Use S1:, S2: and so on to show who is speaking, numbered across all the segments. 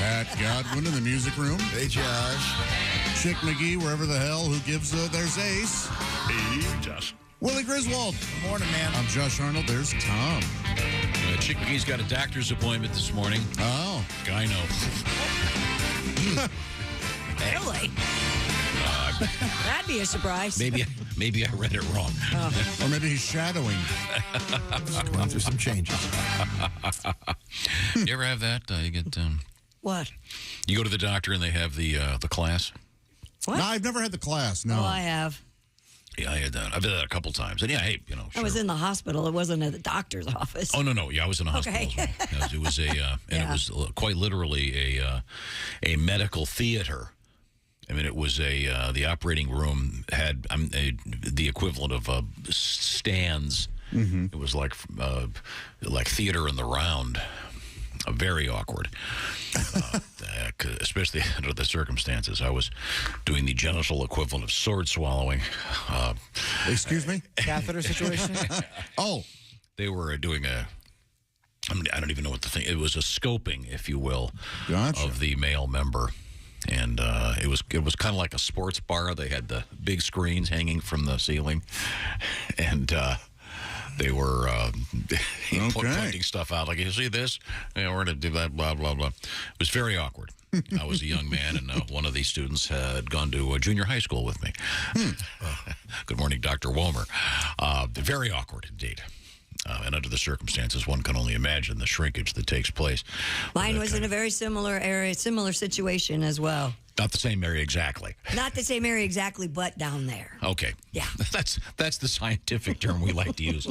S1: Pat Godwin in the music room.
S2: Hey, Josh.
S1: Chick McGee, wherever the hell, who gives there's Ace.
S3: Hey, Josh.
S1: Willie Griswold.
S2: Good morning, man.
S1: I'm Josh Arnold. There's Tom.
S4: Chick McGee's got a doctor's appointment this morning.
S1: Oh.
S4: Gyno.
S5: Really? That'd be a surprise.
S4: Maybe I read it wrong.
S1: Or maybe he's shadowing.
S2: Just going through some changes.
S4: You ever have that? You get
S5: What?
S4: you go to the doctor and they have the class.
S5: What?
S1: No, I've never had the class. No.
S5: Oh, I have.
S4: Yeah, I had that. I've done that a couple times. And yeah, hey, sure.
S5: I was in the hospital. It wasn't at the doctor's office.
S4: Oh no, yeah, I was in a hospital.
S5: Okay.
S4: As well. It was a, and it was quite literally a medical theater. I mean, it was the operating room had the equivalent of stands. Mm-hmm. It was like theater in the round. Very awkward, especially under the circumstances. I was doing the genital equivalent of sword swallowing.
S1: Excuse me?
S2: Catheter situation?
S1: Oh.
S4: They were doing I don't even know what the thing. It was a scoping, if you will,
S1: Gotcha.
S4: of the male member. And it was kind of like a sports bar. They had the big screens hanging from the ceiling, and they were pointing stuff out. Like, you see this? Yeah, we're going to do that, blah, blah, blah. It was very awkward. I was a young man, and one of these students had gone to junior high school with me. Good morning, Dr. Womer. Very awkward indeed. And under the circumstances, one can only imagine the shrinkage that takes place.
S5: Mine was in a very similar area, similar situation as well.
S4: Not the same area exactly.
S5: Not the same area exactly, but down there.
S4: Okay.
S5: Yeah.
S4: That's the scientific term we like to use.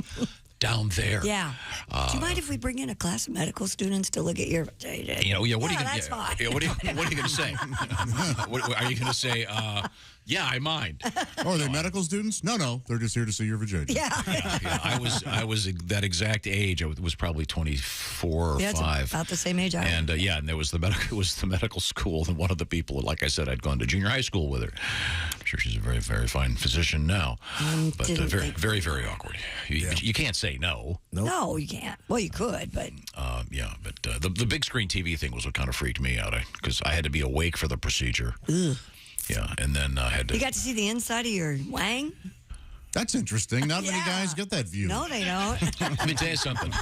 S4: Down there.
S5: Yeah. Do you mind if we bring in a class of medical students to look at your...
S4: What are you going to say? Are you going to say, yeah, I mind?
S1: Oh, are they medical students? No. They're just here to see your vagina.
S5: Yeah.
S4: I was that exact age. I was probably 24 or 5.
S5: About the same age I am.
S4: And and there was it was the medical school, and one of the people, like I said, I'd gone to junior high school with her. I'm sure she's a very, very fine physician now. But very, very, very awkward. You can't say no.
S1: Nope.
S5: No, you can't. Well, you could, but...
S4: the big screen TV thing was what kind of freaked me out, because I had to be awake for the procedure.
S5: Ugh.
S4: Yeah, and then I had to...
S5: You got to see the inside of your wang?
S1: That's interesting. Not many guys get that view.
S5: No, they don't.
S4: Let me tell you something.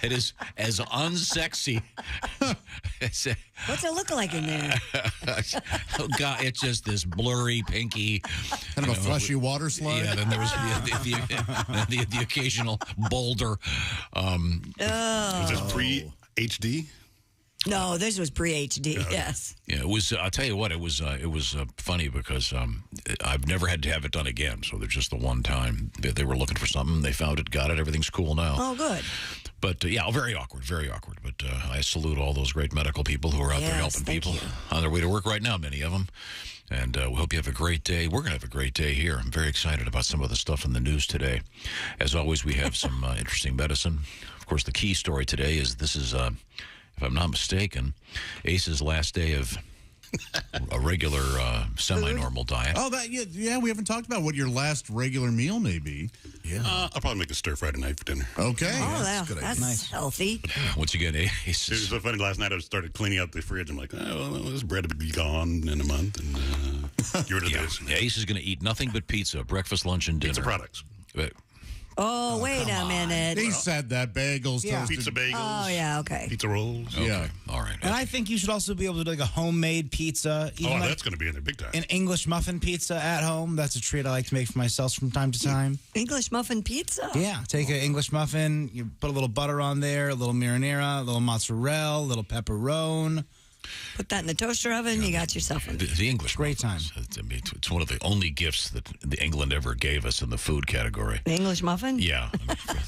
S4: It is as unsexy as...
S5: What's it look like in there?
S4: Oh, God, it's just this blurry, pinky...
S1: Kind of a fleshy water slide?
S4: Yeah, then there was the occasional boulder.
S3: Was this pre-HD?
S5: No, this was pre-HD, yes.
S4: Yeah, it was. I'll tell you what, it was funny because I've never had to have it done again. So there's just the one time they were looking for something, they found it, got it, everything's cool now.
S5: Oh, good.
S4: But very awkward, very awkward. But I salute all those great medical people who are out there helping people on their way to work right now, many of them. And we hope you have a great day. We're going to have a great day here. I'm very excited about some of the stuff in the news today. As always, we have some interesting medicine. Of course, the key story today is this is. If I'm not mistaken, Ace's last day of a regular semi-normal diet.
S1: Oh, we haven't talked about what your last regular meal may be.
S3: Yeah. I'll probably make a stir-fry tonight for dinner.
S1: Okay.
S5: Oh, that's healthy.
S4: Once again, Ace.
S3: It was so funny. Last night I started cleaning out the fridge. I'm like, this bread will be gone in a month. And get rid of this.
S4: Ace is going to eat nothing but pizza, breakfast, lunch, and dinner.
S3: Pizza products.
S5: Oh, wait a minute.
S1: He said that. Bagels, toasted.
S3: Pizza bagels.
S5: Oh, yeah, okay.
S3: Pizza rolls.
S4: Okay.
S1: Yeah.
S4: All right.
S6: And I think you should also be able to do like a homemade pizza.
S3: That's going to be in there big time.
S6: An English muffin pizza at home. That's a treat I like to make for myself from time to time.
S5: English muffin pizza?
S6: Yeah. Take an English muffin, you put a little butter on there, a little marinara, a little mozzarella, a little pepperoni.
S5: Put that in the toaster oven, you got yourself a...
S4: The English
S6: Great time.
S4: It's one of the only gifts that England ever gave us in the food category.
S5: The English muffin?
S4: Yeah,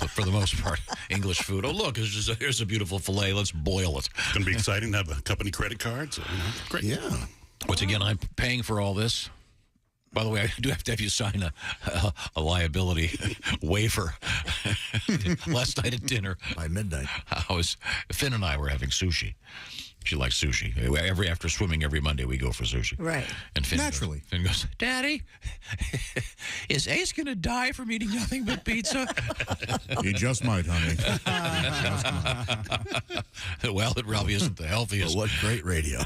S4: for the most part, English food. Oh, look, here's a beautiful filet. Let's boil it.
S3: It's going to be exciting to have a company credit card. So, great.
S1: Yeah.
S4: Once again, I'm paying for all this. By the way, I do have to have you sign a liability waiver. Last night at dinner,
S2: By midnight.
S4: Finn and I were having sushi. She likes sushi. After swimming every Monday, we go for sushi.
S5: Right.
S4: And Finn
S1: Naturally.
S4: Finn goes, Daddy, is Ace going to die from eating nothing but pizza?
S1: He just might, honey.
S4: Well, it probably isn't the healthiest.
S2: What great radio.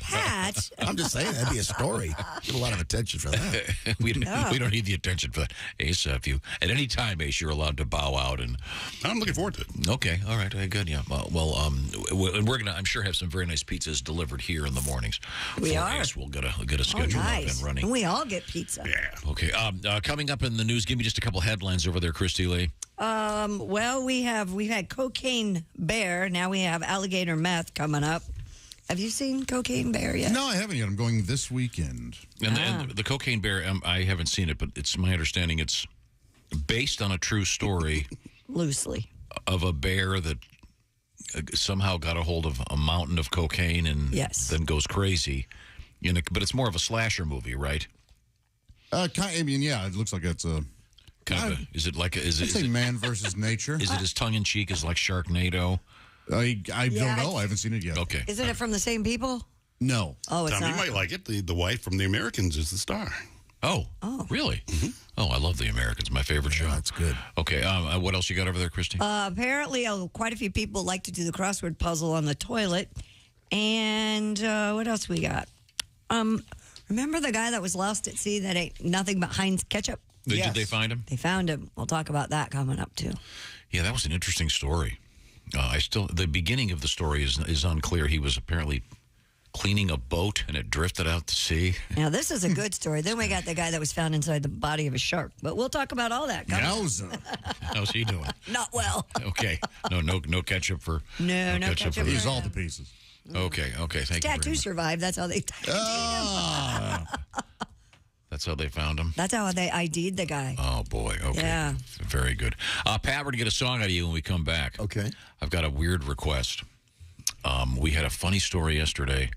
S5: Pat.
S2: I'm just saying, that'd be a story. Get a lot of attention for that.
S4: we don't need the attention for that. Ace, if you at any time, Ace, you're allowed to bow out, and
S3: I'm looking forward to it.
S4: okay, all right, good, yeah. And we're gonna, I'm sure, have some very nice pizzas delivered here in the mornings.
S5: We
S4: for
S5: are.
S4: Ace. We'll get a schedule up and
S5: Nice.
S4: running.
S5: We all get pizza.
S3: Yeah.
S4: Okay, coming up in the news, give me just a couple headlines over there, Christy Lee.
S5: Well, we've had Cocaine Bear. Now we have Alligator Meth coming up. Have you seen Cocaine Bear yet?
S1: No, I haven't yet. I'm going this weekend.
S4: And the Cocaine Bear, I haven't seen it, but it's my understanding it's based on a true story
S5: Loosely.
S4: of a bear that somehow got a hold of a mountain of cocaine and then goes crazy. But it's more of a slasher movie, right?
S1: I mean, yeah, it looks like it's a...
S4: Is it like...
S1: I'd say man versus nature.
S4: Is it as tongue-in-cheek as like Sharknado?
S1: I don't know. I haven't seen it yet.
S4: Okay.
S5: Isn't it from the same people?
S1: No.
S5: Oh, it's
S3: Tom, you
S5: not.
S3: might like it. The wife from The Americans is the star.
S4: Oh, really? Mm-hmm. Oh, I love The Americans. My favorite show.
S2: That's good.
S4: Okay, what else you got over there, Christy?
S5: Apparently, quite a few people like to do the crossword puzzle on the toilet. And what else we got? Remember the guy that was lost at sea that ate nothing but Heinz ketchup?
S4: Did they find him?
S5: They found him. We'll talk about that coming up, too.
S4: Yeah, that was an interesting story. The beginning of the story is unclear. He was apparently cleaning a boat and it drifted out to sea.
S5: Now, this is a good story. Then we got the guy that was found inside the body of a shark. But we'll talk about all that coming up.
S1: Yowza.
S4: How's he doing?
S5: Not well.
S4: Okay. No ketchup for...
S5: No ketchup for
S1: He's
S5: him.
S1: all the pieces.
S4: Okay, thank you very
S5: Tattoo
S4: much.
S5: survived. That's how they
S4: That's how they found him?
S5: That's how they ID'd the guy.
S4: Oh, boy. Okay.
S5: Yeah.
S4: Very good. Pat, we're going to get a song out of you when we come back.
S2: Okay.
S4: I've got a weird request. We had a funny story yesterday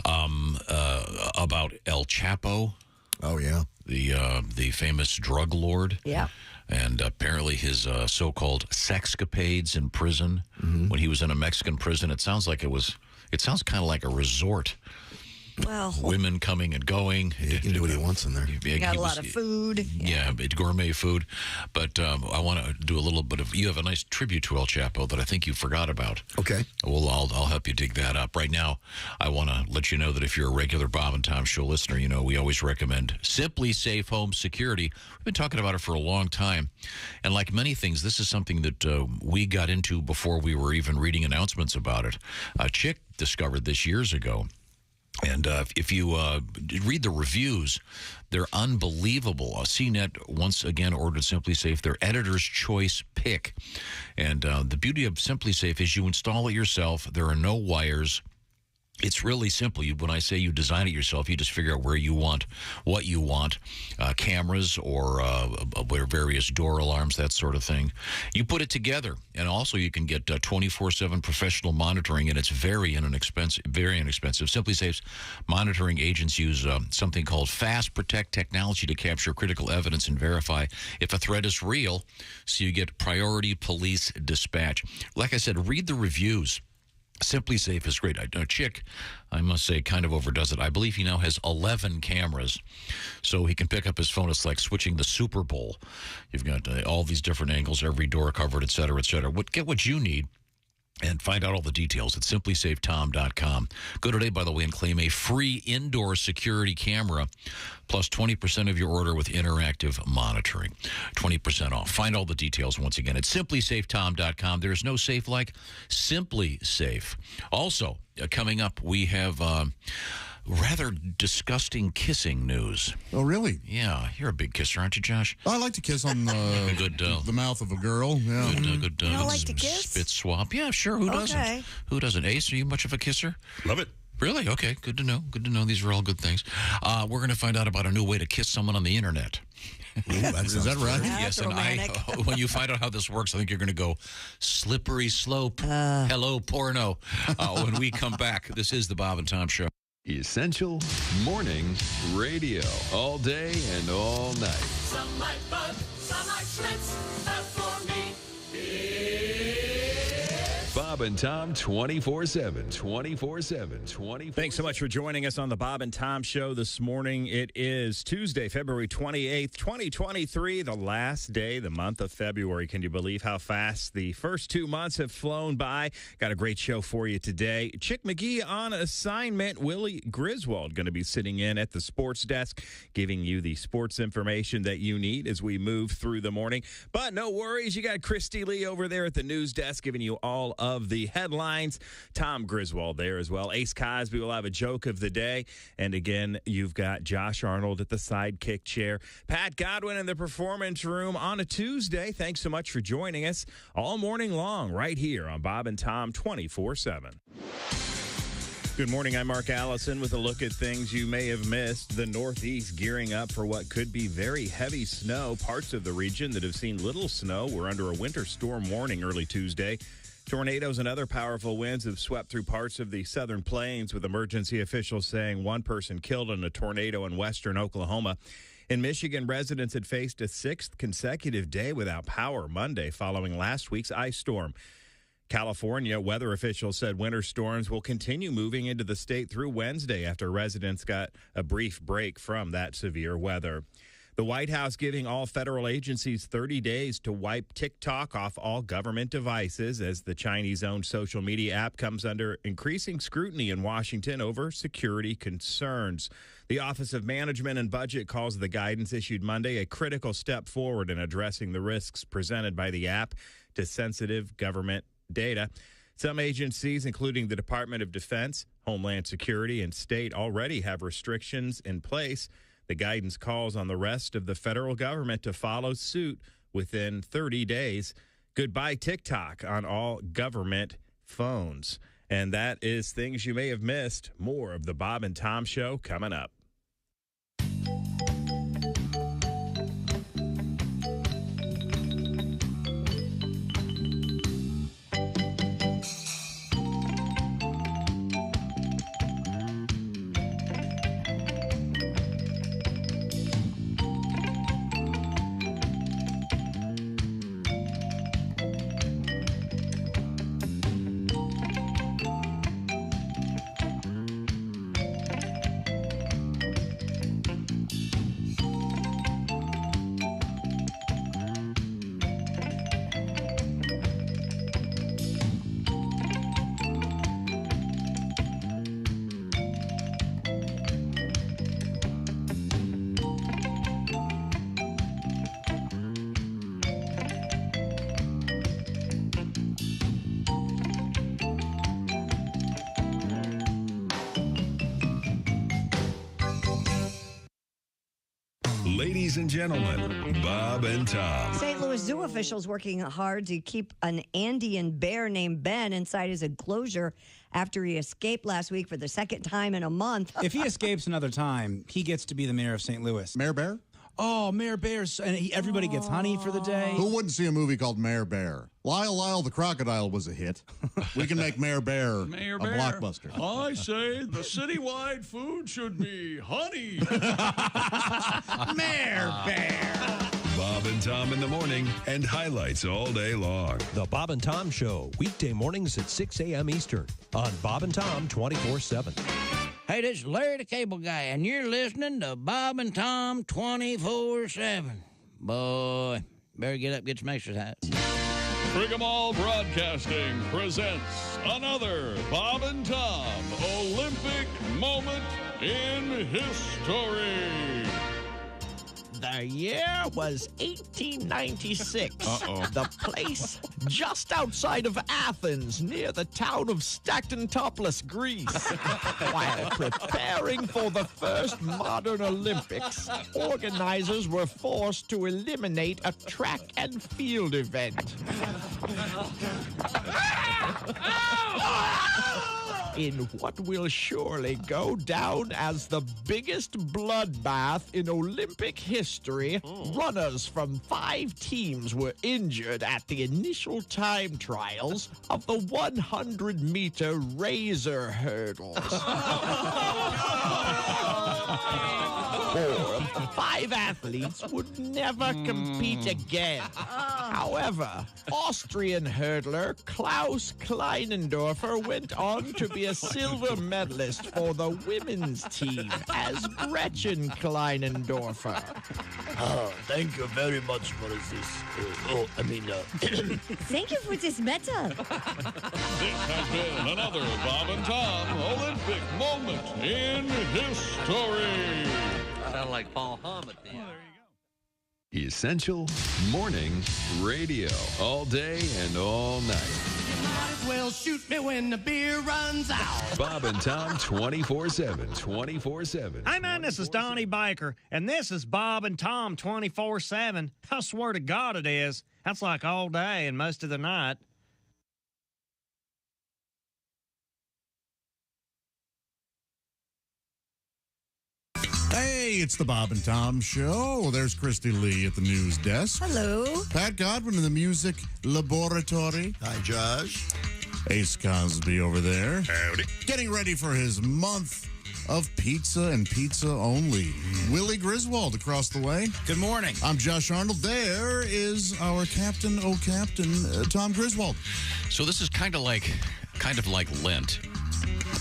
S4: about El Chapo.
S2: Oh, yeah.
S4: The famous drug lord.
S5: Yeah.
S4: And apparently his so-called sexcapades in prison when he was in a Mexican prison. It sounds kind of like a resort.
S5: Well,
S4: Women coming and going.
S2: He can do what he wants in there.
S5: he got a lot of food.
S4: Yeah, gourmet food. But I want to do a little bit of... You have a nice tribute to El Chapo that I think you forgot about.
S2: Okay.
S4: Well, I'll help you dig that up. Right now, I want to let you know that if you're a regular Bob and Tom Show listener, we always recommend Simply Safe Home Security. We've been talking about it for a long time. And like many things, this is something that we got into before we were even reading announcements about it. A chick discovered this years ago. And if you read the reviews, they're unbelievable. CNET once again ordered Simply Safe, their editor's choice pick. And the beauty of Simply Safe is you install it yourself. There are no wires. It's really simple. When I say you design it yourself, you just figure out where you want, what you want, cameras or various door alarms, that sort of thing. You put it together, and also you can get 24/7 professional monitoring, and it's very inexpensive. Simply Safe's monitoring agents use something called Fast Protect technology to capture critical evidence and verify if a threat is real, so you get priority police dispatch. Like I said, read the reviews. Simply Safe is great. A chick, I must say, kind of overdoes it. I believe he now has 11 cameras, so he can pick up his phone. It's like switching the Super Bowl. You've got all these different angles, every door covered, et cetera, et cetera. Get what you need and find out all the details at simplysafetom.com. Go today, by the way, and claim a free indoor security camera plus 20% of your order with interactive monitoring. 20% off. Find all the details once again at simplysafetom.com. There's no safe like Simply Safe. Also, coming up, we have rather disgusting kissing news.
S1: Oh, really?
S4: Yeah, you're a big kisser, aren't you, Josh?
S1: I like to kiss on the mouth of a girl. Yeah.
S4: Good,
S5: You don't like to kiss?
S4: spit swap. Yeah, sure. Who doesn't? Who doesn't? Ace, are you much of a kisser?
S3: Love it.
S4: Really? Okay, good to know. Good to know. These are all good things. We're going to find out about a new way to kiss someone on the internet.
S1: Is that right?
S5: Yeah,
S4: Yes,
S5: that's
S4: and
S5: romantic.
S4: when you find out how this works, I think you're going to go slippery slope. Hello, porno. When we come back, this is the Bob and Tom Show.
S7: Essential Morning Radio. All day and all night.
S8: Some like bug, some like Schlitz, but for me, it's
S7: Bob Bob and Tom 24/7. 24/7. 24/7.
S8: Thanks so much for joining us on the Bob and Tom Show this morning. It is Tuesday, February 28th, 2023, the last day, the month of February. Can you believe how fast the first 2 months have flown by? Got a great show for you today. Chick McGee on assignment. Willie Griswold going to be sitting in at the sports desk, giving you the sports information that you need as we move through the morning. But no worries, you got Christy Lee over there at the news desk giving you all of the headlines. Tom Griswold there as well. Ace Cosby will have a joke of the day. And again, you've got Josh Arnold at the sidekick chair. Pat Godwin in the performance room on a Tuesday. Thanks so much for joining us all morning long right here on Bob and Tom 24/7. Good morning, I'm Mark Allison with a look at things you may have missed. The Northeast gearing up for what could be very heavy snow. Parts of the region that have seen little snow were under a winter storm warning early Tuesday. Tornadoes and other powerful winds have swept through parts of the southern plains, with emergency officials saying one person killed in a tornado in western Oklahoma. In Michigan, residents had faced a sixth consecutive day without power Monday following last week's ice storm. California weather officials said winter storms will continue moving into the state through Wednesday after residents got a brief break from that severe weather. The White House giving all federal agencies 30 days to wipe TikTok off all government devices as the Chinese-owned social media app comes under increasing scrutiny in Washington over security concerns. The Office of Management and Budget calls the guidance issued Monday a critical step forward in addressing the risks presented by the app to sensitive government data. Some agencies, including the Department of Defense, Homeland Security, and State, already have restrictions in place. The guidance calls on the rest of the federal government to follow suit within 30 days. Goodbye TikTok on all government phones. And that is things you may have missed. More of the Bob and Tom Show coming up.
S7: Ladies and gentlemen, Bob and Tom.
S5: St. Louis Zoo officials working hard to keep an Andean bear named Ben inside his enclosure after he escaped last week for the second time in a month.
S6: If he escapes another time, he gets to be the mayor of St. Louis.
S1: Mayor Bear?
S6: Oh, Mayor Bears. And everybody gets honey for the day.
S1: Who wouldn't see a movie called Mayor Bear? Lyle the Crocodile was a hit. We can make Mayor Bear a blockbuster.
S9: I say the citywide food should be honey.
S6: Mayor Bear.
S7: Bob and Tom in the morning and highlights all day long.
S10: The Bob and Tom Show, weekday mornings at 6 a.m. Eastern on Bob and Tom 24/7.
S11: Hey, this is Larry the Cable Guy, and you're listening to Bob and Tom 24/7. Boy, better get up, get some exercise.
S9: Frigamall Broadcasting presents another Bob and Tom Olympic moment in history.
S12: The year was 1896. The place just outside of Athens, near the town of Stactontopolis, Greece. While preparing for the first modern Olympics, organizers were forced to eliminate a track and field event. In what will surely go down as the biggest bloodbath in Olympic history, runners from 5 teams were injured at the initial time trials of the 100-meter razor hurdles. 4 of the 5 athletes would never compete again. However, Austrian hurdler Klaus Kleinendorfer went on to be a silver medalist for the women's team as Gretchen Kleinendorfer.
S13: Oh, thank you very much for this.
S5: Thank you for this medal.
S9: This has been another Bob and Tom Olympic moment in history.
S13: Sound like Paul Hammett then.
S7: Essential Morning Radio. All day and all night.
S14: Might as well shoot me when the beer runs out.
S7: Bob and Tom 24/7. 24/7.
S15: Hey, man, this is Donnie Baker, and this is Bob and Tom 24/7. I swear to God it is. That's like all day and most of the night.
S1: Hey, it's the Bob and Tom Show. There's Christy Lee at the news desk.
S5: Hello.
S1: Pat Godwin in the music laboratory.
S2: Hi, Josh.
S1: Ace Cosby over there.
S3: Howdy.
S1: Getting ready for his month of pizza and pizza only. Willie Griswold across the way.
S6: Good morning.
S1: I'm Josh Arnold. There is our captain, Tom Griswold.
S4: So this is kind of like Lent.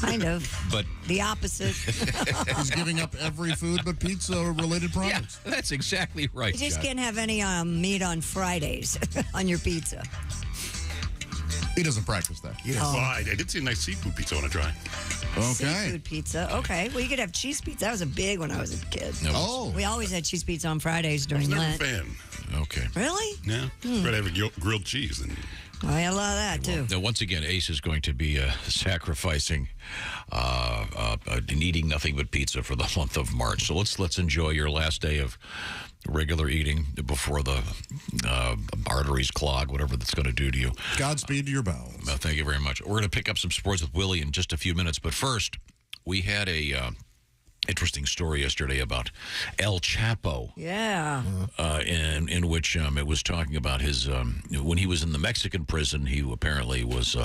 S5: Kind of.
S4: But
S5: the opposite.
S1: He's giving up every food but pizza-related products.
S4: Yeah, that's exactly right.
S5: You just
S4: John.
S5: can't have any meat on Fridays on your pizza.
S1: He doesn't practice that.
S3: Well, I did see a nice seafood pizza I want to try.
S1: Okay.
S5: Seafood pizza. Okay. Well, you could have cheese pizza. That was a big when I was a kid.
S1: Oh.
S5: We always had cheese pizza on Fridays during
S3: Never a
S5: Lent.
S3: fan.
S4: Okay.
S5: Really?
S3: Yeah. Try to have a grilled cheese. And
S5: I had a lot of that, too.
S4: Now, once again, Ace is going to be sacrificing and eating nothing but pizza for the month of March. So let's enjoy your last day of regular eating before the arteries clog, whatever that's going to do to you.
S1: Godspeed to your bowels.
S4: Thank you very much. We're going to pick up some sports with Willie in just a few minutes. But first, we had a interesting story yesterday about El Chapo.
S5: Yeah.
S4: In which it was talking about his when he was in the Mexican prison, he apparently was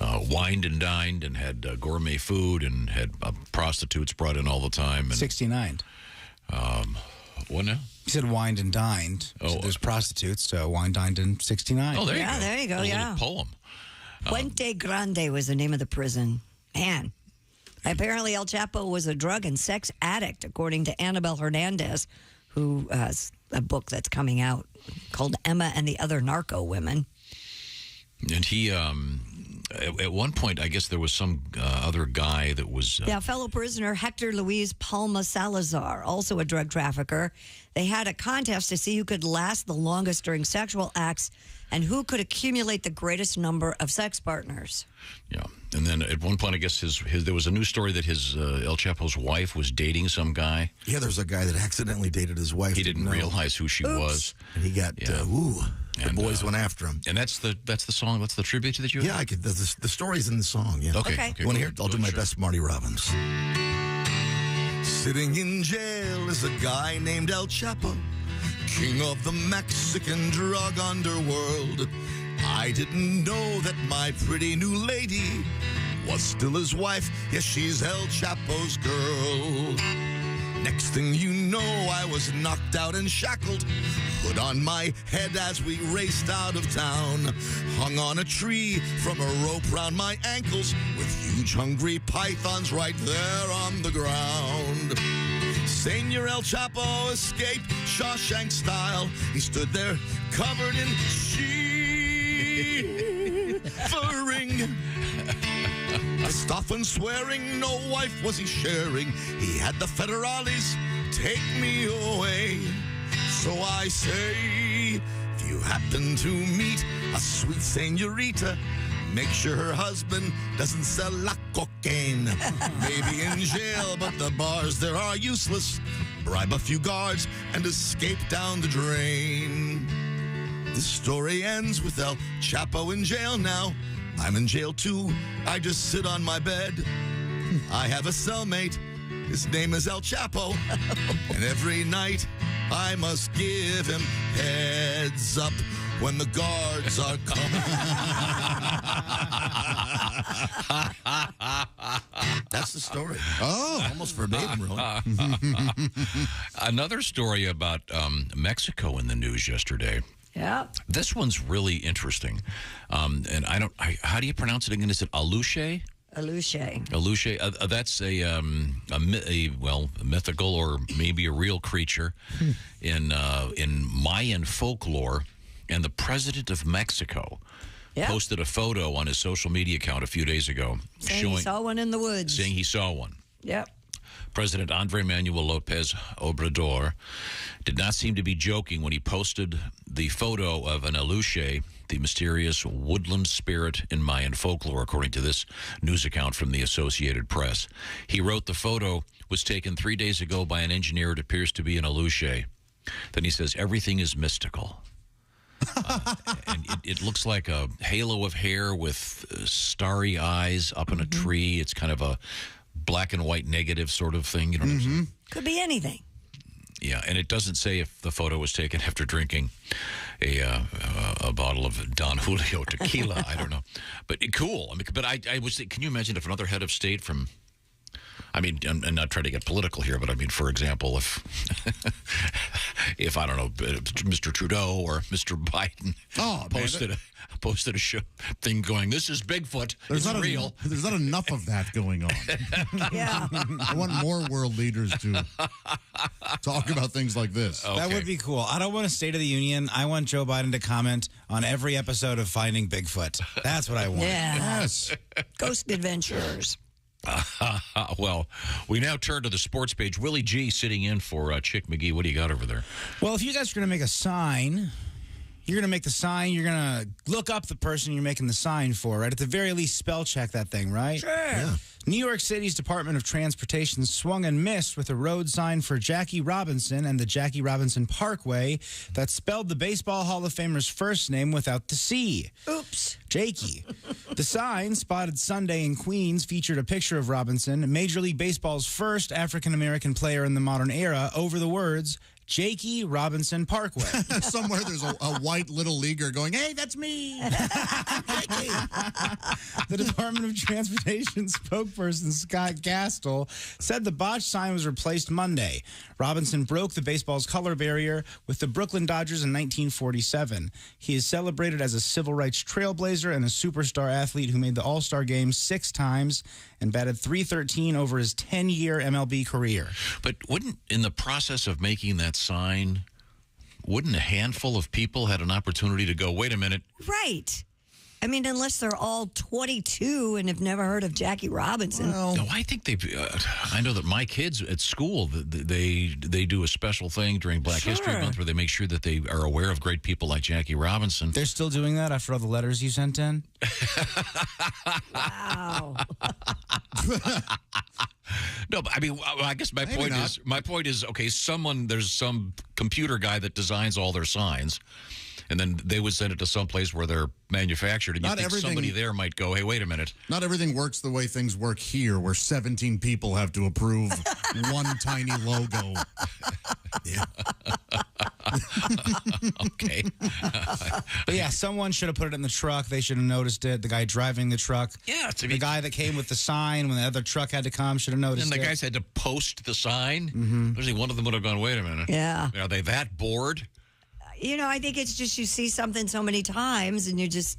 S4: wined and dined and had gourmet food and had prostitutes brought in all the time. And
S6: 69.
S4: What now?
S6: He said wined and dined. So there's prostitutes, so wine, dined, and 69.
S4: Oh, there you go.
S5: There you go.
S4: A
S5: Yeah.
S4: little poem.
S5: Puente Grande was the name of the prison. Man. Apparently, El Chapo was a drug and sex addict, according to Annabelle Hernandez, who has a book that's coming out called Emma and the Other Narco Women.
S4: And he, at one point, I guess there was some other guy that was...
S5: Yeah, fellow prisoner Hector Luis Palma Salazar, also a drug trafficker. They had a contest to see who could last the longest during sexual acts and who could accumulate the greatest number of sex partners.
S4: Yeah. And then at one point, I guess there was a news story that his El Chapo's wife was dating some guy.
S2: Yeah, there's a guy that accidentally dated his wife.
S4: He didn't realize who she was.
S2: And he got, the boys went after him.
S4: And that's the song, that's the tribute that you
S2: Yeah, I could. The story's in the song, yeah.
S4: Okay.
S2: You want to hear it? I'll do my best Marty Robbins. Sitting in jail is a guy named El Chapo, king of the Mexican drug underworld. I didn't know that my pretty new lady was still his wife. Yes, she's El Chapo's girl. Next thing you know, I was knocked out and shackled, hood on my head as we raced out of town, hung on a tree from a rope round my ankles, with huge hungry pythons right there on the ground. Senor El Chapo escaped Shawshank style. He stood there covered in shivering. Pissed off and swearing, no wife was he sharing. He had the federales take me away. So I say, if you happen to meet a sweet senorita, make sure her husband doesn't sell la cocaine. Maybe in jail, but the bars there are useless. Bribe a few guards and escape down the drain. This story ends with El Chapo in jail now. I'm in jail too. I just sit on my bed. I have a cellmate. His name is El Chapo. And every night I must give him heads up when the guards are coming. That's the story.
S1: Oh.
S2: Almost verbatim, really.
S4: Another story about Mexico in the news yesterday.
S5: Yeah.
S4: This one's really interesting. And how do you pronounce it again? Is it Alushe?
S5: Alushe.
S4: Alushe. That's a mythical or maybe a real creature in Mayan folklore. And the president of Mexico posted a photo on his social media account a few days ago.
S5: Saying he saw one in the woods.
S4: Saying he saw one.
S5: Yep.
S4: President Andre Manuel Lopez Obrador did not seem to be joking when he posted the photo of an Alushe, the mysterious woodland spirit in Mayan folklore, according to this news account from the Associated Press. He wrote the photo was taken 3 days ago by an engineer. It appears to be an Alushe. Then he says, everything is mystical. And it looks like a halo of hair with starry eyes up in a tree. It's kind of a black and white negative sort of thing. You know what I'm saying?
S5: Could be anything.
S4: Yeah, and it doesn't say if the photo was taken after drinking a bottle of Don Julio tequila. I don't know, but cool. I mean, but I was. Can you imagine if another head of state from? I mean, I'm not trying to get political here, but I mean, for example, if I don't know, Mr. Trudeau or Mr. Biden posted a thing going, "This is Bigfoot. It's real."
S1: There's not enough of that going on.
S5: Yeah,
S1: I want more world leaders to talk about things like this.
S6: That would be cool. I don't want a State of the Union. I want Joe Biden to comment on every episode of Finding Bigfoot. That's what I want.
S5: Yeah. Yes. Ghost adventurers.
S4: Well, we now turn to the sports page. Willie G sitting in for Chick McGee. What do you got over there?
S6: Well, if you guys are going to make a sign, you're going to make the sign. You're going to look up the person you're making the sign for, right? At the very least, spell check that thing, right?
S5: Sure.
S6: Yeah. New York City's Department of Transportation swung and missed with a road sign for Jackie Robinson and the Jackie Robinson Parkway that spelled the Baseball Hall of Famer's first name without the C.
S5: Oops.
S6: Jakey. The sign, spotted Sunday in Queens, featured a picture of Robinson, Major League Baseball's first African-American player in the modern era, over the words, Jakey Robinson Parkway.
S1: Somewhere there's a white little leaguer going, "Hey, that's me."
S6: The Department of Transportation spokesperson Scott Gastel said the botched sign was replaced Monday. Robinson broke the baseball's color barrier with the Brooklyn Dodgers in 1947. He is celebrated as a civil rights trailblazer and a superstar athlete who made the All-Star game 6 times and batted .313 over his 10-year MLB career.
S4: But wouldn't, in the process of making that sign, wouldn't a handful of people had an opportunity to go, wait a minute?
S5: Right. I mean, unless they're all 22 and have never heard of Jackie Robinson.
S4: No, I think I know that my kids at school, they do a special thing during Black History Month where they make sure that they are aware of great people like Jackie Robinson.
S6: They're still doing that after all the letters you sent in?
S5: Wow.
S4: No, but I mean, I guess my point is, okay, there's some computer guy that designs all their signs, and then they would send it to some place where they're manufactured, and you think somebody there might go, hey, wait a minute.
S1: Not everything works the way things work here, where 17 people have to approve one tiny logo.
S6: Yeah.
S4: Okay.
S6: But yeah, someone should have put it in the truck. They should have noticed it. The guy driving the truck.
S4: Yeah.
S6: The guy that came with the sign when the other truck had to come should have noticed it.
S4: And the guys had to post the sign. Usually one of them would have gone, wait a minute.
S5: Yeah.
S4: Are they that bored?
S5: You know, I think it's just you see something so many times and it just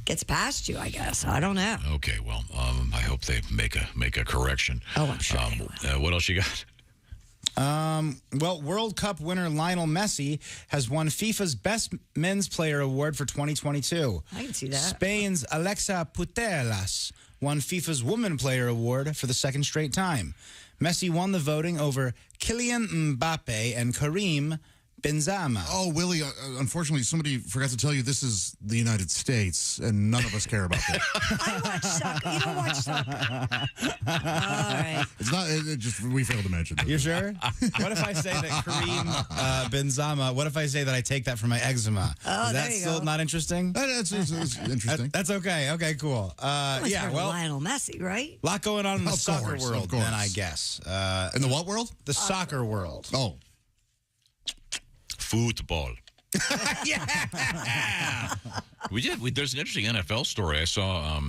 S5: gets past you, I guess. I don't know.
S4: Okay, well, I hope they make a correction.
S5: Oh, I'm sure they will.
S4: What else you got?
S6: Well, World Cup winner Lionel Messi has won FIFA's Best Men's Player Award for 2022.
S5: I can see that.
S6: Spain's Alexa Putellas won FIFA's Woman Player Award for the second straight time. Messi won the voting over Kylian Mbappe and Karim Benzema.
S1: Oh, Willie, unfortunately, somebody forgot to tell you this is the United States, and none of us care about that.
S5: I watch soccer. You don't watch soccer. All right.
S1: It's not, we failed to mention that.
S6: You sure? What if I say that Karim Benzema, what if I say that I take that for my eczema?
S5: Oh,
S6: is that still not interesting?
S1: It's interesting.
S6: That's okay. Okay, cool. Yeah, well,
S5: Lionel Messi, right?
S6: A lot going on in the soccer world, then, I guess.
S1: In the what world?
S6: The soccer world.
S1: Oh.
S4: Football.
S6: Yeah.
S4: There's an interesting NFL story I saw.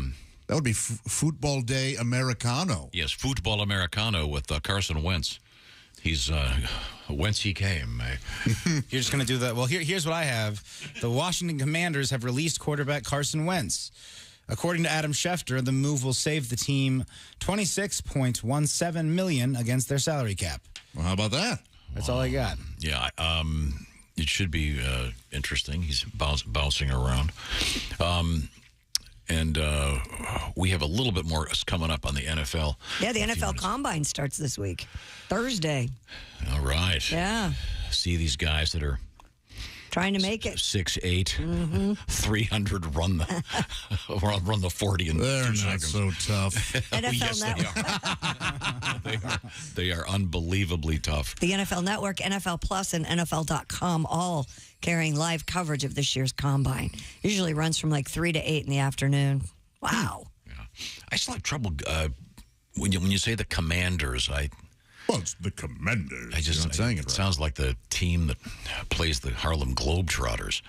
S1: That would be Football Day Americano.
S4: Yes, Football Americano with Carson Wentz. He's whence he came.
S6: You're just going to do that. Well, here's what I have. The Washington Commanders have released quarterback Carson Wentz. According to Adam Schefter, the move will save the team $26.17 million against their salary cap.
S1: Well, how about that?
S6: That's all I got.
S4: Yeah, it should be interesting. He's bouncing around. And we have a little bit more coming up on the NFL.
S5: Yeah, the NFL Combine starts this week, Thursday.
S4: All right.
S5: Yeah.
S4: See these guys that are
S5: trying to make it
S4: 6'8", 300 run the 40 in
S1: They're
S4: 2
S1: not
S4: seconds.
S1: so tough.
S5: NFL
S4: Network. They are unbelievably tough.
S5: The NFL Network, NFL Plus, and NFL.com all carrying live coverage of this year's Combine. Usually runs from like 3 to 8 in the afternoon. Wow.
S4: Yeah. I still have trouble when you say the Commanders.
S1: Well, it's the Commanders.
S4: You're not saying it sounds like the team that plays the Harlem Globetrotters.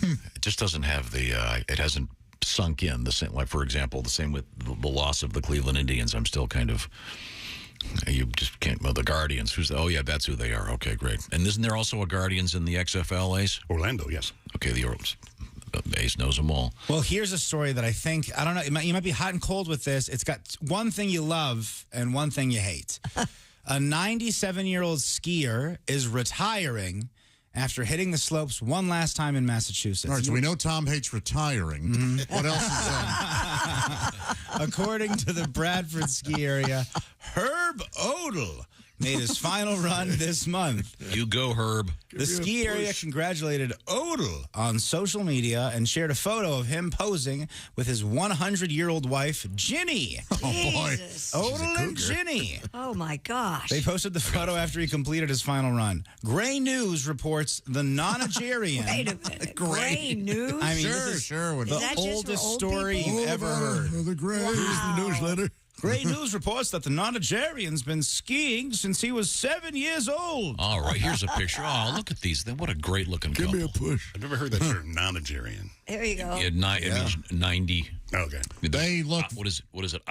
S4: It just doesn't have the. It hasn't sunk in the same. Like, for example, the same with the loss of the Cleveland Indians. I'm still kind of. You just can't. Well, the Guardians. Oh yeah, that's who they are. Okay, great. And isn't there also a Guardians in the XFL, Ace?
S3: Orlando, yes.
S4: Okay, the Ace knows them all.
S6: Well, here's a story that I think, I don't know, you might be hot and cold with this. It's got one thing you love and one thing you hate. A 97-year-old skier is retiring after hitting the slopes one last time in Massachusetts.
S1: All right, so we know Tom hates retiring. What else is that?
S6: According to the Bradford ski area, Herb Odell made his final run this month.
S4: You go, Herb.
S6: The ski area congratulated Odell on social media and shared a photo of him posing with his 100-year-old wife, Ginny.
S1: Oh, boy.
S6: Odell and Ginny.
S5: Oh, my gosh.
S6: They posted the photo after he completed his final run. Gray News reports the nonagerian.
S5: Wait a minute. Gray News?
S6: I mean,
S1: sure,
S6: this is
S1: sure.
S6: the oldest story you've ever heard.
S1: The Gray the newsletter.
S6: Gray News reports that the nonagerian's been skiing since he was 7 years old.
S4: All right, here's a picture. Oh, look at these. What a great-looking couple.
S1: Give me a push.
S3: I've never heard that term, nonagerian.
S5: There you go.
S4: Yeah, I mean, 90.
S3: Okay.
S1: They look...
S4: What is it?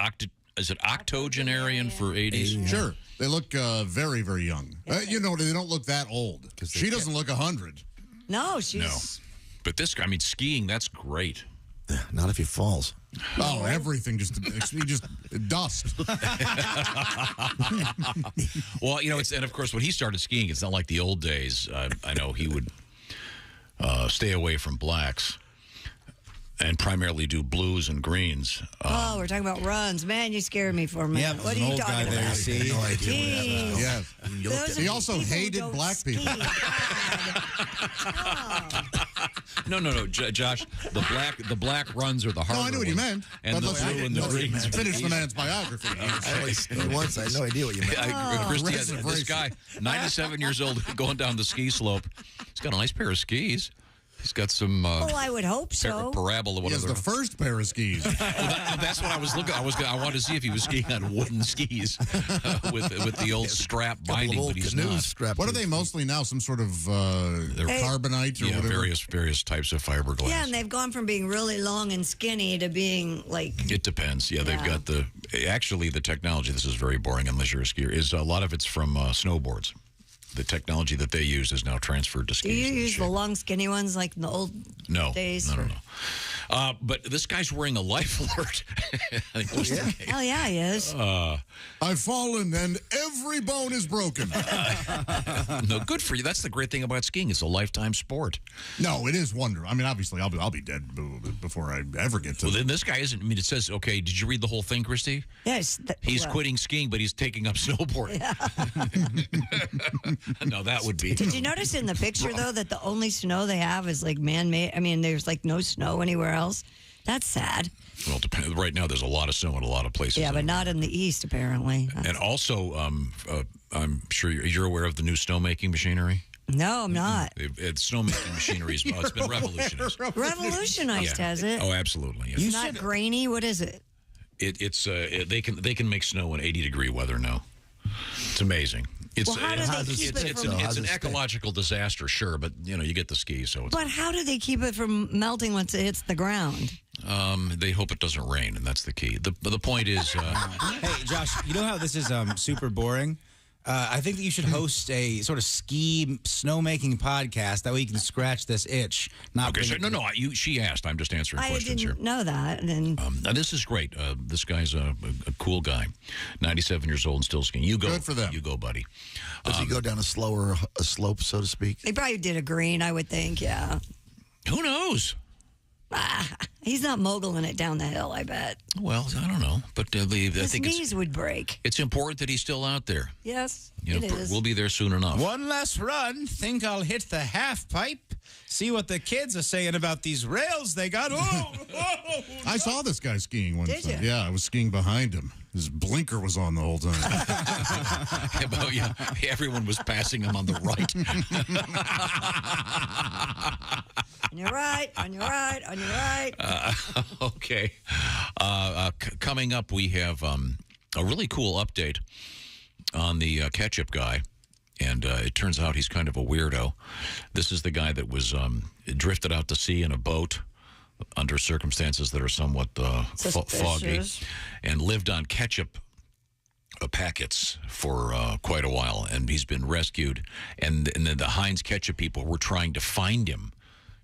S4: Is it octogenarian for 80s?
S1: Sure. They look very, very young. They don't look that old. She doesn't look 100.
S5: No, she's...
S4: No. But this guy, I mean, skiing, that's great.
S2: Not if he falls.
S1: Oh, everything just dust.
S4: Well, and of course, when he started skiing, it's not like the old days. I know he would stay away from blacks and primarily do blues and greens.
S5: we're talking about runs. Man, you scared me for a minute.
S6: Yeah,
S5: what are you talking about?
S6: See?
S2: No idea what
S1: Yeah.
S5: Those are
S1: He also
S5: people who
S1: hated
S5: don't
S1: black
S5: ski.
S1: people.
S4: No, Josh. The black runs are the harder
S1: No, I knew what you
S4: ones,
S1: meant.
S4: And
S1: But
S4: the
S1: let's
S4: blue and the greens.
S1: finish the man's biography.
S2: Once I had no idea what you meant.
S4: Christy,
S1: Rest of
S4: this
S1: race.
S4: guy, 97 years old, going down the ski slope. He's got a nice pair of skis. He's got some.
S5: Well, I would hope so.
S4: Parabola.
S1: He has the first pair of skis.
S4: That's what I was looking. I wanted to see if he was skiing on wooden skis with the old strap binding, but he's not.
S1: What are they mostly now? Some sort of carbonite or whatever?
S4: Various types of fiberglass.
S5: Yeah, and they've gone from being really long and skinny to being like...
S4: It depends. Yeah, they've got the technology. This is very boring unless you're a skier. Is a lot of it's from snowboards. The technology that they use is now transferred to skis.
S5: Do you use the long, skinny ones like in the old days?
S4: No. But this guy's wearing a life alert.
S5: Hell yeah, he is.
S1: I've fallen and every bone is broken.
S4: No, good for you. That's the great thing about skiing. It's a lifetime sport.
S1: No, it is wonderful. I mean, obviously, I'll be dead before I ever get to.
S4: Well, then this guy isn't. I mean, it says, okay. Did you read the whole thing, Christy?
S5: Yes.
S4: He's quitting skiing, but he's taking up snowboarding.
S5: Yeah.
S4: No, that would be.
S5: Did you notice in the picture though that the only snow they have is like man-made? I mean, there's like no snow anywhere else. That's sad.
S4: Well, right now there's a lot of snow in a lot of places.
S5: Yeah, but not in the east apparently.
S4: And also, I'm sure you're aware of the new snowmaking machinery.
S5: No, I'm not.
S4: Snowmaking machinery is it's been revolutionized.
S5: Revolutionized, has it?
S4: Oh, absolutely. Yes.
S5: It's not grainy. What is it?
S4: They can make snow in 80-degree weather now. It's amazing. It's an ecological disaster, sure, but you get the ski, so it's.
S5: But how do they keep it from melting once it hits the ground?
S4: They hope it doesn't rain, and that's the key. The point is.
S6: Hey, Josh, you know how this is super boring? I think that you should host a sort of ski snowmaking podcast. That way you can scratch this itch.
S4: Okay, sure. No. She asked. I'm just answering questions here.
S5: I didn't know that. And
S4: now this is great. This guy's a cool guy, 97 years old and still skiing. You go.
S2: Good for them.
S4: You go, buddy.
S2: Does he go down a slope, so to speak?
S5: They probably did a green, I would think, yeah.
S4: Who knows?
S5: He's not moguling it down the hill, I bet.
S4: Well, I don't know. But I
S5: His
S4: think
S5: knees would break.
S4: It's important that he's still out there.
S5: Yes,
S4: You know,
S5: it is.
S4: We'll be there soon enough.
S6: One last run. Think I'll hit the half pipe. See what the kids are saying about these rails they got.
S1: I saw this guy skiing one
S5: Did
S1: time.
S5: you?
S1: Yeah, I was skiing behind him. His blinker was on the whole time.
S4: Yeah, everyone was passing him on the right.
S5: On your right, on your right, on your right.
S4: Okay. Coming up, we have a really cool update on the Ketchup guy. And it turns out he's kind of a weirdo. This is the guy that was drifted out to sea in a boat under circumstances that are somewhat foggy and lived on ketchup packets for quite a while. And he's been rescued. And then the Heinz ketchup people were trying to find him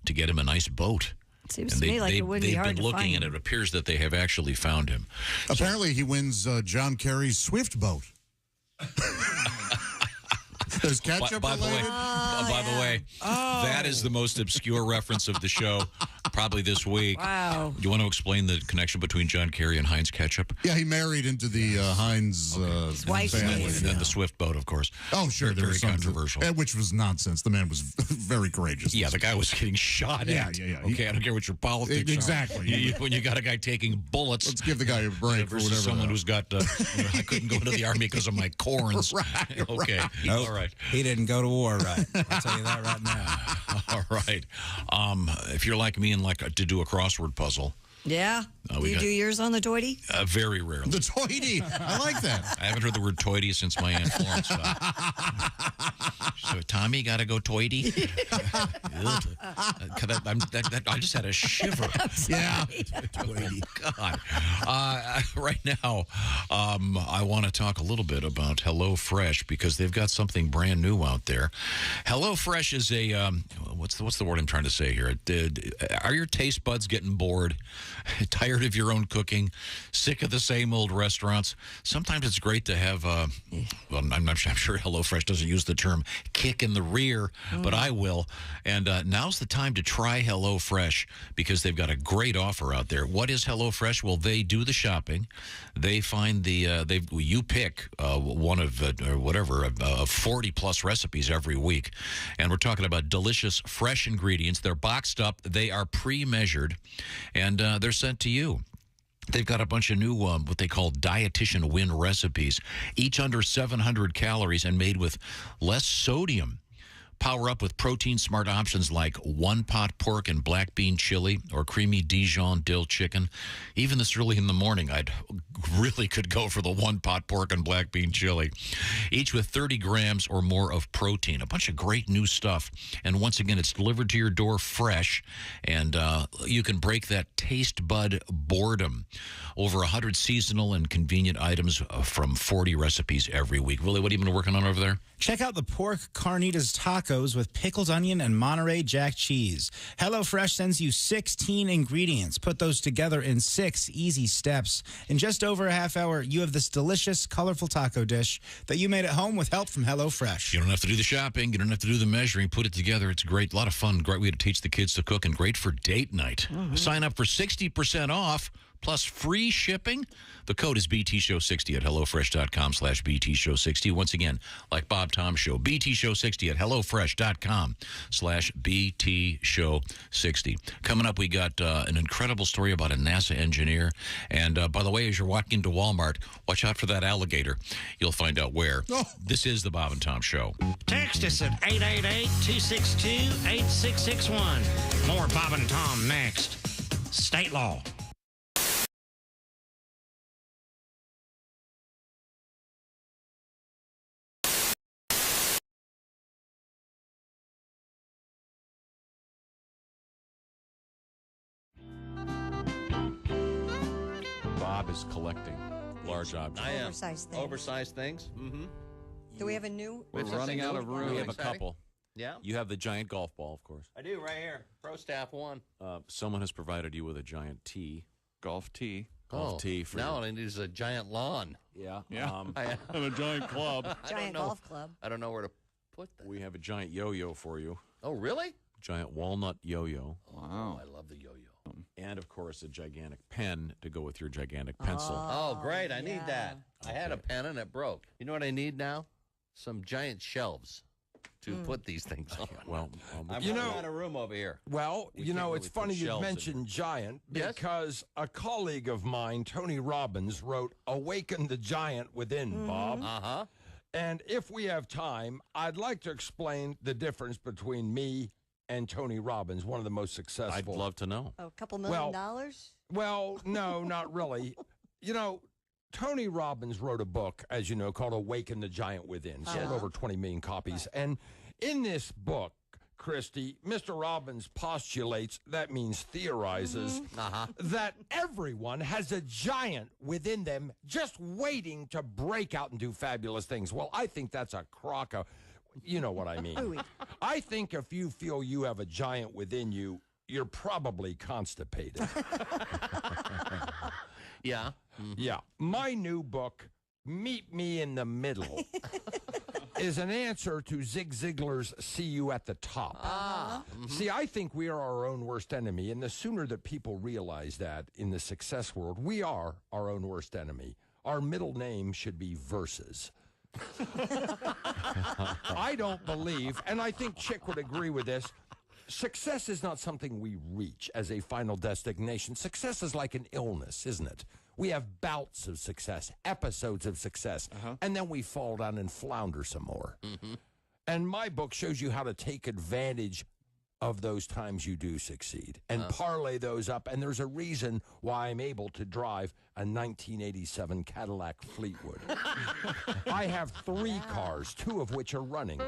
S4: to get him a nice boat.
S5: Seems to me like it wouldn't be hard
S4: They've been
S5: to
S4: looking,
S5: find
S4: and it appears that they have actually found him.
S1: Apparently, he wins John Kerry's Swift boat. There's ketchup
S4: by the way, that is the most obscure reference of the show, probably this week.
S5: Wow.
S4: Do you want to explain the connection between John Kerry and Heinz ketchup?
S1: Yeah, he married into the Heinz
S5: wife's
S1: family.
S5: name.
S4: And then the Swift boat, of course.
S1: Oh, sure. There
S4: Very
S1: was some
S4: controversial.
S1: which was nonsense. The man was very courageous.
S4: Yeah, the guy was getting shot at.
S1: Yeah.
S4: Okay, I don't care what your politics
S1: Exactly.
S4: are. When you got a guy taking bullets.
S1: Let's give the guy a break or
S4: versus
S1: whatever.
S4: someone who's got, I couldn't go into the army because of my corns.
S1: Right,
S4: Okay,
S6: Nope.
S4: all right.
S6: He didn't go to war right. I'll tell you that right now.
S4: All right. If you're like me and like to do a crossword puzzle,
S5: Yeah. Do you do yours on the toity?
S4: very rarely.
S1: The toity. I like that.
S4: I haven't heard the word toity since my Aunt Florence died. So, Tommy, got to go toity? I just had a shiver.
S1: Yeah.
S4: God. Right now, I want to talk a little bit about HelloFresh because they've got something brand new out there. HelloFresh is a, what's the word I'm trying to say here? Are your taste buds getting bored? Tired of your own cooking? Sick of the same old restaurants? Sometimes it's great to have, well, I'm sure HelloFresh doesn't use the term kick in the rear, but I will. And now's the time to try HelloFresh because they've got a great offer out there. What is HelloFresh? Well, they do the shopping. They find you pick one of, or whatever, 40-plus recipes every week. And we're talking about delicious, fresh ingredients. They're boxed up. They are pre-measured. And they're sent to you. They've got a bunch of new, what they call dietitian win recipes, each under 700 calories and made with less sodium. Power up with protein-smart options like one-pot pork and black bean chili or creamy Dijon dill chicken. Even this early in the morning, I really could go for the one-pot pork and black bean chili. Each with 30 grams or more of protein. A bunch of great new stuff. And once again, it's delivered to your door fresh, and you can break that taste bud boredom. Over 100 seasonal and convenient items from 40 recipes every week. Willie, what have you been working on over there?
S6: Check out the pork carnitas tacos with pickled onion and Monterey Jack cheese. HelloFresh sends you 16 ingredients. Put those together in 6 easy steps. In just over a half hour, you have this delicious, colorful taco dish that you made at home with help from HelloFresh.
S4: You don't have to do the shopping. You don't have to do the measuring. Put it together. It's great. A lot of fun. Great way to teach the kids to cook and great for date night. Sign up for 60% off. Plus free shipping. The code is BTShow60 at HelloFresh.com/BTShow60. Once again, like Bob Tom Show, BTShow60 at HelloFresh.com/BTShow60. Coming up, we got an incredible story about a NASA engineer. And by the way, as you're walking into Walmart, watch out for that alligator. You'll find out where. This is the Bob and Tom Show.
S15: Text us at 888-262-8661. More Bob and Tom next. State law.
S7: Bob is collecting large objects.
S12: I am.
S5: Oversized things.
S12: Oversized things. Mm-hmm.
S5: Do we have a new?
S4: We're running out of room. We have a
S13: Exciting.
S4: couple.
S13: Yeah.
S4: You have the giant golf ball, of course.
S13: I do right here. Pro Staff 1.
S4: Someone has provided you with a giant tee.
S16: Golf tee.
S4: Golf tee for
S13: now it is a giant lawn.
S4: Yeah.
S13: And
S16: a giant club.
S5: Giant golf club.
S13: I don't know where to put that.
S4: We have a giant yo-yo for you.
S13: Oh, really?
S4: Giant walnut yo-yo.
S16: Wow.
S13: Oh, I love the yo-yo.
S4: And, of course, a gigantic pen to go with your gigantic pencil.
S13: Oh, great. I need that. I had a pen and it broke. You know what I need now? Some giant shelves to put these things on.
S4: Well,
S13: I'm running out of room over here.
S17: Well,
S4: We can't
S17: it's
S4: really
S17: funny
S4: put
S17: you
S4: shelves in
S17: mentioned giant
S13: Yes?
S17: because a colleague of mine, Tony Robbins, wrote Awaken the Giant Within, Bob.
S13: Uh-huh.
S17: And if we have time, I'd like to explain the difference between me and Tony Robbins, one of the most successful.
S4: I'd love to know.
S5: A couple $1 million?
S17: Well, no, not really. Tony Robbins wrote a book, as you know, called Awaken the Giant Within. Sold over 20 million copies. Right. And in this book, Christy, Mr. Robbins postulates, that means theorizes, that everyone has a giant within them just waiting to break out and do fabulous things. Well, I think that's a crock of... You know what I mean. I think if you feel you have a giant within you, you're probably constipated.
S13: Yeah.
S17: Yeah. My new book, Meet Me in the Middle, is an answer to Zig Ziglar's See You at the Top. See, I think we are our own worst enemy, and the sooner that people realize that in the success world, we are our own worst enemy. Our middle name should be Versus. I don't believe, and I think Chick would agree with this, success is not something we reach as a final destination. Success is like an illness, isn't it? We have bouts of success, episodes of success, and then we fall down and flounder some more. And my book shows you how to take advantage of those times you do succeed and parlay those up. And there's a reason why I'm able to drive a 1987 Cadillac Fleetwood. I have 3 cars, 2 of which are running.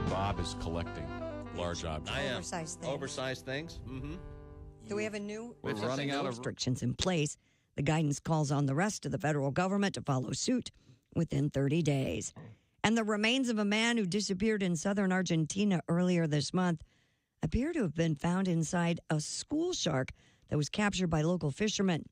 S4: Bob is collecting large objects.
S13: I am.
S5: Oversized things.
S13: Oversized things. Mm-hmm.
S5: Do we have a new?
S4: We're running out of
S5: restrictions in place. The guidance calls on the rest of the federal government to follow suit within 30 days. And the remains of a man who disappeared in southern Argentina earlier this month appear to have been found inside a school shark that was captured by local fishermen.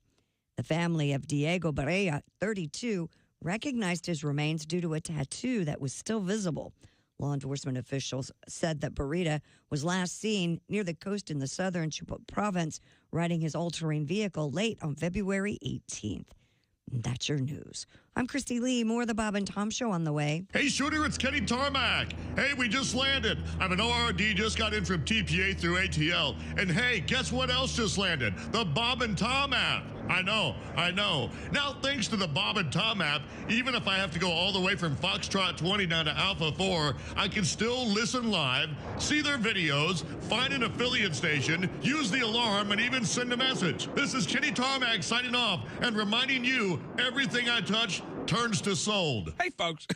S5: The family of Diego Barea, 32, recognized his remains due to a tattoo that was still visible. Law enforcement officials said that Barita was last seen near the coast in the southern Chapo province, riding his all-terrain vehicle late on February 18th. And that's your news. I'm Christy Lee. More of the Bob and Tom Show on the way.
S18: Hey, Shooter, it's Kenny Tarmac. Hey, we just landed. I'm an ORD, just got in from TPA through ATL. And hey, guess what else just landed? The Bob and Tom app. I know. Now, thanks to the Bob and Tom app, even if I have to go all the way from Foxtrot 20 down to Alpha 4, I can still listen live, see their videos, find an affiliate station, use the alarm, and even send a message. This is Kenny Tarmac signing off and reminding you everything I touch turns to sold.
S19: Hey, folks.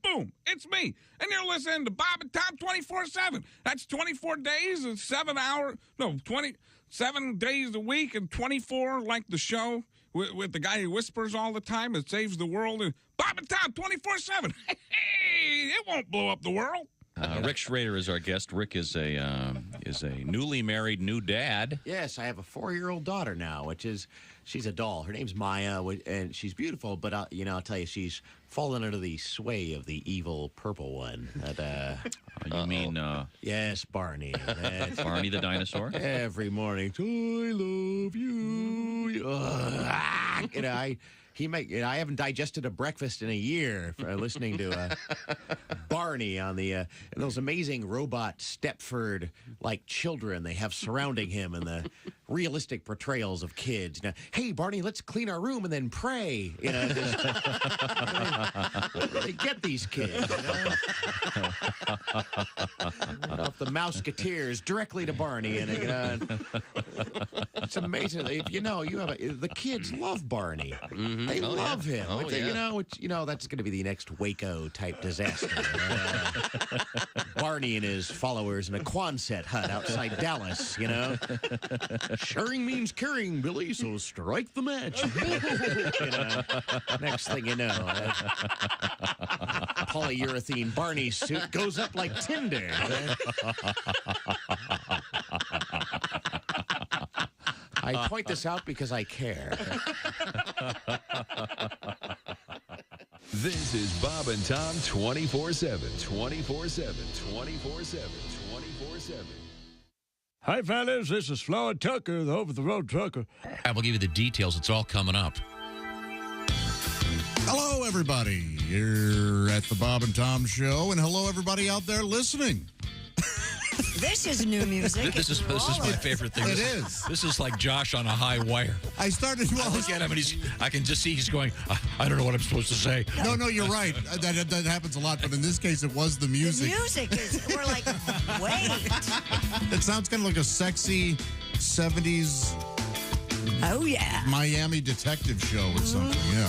S19: Boom. It's me. And you're listening to Bob and Tom 24/7. That's 24 days and 7 hours. No, 20. 7 days a week and 24 like the show with the guy who whispers all the time. It saves the world. Bob and Tom 24/7. Hey, it won't blow up the world.
S20: Rick Schrader is our guest. Rick is a newly married new dad.
S21: Yes, I have a 4-year-old daughter now, she's a doll. Her name's Maya, and she's beautiful. But I'll tell you, she's fallen under the sway of the evil purple one.
S20: You mean?
S21: Yes, Barney.
S20: Barney the dinosaur.
S21: Every morning, I love you. I haven't digested a breakfast in a year for listening to Barney on the those amazing robot Stepford-like children they have surrounding him and the realistic portrayals of kids. Hey, Barney, let's clean our room and then pray. Where do they get these kids? Off the Mouseketeers directly to Barney, it's amazing. The kids love Barney.
S20: Mm-hmm.
S21: They love him.
S20: Oh, yeah.
S21: That's going to be the next Waco type disaster. Barney and his followers in a Quonset hut outside Dallas. Sharing means caring, Billy. So strike the match. Next thing you know, polyurethane Barney suit goes up like tinder. I point this out because I care.
S7: This is Bob and Tom 24/7, 24/7, 24/7, 24/7.
S22: Hi, fellas. This is Floyd Tucker, the over-the-road trucker.
S4: I will give you the details. It's all coming up.
S1: Hello, everybody. You're at the Bob and Tom Show, and hello, everybody out there listening.
S5: This is new music.
S4: This is my favorite thing.
S1: It is.
S4: This is like Josh on a high wire.
S1: I started.
S4: I look at him, and I can just see he's going, I don't know what I'm supposed to say.
S1: No, you're right. That happens a lot, but in this case, it was the music.
S5: The music is, we're like, wait.
S1: It sounds kind of like a sexy 70s.
S5: Oh, yeah.
S1: Miami detective show or something, yeah.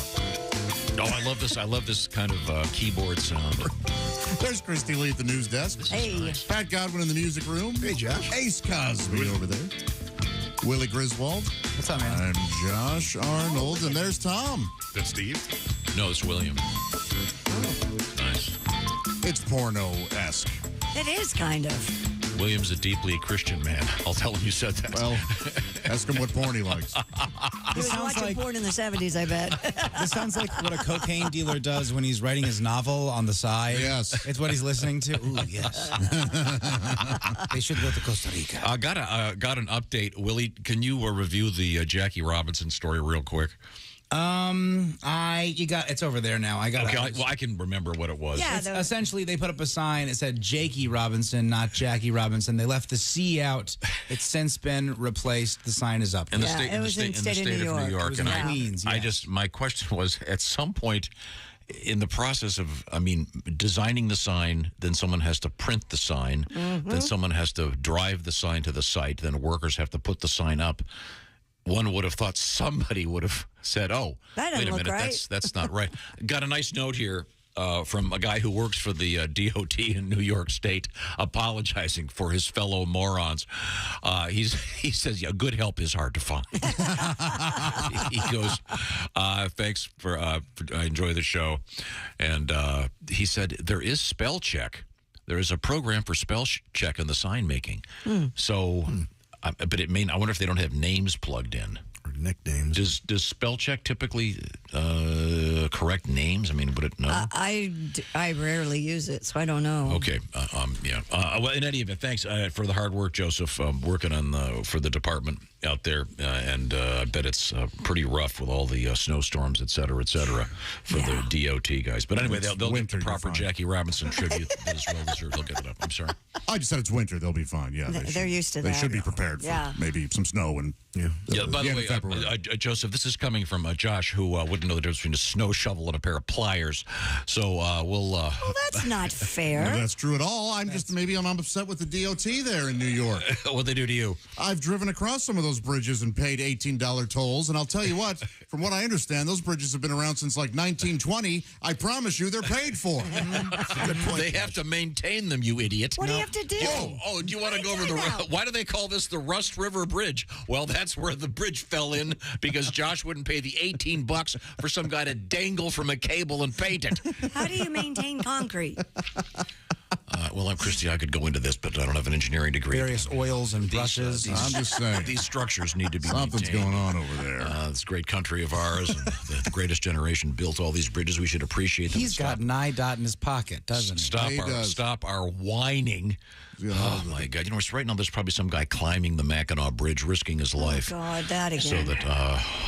S4: Oh, I love this. I love this kind of keyboard sound.
S1: There's Christy Lee at the news desk.
S5: Hey.
S4: Nice.
S1: Pat Godwin in the music room. Hey, Josh. Ace Cosby over there. Willie Griswold.
S6: What's up, man?
S1: I'm Josh Arnold, and there's Tom.
S3: That's Steve?
S4: No, it's William. Nice.
S1: It's porno-esque.
S5: It is kind of.
S4: William's a deeply Christian man. I'll tell him you said that.
S1: Well, ask him what porn he likes.
S5: He was watching porn in the 70s, I bet.
S6: This sounds like what a cocaine dealer does when he's writing his novel on the side.
S1: Yes.
S6: It's what he's listening to. Ooh, yes. They should go to Costa Rica.
S4: Got an update. Willie, can you review the Jackie Robinson story real quick?
S6: It's over there now.
S4: I can remember what it was.
S5: Yeah,
S6: essentially, they put up a sign. It said Jakey Robinson, not Jackie Robinson. They left the C out. It's since been replaced. The sign is up.
S4: In the state of New York.
S6: It was in Queens, yeah.
S4: My question was, at some point in the process of, designing the sign, then someone has to print the sign, then someone has to drive the sign to the site, then workers have to put the sign up. One would have thought somebody would have said, "Oh,
S5: that
S4: wait a minute,
S5: right.
S4: that's not right." Got a nice note here from a guy who works for the DOT in New York State, apologizing for his fellow morons. He says, "Yeah, good help is hard to find." He goes, "Thanks for I enjoy the show," and he said there is spell check. There is a program for spell check in the sign making. So. But it may. I wonder if they don't have names plugged in
S2: or nicknames.
S4: Does spell check typically correct names? Would it know?
S5: I rarely use it, so I don't know.
S4: Okay. Yeah. Well, in any event, thanks for the hard work, Joseph, working on for the department out there, and I bet it's pretty rough with all the snowstorms, et cetera, for the DOT guys. But anyway, they'll get the proper Jackie Robinson tribute that is well deserved. They'll get it up. I'm sorry.
S1: I just said it's winter. They'll be fine. Yeah,
S5: they're used to that.
S1: They should be prepared for maybe some snow and
S4: Yeah, by the way, Joseph, this is coming from Josh, who wouldn't know the difference between a snow shovel and a pair of pliers. So we'll...
S5: Well, that's not fair.
S1: If that's true at all. I'm upset with the DOT there in New York.
S4: What'd they do to you?
S1: I've driven across some of those bridges and paid $18 tolls, and I'll tell you what, from what I understand, those bridges have been around since like 1920. I promise you they're paid for.
S4: They have to maintain them, you idiot.
S5: What do you have to do?
S4: Oh, do you want to go over the... Why do they call this the Rust River Bridge? Well, that's where the bridge fell in because Josh wouldn't pay the $18 for some guy to dangle from a cable and paint it.
S5: How do you maintain concrete?
S4: Well, I'm Christy. I could go into this, but I don't have an engineering degree.
S6: Various oils and brushes.
S1: I'm just saying.
S4: These structures need to be
S1: Something's
S4: maintained.
S1: going on over there.
S4: This great country of ours, and the greatest generation built all these bridges. We should appreciate them.
S6: He's got an IDOT in his pocket, doesn't he?
S4: Stop our whining. Oh, my God. You know, right now there's probably some guy climbing the Mackinac Bridge, risking his life.
S5: Oh, God, that again.
S4: So that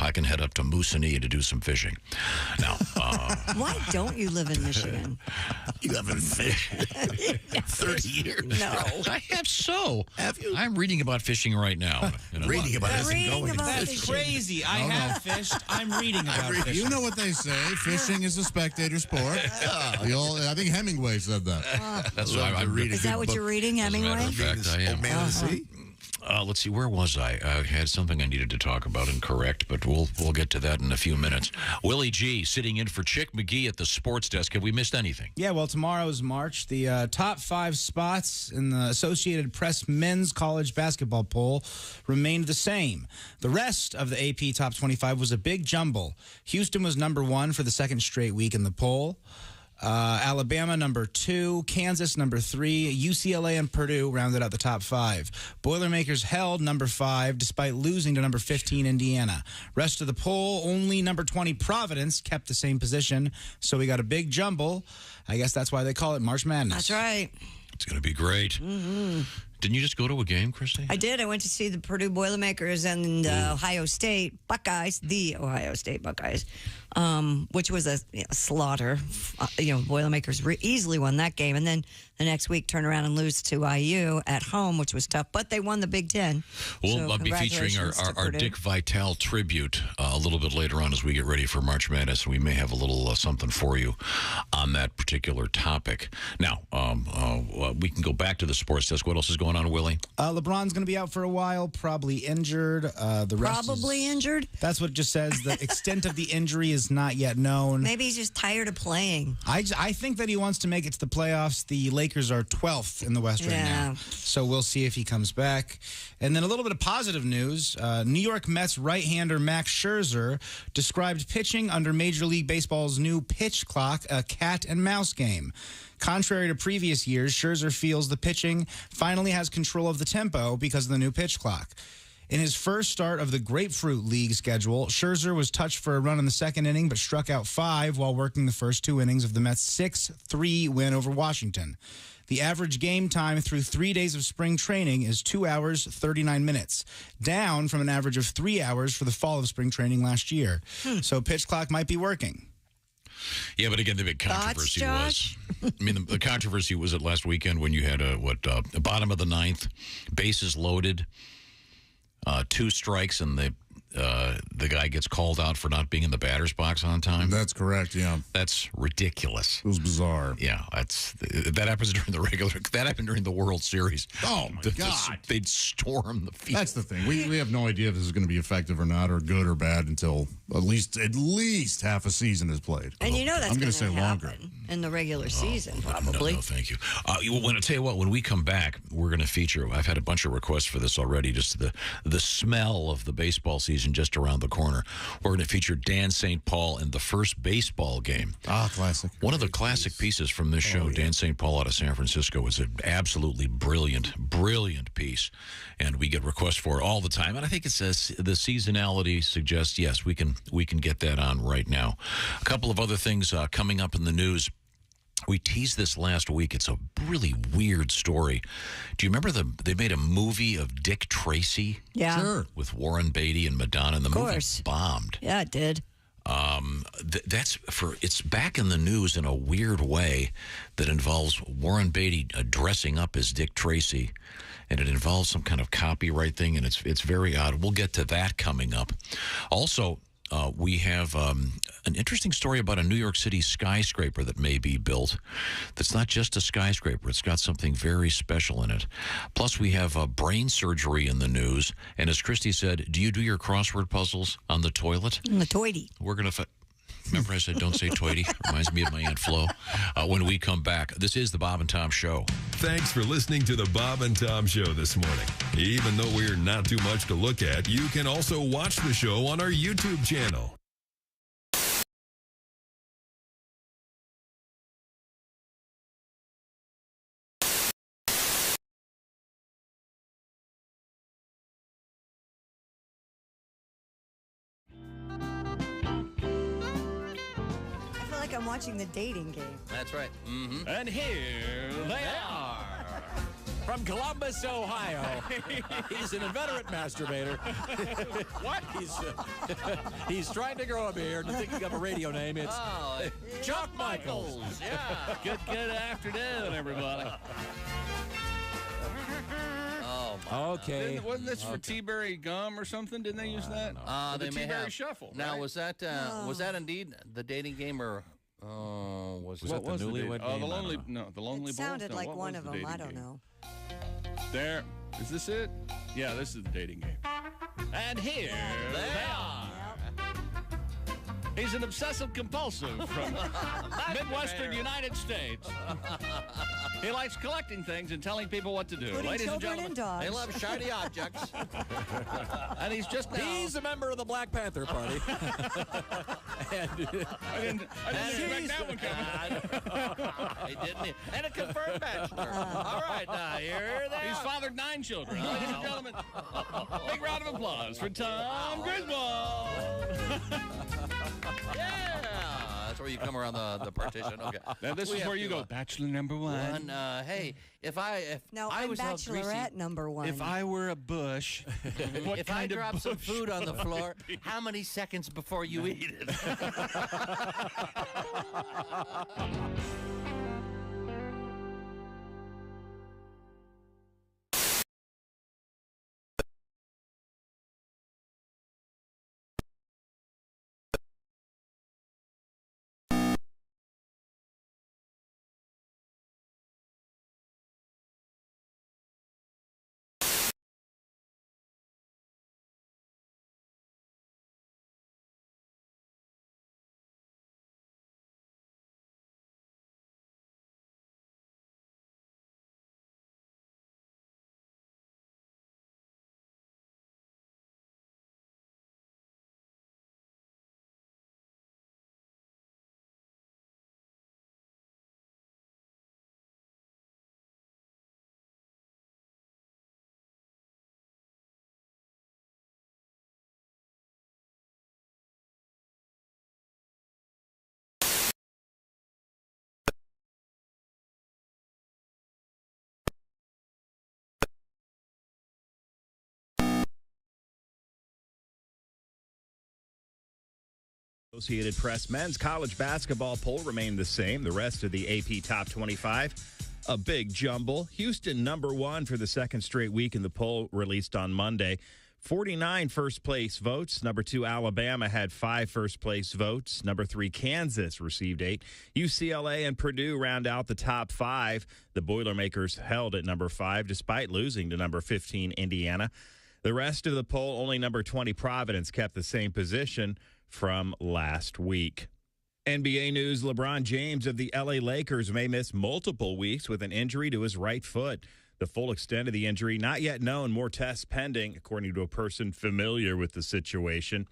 S4: I can head up to Moosonee to do some fishing. Now,
S5: why don't you live in Michigan?
S4: You haven't fished 30 years.
S5: No.
S4: I have so. Have you? I'm reading about fishing right now.
S21: Reading about it isn't going.
S6: That's crazy. I have fished. I'm reading about fishing.
S1: You know what they say. Fishing is a spectator sport. I think Hemingway said that.
S4: That's why I'm reading.
S5: Is that what you're reading, Hemingway?
S4: As a matter of fact, I am.
S21: Man of the Sea.
S4: Let's see, where was I? I had something I needed to talk about and correct, but we'll get to that in a few minutes. Willie G sitting in for Chick McGee at the sports desk. Have we missed anything?
S6: Yeah, well, tomorrow is March. The top 5 spots in the Associated Press men's college basketball poll remained the same. The rest of the AP top 25 was a big jumble. Houston was number 1 for the second straight week in the poll. Alabama, number 2. Kansas, number 3. UCLA and Purdue rounded out the top 5. Boilermakers held number 5, despite losing to number 15, Indiana. Rest of the poll, only number 20, Providence, kept the same position. So we got a big jumble. I guess that's why they call it March Madness.
S5: That's right.
S4: It's going to be great.
S5: Mm-hmm.
S4: Didn't you just go to a game, Christy?
S5: I did. I went to see the Purdue Boilermakers and the Ohio State Buckeyes, which was a slaughter. Boilermakers easily won that game. And then the next week turn around and lose to IU at home, which was tough. But they won the Big Ten.
S4: We'll be featuring our Dick Vitale tribute a little bit later on as we get ready for March Madness. We may have a little something for you on that particular topic. Now, we can go back to the sports desk. What else is going on, Willie?
S6: LeBron's going to be out for a while, probably injured. The rest
S5: Probably injured?
S6: That's what it just says. The extent of the injury is not yet known.
S5: Maybe he's just tired of playing.
S6: I think that he wants to make it to the playoffs. The Lakers are 12th in the West right now. So we'll see if he comes back. And then a little bit of positive news. New York Mets right-hander Max Scherzer described pitching under Major League Baseball's new pitch clock a cat and mouse game. Contrary to previous years, Scherzer feels the pitching finally has control of the tempo because of the new pitch clock. In his first start of the Grapefruit League schedule, Scherzer was touched for a run in the second inning but struck out 5 while working the first 2 innings of the Mets' 6-3 win over Washington. The average game time through 3 days of spring training is 2 hours, 39 minutes, down from an average of 3 hours for the fall of spring training last year. So pitch clock might be working.
S4: Yeah, but again, the big controversy was... the controversy was at last weekend when you had the bottom of the 9th, bases loaded, 2 strikes, and the guy gets called out for not being in the batter's box on time.
S1: That's correct, yeah.
S4: That's ridiculous.
S1: It was bizarre.
S4: Yeah, that happens during that happened during the World Series.
S1: Oh, my God.
S4: They'd storm the field.
S1: That's the thing. We have no idea if this is going to be effective or not, or good or bad, until at least half a season is played.
S5: And you know that's
S1: going to
S5: say
S1: longer.
S5: In the regular season, probably.
S4: No, thank you. When I tell you what, when we come back, we're going to feature. I've had a bunch of requests for this already. Just the smell of the baseball season just around the corner. We're going to feature Dan St. Paul in the first baseball game.
S1: Classic.
S4: One of the classic pieces from this show, Dan St. Paul out of San Francisco, was an absolutely brilliant piece, and we get requests for it all the time. And I think it says the seasonality suggests yes, we can get that on right now. A couple of other things coming up in the news. We teased this last week. It's a really weird story. Do you remember they made a movie of Dick Tracy?
S5: Yeah. Sure.
S4: With Warren Beatty and Madonna, and the movie bombed.
S5: Yeah, it did.
S4: It's back in the news in a weird way that involves Warren Beatty dressing up as Dick Tracy, and it involves some kind of copyright thing, and it's very odd. We'll get to that coming up. Also, we have an interesting story about a New York City skyscraper that may be built. That's not just a skyscraper. It's got something very special in it. Plus, we have brain surgery in the news. And as Christy said, do you do your crossword puzzles on the toilet?
S5: On the toity.
S4: We're going to... Remember I said don't say toity? Reminds me of my Aunt Flo. When we come back, this is the Bob and Tom Show.
S7: Thanks for listening to the Bob and Tom Show this morning. Even though we're not too much to look at, you can also watch the show on our YouTube channel.
S5: I'm watching the dating game.
S13: That's right. Mm-hmm.
S8: And here they are. From Columbus, Ohio. He's an inveterate masturbator. What? He's trying to grow a beard and thinking of a radio name. It's Chuck Michaels.
S20: Yeah. Good afternoon, everybody.
S13: Oh,
S8: okay.
S20: Wasn't this for T-Berry gum or something? Didn't they use that?
S13: They may
S20: T-Berry
S13: have.
S20: Shuffle.
S13: Now,
S20: right?
S13: was that indeed the dating game, or was
S8: that the newlywed game?
S20: The lonely. No, the lonely.
S5: It sounded
S20: Bull? No,
S5: like
S20: what
S5: one
S20: was
S5: of
S20: the
S5: them.
S20: dating
S5: I don't
S20: game?
S5: know.
S20: There. Is this it? Yeah, this is the dating game. And here they are. He's an obsessive-compulsive from Midwestern United States. He likes collecting things and telling people what to do.
S5: Including
S20: Ladies and
S5: children
S20: gentlemen,
S5: and dogs.
S13: They love shiny objects.
S20: and he's just now.
S8: He's a member of the Black Panther Party.
S20: I didn't expect that one coming.
S13: He didn't. And a confirmed bachelor. All right, now, here they
S20: He's
S13: are.
S20: fathered 9 children. Ladies and gentlemen, big round of applause for Tom Griswold.
S13: Yeah, that's where you come around the partition. Okay.
S20: Now this is where you go, bachelor number one.
S13: Hey, if I
S5: I'm
S13: was held greasy,
S5: bachelorette number one.
S20: If I were a bush, what
S13: if
S20: kind
S13: I drop
S20: of
S13: some
S20: bush
S13: food on the
S20: would I
S13: floor,
S20: be?
S13: how many seconds before you eat it?
S6: Associated Press men's college basketball poll remained the same. The rest of the AP Top 25, a big jumble. Houston #1 for the second straight week in the poll released on Monday. 49 first-place votes. #2, Alabama had 5 first-place votes. #3, Kansas received 8. UCLA and Purdue round out the top 5. The Boilermakers held at #5, despite losing to #15, Indiana. The rest of the poll, only #20, Providence, kept the same position from last week. NBA news, LeBron James of the LA Lakers may miss multiple weeks with an injury to his right foot. The full extent of the injury not yet known, more tests pending, according to a person familiar with the situation.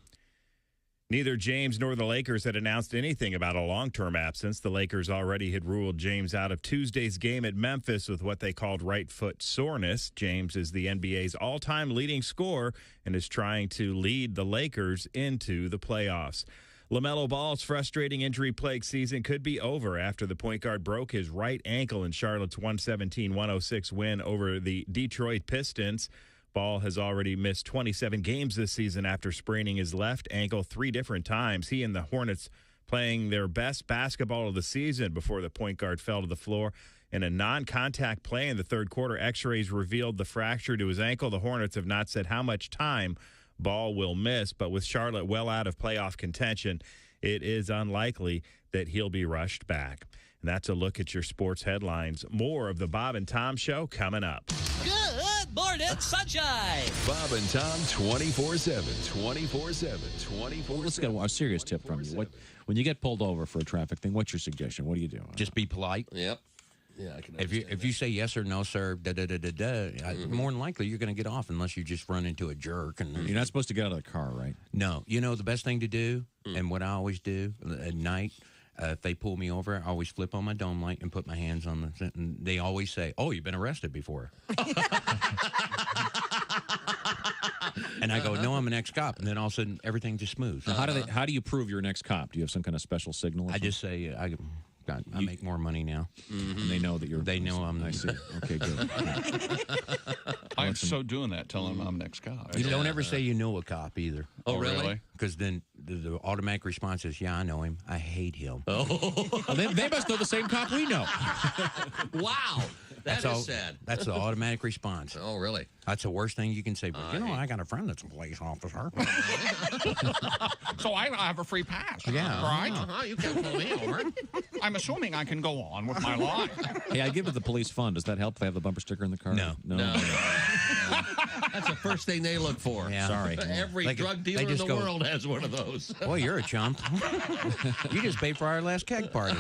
S6: Neither James nor the Lakers had announced anything about a long-term absence. The Lakers already had ruled James out of Tuesday's game at Memphis with what they called right foot soreness. James is the NBA's all-time leading scorer and is trying to lead the Lakers into the playoffs. LaMelo Ball's frustrating injury-plagued season could be over after the point guard broke his right ankle in Charlotte's 117-106 win over the Detroit Pistons.
S10: Ball has already missed 27 games this season after spraining his left ankle 3 different times. He and the Hornets playing their best basketball of the season before the point guard fell to the floor in a non-contact play in the third quarter. X-rays revealed the fracture to his ankle. The Hornets have not said how much time Ball will miss, but with Charlotte well out of playoff contention, it is unlikely that he'll be rushed back. And that's a look at your sports headlines. More of the Bob and Tom Show coming up.
S11: Good morning, sunshine.
S7: Bob and Tom 24/7, 24/7, 24/7.
S8: Let's get a serious tip from you. When you get pulled over for a traffic thing, what's your suggestion? What do you do?
S12: Just be polite.
S13: Yep. Yeah, I can.
S12: If you say yes or no, sir, more than likely you're going to get off unless you just run into a jerk. And
S8: You're not supposed to get out of the car, right?
S12: No. You know the best thing to do, and what I always do at night, if they pull me over, I always flip on my dome light and put my hands on the. And they always say, "Oh, you've been arrested before." And I go, "No, I'm an ex-cop." And then all of a sudden, everything just smooths.
S8: Now, how do you prove you're an ex-cop? Do you have some kind of special signal?
S12: I just say I make more money now.
S8: And they know that you're.
S12: They know I'm.
S8: I see. Okay, good.
S16: I'm so doing that, telling them I'm next cop.
S12: You don't ever say you know a cop either.
S16: Oh, really?
S12: Because then the automatic response is, "Yeah, I know him. I hate him."
S8: Oh, they must know the same cop we know.
S13: Wow. That's sad.
S12: That's the automatic response.
S13: Oh, really?
S12: That's the worst thing you can say. But, I got a friend that's a police officer.
S19: So I have a free pass.
S12: Yeah.
S19: Right?
S13: You can't pull me over.
S19: I'm assuming I can go on with my life.
S8: Hey, I give it the police fund. Does that help if they have the bumper sticker in the car?
S12: No.
S13: That's the first thing they look for.
S12: Yeah.
S8: Sorry.
S13: Every drug dealer in the world has one of those.
S12: Boy, you're a chump. You just paid for our last keg party.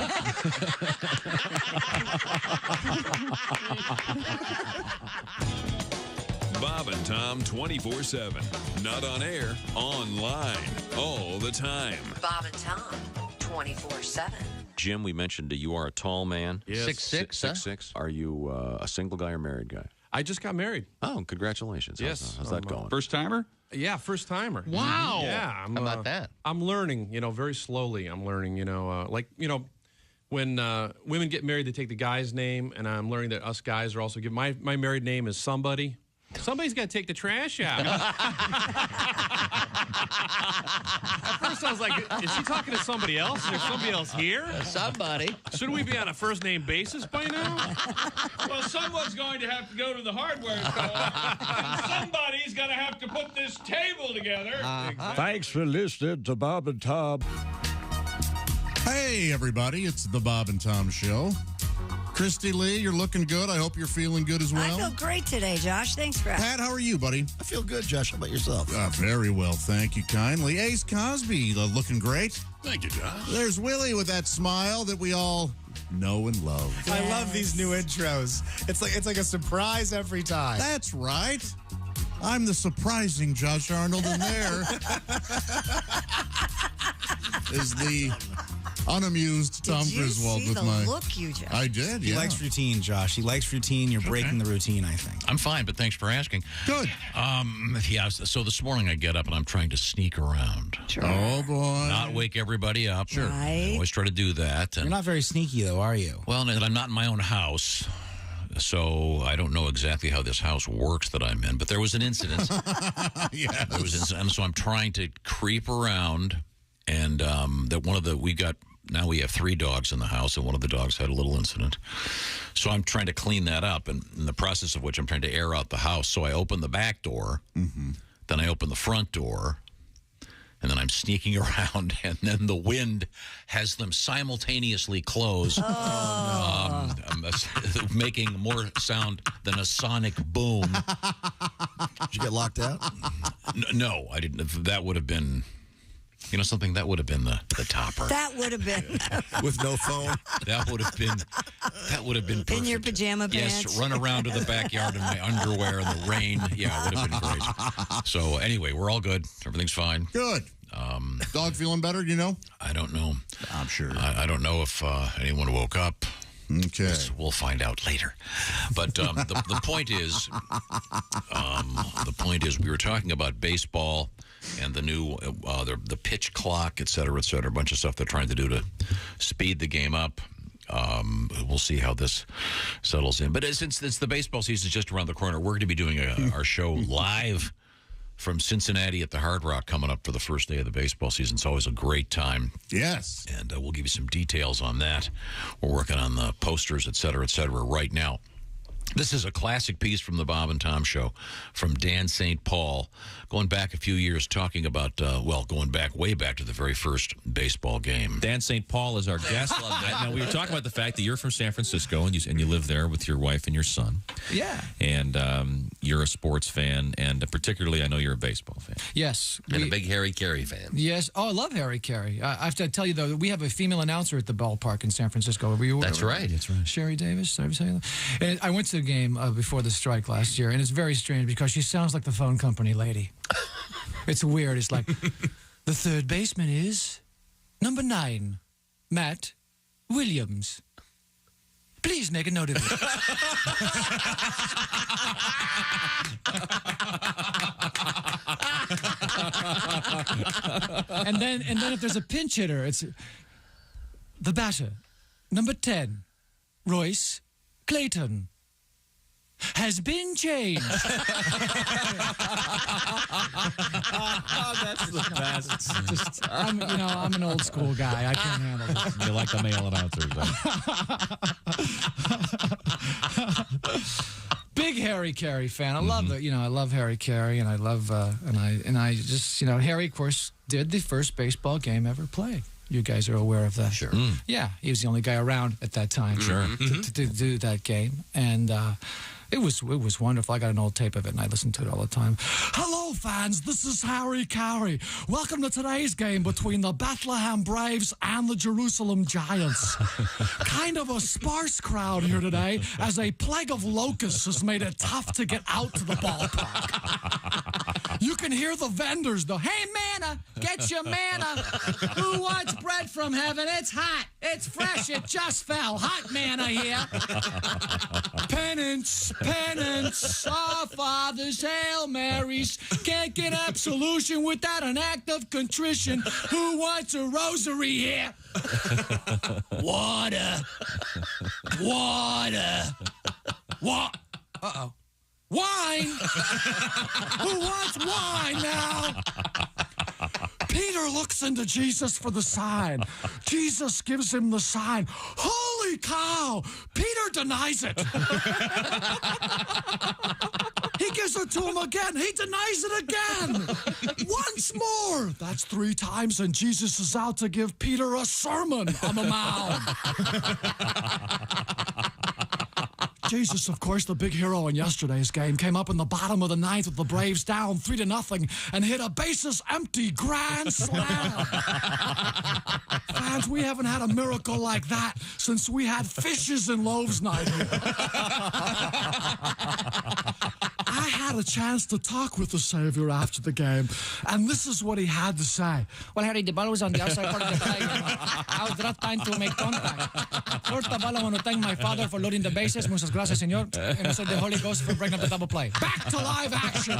S7: Bob and Tom 24/7. Not on air, online, all the time.
S23: Bob and Tom 24/7.
S4: Jim, we mentioned that you are a tall man.
S13: Yes. 6'6", huh?
S4: 6'6". Are you a single guy or married guy?
S24: I just got married.
S4: Oh, congratulations.
S24: Yes.
S4: How's that going?
S19: First timer?
S24: Yeah, first timer.
S13: Wow.
S24: Yeah.
S13: How about that?
S24: I'm learning, very slowly. I'm learning, when women get married, they take the guy's name, and I'm learning that us guys are also given. My married name is somebody. Somebody's got to take the trash out. At first, I was like, is she talking to somebody else? Is there somebody else here?
S13: Somebody.
S24: Shouldn't we be on a first-name basis by now?
S19: Well, someone's going to have to go to the hardware store, and somebody's going to have to put this table together.
S22: Thanks for listening to Bob and Tom.
S1: Hey, everybody, it's the Bob and Tom Show. Christy Lee, you're looking good. I hope you're feeling good as well.
S5: I feel great today, Josh. Thanks for asking.
S1: Pat, how are you, buddy?
S2: I feel good, Josh. How about yourself?
S1: Very well, thank you kindly. Ace Cosby, looking great.
S3: Thank you, Josh.
S1: There's Willie with that smile that we all know and love.
S6: I love these new intros. It's like a surprise every time.
S1: That's right. I'm the surprising Josh Arnold, and there is the unamused Tom Griswold with my
S5: look you just.
S1: I did.
S6: He likes routine, Josh. He likes routine. You're breaking the routine, I think.
S4: I'm fine, but thanks for asking.
S1: Good.
S4: Yeah, so this morning I get up and I'm trying to sneak around.
S5: Sure.
S1: Oh, boy.
S4: Not wake everybody up.
S1: Sure.
S5: Right.
S4: I always try to do that. And,
S6: You're not very sneaky, though, are you?
S4: well, and I'm not in my own house, so I don't know exactly how this house works that I'm in, but there was an incident.
S1: Yes.
S4: There was an incident, and so I'm trying to creep around, and now we have 3 dogs in the house, and one of the dogs had a little incident. So I'm trying to clean that up, and in the process of which I'm trying to air out the house. So I open the back door, then I open the front door, and then I'm sneaking around, and then the wind has them simultaneously close, making more sound than a sonic boom.
S2: Did you get locked out?
S4: No, I didn't. That would have been... something that would have been the topper.
S5: That would have been.
S2: With no phone?
S4: That would have been perfect.
S5: In your pajama pants.
S4: Yes, run around to the backyard in my underwear in the rain. Yeah, it would have been great. So anyway, we're all good. Everything's fine.
S1: Good. Dog feeling better,
S4: I don't know.
S2: I'm sure.
S4: I don't know if anyone woke up.
S1: Okay.
S4: We'll find out later. But the point is, we were talking about baseball and the new the pitch clock, et cetera, a bunch of stuff they're trying to do to speed the game up. We'll see how this settles in. But since it's the baseball season is just around the corner, we're going to be doing our show live from Cincinnati at the Hard Rock coming up for the first day of the baseball season. It's always a great time.
S1: Yes.
S4: And we'll give you some details on that. We're working on the posters, et cetera, right now. This is a classic piece from the Bob and Tom Show from Dan St. Paul, going back a few years, talking about, going back way back to the very first baseball game.
S9: Dan St. Paul is our guest. Now, we were talking about the fact that you're from San Francisco and you live there with your wife and your son.
S14: Yeah.
S9: And you're a sports fan, and particularly I know you're a baseball fan.
S14: Yes.
S13: And a big Harry Carey fan.
S14: Yes. Oh, I love Harry Carey. I have to tell you, though, we have a female announcer at the ballpark in San Francisco.
S13: That's right.
S14: Sherry Davis. Did I ever say that? And I went to the game before the strike last year, and it's very strange because she sounds like the phone company lady. It's weird. It's like, the third baseman is number 9, Matt Williams. Please make a note of it. and then if there's a pinch hitter, it's the batter, number 10, Royce Clayton. Has been changed.
S9: Oh, that's the best.
S14: I'm an old school guy. I can't handle this.
S9: You like the male announcers.
S14: Big Harry Carey fan. I love it. I love Harry Carey, and I love and I just Harry, of course, did the first baseball game ever played. You guys are aware of that.
S13: Sure.
S14: Yeah, he was the only guy around at that time.
S9: Sure.
S14: To do that game, and. It was wonderful. I got an old tape of it, and I listened to it all the time. Hello, fans. This is Harry Carey. Welcome to today's game between the Bethlehem Braves and the Jerusalem Giants. Kind of a sparse crowd here today, as a plague of locusts has made it tough to get out to the ballpark. You can hear the vendors, though. Hey, manna, get your manna. Who wants bread from heaven? It's hot. It's fresh. It just fell. Hot manna here. Penance, our Father's Hail Marys. Can't get absolution without an act of contrition. Who wants a rosary here? Water. Uh-oh. Wine. Who wants wine now? Peter looks into Jesus for the sign. Jesus gives him the sign. Holy cow! Peter denies it. He gives it to him again. He denies it again. Once more. That's 3 times, and Jesus is out to give Peter a sermon on the mound. Jesus, of course, the big hero in yesterday's game, came up in the bottom of the 9th with the Braves down 3-0 and hit a bases-empty grand slam. Fans, we haven't had a miracle like that since we had fishes and loaves night here. I had a chance to talk with the Savior after the game, and this is what he had to say. Well, Harry, the ball was on the outside part of the plate. I was just trying to make contact. First of all, I want to thank my father for loading the bases. Muchas gracias, señor. And also the Holy Ghost for breaking up the double play. Back to live action.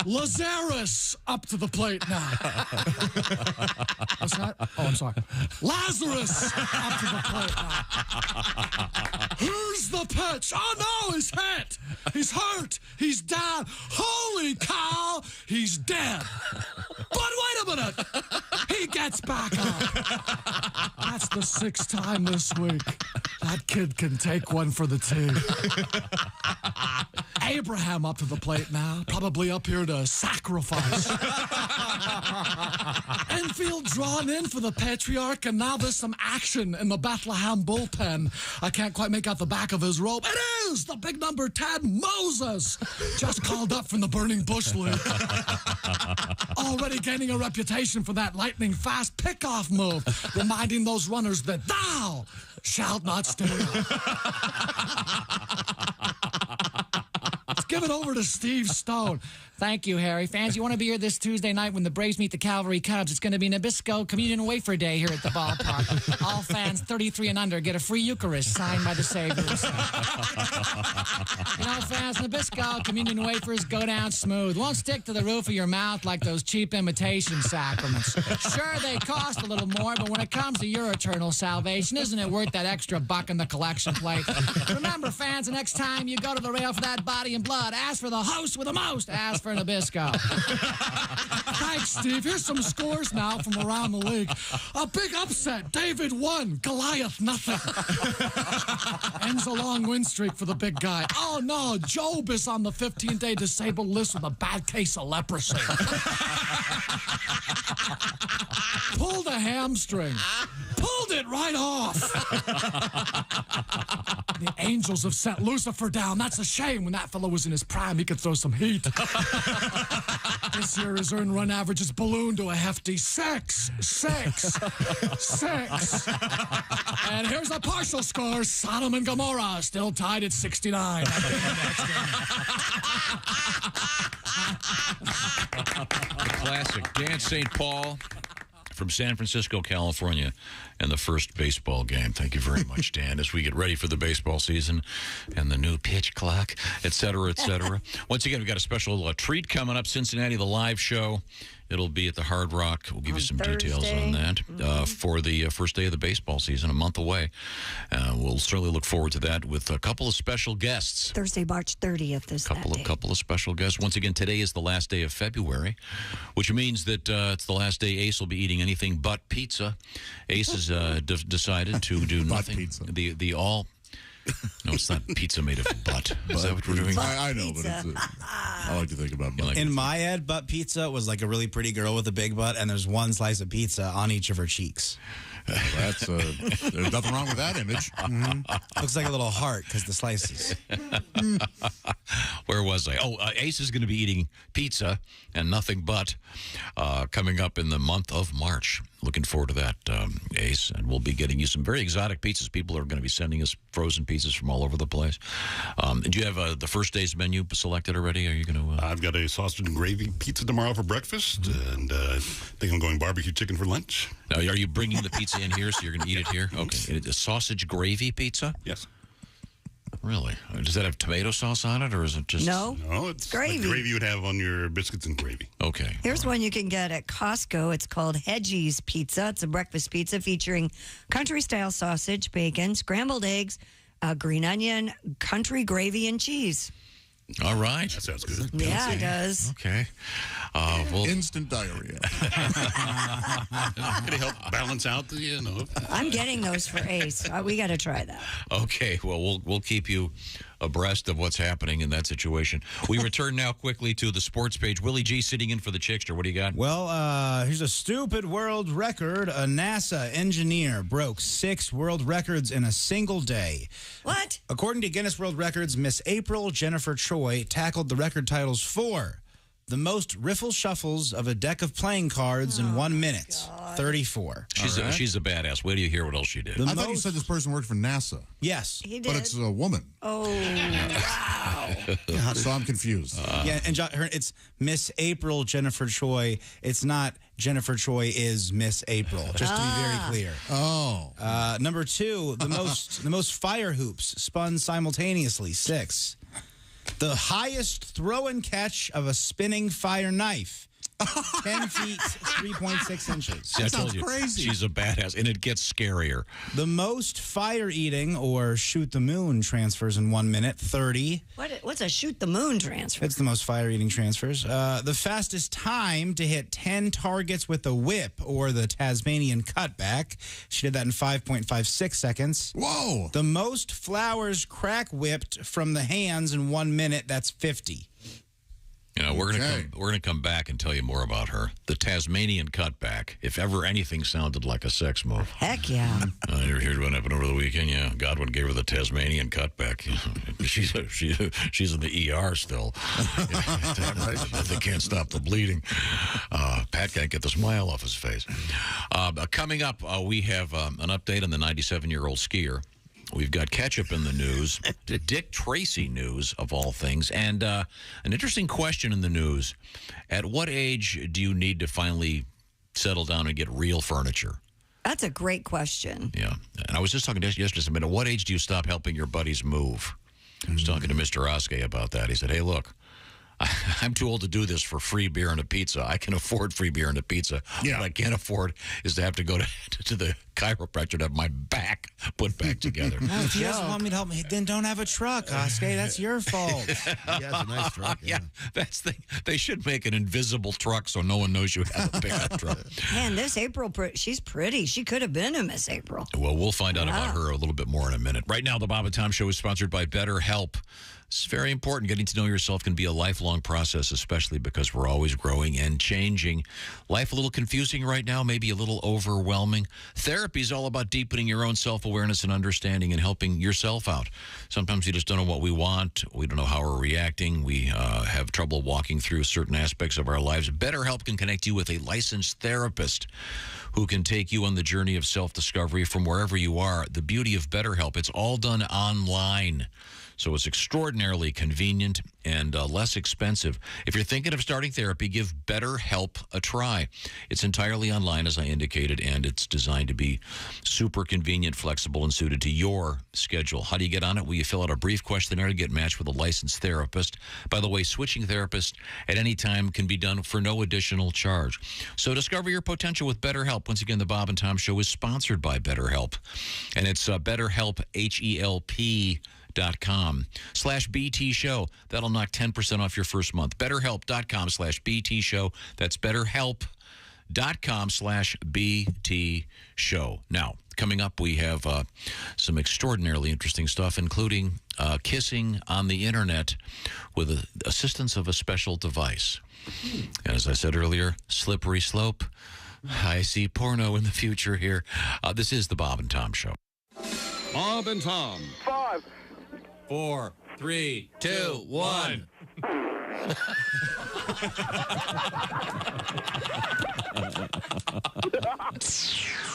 S14: Lazarus up to the plate now. What's that? Oh, I'm sorry. Lazarus up to the plate now. Here's the pitch. Oh, no, he's hit. He's hurt. He's down. Holy cow, he's dead. But wait a minute. He gets back up. That's the 6th time this week. That kid can take one for the team. Abraham up to the plate now, probably up here to sacrifice. Infield drawn in for the Patriarch, and now there's some action in the Bethlehem bullpen. I can't quite make out the back of his robe. It is the big number 10, Moses, just called up from the Burning Bush League. Already gaining a reputation for that lightning-fast pickoff move, reminding those runners that thou shalt not stay up. Let's give it over to Steve Stone.
S15: Thank you, Harry. Fans, you want to be here this Tuesday night when the Braves meet the Calvary Cubs. It's going to be Nabisco Communion Wafer Day here at the ballpark. All fans 33 and under get a free Eucharist signed by the Saviors. You know, fans, Nabisco Communion Wafers go down smooth. Won't stick to the roof of your mouth like those cheap imitation sacraments. Sure, they cost a little more, but when it comes to your eternal salvation, isn't it worth that extra buck in the collection plate? Remember, fans, the next time you go to the rail for that body and blood, ask for the host with the most. Ask for Nabisco.
S14: Thanks, Steve. Here's some scores now from around the league. A big upset. David 1, Goliath nothing. Ends a long win streak for the big guy. Oh, no, Job is on the 15-day disabled list with a bad case of leprosy. Pulled a hamstring. Pulled it right off. The angels have sent Lucifer down. That's a shame. When that fellow was in his prime, he could throw some heat. This year, his earned run average has ballooned to a hefty 6. And here's a partial score. Sodom and Gomorrah still tied at 69.
S4: Classic. Dan St. Paul from San Francisco, California, and the first baseball game. Thank you very much, Dan, as we get ready for the baseball season and the new pitch clock, et cetera, et cetera. Once again, we've got a special treat coming up, Cincinnati, the live show. It'll be at the Hard Rock. We'll give you some details on that for the first day of the baseball season, a month away. We'll certainly look forward to that with a couple of special guests.
S5: Thursday, March 30th is that day.
S4: Couple of special guests. Once again, today is the last day of February, which means that it's the last day Ace will be eating anything but pizza. Ace has decided to do nothing. Pizza. The all. No, it's not pizza made of butt. Is that what we're doing?
S1: I know, but it's I like to think about butt.
S6: In my head, butt pizza was like a really pretty girl with a big butt, and there's one slice of pizza on each of her cheeks.
S1: That's there's nothing wrong with that image.
S6: Looks like a little heart because the slices.
S4: Where was I? Ace is going to be eating pizza and nothing but coming up in the month of March. Looking forward to that, Ace. And we'll be getting you some very exotic pizzas. People are going to be sending us frozen pizzas from all over the place. Do you have the first day's menu selected already? Are you going to?
S3: I've got a sausage and gravy pizza tomorrow for breakfast, and I think I'm going barbecue chicken for lunch.
S4: Now, are you bringing the pizza in here so you're going to eat it here? Okay. A sausage gravy pizza?
S3: Yes.
S4: Really? Does that have tomato sauce on it, or is it just...
S5: No,
S3: it's
S5: gravy.
S3: Like gravy you would have on your biscuits and gravy.
S4: Okay.
S5: Here's one you can get at Costco. It's called Hedgie's Pizza. It's a breakfast pizza featuring country-style sausage, bacon, scrambled eggs, green onion, country gravy, and cheese.
S4: All right.
S3: That sounds good.
S5: Yeah, it does.
S4: Okay.
S1: Instant diarrhea.
S3: Could it help balance out the,
S5: I'm getting those for Ace. We got to try that.
S4: Okay. Well, we'll keep you abreast of what's happening in that situation. We return now quickly to the sports page. Willie G sitting in for the Chickster. What do you got?
S6: Well, here's a stupid world record. A NASA engineer broke 6 world records in a single day.
S5: What?
S6: According to Guinness World Records, Miss April Jennifer Choi tackled the record titles for the most riffle shuffles of a deck of playing cards in 1 minute. 34.
S4: She's a badass. Wait till you hear what else she did.
S1: I thought you said this person worked for NASA.
S6: Yes.
S5: He did.
S1: But it's a woman.
S5: Oh, wow.
S1: So I'm confused.
S6: Yeah, and it's Miss April Jennifer Choi. It's not Jennifer Choi is Miss April, just to be very clear.
S1: Oh.
S6: Number 2, the most fire hoops spun simultaneously, 6. The highest throw and catch of a spinning fire knife. 10 feet, 3.6 inches.
S4: That sounds crazy. She's a badass, and it gets scarier.
S6: The most fire-eating or shoot-the-moon transfers in 1 minute, 30.
S5: What's a shoot-the-moon transfer?
S6: It's the most fire-eating transfers. The fastest time to hit 10 targets with a whip or the Tasmanian cutback. She did that in 5.56 seconds.
S1: Whoa!
S6: The most flowers crack-whipped from the hands in 1 minute, that's 50.
S4: You know, we're gonna come back and tell you more about her. The Tasmanian cutback. If ever anything sounded like a sex move.
S5: Heck yeah.
S4: You ever heard what happened over the weekend? Yeah, Godwin gave her the Tasmanian cutback. She's in the ER still. They can't stop the bleeding. Pat can't get the smile off his face. Coming up, we have an update on the 97-year-old skier We've got Ketchup in the news, Dick Tracy news, of all things, and an interesting question in the news. At what age do you need to finally settle down and get real furniture?
S5: That's a great question.
S4: Yeah. And I was just talking yesterday, at what age do you stop helping your buddies move? I was talking to Mr. Oskey about that. He said, hey, look, I'm too old to do this for free beer and a pizza. I can afford free beer and a pizza.
S1: Yeah.
S4: What I can't afford is to have to go to the chiropractor to have my back put back together.
S6: Well, if he doesn't want me to help me, then don't have a truck, Oskey. That's your fault.
S2: He has a nice truck.
S4: Yeah, that's they should make an invisible truck so no one knows you have a pickup truck.
S5: Man, this April, she's pretty. She could have been a Miss April.
S4: Well, we'll find out about her a little bit more in a minute. Right now, the Bob and Tom Show is sponsored by BetterHelp. It's very important. Getting to know yourself can be a lifelong process, especially because we're always growing and changing. Life a little confusing right now, maybe a little overwhelming. Therapy is all about deepening your own self-awareness and understanding and helping yourself out. Sometimes you just don't know what we want. We don't know how we're reacting. We have trouble walking through certain aspects of our lives. BetterHelp can connect you with a licensed therapist who can take you on the journey of self-discovery from wherever you are. The beauty of BetterHelp, it's all done online. So it's extraordinarily convenient and less expensive. If you're thinking of starting therapy, give BetterHelp a try. It's entirely online, as I indicated, and it's designed to be super convenient, flexible, and suited to your schedule. How do you get on it? Well, you fill out a brief questionnaire to get matched with a licensed therapist. By the way, switching therapists at any time can be done for no additional charge. So discover your potential with BetterHelp. Once again, the Bob and Tom Show is sponsored by BetterHelp. And it's BetterHelp, HELP.com/BT Show. That'll knock 10% off your first month. BetterHelp.com/BT Show. That's BetterHelp.com/BT Show. Now, coming up, we have some extraordinarily interesting stuff, including kissing on the internet with the assistance of a special device. And as I said earlier, slippery slope. I see porno in the future here. This is the Bob and Tom Show.
S16: Bob and Tom.
S8: 5, 4, 3, 2, 1.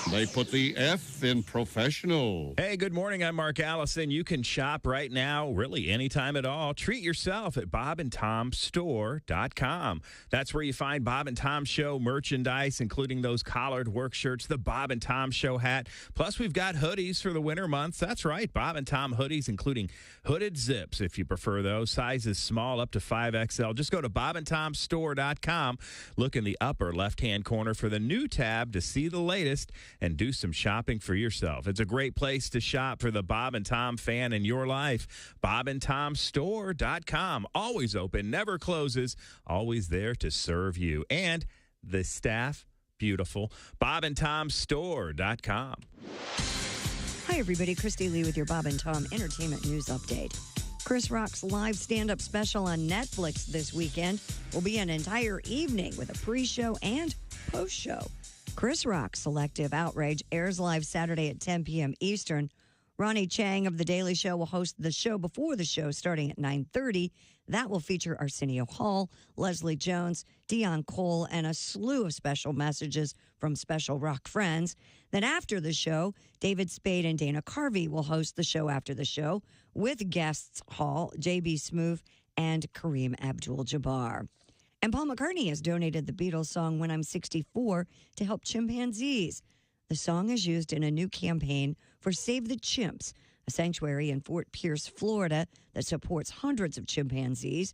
S16: They put the F in professional.
S10: Hey, good morning. I'm Mark Allison. You can shop right now, really anytime at all. Treat yourself at bobandtomstore.com. That's where you find Bob and Tom Show merchandise, including those collared work shirts, the Bob and Tom Show hat. Plus, we've got hoodies for the winter months. That's right, Bob and Tom hoodies, including hooded zips, if you prefer those. Sizes small up to 5XL. Just go to bobandtomstore.com. Look in the upper left-hand corner for the new tab to see the latest and do some shopping for yourself. It's a great place to shop for the Bob and Tom fan in your life. bobandtomstore.com. Always open, never closes, always there to serve you. And the staff, beautiful. bobandtomstore.com.
S5: Hi, everybody. Christy Lee with your Bob and Tom Entertainment News Update. Chris Rock's live stand-up special on Netflix this weekend will be an entire evening with a pre-show and post-show. Chris Rock's Selective Outrage airs live Saturday at 10 p.m. Eastern. Ronnie Chang of The Daily Show will host the show before the show starting at 9:30. That will feature Arsenio Hall, Leslie Jones, Dion Cole, and a slew of special messages from special rock friends. Then after the show, David Spade and Dana Carvey will host the show after the show with guests Hall, J.B. Smoove, and Kareem Abdul-Jabbar. And Paul McCartney has donated the Beatles song When I'm 64 to help chimpanzees. The song is used in a new campaign for Save the Chimps, a sanctuary in Fort Pierce, Florida that supports hundreds of chimpanzees.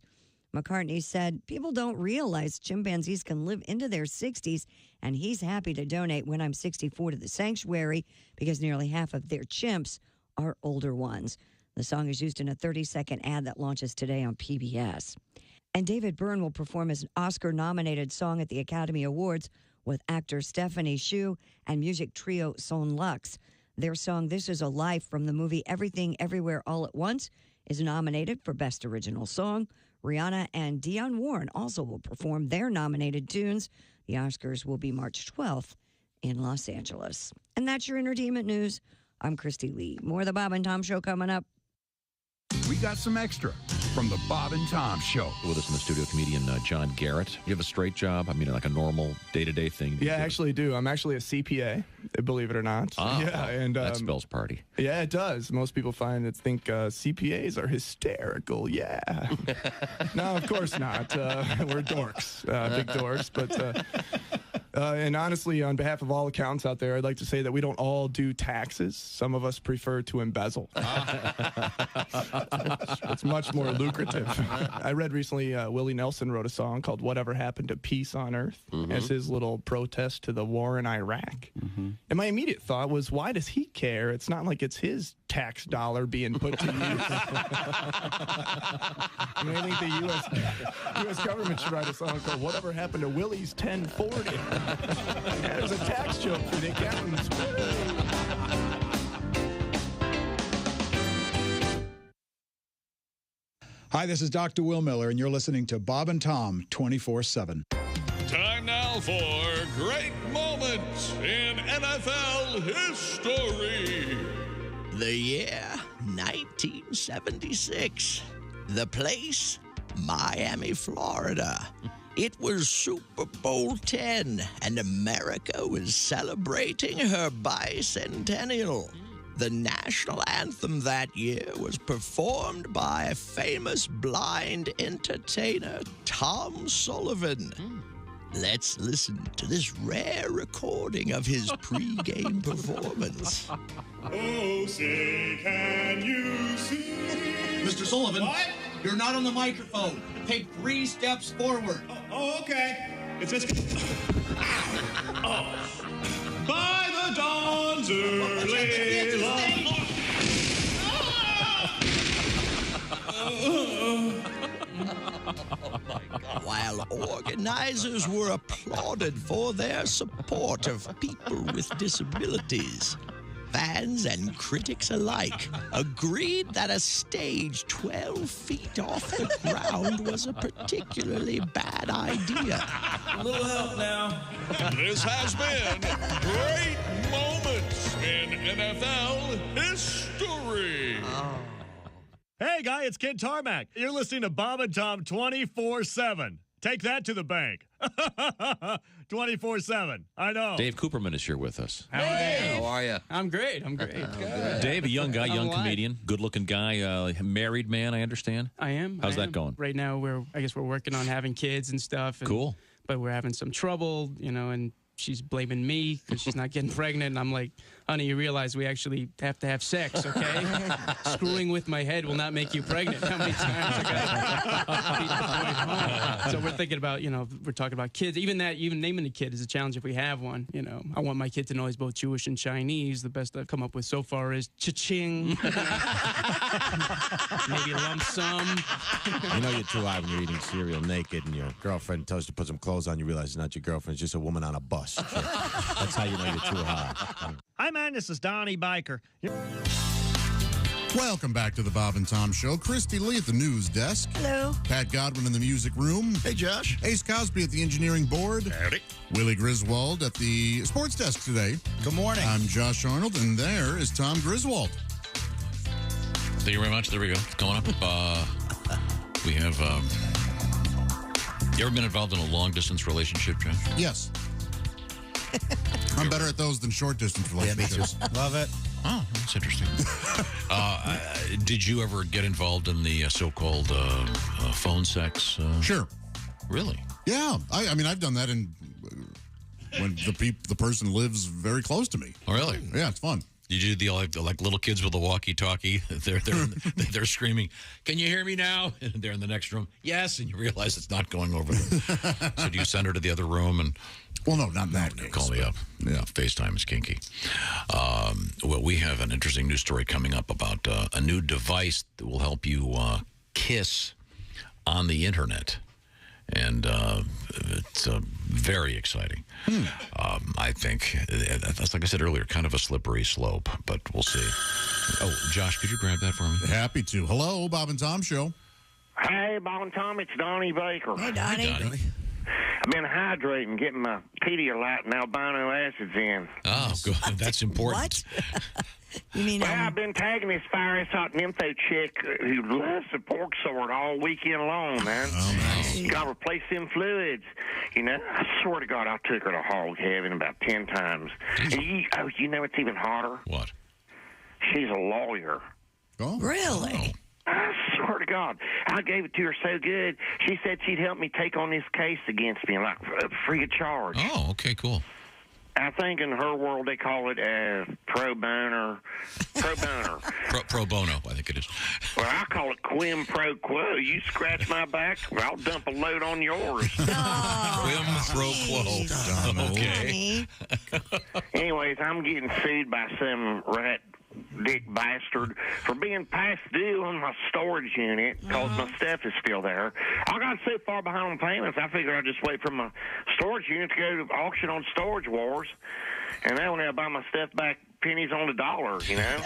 S5: McCartney said people don't realize chimpanzees can live into their 60s, and he's happy to donate When I'm 64 to the sanctuary because nearly half of their chimps are older ones. The song is used in a 30-second ad that launches today on PBS. And David Byrne will perform his Oscar-nominated song at the Academy Awards with actor Stephanie Hsu and music trio Son Lux. Their song, This Is a Life, from the movie Everything Everywhere All at Once, is nominated for Best Original Song. Rihanna and Dionne Warren also will perform their nominated tunes. The Oscars will be March 12th in Los Angeles. And that's your entertainment news. I'm Christy Lee. More of the Bob and Tom Show coming up.
S17: We got some extra.
S16: from the Bob and Tom Show.
S4: With us in the studio, comedian John Garrett. You have a straight job? I mean, like a normal day-to-day thing?
S17: Yeah, I actually do. I'm actually a CPA, believe it or not. Yeah, and
S4: that spells party.
S17: Yeah, it does. Most people think CPAs are hysterical. Yeah. No, of course not. We're dorks, big dorks. But and honestly, on behalf of all accountants out there, I'd like to say that we don't all do taxes. Some of us prefer to embezzle. It's much more lucrative. I read recently Willie Nelson wrote a song called Whatever Happened to Peace on Earth as his little protest to the war in Iraq. And my immediate thought was, why does he care? It's not like it's his tax dollar being put to use. I mean, I think the U.S. government should write a song called Whatever Happened to Willie's 1040. Yeah, there's a tax joke for the accountants.
S18: Hi, this is Dr. Will Miller, and you're listening to Bob and Tom 24/7.
S20: Time now for great moments in NFL history.
S12: The year 1976. The place, Miami, Florida. It was Super Bowl 10, and America was celebrating her bicentennial. The national anthem that year was performed by famous blind entertainer Tom Sullivan. Let's listen to this rare recording of his pre-game performance.
S20: Oh, say, can you see?
S21: Mr. Sullivan,
S20: What?
S21: You're not on the microphone. Take 3 steps forward.
S20: Oh, okay. It's just... Oh. By the dawn's early light.
S12: While organizers were applauded for their support of people with disabilities, fans and critics alike agreed that a stage 12 feet off the ground was a particularly bad idea.
S21: A little help now.
S20: This has been great moments in NFL history.
S22: Hey, guy, it's Kid Tarmac. You're listening to Bob and Tom 24/7. Take that to the bank. 24/7. I know.
S4: Dave Cooperman is here with us.
S25: Hey,
S4: how are you?
S25: I'm great. Good.
S4: Dave, a young guy, young
S25: alive.
S4: comedian, good-looking guy, married man, I understand.
S25: I am.
S4: How's that going?
S25: Right now, we're working on having kids and stuff. And,
S4: Cool.
S25: But we're having some trouble, and she's blaming me because she's not getting pregnant. And I'm like, honey, you realize we actually have to have sex, okay? Screwing with my head will not make you pregnant. How many times I got beat the point home? So we're thinking about, we're talking about kids. Even naming the kid is a challenge if we have one. I want my kid to know he's both Jewish and Chinese. The best I've come up with so far is cha-ching. Maybe a lump sum.
S26: You know you're too high when you're eating cereal naked and your girlfriend tells you to put some clothes on. You realize it's not your girlfriend. It's just a woman on a bus. That's how you know you're too high.
S22: Hi, man. This is Donnie Baker.
S1: Welcome back to the Bob and Tom Show. Christy Lee at the news desk.
S5: Hello.
S1: Pat Godwin in the music room.
S2: Hey, Josh.
S1: Ace Cosby at the engineering board.
S3: Howdy.
S1: Willie Griswold at the sports desk today.
S6: Good morning.
S1: I'm Josh Arnold, and there is Tom Griswold.
S4: Thank you very much. There we go. Coming up, we have... you ever been involved in a long-distance relationship, Josh?
S1: Yes. I'm better at those than short-distance relationships.
S6: Love it.
S4: Oh, that's interesting. Did you ever get involved in the so-called phone sex?
S1: Sure.
S4: Really?
S1: Yeah. I mean, I've done that when the person lives very close to me.
S4: Oh, really?
S1: Yeah, it's fun.
S4: Did you do the like little kids with the walkie-talkie? They're screaming, "Can you hear me now?" And they're in the next room. Yes, and you realize it's not going over them. So do you send her to the other room and?
S1: Well, no, not in that case.
S4: Call me up. Yeah, FaceTime is kinky. Well, we have an interesting news story coming up about a new device that will help you kiss on the internet. And it's very exciting. I think, that's like I said earlier, kind of a slippery slope, but we'll see. Oh, Josh, could you grab that for me?
S1: Happy to. Hello, Bob and Tom Show.
S27: Hey, Bob and Tom, it's Donnie Baker.
S5: Hey, Donnie.
S7: I've been hydrating, getting my Pedialyte and albino acids in.
S4: Oh, good. That's important.
S5: You mean?
S7: Well, I've been tagging this fiery hot nympho chick who loves the pork sword all weekend long, man.
S1: Oh, nice.
S7: Got to replace them fluids. You know, I swear to God, I took her to hog heaven about 10 times. And you know what's even hotter?
S4: What?
S7: She's a lawyer.
S1: Oh.
S5: Really?
S7: I swear to God, I gave it to her so good. She said she'd help me take on this case against me, like free of charge.
S4: Oh, okay, cool.
S7: I think in her world they call it pro bono.
S4: Pro bono, I think it is.
S7: Well, I call it quim pro quo. You scratch my back, I'll dump a load on yours.
S4: Quim pro quo. Okay.
S7: Anyways, I'm getting sued by some rat dick bastard for being past due on my storage unit because my stuff is still there. I got so far behind on payments, I figured I'd just wait for my storage unit to go to auction on Storage Wars, and that way I'll buy my stuff back pennies on the dollar, you know?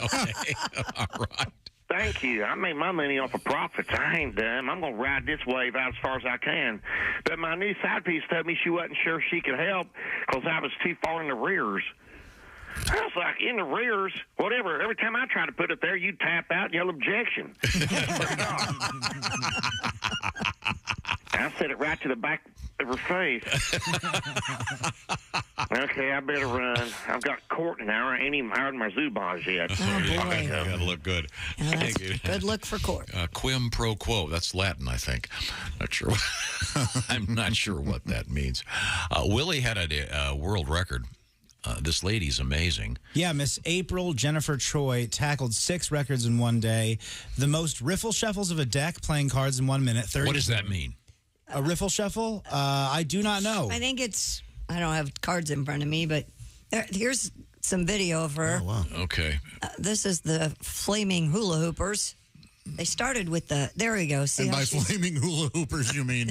S4: Okay. All right.
S7: Thank you. I made my money off of profits. I ain't done. I'm going to ride this wave out as far as I can. But my new side piece told me she wasn't sure she could help because I was too far in the rears. I was like, in the rears, whatever. Every time I try to put it there, you tap out and yell objection. I said it right to the back of her face. Okay, I better run. I've got court now. I ain't even hired my Zubaz yet.
S4: You gotta look good.
S5: Yeah, that's good look for court.
S4: Quim pro quo. That's Latin, I think. Not sure. I'm not sure what that means. Willie had a world record. This lady's amazing.
S6: Yeah, Miss April Jennifer Troy tackled 6 records in one day. The most riffle shuffles of a deck playing cards in 1 minute. 30.
S4: What does that mean?
S6: A riffle shuffle? I do not know.
S5: I think it's, I don't have cards in front of me, but here's some video of her.
S4: Oh, wow. Okay.
S5: This is the Flaming Hula Hoopers. They started with there we go. See
S1: and
S5: how
S1: by
S5: she's-
S1: flaming hula hoopers, you mean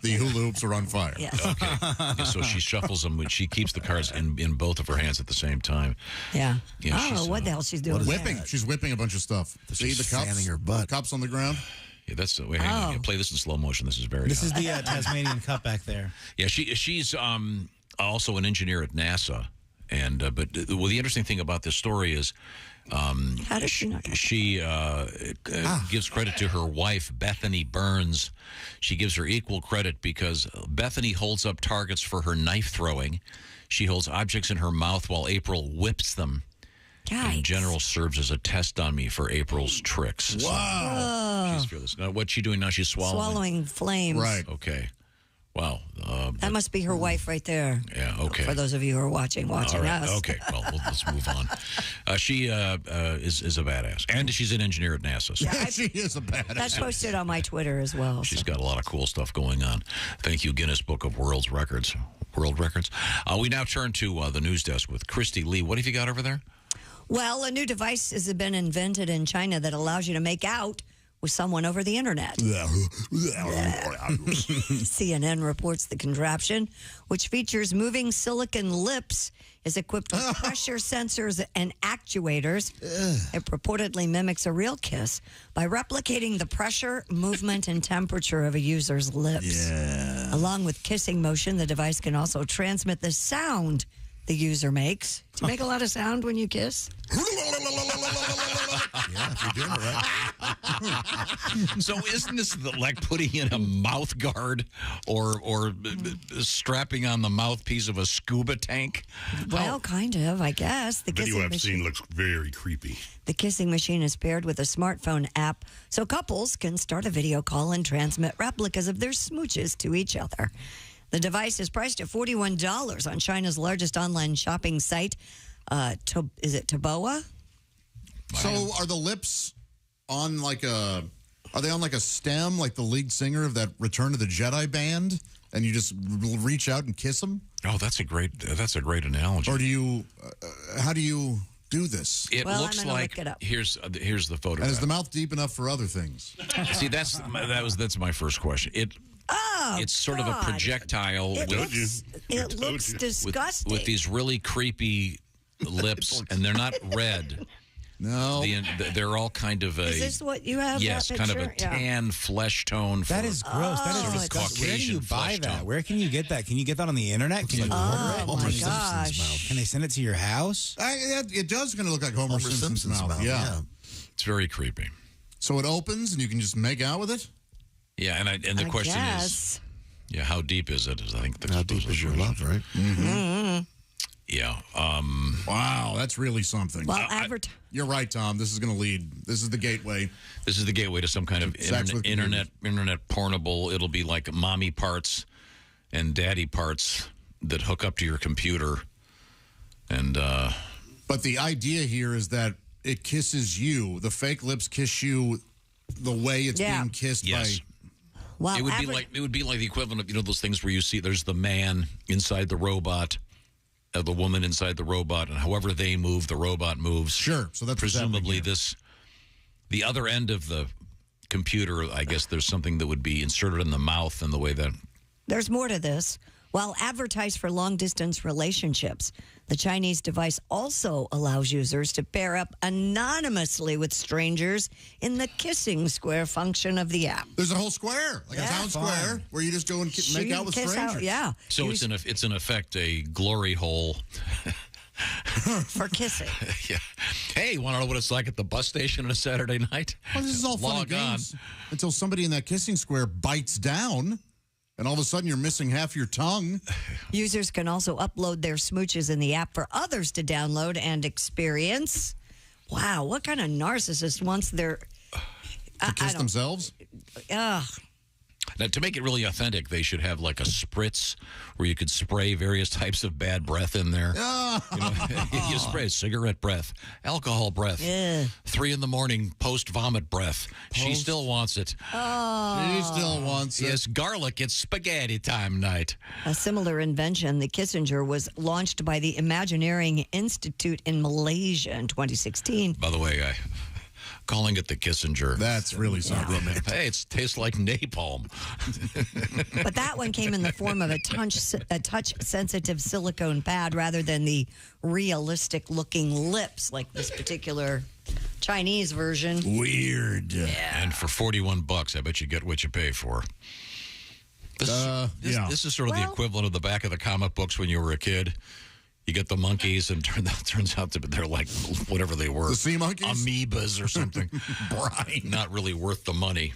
S1: the hula hoops are on fire.
S5: Yeah.
S4: Okay. Yeah, so she shuffles them. She keeps the cards in both of her hands at the same time.
S5: Yeah.
S4: Yeah,
S5: I don't know what the hell she's doing.
S1: Whipping. She's whipping a bunch of stuff. See the cups?
S26: fanning her butt.
S1: Cups on the ground.
S4: Yeah, that's the way. Hang on. Yeah, play this in slow motion. This is very.
S6: This is the Tasmanian Cup back there.
S4: Yeah, she's also an engineer at NASA, and but the interesting thing about this story is.
S5: How does she not?
S4: She gives credit to her wife, Bethany Burns. She gives her equal credit because Bethany holds up targets for her knife throwing. She holds objects in her mouth while April whips them.
S5: Yikes.
S4: In general, serves as a test on me for April's tricks.
S5: Wow.
S4: She's fearless. Now, what's she doing now? She's swallowing
S5: Flames.
S1: Right.
S4: Okay. Wow.
S5: That must be her wife right there.
S4: Yeah, okay.
S5: For those of you who are watching
S4: All right.
S5: us.
S4: Okay, well, let's move on. She is a badass. And she's an engineer at NASA. So
S5: Yeah,
S1: she is a badass.
S5: That's posted on my Twitter as well.
S4: she's got a lot of cool stuff going on. Thank you, Guinness Book of World Records. We now turn to the news desk with Christy Lee. What have you got over there?
S5: Well, a new device has been invented in China that allows you to make out with someone over the internet. CNN reports the contraption, which features moving silicon lips, is equipped with pressure sensors and actuators. It purportedly mimics a real kiss by replicating the pressure, movement, and temperature of a user's lips.
S1: Yeah.
S5: Along with kissing motion, the device can also transmit the sound the user makes. Do you make a lot of sound when you kiss?
S1: Yeah, you're doing it right.
S4: So isn't this like putting in a mouth guard or strapping on the mouthpiece of a scuba tank?
S5: Well, kind of, I guess. The
S3: Video
S5: kissing
S3: I've
S5: machine.
S3: seen looks very creepy.
S5: The kissing machine is paired with a smartphone app so couples can start a video call and transmit replicas of their smooches to each other. The device is priced at $41 on China's largest online shopping site. Is it Taboa?
S1: So are the lips on like a stem like the lead singer of that Return of the Jedi band, and you just reach out and kiss them?
S4: Oh, that's a great analogy.
S1: Or do you how do you do this?
S4: It looks
S5: I'm gonna
S4: like
S5: look it up.
S4: here's the photograph.
S1: And is the mouth deep enough for other things?
S4: See, that's my first question. It's sort of a projectile
S5: It looks disgusting.
S4: with these really creepy lips, and they're not red.
S1: No.
S4: They're all kind of a...
S5: Is this what you have?
S4: Yes,
S5: that
S4: kind of a
S5: picture? Yeah.
S4: tan flesh tone.
S6: That is gross. That is disgusting. Where do you buy that? Where can you get that? Can you get that on the internet? Can you order it?
S5: Oh, my gosh.
S6: Can they send it to your house?
S1: It does kind of look like Homer Simpson's mouth. Yeah.
S4: It's very creepy.
S1: So it opens and you can just make out with it?
S4: Yeah, and the question is, how deep is it? I think
S2: how deep is your love, right?
S1: Mm-hmm.
S4: Yeah.
S1: Wow, that's really something.
S5: Well,
S1: you're right, Tom. This is going to lead. This is the gateway.
S4: This is the gateway to some kind of internet pornable. It'll be like mommy parts and daddy parts that hook up to your computer. And
S1: but the idea here is that it kisses you. The fake lips kiss you the way it's being kissed by.
S5: Well,
S4: it would be like the equivalent of those things where you see there's the man inside the robot, the woman inside the robot, and however they move, the robot moves.
S1: Sure. So that's
S4: presumably the other end of the computer. I guess there's something that would be inserted in the mouth in the way that.
S5: There's more to this. While advertised for long-distance relationships, the Chinese device also allows users to pair up anonymously with strangers in the kissing square function of the app.
S1: There's a whole square, like a town square, where you just go and make out with strangers.
S4: So it's in effect a glory hole.
S5: For kissing.
S4: Yeah. Hey, want to know what it's like at the bus station on a Saturday night?
S1: Well, this is all fun and games until somebody in that kissing square bites down. And all of a sudden, you're missing half your tongue.
S5: Users can also upload their smooches in the app for others to download and experience. Wow, what kind of narcissist wants their...
S1: To kiss themselves?
S5: Ugh.
S4: Now, to make it really authentic, they should have like a spritz where you could spray various types of bad breath in there. You spray cigarette breath, alcohol breath, 3 a.m. post-vomit breath. She still wants it.
S5: Oh.
S1: She still wants it.
S4: Yes, garlic, it's spaghetti time night.
S5: A similar invention, the Kissinger, was launched by the Imagineering Institute in Malaysia in 2016.
S4: By the way, calling it the Kissinger.
S1: That's really something.
S4: Hey, it tastes like napalm.
S5: But that one came in the form of a touch-sensitive silicone pad rather than the realistic-looking lips like this particular Chinese version.
S1: Weird.
S5: Yeah.
S4: And for $41, I bet you get what you pay for. This is sort of the equivalent of the back of the comic books when you were a kid. You get the monkeys, and turns out they're like whatever they were.
S1: The sea monkeys?
S4: Amoebas or something.
S1: Brine.
S4: Not really worth the money.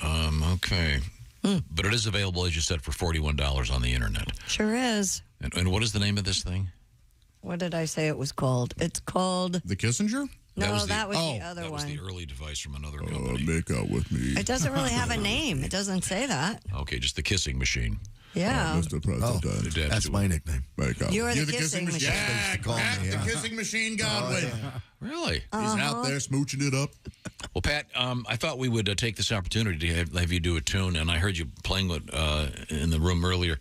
S4: Okay. But it is available, as you said, for $41 on the internet.
S5: Sure is.
S4: And what is the name of this thing?
S5: What did I say it was called? It's called...
S1: The Kissinger?
S5: No, that was the other one.
S4: That was the early device from another company.
S1: Make out with me.
S5: It doesn't really have a name. It doesn't say that.
S4: Okay, just the kissing machine.
S5: Yeah.
S1: Mr. President.
S2: That's my nickname.
S5: You're the kissing machine.
S1: Yeah, Pat, the kissing machine Godwin.
S4: Really?
S1: He's out there smooching it up.
S4: Well, Pat, I thought we would take this opportunity to have you do a tune, and I heard you playing in the room earlier.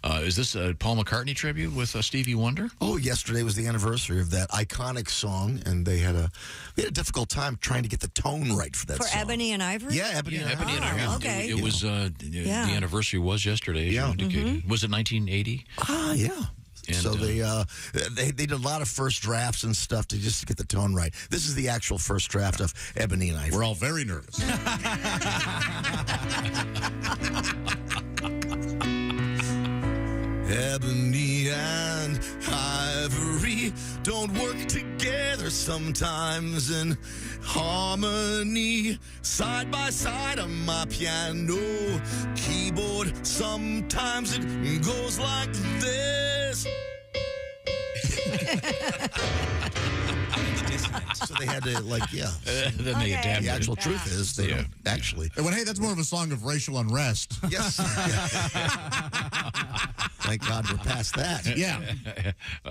S4: Is this a Paul McCartney tribute with Stevie Wonder?
S2: Oh, yesterday was the anniversary of that iconic song, and we had a difficult time trying to get the tone right for that song.
S5: For Ebony and Ivory?
S2: Yeah, Ebony and
S4: Ivory.
S5: Okay.
S4: It was the anniversary was yesterday.
S2: Yeah.
S4: Was it 1980?
S2: Yeah.
S4: And,
S2: so they did a lot of first drafts and stuff to just get the tone right. This is the actual first draft of Ebony and Ivory.
S1: We're all very nervous.
S2: Ebony and ivory don't work together sometimes in harmony. Side by side on my piano keyboard, sometimes it goes like this. So they had to,
S4: then they adapted.
S2: The actual truth is they don't actually.
S1: Well, hey, that's more of a song of racial unrest.
S2: Yes. Thank God we're past that.
S1: Yeah.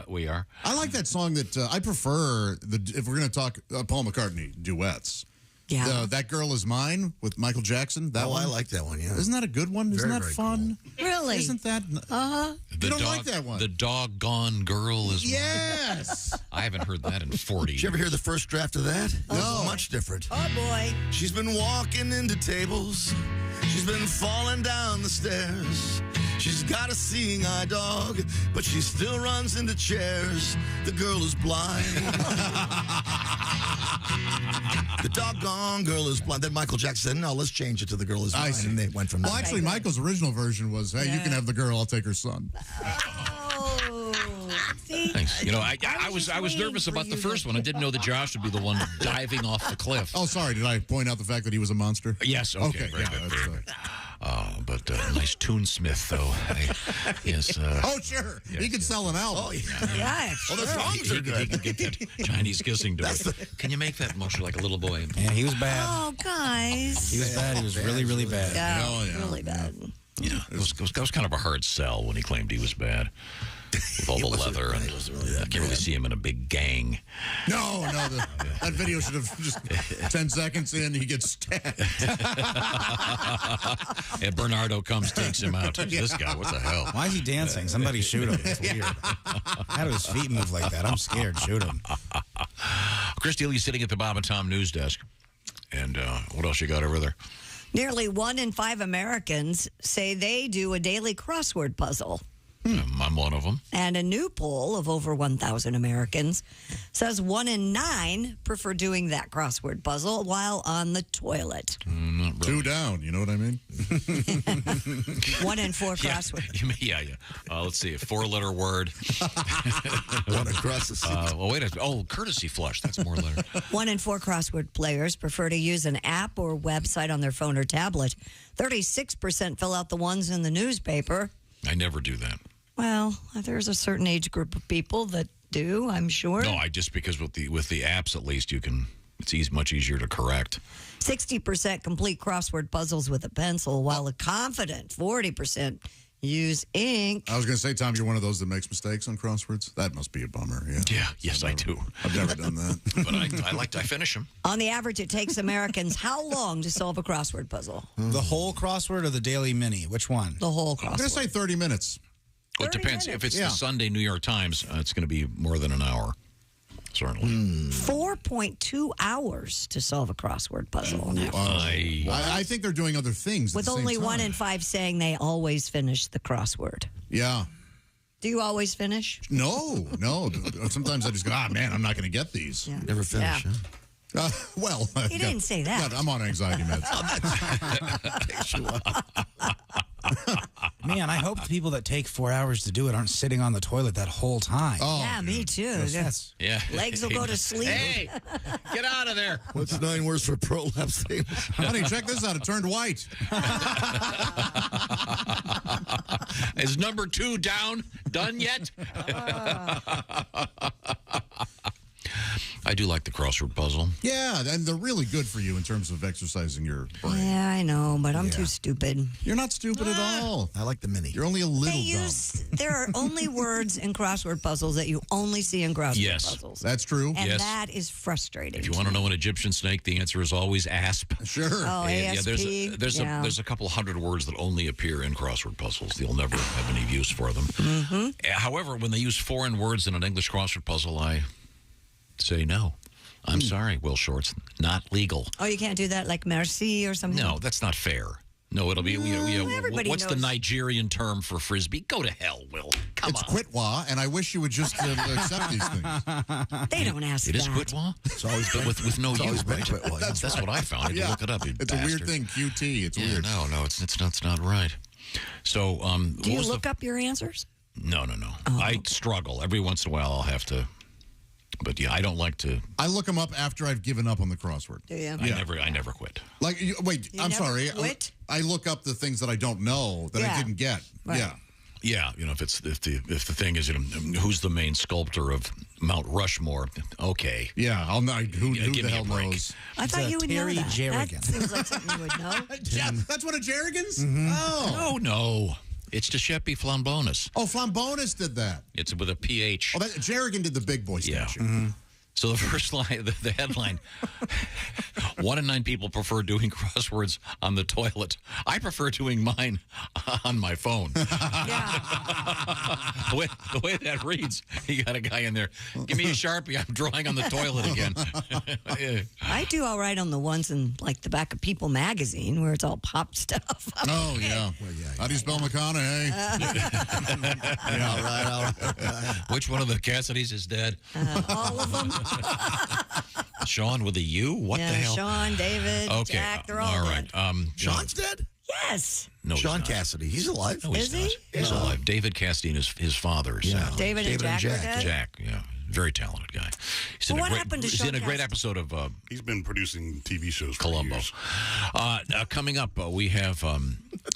S4: We are.
S1: I like that song that I prefer, if we're going to talk Paul McCartney duets.
S5: Yeah.
S1: That Girl Is Mine with Michael Jackson. That one.
S2: I like that one, yeah.
S1: Isn't that a good one? Isn't that fun?
S2: Cool.
S5: Really?
S1: Isn't that? You don't like that one?
S4: The Doggone Girl Is Mine.
S1: Yes.
S4: I haven't heard that in 40 years.
S2: Did you ever hear the first draft of that?
S1: No.
S2: Much different.
S5: Oh, boy.
S2: She's been walking into tables. She's been falling down the stairs. She's got a seeing eye dog, but she still runs into chairs. The girl is blind. The doggone girl is blind. Then Michael Jackson said, no, let's change it to the girl is blind. And they went from
S1: Well,
S2: there.
S1: actually, Michael's original version was, hey, you can have the girl, I'll take her son.
S4: Thanks. You know, I was nervous about the first one. I didn't know that Josh would be the one diving off the cliff.
S1: Oh, sorry. Did I point out the fact that he was a monster?
S4: Yes. Okay. Very good. Very good. But nice tunesmith, though. Yes.
S1: Oh, sure.
S4: Yes,
S1: he could sell an album.
S4: Oh, yeah.
S2: Oh, the songs are good.
S4: He can get that Chinese kissing to it. Can you make that motion like a little boy?
S6: Yeah, he was bad.
S5: Oh, guys.
S6: He was bad. He was really, really bad.
S5: Yeah, really bad.
S4: Yeah, it was kind of a hard sell when he claimed he was bad. With all the leather, and I can't really see him in a big gang.
S1: No, that video should have just 10 seconds in, he gets stabbed.
S4: And Bernardo comes, takes him out. Who's this guy? What the hell?
S6: Why is he dancing? Somebody shoot him. It's weird. How do his feet move like that? I'm scared. Shoot him.
S4: Chris Dealey's sitting at the Bob and Tom news desk. And what else you got over there?
S5: Nearly 1 in 5 Americans say they do a daily crossword puzzle.
S4: I'm one of them.
S5: And a new poll of over 1,000 Americans says 1 in 9 prefer doing that crossword puzzle while on the toilet.
S4: Not really.
S1: 2 down, you know what I mean?
S5: 1 in 4 crossword.
S4: Yeah. Let's see, a 4-letter word.
S2: One across the seat.
S4: Well, wait a minute. Oh, courtesy flush. That's more letter.
S5: 1 in 4 crossword players prefer to use an app or website on their phone or tablet. 36% fill out the ones in the newspaper.
S4: I never do that.
S5: Well, there's a certain age group of people that do, I'm sure.
S4: No, just because with the apps, at least it's much easier to correct.
S5: 60% complete crossword puzzles with a pencil, while a confident 40% use ink.
S1: I was going to say, Tom, you're one of those that makes mistakes on crosswords. That must be a bummer. Yeah.
S4: Yes, I do.
S1: I've never done that.
S4: But I finish them.
S5: On the average, it takes Americans how long to solve a crossword puzzle?
S6: The whole crossword or the daily mini? Which one?
S5: The whole crossword.
S1: I'm going to say 30 minutes.
S4: Well, it depends. If it's the Sunday New York Times, it's going to be more than an hour. Certainly.
S5: 4.2 hours to solve a crossword puzzle.
S1: I think they're doing other things.
S5: With only 1 in 5 saying they always finish the crossword.
S1: Yeah.
S5: Do you always finish?
S1: No. Sometimes I just go, man, I'm not going to get these.
S5: Yeah.
S2: Never finish, huh?
S1: Well,
S5: he didn't say that.
S1: God, I'm on anxiety meds.
S6: Man, I hope the people that take 4 hours to do it aren't sitting on the toilet that whole time.
S1: Oh,
S5: yeah, me too.
S4: Yeah.
S5: Legs will go to sleep.
S4: Hey, get out of there.
S2: What's 9 words for prolapse?
S1: Honey, check this out. It turned white.
S4: Is number 2 done yet? I do like the crossword puzzle.
S1: Yeah, and they're really good for you in terms of exercising your brain.
S5: Yeah, I know, but I'm too stupid.
S1: You're not stupid at all.
S2: I like the mini.
S1: You're only a little dumb.
S5: There are only words in crossword puzzles that you only see in crossword
S4: Yes.
S5: puzzles.
S1: That's true.
S5: And
S4: Yes.
S5: that is frustrating.
S4: If you want to know an Egyptian snake, the answer is always asp.
S1: Sure.
S5: Oh,
S4: And,
S5: ASP.
S4: there's a couple hundred words that only appear in crossword puzzles. You'll never have any use for them.
S5: Mm-hmm.
S4: However, when they use foreign words in an English crossword puzzle, I say no. I'm sorry, Will Shorts. Not legal.
S5: Oh, you can't do that like merci or something?
S4: No, that's not fair. No, it'll be.
S5: everybody
S4: What's the
S5: knows.
S4: Nigerian term for frisbee? Go to hell, Will. Come
S1: It's
S4: on.
S1: quitwa, and I wish you would just accept these things.
S5: They don't ask
S4: It
S5: that.
S4: is quitwa? It's always been with no U, right? That's what I found. I had to look it up.
S1: It's a weird thing, QT. It's weird.
S4: No, it's not right. So,
S5: Do you look up your answers?
S4: No.
S5: Oh.
S4: I struggle. Every once in a while, I'll have to. But yeah, I don't like to.
S1: I look them up after I've given up on the crossword.
S5: Do you?
S4: I never quit.
S1: Like, wait,
S5: You
S1: I'm
S5: never
S1: sorry.
S5: quit?
S1: I look up the things that I don't know that I didn't get.
S5: Right.
S1: Yeah.
S4: Yeah, if the thing is, who's the main sculptor of Mount Rushmore? Okay.
S1: Yeah, I'll know. Who
S4: give
S1: the
S4: me a
S1: hell
S4: break.
S1: knows?
S5: I thought you would know
S6: Terry
S5: that.
S6: Jerrigan.
S5: That seems like something you would know.
S1: That's one of Jerrigan's?
S6: Mm-hmm.
S1: Oh.
S4: No. It's Giuseppe Flambonis.
S1: Oh, Flambonis did that.
S4: It's with a PH.
S1: Oh, Jerrigan did the big boy statue.
S4: Yeah. So the first line, the headline, 1 in 9 people prefer doing crosswords on the toilet. I prefer doing mine on my phone. the way that reads, you got a guy in there, give me a Sharpie, I'm drawing on the toilet again.
S5: I do all right on the ones in like the back of People magazine where it's all pop stuff.
S1: Oh, yeah. How do you spell McConaughey?
S4: All right. Which one of the Cassidys is dead?
S5: All of them.
S4: Sean with a U? What the hell?
S5: Sean, David, Jack, they're all
S4: right.
S5: dead.
S2: Sean's dead?
S5: Yes.
S4: No,
S2: Sean Cassidy. He's alive.
S4: No, he's
S5: Is he?
S4: not. He's alive. David Castine is his father.
S2: Yeah.
S5: David and Jack are dead?
S4: Jack, yeah. Very talented guy. He's
S5: Well, what happened to
S4: he's
S5: Sean
S4: in a great
S5: Cassidy?
S4: episode of
S3: He's been producing TV shows for
S4: Columbo.
S3: years.
S4: Coming up, we have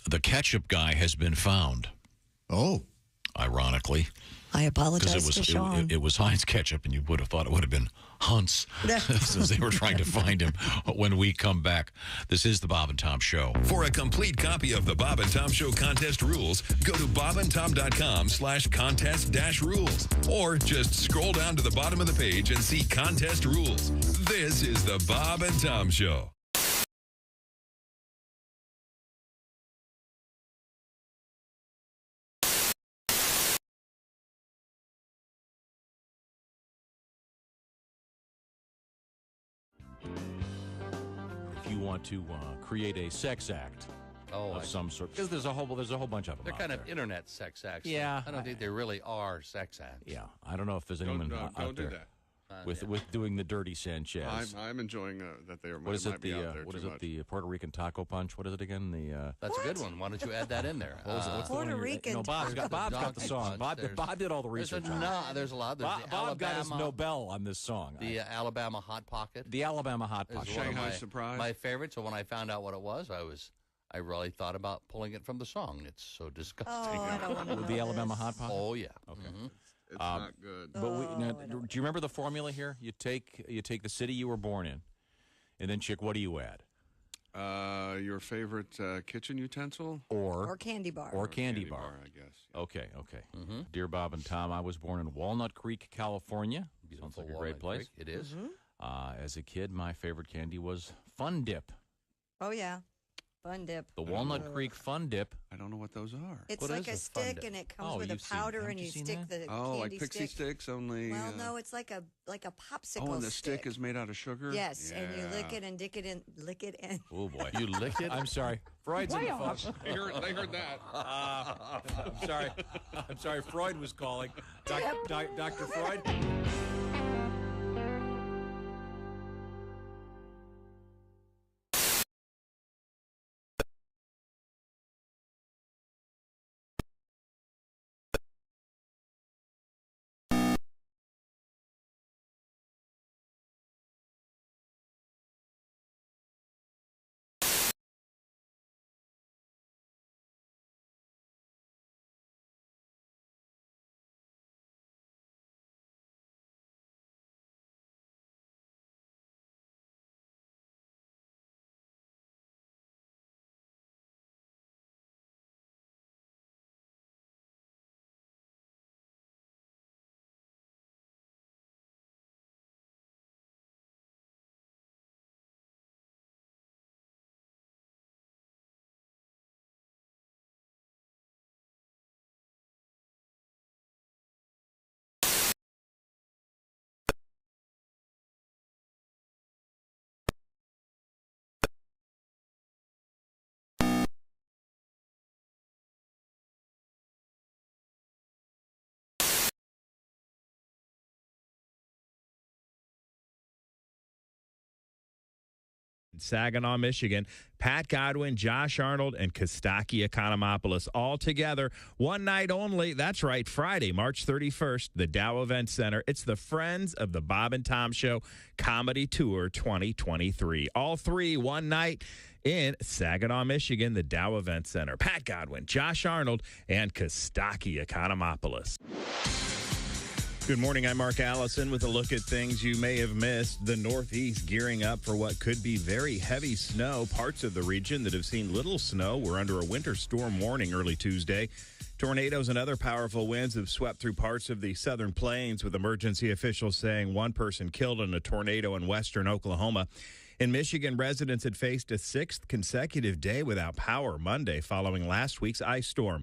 S4: the Ketchup guy has been found.
S1: Oh.
S4: Ironically.
S5: I apologize
S4: Because
S5: to Sean.
S4: it was Heinz ketchup, and you would have thought it would have been Hunt's since they were trying to find him. When we come back, this is the Bob and Tom Show.
S9: For a complete copy of the Bob and Tom Show contest rules, go to bobandtom.com/contest-rules, or just scroll down to the bottom of the page and see contest rules. This is the Bob and Tom Show.
S8: If you want to create a sex act of some sort, because there's a whole bunch of them.
S11: They're
S8: out
S11: kind
S8: there.
S11: of internet sex acts.
S8: Yeah.
S11: I don't think they really are sex acts.
S8: Yeah, I don't know if there's anyone out
S13: don't do
S8: there
S13: that.
S8: with doing the dirty Sanchez.
S13: I'm enjoying that they
S8: What is it?
S13: might be out there
S8: What
S13: too
S8: is
S13: much.
S8: it? The Puerto Rican taco punch. What is it again? The
S11: That's a good one. Why don't you add that in there?
S8: What was it? What's the one
S5: Puerto
S8: you're-
S5: Rican
S8: No, Bob's got the
S11: Donkey
S8: song.
S11: punch.
S8: Bob did all the research. on it.
S11: There's a lot. There's
S8: Bob
S11: the
S8: got his
S11: Alabama,
S8: Nobel on this song.
S11: the Alabama Hot Pocket.
S8: The Alabama Hot
S11: is
S8: Pocket.
S11: one of
S13: Shanghai Surprise.
S11: my favorite. So when I found out what it was, I really thought about pulling it from the song. It's so disgusting.
S5: Oh, I don't want to know
S8: The Alabama
S5: this.
S8: Hot Pocket.
S11: Oh yeah.
S8: Okay.
S13: It's not good.
S8: But do you remember the formula here? You take the city you were born in, and then chick, what do you add?
S13: Your favorite kitchen utensil?
S5: Or candy bar.
S8: Or candy bar.
S13: I guess.
S8: Okay. Dear Bob and Tom, I was born in Walnut Creek, California. Sounds like a great place.
S11: It is.
S8: As a kid, my favorite candy was Fun Dip.
S5: Oh, yeah. Fun Dip.
S8: The Walnut Creek Fun Dip.
S13: I don't know what those are.
S5: It's
S8: What
S5: like
S8: is
S5: a
S8: a Fun
S5: stick,
S8: Dip?
S5: and it comes
S8: Oh,
S5: with a
S8: you've seen-
S5: powder,
S8: haven't
S5: and
S8: you
S5: you
S8: seen
S5: stick
S8: that?
S5: the
S13: Oh, like
S5: candy
S13: pixie
S5: stick.
S13: sticks, only.
S5: Well, no, it's like a popsicle
S13: Oh, and the
S5: stick.
S13: stick is made out of sugar?
S5: Yes, and you lick
S13: Yeah.
S5: it and lick it and.
S8: Oh boy,
S11: You lick it.
S8: I'm sorry. Freud's in the phone.
S13: They heard that.
S8: I'm sorry. Freud was calling. Dr. Freud.
S10: Saginaw, Michigan. Pat Godwin, Josh Arnold, and Kostaki Economopoulos all together. One night only. That's right. Friday, March 31st, the Dow Event Center. It's the Friends of the Bob and Tom Show Comedy Tour 2023. All three, one night in Saginaw, Michigan, the Dow Event Center. Pat Godwin, Josh Arnold, and Kostaki Economopoulos. Good morning. I'm Mark Allison with a look at things you may have missed. The Northeast gearing up for what could be very heavy snow. Parts of the region that have seen little snow were under a winter storm warning early Tuesday. Tornadoes and other powerful winds have swept through parts of the southern plains, with emergency officials saying one person killed in a tornado in western Oklahoma. In Michigan, residents had faced a sixth consecutive day without power Monday following last week's ice storm.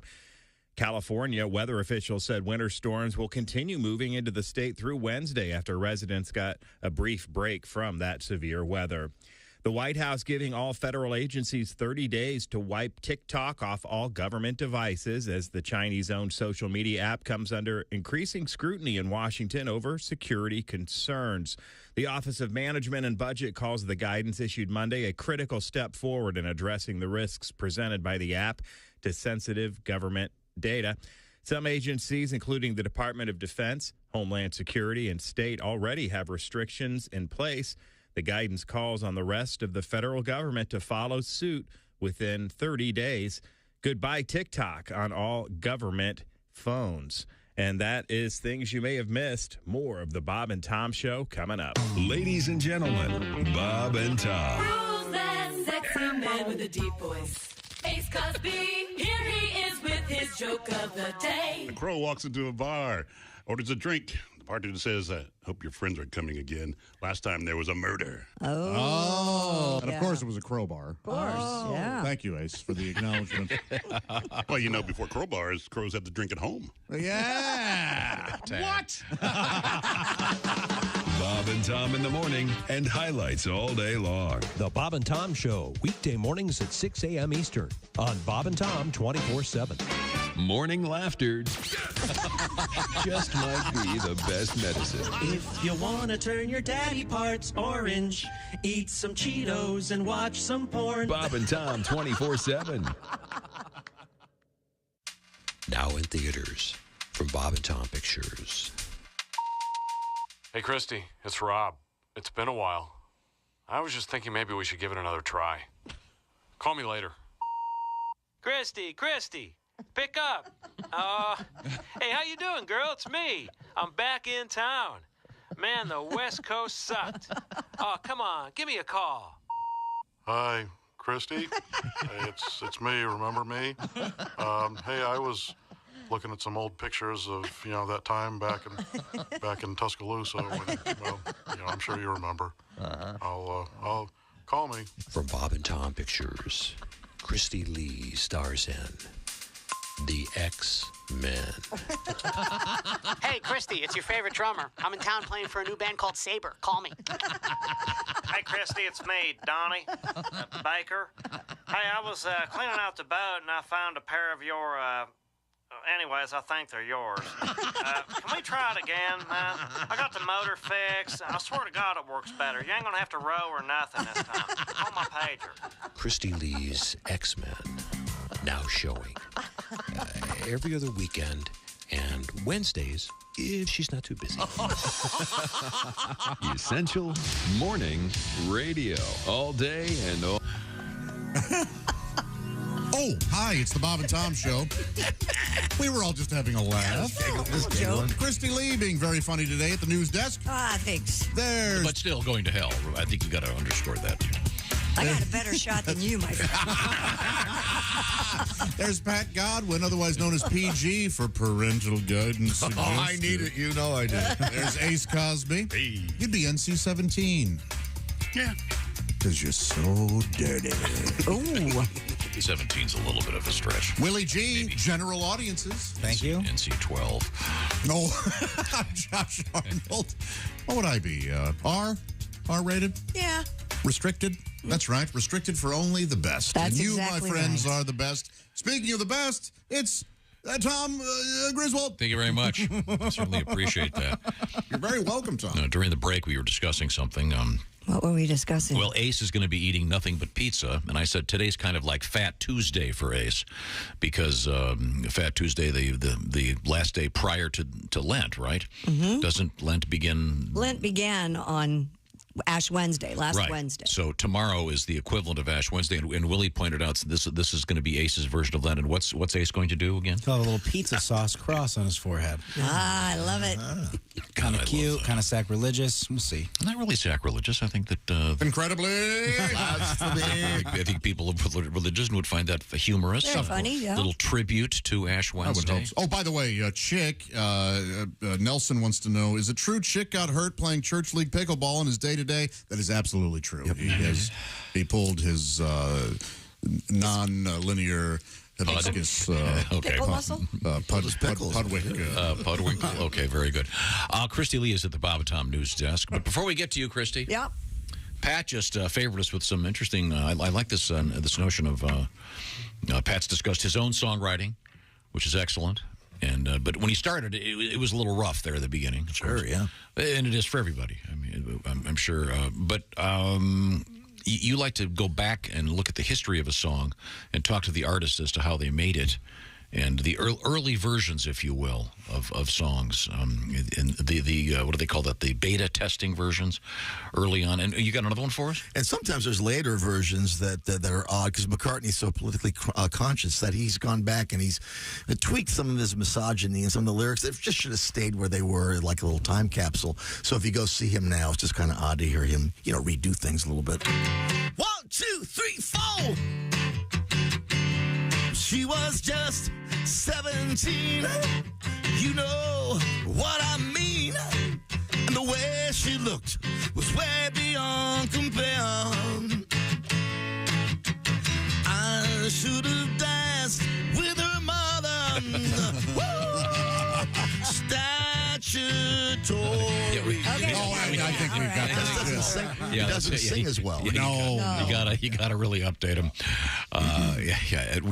S10: California weather officials said winter storms will continue moving into the state through Wednesday after residents got a brief break from that severe weather. The White House giving all federal agencies 30 days to wipe TikTok off all government devices as the Chinese-owned social media app comes under increasing scrutiny in Washington over security concerns. The Office of Management and Budget calls the guidance issued Monday a critical step forward in addressing the risks presented by the app to sensitive government data. Some agencies, including the Department of Defense, Homeland Security, and State, already have restrictions in place. The guidance calls on the rest of the federal government to follow suit within 30 days. Goodbye TikTok on all government phones. And that is things you may have missed. More of the Bob and Tom Show coming up.
S9: Ladies and gentlemen, Bob and Tom.
S14: Rules that sexy man with a deep voice. Ace Cosby, here he is with his joke of the day.
S3: A crow walks into a bar, orders a drink. The bartender says, hope your friends are coming again. Last time there was a murder.
S1: Oh. And of course it was a crowbar. Of
S5: course, yeah.
S1: Thank you, Ace, for the acknowledgement.
S3: Well, you know, before crowbars, crows had to drink at home.
S1: Yeah.
S3: What?
S9: Bob and Tom in the morning and highlights all day long.
S15: The Bob and Tom Show, weekday mornings at 6 a.m. Eastern on Bob and Tom 24/7.
S9: Morning laughter just might be the best medicine.
S16: If you want to turn your daddy parts orange, eat some Cheetos and watch some porn.
S9: Bob and Tom 24/7.
S19: Now in theaters from Bob and Tom Pictures.
S23: Hey, Christy, it's Rob. It's been a while. I was just thinking maybe we should give it another try. Call me later.
S24: Christy, pick up. Hey, how you doing, girl? It's me. I'm back in town. Man, the West Coast sucked. Oh, come on, give me a call.
S27: Hi, Christy. Hey, it's me. Remember me? Hey, I was looking at some old pictures of that time back in Tuscaloosa. When, well, I'm sure you remember. I'll call me.
S19: From Bob and Tom Pictures, Christy Lee stars in The X-Men.
S28: Hey, Christy, it's your favorite drummer. I'm in town playing for a new band called Saber. Call me.
S24: Hey, Christy, it's me, Donnie Baker. Hey, I was cleaning out the boat and I found a pair of your, anyways, I think they're yours. Can we try it again, man? I got the motor fixed. I swear to God it works better. You ain't gonna have to row or nothing this time. Call my pager.
S19: Christy Lee's X-Men, now showing every other weekend and Wednesdays if she's not too busy.
S9: Essential morning radio. All day and all.
S1: Oh, hi, it's the Bob and Tom Show. We were all just having a laugh.
S5: Joke.
S1: Christy Lee being very funny today at the news desk.
S5: Ah, thanks.
S1: There's...
S4: But still going to hell. I think you got to underscore that.
S5: I got a better shot than you, my friend.
S1: There's Pat Godwin, otherwise known as PG for parental guidance.
S2: Oh, I need it. You know I do.
S1: There's Ace Cosby. Hey. You'd be NC-17.
S3: Yeah.
S1: Because you're so dirty.
S5: Ooh.
S4: 17's a little bit of a stretch.
S1: Willie G, maybe. General audiences.
S6: Thank you.
S4: NC-12.
S1: No, I'm Josh Arnold. What would I be? R-rated?
S5: Yeah.
S1: Restricted? That's right. Restricted for only the best.
S5: That's
S1: and you,
S5: exactly
S1: my friends,
S5: right.
S1: are the best. Speaking of the best, it's Tom Griswold.
S4: Thank you very much. I certainly appreciate that.
S1: You're very welcome, Tom.
S4: During the break, we were discussing something.
S5: What were we discussing?
S4: Well, Ace is going to be eating nothing but pizza, and I said today's kind of like Fat Tuesday for Ace, because Fat Tuesday, the last day prior to Lent, right?
S5: Mm-hmm.
S4: Doesn't Lent begin?
S5: Lent began on Ash Wednesday, last
S4: right.
S5: Wednesday.
S4: So tomorrow is the equivalent of Ash Wednesday, and Willie pointed out this is going to be Ace's version of Lent. And what's Ace going to do again?
S6: He'll have a little pizza sauce cross on his forehead.
S5: Ah, I love it.
S6: Kind of cute, kind of sacrilegious. We'll see.
S4: Not really sacrilegious. I think that...
S1: Incredibly
S4: I think people of religion would find that humorous.
S5: Very funny, yeah.
S4: Little tribute to Ash Wednesday.
S1: I would hope so. Oh, by the way, Chick, Nelson wants to know, is it true Chick got hurt playing church league pickleball in his day-to-day? That is absolutely true.
S2: Yep.
S1: He pulled his non-linear...
S5: Pickle muscle?
S1: Pudwinkle.
S4: Okay, very good. Christy Lee is at the Bob and Tom News Desk. But before we get to you, Christy, Pat just favored us with some interesting. I like this this notion of Pat's discussed his own songwriting, which is excellent. And but when he started, it was a little rough there at the beginning.
S2: Sure, yeah,
S4: and it is for everybody. I mean, I'm sure, but. You like to go back and look at the history of a song and talk to the artist as to how they made it, and the early versions, if you will, of songs. And the what do they call that? The beta testing versions early on. And you got another one for us?
S2: And sometimes there's later versions that are odd because McCartney's so politically conscious that he's gone back and he's tweaked some of his misogyny and some of the lyrics. They just should have stayed where they were, like a little time capsule. So if you go see him now, it's just kind of odd to hear him, redo things a little bit. 1, 2, 3, 4. She was just 17. You know what I mean. And the way she looked was way beyond compare. I should have danced with her mother. Statutory.
S1: I think we've got that.
S2: He doesn't sing as well.
S4: No. You gotta really update him.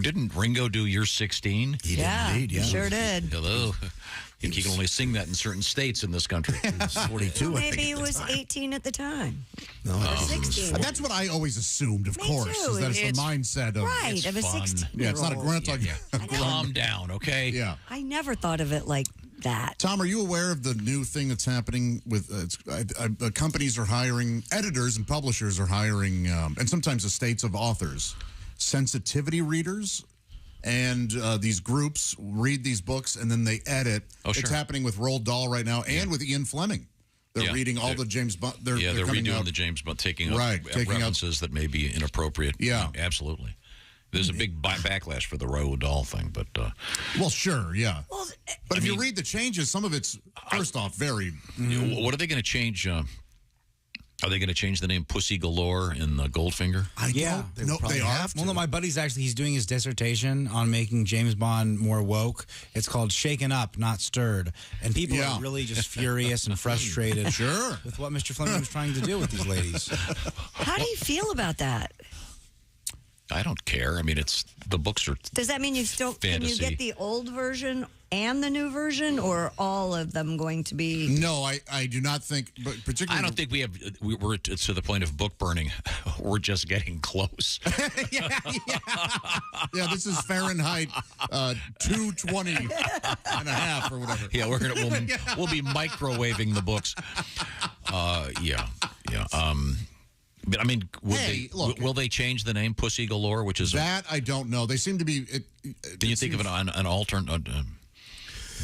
S4: Didn't Ringo do You're 16?
S2: He did indeed, yeah.
S5: Sure did.
S4: Hello. He can only sing that in certain states in this country.
S2: 42,
S5: Maybe he was 18 at the time.
S2: No,
S5: or 16.
S1: That's what I always assumed, of course, is that it's the mindset of...
S5: Right, of a 16-year-old.
S1: Yeah, it's not a grunt.
S4: Calm down, okay?
S1: Yeah.
S5: I never thought of it like that.
S1: Tom, are you aware of the new thing that's happening with companies are hiring, editors and publishers are hiring, and sometimes estates of authors, sensitivity readers? And these groups read these books and then they edit. It's happening with Roald Dahl right now and with Ian Fleming. They're reading all the James Bond. They're
S4: redoing the James Bond, taking up references that may be inappropriate.
S1: Yeah.
S4: Absolutely. There's a big backlash for the Roald Dahl thing, but...
S1: well, sure, yeah. Well, but if you read the changes, some of it's, first off, very...
S4: What are they going to change... Are they going to change the name Pussy Galore in Goldfinger?
S1: They are.
S6: Well, no, my buddy's he's doing his dissertation on making James Bond more woke. It's called Shaken Up, Not Stirred. And people are really just furious and frustrated with what Mr. Fleming was trying to do with these ladies.
S5: How do you feel about that?
S4: I don't care. I mean, the books are
S5: Does that mean you still can you get the old version and the new version, or all of them going to be?
S1: No, I do not think, but particularly...
S4: I don't think we're to the point of book burning. We're just getting close.
S1: Yeah, this is Fahrenheit 220 and a half or whatever.
S4: Yeah, we'll be microwaving the books. Yeah. But I mean, will they change the name Pussy Galore? Which is
S1: that I don't know. They seem to be.
S4: Can you think of an alternate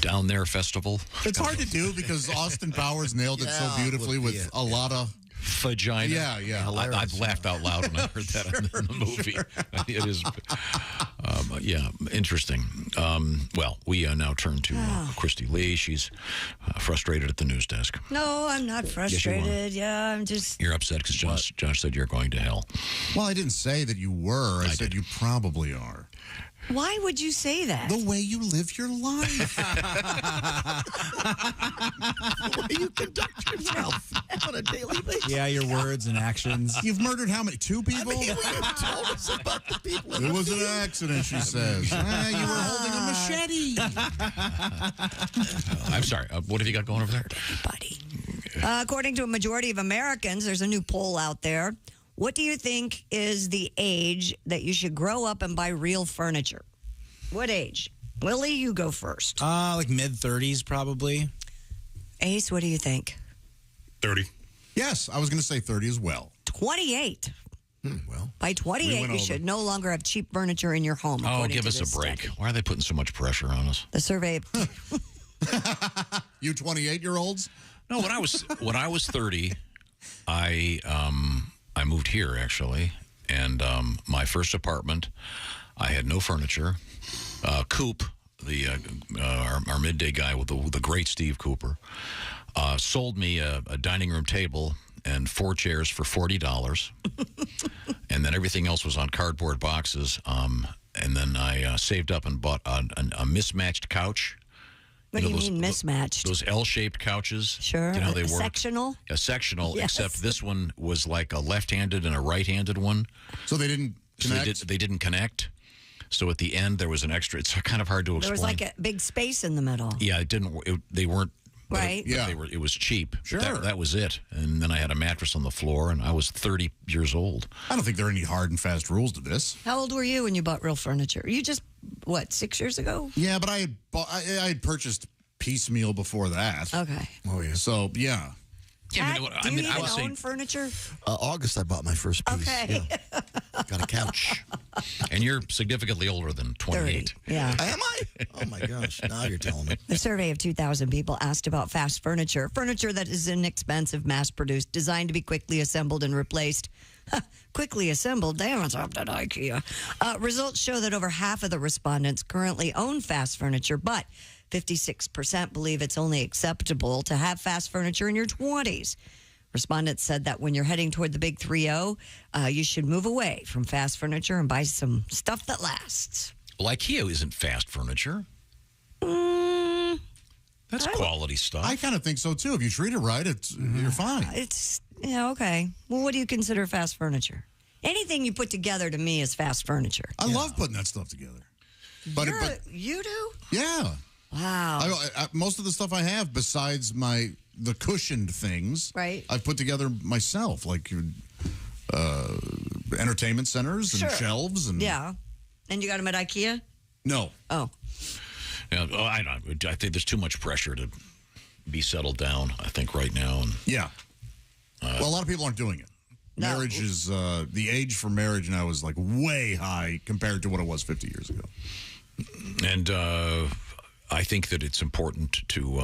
S4: down there festival?
S1: It's hard to do because Austin Powers nailed it so beautifully with a lot of
S4: vagina.
S1: Yeah.
S4: I've laughed out loud when I heard that in the movie. It is, interesting. Well, we now turn to Christy Lee. She's frustrated at the news desk.
S5: No, I'm not frustrated.
S4: Yes,
S5: I'm just...
S4: You're upset because Josh said you're going to hell.
S1: Well, I didn't say that you were. I said you probably are.
S5: Why would you say that?
S1: The way you live your life.
S2: The way you conduct yourself on a daily basis.
S6: Yeah, your words and actions.
S1: You've murdered how many? 2 people?
S2: You told us about the people.
S1: It was an accident, she says. You were holding a machete.
S4: I'm sorry. What have you got going over there?
S5: Buddy. According to a majority of Americans, there's a new poll out there. What do you think is the age that you should grow up and buy real furniture? What age? Willie, you go first.
S6: Like mid-30s, probably.
S5: Ace, what do you think?
S3: 30.
S1: Yes, I was going to say 30 as well.
S5: 28.
S2: Well,
S5: by 28, you should no longer have cheap furniture in your home.
S4: Oh, give us a break. Why are they putting so much pressure on us?
S5: The survey
S1: You 28-year-olds?
S4: No, when I was 30, I moved here actually, and my first apartment, I had no furniture. Coop, our midday guy with the great Steve Cooper, sold me a dining room table and 4 chairs for $40, and then everything else was on cardboard boxes. And then I saved up and bought a mismatched couch.
S5: What do you mean mismatched?
S4: Those L-shaped couches.
S5: Sure.
S4: You know how they work?
S5: Sectional?
S4: A sectional,
S5: Yes.
S4: except this one was like a left-handed and a right-handed one.
S1: So they didn't connect?
S4: They didn't connect. So at the end, there was an extra. It's kind of hard to explain.
S5: There was like a big space in the middle.
S4: Yeah, it didn't. They weren't.
S5: Right.
S4: Yeah. It was cheap.
S1: Sure.
S4: That was it. And then I had a mattress on the floor, and I was 30 years old.
S1: I don't think there are any hard and fast rules to this.
S5: How old were you when you bought real furniture? You just, 6 years ago?
S1: Yeah, but I had purchased piecemeal before that.
S5: Okay.
S1: Oh, yeah. So, yeah.
S5: Pat, do you even own furniture?
S2: August, I bought my first piece.
S5: Okay.
S2: Yeah. Got a couch.
S4: And you're significantly older than 28.
S5: 30, yeah.
S2: Am I? Oh, my gosh. Now you're telling me.
S5: A survey of 2,000 people asked about fast furniture. Furniture that is inexpensive, mass-produced, designed to be quickly assembled and replaced. Quickly assembled? Damn, it's up to IKEA. Results show that over half of the respondents currently own fast furniture, but 56% believe it's only acceptable to have fast furniture in your 20s. Respondents said that when you're heading toward the big 3-0, you should move away from fast furniture and buy some stuff that lasts.
S4: Well, IKEA isn't fast furniture. That's quality stuff.
S1: I kind of think so, too. If you treat it right, you're fine.
S5: Okay. Well, what do you consider fast furniture? Anything you put together to me is fast furniture.
S1: I love putting that stuff together. But
S5: you do?
S1: Yeah.
S5: Wow.
S1: Most of the stuff I have, besides the cushioned things,
S5: right,
S1: I've put together myself, like entertainment centers and shelves. And
S5: yeah. And you got them at IKEA?
S1: No.
S5: Oh.
S4: Yeah, I think there's too much pressure to be settled down, I think, right now. And
S1: yeah. Well, a lot of people aren't doing it.
S5: No.
S1: Marriage is, the age for marriage now is like way high compared to what it was 50 years ago.
S4: And I think that it's important to,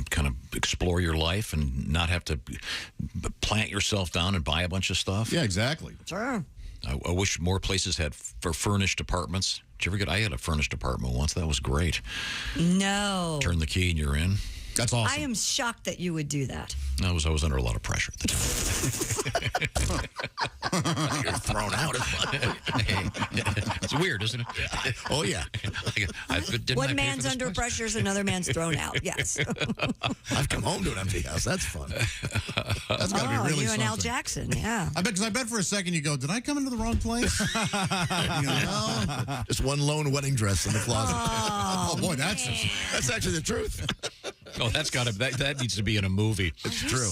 S4: kind of explore your life and not have to plant yourself down and buy a bunch of stuff.
S1: Yeah, exactly.
S5: Sure.
S4: I wish more places had furnished apartments. Did you ever I had a furnished apartment once. That was great.
S5: No.
S4: Turn the key and you're in.
S1: That's awesome.
S5: I am shocked that you would do that.
S4: I was under a lot of pressure at the time.
S2: You're thrown out.
S4: It's weird, isn't it?
S2: Yeah. Oh, yeah.
S5: One man's under pressure is another man's thrown out. Yes.
S2: I've come home to an empty house. That's fun.
S1: That's got to be really
S5: you
S1: something.
S5: and Al Jackson, yeah.
S1: I bet for a second you go, did I come into the wrong place?
S2: No. Just one lone wedding dress in the closet.
S1: Oh boy, that's
S2: actually the truth.
S4: Oh, that needs to be in a movie.
S2: It's true.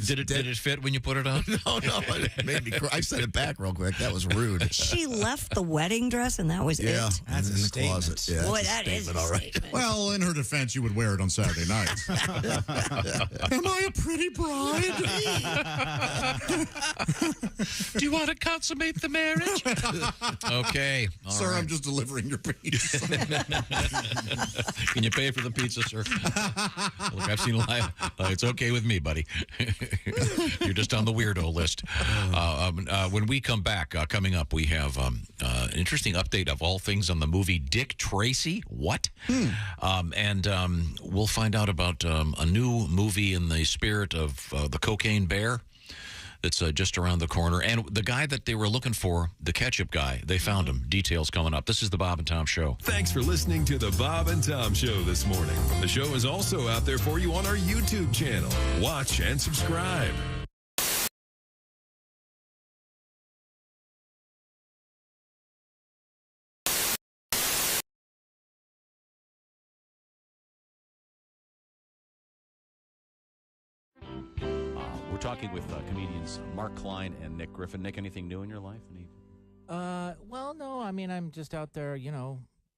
S4: Did it fit when you put it on?
S2: No, it made me cry. I said it back real quick. That was rude.
S5: She left the wedding dress and that was it?
S2: That's in the closet. Yeah,
S5: boy, that is a statement.
S1: Well, in her defense, you would wear it on Saturday nights. Am I a pretty bride?
S4: Do you want to consummate the marriage? Okay.
S1: Sir, I'm just delivering your pizza.
S4: Can you pay for the pizza, sir? Look, I've seen a lot. It's okay with me, buddy. You're just on the weirdo list. When we come back, coming up, we have an interesting update of all things on the movie Dick Tracy. What? And we'll find out about a new movie in the spirit of the Cocaine Bear that's just around the corner. And the guy that they were looking for, the Ketchup guy, they found him. Details coming up. This is the Bob and Tom Show.
S9: Thanks for listening to the Bob and Tom Show this morning. The show is also out there for you on our YouTube channel. Watch and subscribe.
S8: We're talking with comedians Mark Klein and Nick Griffin. Nick, anything new in your life?
S7: Well, no. I mean, I'm just out there,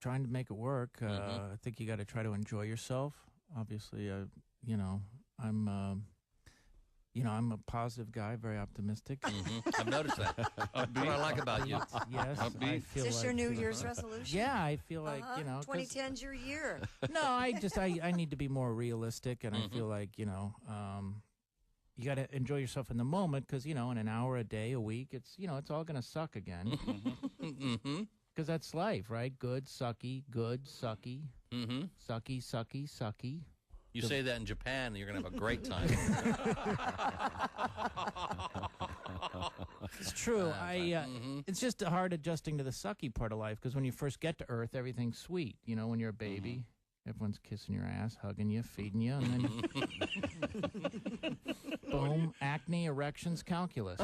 S7: trying to make it work. I think you got to try to enjoy yourself. Obviously, I'm, I'm a positive guy, very optimistic.
S11: I've noticed that. That's what I like about you.
S7: Yes, I feel
S5: Is this
S7: like,
S5: your New Year's resolution?
S7: Yeah, I feel like
S5: 2010's your year.
S7: No, I need to be more realistic, and I feel like you got to enjoy yourself in the moment because in an hour a day, a week, it's all gonna suck again. Because that's life, right? Good, sucky, sucky, sucky.
S11: You say that in Japan, you're going to have a great time.
S7: It's true. It's just hard adjusting to the sucky part of life because when you first get to Earth, everything's sweet. When you're a baby, everyone's kissing your ass, hugging you, feeding you, and then boom, acne, erections, calculus.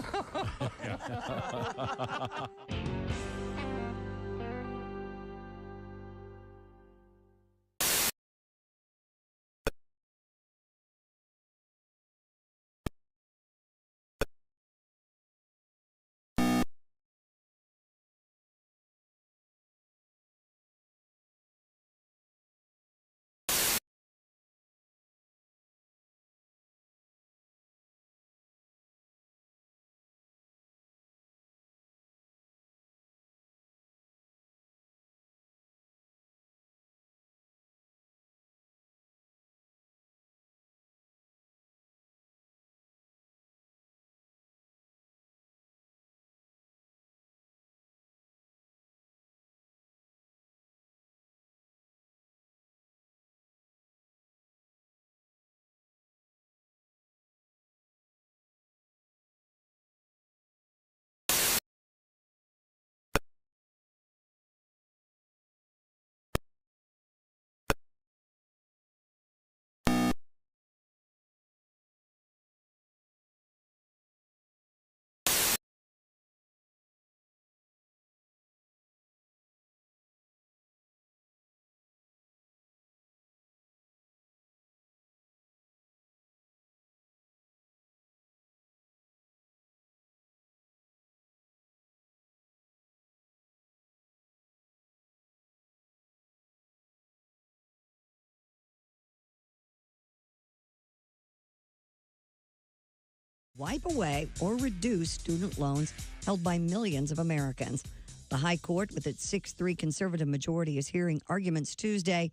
S5: Wipe away or reduce student loans held by millions of Americans. The High Court, with its 6-3 conservative majority, is hearing arguments today,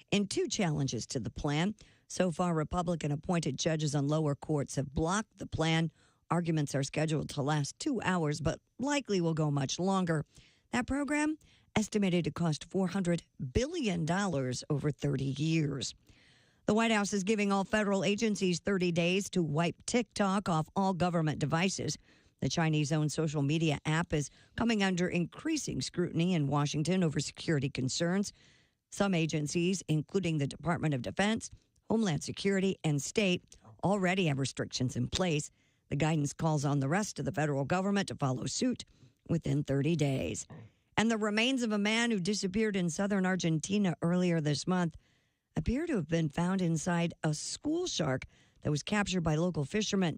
S5: in 2 challenges to the plan. So far, Republican-appointed judges on lower courts have blocked the plan. Arguments are scheduled to last 2 hours, but likely will go much longer. That program, estimated to cost $400 billion over 30 years. The White House is giving all federal agencies 30 days to wipe TikTok off all government devices. The Chinese-owned social media app is coming under increasing scrutiny in Washington over security concerns. Some agencies, including the Department of Defense, Homeland Security, and State, already have restrictions in place. The guidance calls on the rest of the federal government to follow suit within 30 days. And the remains of a man who disappeared in southern Argentina earlier this month appear to have been found inside a school shark that was captured by local fishermen.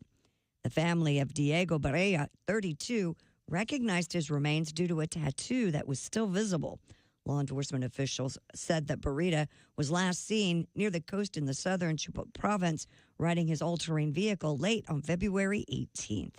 S5: The family of Diego Barea, 32, recognized his remains due to a tattoo that was still visible. Law enforcement officials said that Barea was last seen near the coast in the southern Chapo province, riding his all-terrain vehicle late on February 18th.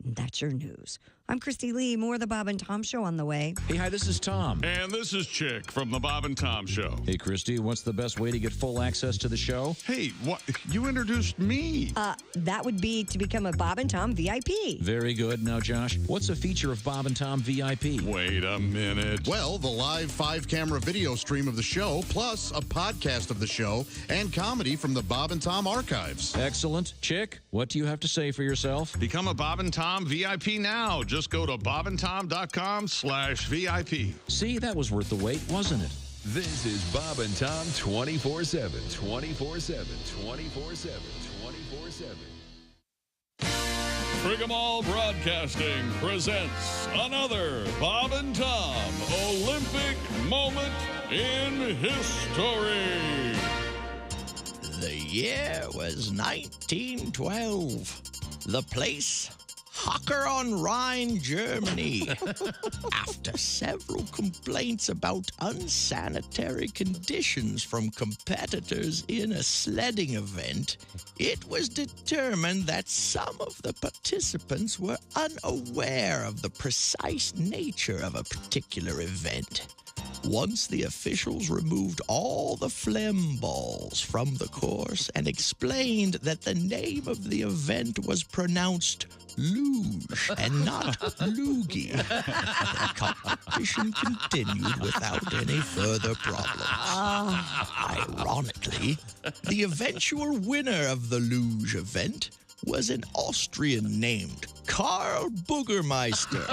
S5: That's your news. I'm Christy Lee. More of the Bob and Tom Show on the way.
S12: Hey, hi, this is Tom.
S17: And this is Chick from the Bob and Tom Show.
S12: Hey, Christy, what's the best way to get full access to the show?
S17: Hey, what? You introduced me.
S5: That would be to become a Bob and Tom VIP.
S12: Very good. Now, Josh, what's a feature of Bob and Tom VIP?
S17: Wait a minute.
S1: Well, the live 5-camera video stream of the show, plus a podcast of the show and comedy from the Bob and Tom archives.
S12: Excellent. Chick, what do you have to say for yourself?
S17: Become a Bob and Tom VIP now. Just go to bobandtom.com/VIP.
S12: See, that was worth the wait, wasn't it?
S9: This is Bob and Tom 24/7, 24/7, 24/7, 24/7.
S17: Frigamall Broadcasting presents another Bob and Tom Olympic moment in history.
S18: The year was 1912. The place,
S19: Hocker on Rhine, Germany. After several complaints about unsanitary conditions from competitors in a sledding event, it was determined that some of the participants were unaware of the precise nature of a particular event. Once the officials removed all the phlegm balls from the course and explained that the name of the event was pronounced luge and not loogie, the competition continued without any further problems. Ironically, the eventual winner of the luge event was an Austrian named Karl Boogermeister.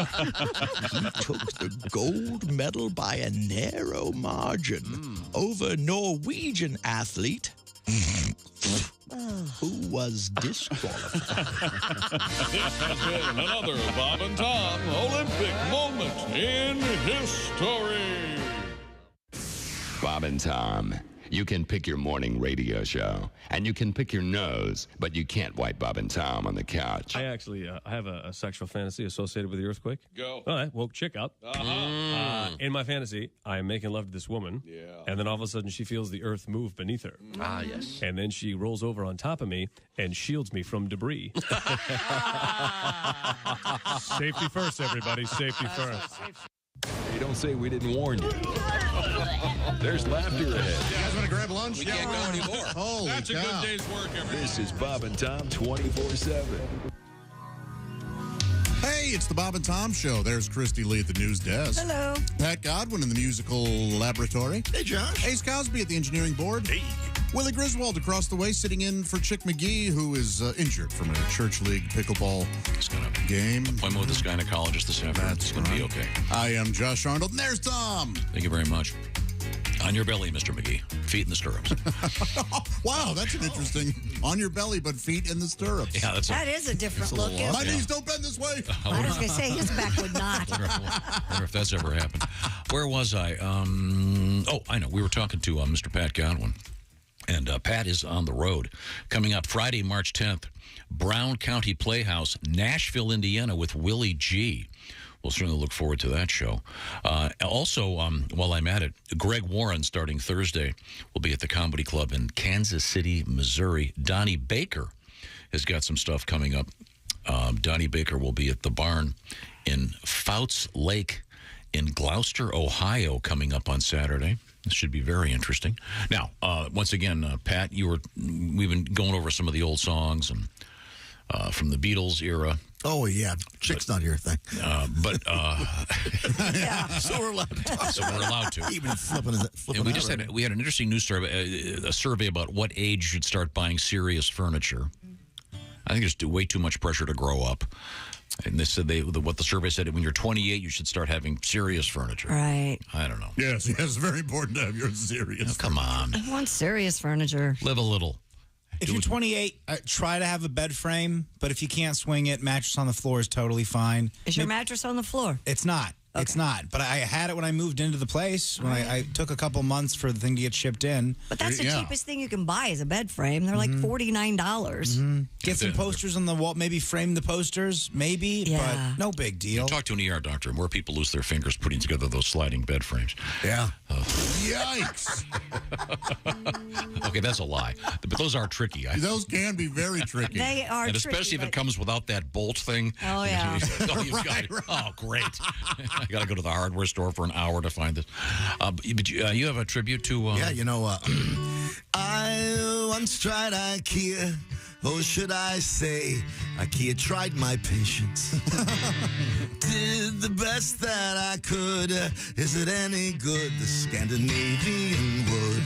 S19: He took the gold medal by a narrow margin over Norwegian athlete who was disqualified.
S17: This has been another Bob and Tom Olympic moment in history.
S10: Bob and Tom. You can pick your morning radio show, and you can pick your nose, but you can't wipe Bob and Tom on the couch.
S13: I actually I have a sexual fantasy associated with the earthquake.
S17: Go.
S13: All right, well, check out. In my fantasy, I am making love to this woman, and then all of a sudden she feels the earth move beneath her.
S11: Ah, yes.
S13: And then she rolls over on top of me and shields me from debris. Safety first, everybody. Safety first.
S9: Hey, don't say we didn't warn you. There's laughter ahead.
S1: You guys want to grab lunch?
S9: We can't go anymore.
S1: Holy
S17: That's a good day's work, everybody.
S9: This is Bob and Tom 24/7.
S1: Hey, it's the Bob and Tom Show. There's Christy Lee at the news desk.
S5: Hello.
S1: Pat Godwin in the musical laboratory.
S2: Hey, Josh.
S1: Ace Cosby at the engineering board. Hey. Willie Griswold across the way sitting in for Chick McGee, who is injured from a church league pickleball game.
S4: Appointment with this gynecologist this afternoon. It's going to be okay.
S1: I am Josh Arnold, and there's Tom.
S4: Thank you very much. On your belly, Mr. McGee. Feet in the stirrups.
S1: Wow, that's an interesting. On your belly, but feet in the stirrups.
S4: Yeah,
S5: that is a different look.
S1: My knees don't bend this way.
S5: I was going to say his back would not.
S4: I wonder if that's ever happened. Where was I? I know. We were talking to Mr. Pat Godwin. And Pat is on the road. Coming up Friday, March 10th, Brown County Playhouse, Nashville, Indiana, with Willie G. We'll certainly look forward to that show. Also, while I'm at it, Greg Warren, starting Thursday, will be at the Comedy Club in Kansas City, Missouri. Donnie Baker has got some stuff coming up. Donnie Baker will be at the Barn in Fouts Lake in Gloucester, Ohio, coming up on Saturday. This should be very interesting. Now, once again, Pat, we've been going over some of the old songs and from the Beatles era.
S2: Oh, yeah. Chick's not your thing.
S1: So we're allowed to talk.
S4: So we're allowed to.
S2: Even flipping
S4: we had an interesting news survey, a survey about what age you should start buying serious furniture. I think there's way too much pressure to grow up. And they said what the survey said, when you're 28, you should start having serious furniture.
S5: Right.
S4: I don't know.
S1: Yes, it's very important to have your serious.
S4: Oh, come on.
S5: I want serious furniture.
S4: Live a little.
S6: If you're 28, try to have a bed frame, but if you can't swing it, mattress on the floor is totally fine.
S5: Is your mattress on the floor?
S6: It's not. Okay. It's not. But I had it when I moved into the place. When I took a couple months for the thing to get shipped in.
S5: But that's the cheapest thing you can buy is a bed frame. They're like $49.
S6: Get some posters on the wall. Maybe frame the posters. Maybe. But no big deal.
S4: Talk to an ER doctor. More people lose their fingers putting together those sliding bed frames.
S2: Yeah.
S1: Yikes.
S4: Okay, that's a lie. But those are tricky.
S1: Those can be very tricky.
S5: They are
S4: and
S5: tricky.
S4: especially if it comes without that bolt thing.
S5: Oh, yeah.
S4: Oh, great. I got to go to the hardware store for an hour to find this. But you have a tribute to...
S2: I once tried IKEA, or should I say, IKEA tried my patience. Did the best that I could. Is it any good? The Scandinavian wood.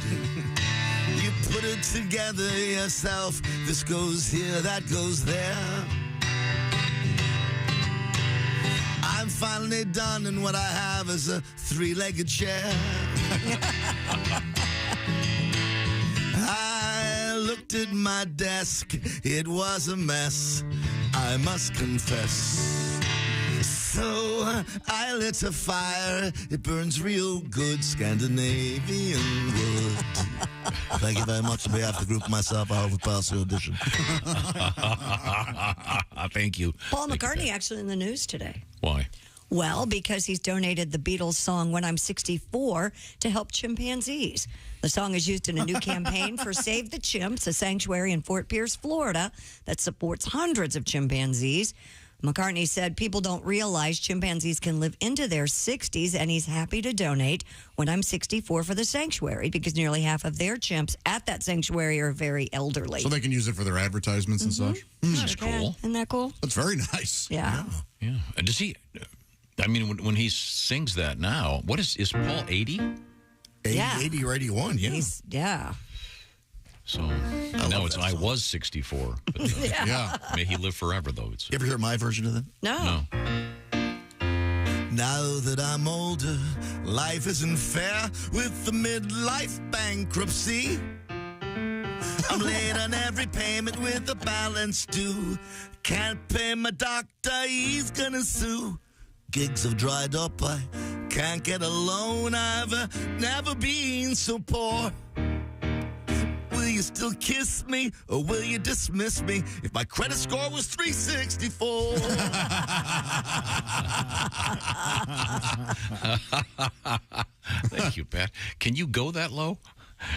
S2: You put it together yourself. This goes here, that goes there. I'm finally done, and what I have is a three-legged chair. I looked at my desk, it was a mess, I must confess. So I lit a fire. It burns real good, Scandinavian wood. Thank you very much. On behalf of the group, myself, I will pass the audition.
S4: Thank you.
S5: Paul McCartney actually in the news today.
S4: Why?
S5: Well, because he's donated the Beatles song When I'm 64 to help chimpanzees. The song is used in a new campaign for Save the Chimps, a sanctuary in Fort Pierce, Florida, that supports hundreds of chimpanzees. McCartney said people don't realize chimpanzees can live into their 60s, and he's happy to donate When I'm 64 for the sanctuary because nearly half of their chimps at that sanctuary are very elderly.
S1: So they can use it for their advertisements and such?
S4: That's cool.
S5: Isn't that cool?
S1: That's very nice.
S5: Yeah.
S4: Yeah. Does he... I mean, when he sings that now, what is Paul 80?
S2: 80 or 81, yeah.
S5: Yeah.
S4: So now it's I was 64. But,
S5: Yeah.
S4: May he live forever, though. It's,
S2: You ever hear my version of that?
S5: No.
S2: Now that I'm older, life isn't fair with the midlife bankruptcy. I'm late on every payment with the balance due. Can't pay my doctor, he's gonna sue. Gigs have dried up, I can't get a loan. I've never been so poor. Will you still kiss me or will you dismiss me if my credit score was 364?
S4: Thank you, Pat. Can you go that low?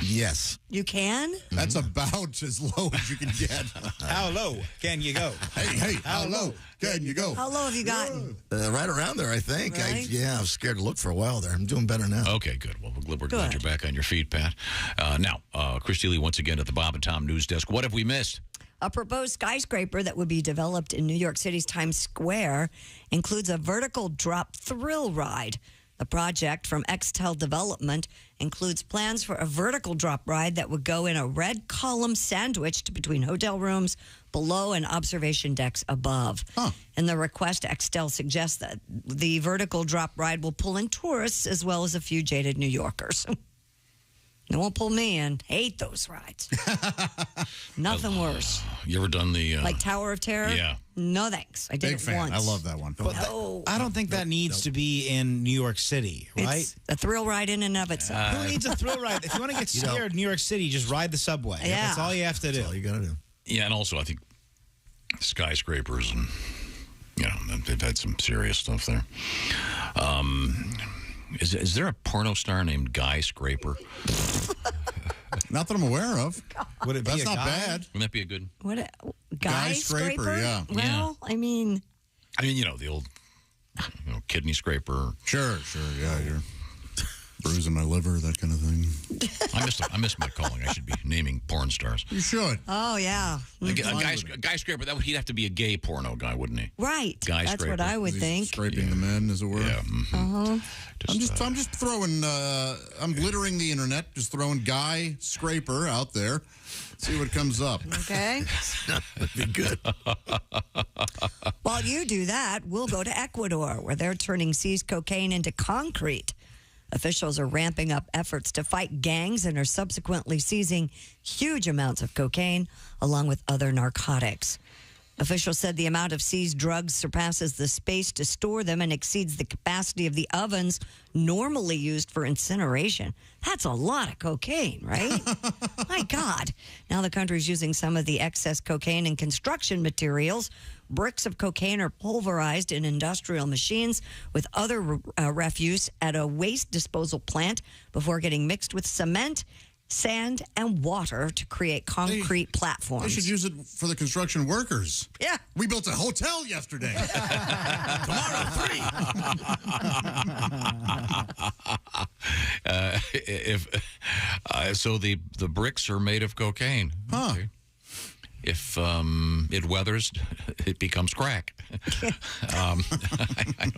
S2: Yes.
S5: You can?
S1: That's about as low as you can get.
S6: How low can you go?
S1: Hey, how low can you go?
S5: How low have you gotten?
S2: Right around there, I think.
S5: Really?
S2: I was scared to look for a while there. I'm doing better now.
S4: Okay, good. Well, we're glad you're back on your feet, Pat. Now, Christy Lee once again at the Bob and Tom News Desk. What have we missed?
S5: A proposed skyscraper that would be developed in New York City's Times Square includes a vertical drop thrill ride. The project from Xtel Development includes plans for a vertical drop ride that would go in a red column sandwiched between hotel rooms below and observation decks above. In the request, Xtel suggests that the vertical drop ride will pull in tourists as well as a few jaded New Yorkers. It won't pull me in. Hate those rides. Nothing worse.
S4: You ever done the...
S5: Like Tower of Terror?
S4: Yeah.
S5: No thanks. I did
S1: Big
S5: it
S1: fan.
S5: once.
S1: I love that one.
S6: But I don't think that needs to be in New York City, right?
S5: It's a thrill ride in and of itself.
S6: Who needs a thrill ride? If you want to get scared in New York City, just ride the subway.
S5: Yeah.
S6: That's all you have to do.
S2: That's all you got to do.
S4: Yeah, and also I think skyscrapers and, they've had some serious stuff there. Is there a porno star named Guy Scraper?
S1: Not that I'm aware of.
S6: Would it be
S1: That's
S6: a
S1: not
S6: guy?
S1: bad.
S4: Wouldn't that be a good...
S5: What? Guy scraper?
S1: Yeah.
S5: Well, I mean...
S4: the old kidney scraper.
S1: Sure. Yeah, you're bruising my liver, that kind of thing.
S4: I missed my calling. I should be naming porn stars.
S1: You should.
S5: Oh, yeah.
S4: A guy scraper, he'd have to be a gay porno guy, wouldn't he?
S5: Right.
S4: Guy
S5: That's
S4: scraper.
S5: what I would think.
S1: Scraping the men, as it were.
S4: Yeah.
S5: Uh-huh.
S1: I'm just throwing, I'm littering the internet, just throwing Guy Scraper out there. See what comes up.
S5: Okay.
S2: That'd be good.
S5: While you do that, we'll go to Ecuador, where they're turning seized cocaine into concrete. Officials are ramping up efforts to fight gangs and are subsequently seizing huge amounts of cocaine, along with other narcotics. Officials said the amount of seized drugs surpasses the space to store them and exceeds the capacity of the ovens normally used for incineration. That's a lot of cocaine, right? My God. Now the country's using some of the excess cocaine in construction materials. Bricks of cocaine are pulverized in industrial machines with other refuse at a waste disposal plant before getting mixed with cement, sand, and water to create concrete platforms.
S1: They should use it for the construction workers.
S5: Yeah.
S1: We built a hotel yesterday. Tomorrow,
S4: 3. So the bricks are made of cocaine.
S1: Huh.
S4: Okay. If it weathers, it becomes crack. I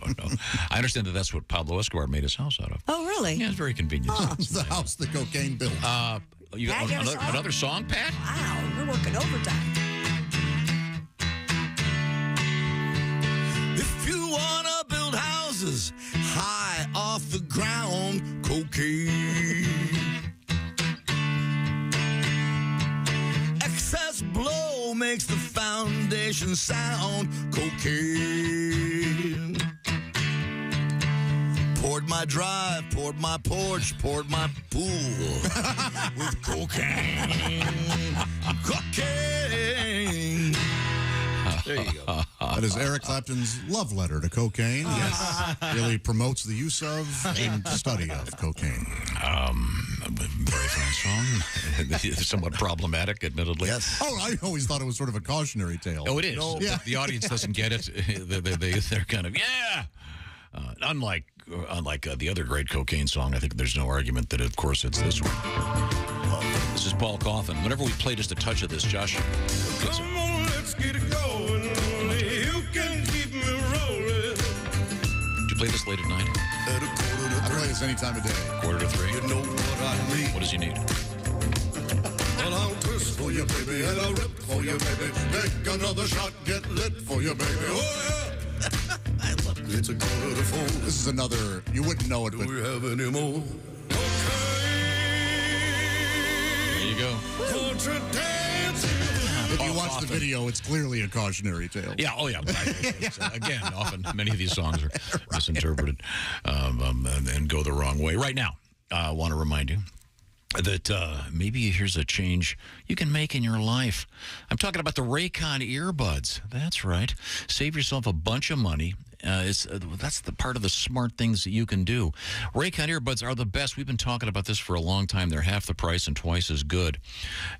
S4: don't know. I understand that's what Pablo Escobar made his house out of.
S5: Oh, really?
S4: Yeah, it's very convenient.
S1: It's the house the cocaine built.
S4: You got another song, Pat?
S5: Wow, you're working overtime.
S2: If you want to build houses high off the ground, cocaine. Excess blow makes the foundation sound, cocaine. my drive, poured my porch, poured my pool with cocaine. Cocaine. There you go.
S1: That is Eric Clapton's love letter to cocaine. Yes. Really promotes the use of and study of cocaine.
S4: Very fine song. Somewhat problematic, admittedly.
S1: Yes. Oh, I always thought it was sort of a cautionary tale.
S4: Oh, it is.
S1: No.
S4: Yeah. The audience doesn't get it. They're kind of, yeah. Unlike the other great cocaine song, I think there's no argument that, of course, it's this one. This is Paul Coffin. Whenever we play just a touch of this, Josh gets it.
S17: Come on, let's get it going. You can keep me rolling.
S4: Do you play this late at night?
S1: I play this any time of day.
S4: 2:45.
S2: You know what I mean.
S4: What does he need?
S17: Well, I'll twist for you, baby, and I'll rip for you, baby. Take another shot, get lit for you, baby. Oh, yeah.
S2: I love it.
S17: It's 3:45.
S1: This is another, you wouldn't know it,
S17: Do
S1: but
S17: we have any more?
S4: There you go.
S17: Won't you dance?
S1: if you watch the video, it's clearly a cautionary tale.
S4: Yeah, oh yeah. Again, often many of these songs are misinterpreted and go the wrong way. Right now, I want to remind you that maybe here's a change you can make in your life. I'm talking about the Raycon earbuds. That's right. Save yourself a bunch of money. That's the part of the smart things that you can do. Raycon earbuds are the best. We've been talking about this for a long time. They're half the price and twice as good.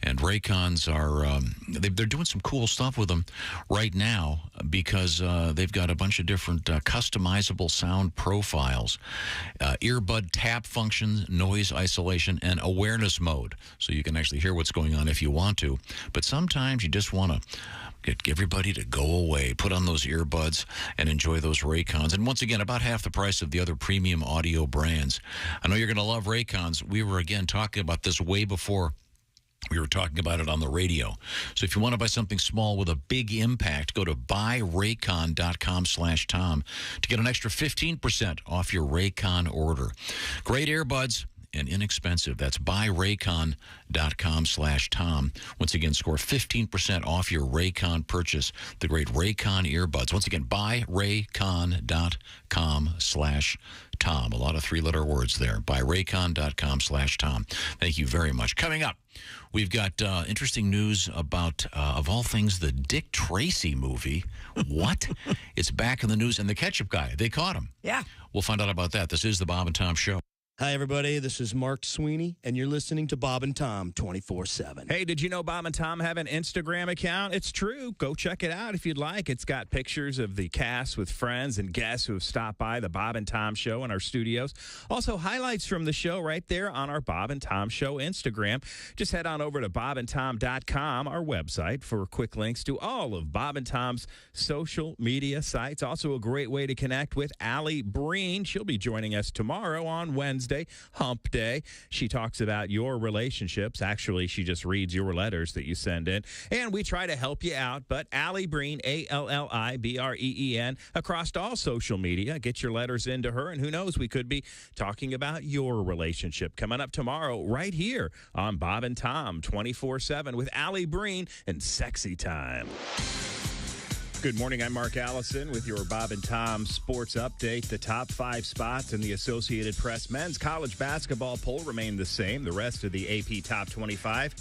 S4: And Raycons are they're doing some cool stuff with them right now because they've got a bunch of different customizable sound profiles, earbud tap functions, noise isolation, and awareness mode. So you can actually hear what's going on if you want to. But sometimes you just want to get everybody to go away, put on those earbuds, and enjoy those Raycons. And once again, about half the price of the other premium audio brands. I know you're going to love Raycons. We were, again, talking about this way before we were talking about it on the radio. So if you want to buy something small with a big impact, go to buyraycon.com/Tom to get an extra 15% off your Raycon order. Great earbuds and inexpensive. That's buyraycon.com/Tom. Once again, score 15% off your Raycon purchase. The great Raycon earbuds. Once again, buyraycon.com/Tom. A lot of three-letter words there. buyraycon.com/Tom. Thank you very much. Coming up, we've got interesting news about, of all things, the Dick Tracy movie. What? It's back in the news. And the Ketchup guy, they caught him.
S5: Yeah.
S4: We'll find out about that. This is the Bob and Tom Show.
S14: Hi, everybody. This is Mark Sweeney, and you're listening to Bob and Tom 24/7.
S12: Hey, did you know Bob and Tom have an Instagram account? It's true. Go check it out if you'd like. It's got pictures of the cast with friends and guests who have stopped by the Bob and Tom Show in our studios. Also, highlights from the show right there on our Bob and Tom Show Instagram. Just head on over to bobandtom.com, our website, for quick links to all of Bob and Tom's social media sites. Also, a great way to connect with Allie Breen. She'll be joining us tomorrow on Wednesday, Hump Day. She talks about your relationships. Actually, she just reads your letters that you send in, and we try to help you out. But Allie Breen, ALLIBREEN, across all social media. Get your letters into her, and who knows, we could be talking about your relationship coming up tomorrow right here on Bob and Tom 24/7 with Allie Breen and Sexy Time. Good morning. I'm Mark Allison with your Bob and Tom Sports Update. The top 5 spots in the Associated Press men's college basketball poll remain the same. The rest of the AP Top 25,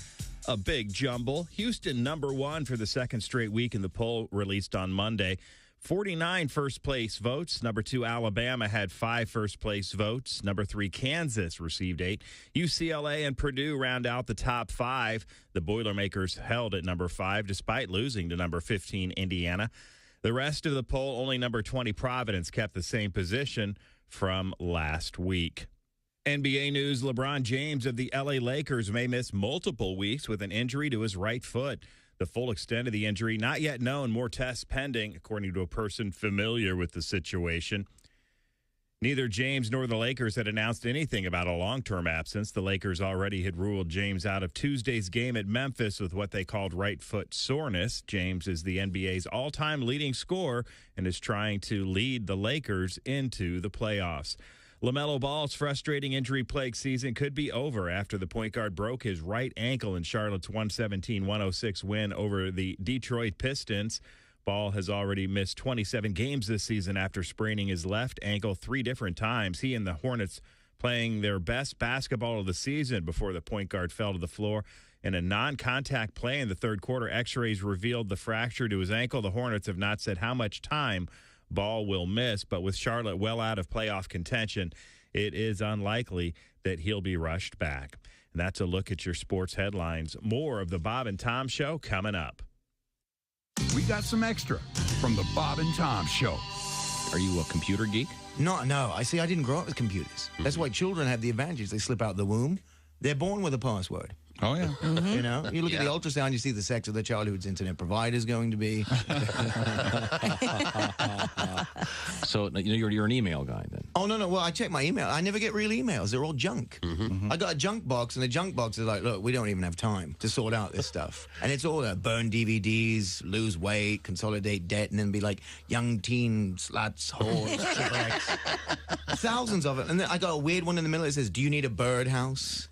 S12: a big jumble. Houston, number 1 for the second straight week in the poll released on Monday. 49 first-place votes. Number 2, Alabama had 5 first-place votes. Number 3, Kansas received 8. UCLA and Purdue round out the top 5. The Boilermakers held at number 5 despite losing to number 15, Indiana. The rest of the poll, only number 20, Providence, kept the same position from last week. NBA news, LeBron James of the LA Lakers may miss multiple weeks with an injury to his right foot. The full extent of the injury not yet known. More tests pending, according to a person familiar with the situation. Neither James nor the Lakers had announced anything about a long-term absence. The Lakers already had ruled James out of Tuesday's game at Memphis with what they called right foot soreness. James is the NBA's all-time leading scorer and is trying to lead the Lakers into the playoffs. LaMelo Ball's frustrating injury-plagued season could be over after the point guard broke his right ankle in Charlotte's 117-106 win over the Detroit Pistons. Ball has already missed 27 games this season after spraining his left ankle 3 different times. He and the Hornets playing their best basketball of the season before the point guard fell to the floor in a non-contact play in the third quarter. X-rays revealed the fracture to his ankle. The Hornets have not said how much time Ball will miss, but with Charlotte well out of playoff contention, it is unlikely that he'll be rushed back. And that's a look at your sports headlines. More of the Bob and Tom Show coming up.
S15: We got some extra from the Bob and Tom Show.
S4: Are you a computer geek?
S16: No. I see, I didn't grow up with computers. That's why children have the advantage. They slip out the womb. They're born with a password.
S15: Oh, yeah.
S16: You know, you look at the ultrasound, you see the sex of the child whose internet provider is going to be.
S4: So you're an email guy then?
S16: Oh, no. Well, I check my email. I never get real emails. They're all junk. I got a junk box, and the junk box is like, look, we don't even have time to sort out this stuff. And it's all burn DVDs, lose weight, consolidate debt, and then be like, young teen sluts, whores, cigarettes. Thousands of it. And then I got a weird one in the middle that says, do you need a birdhouse?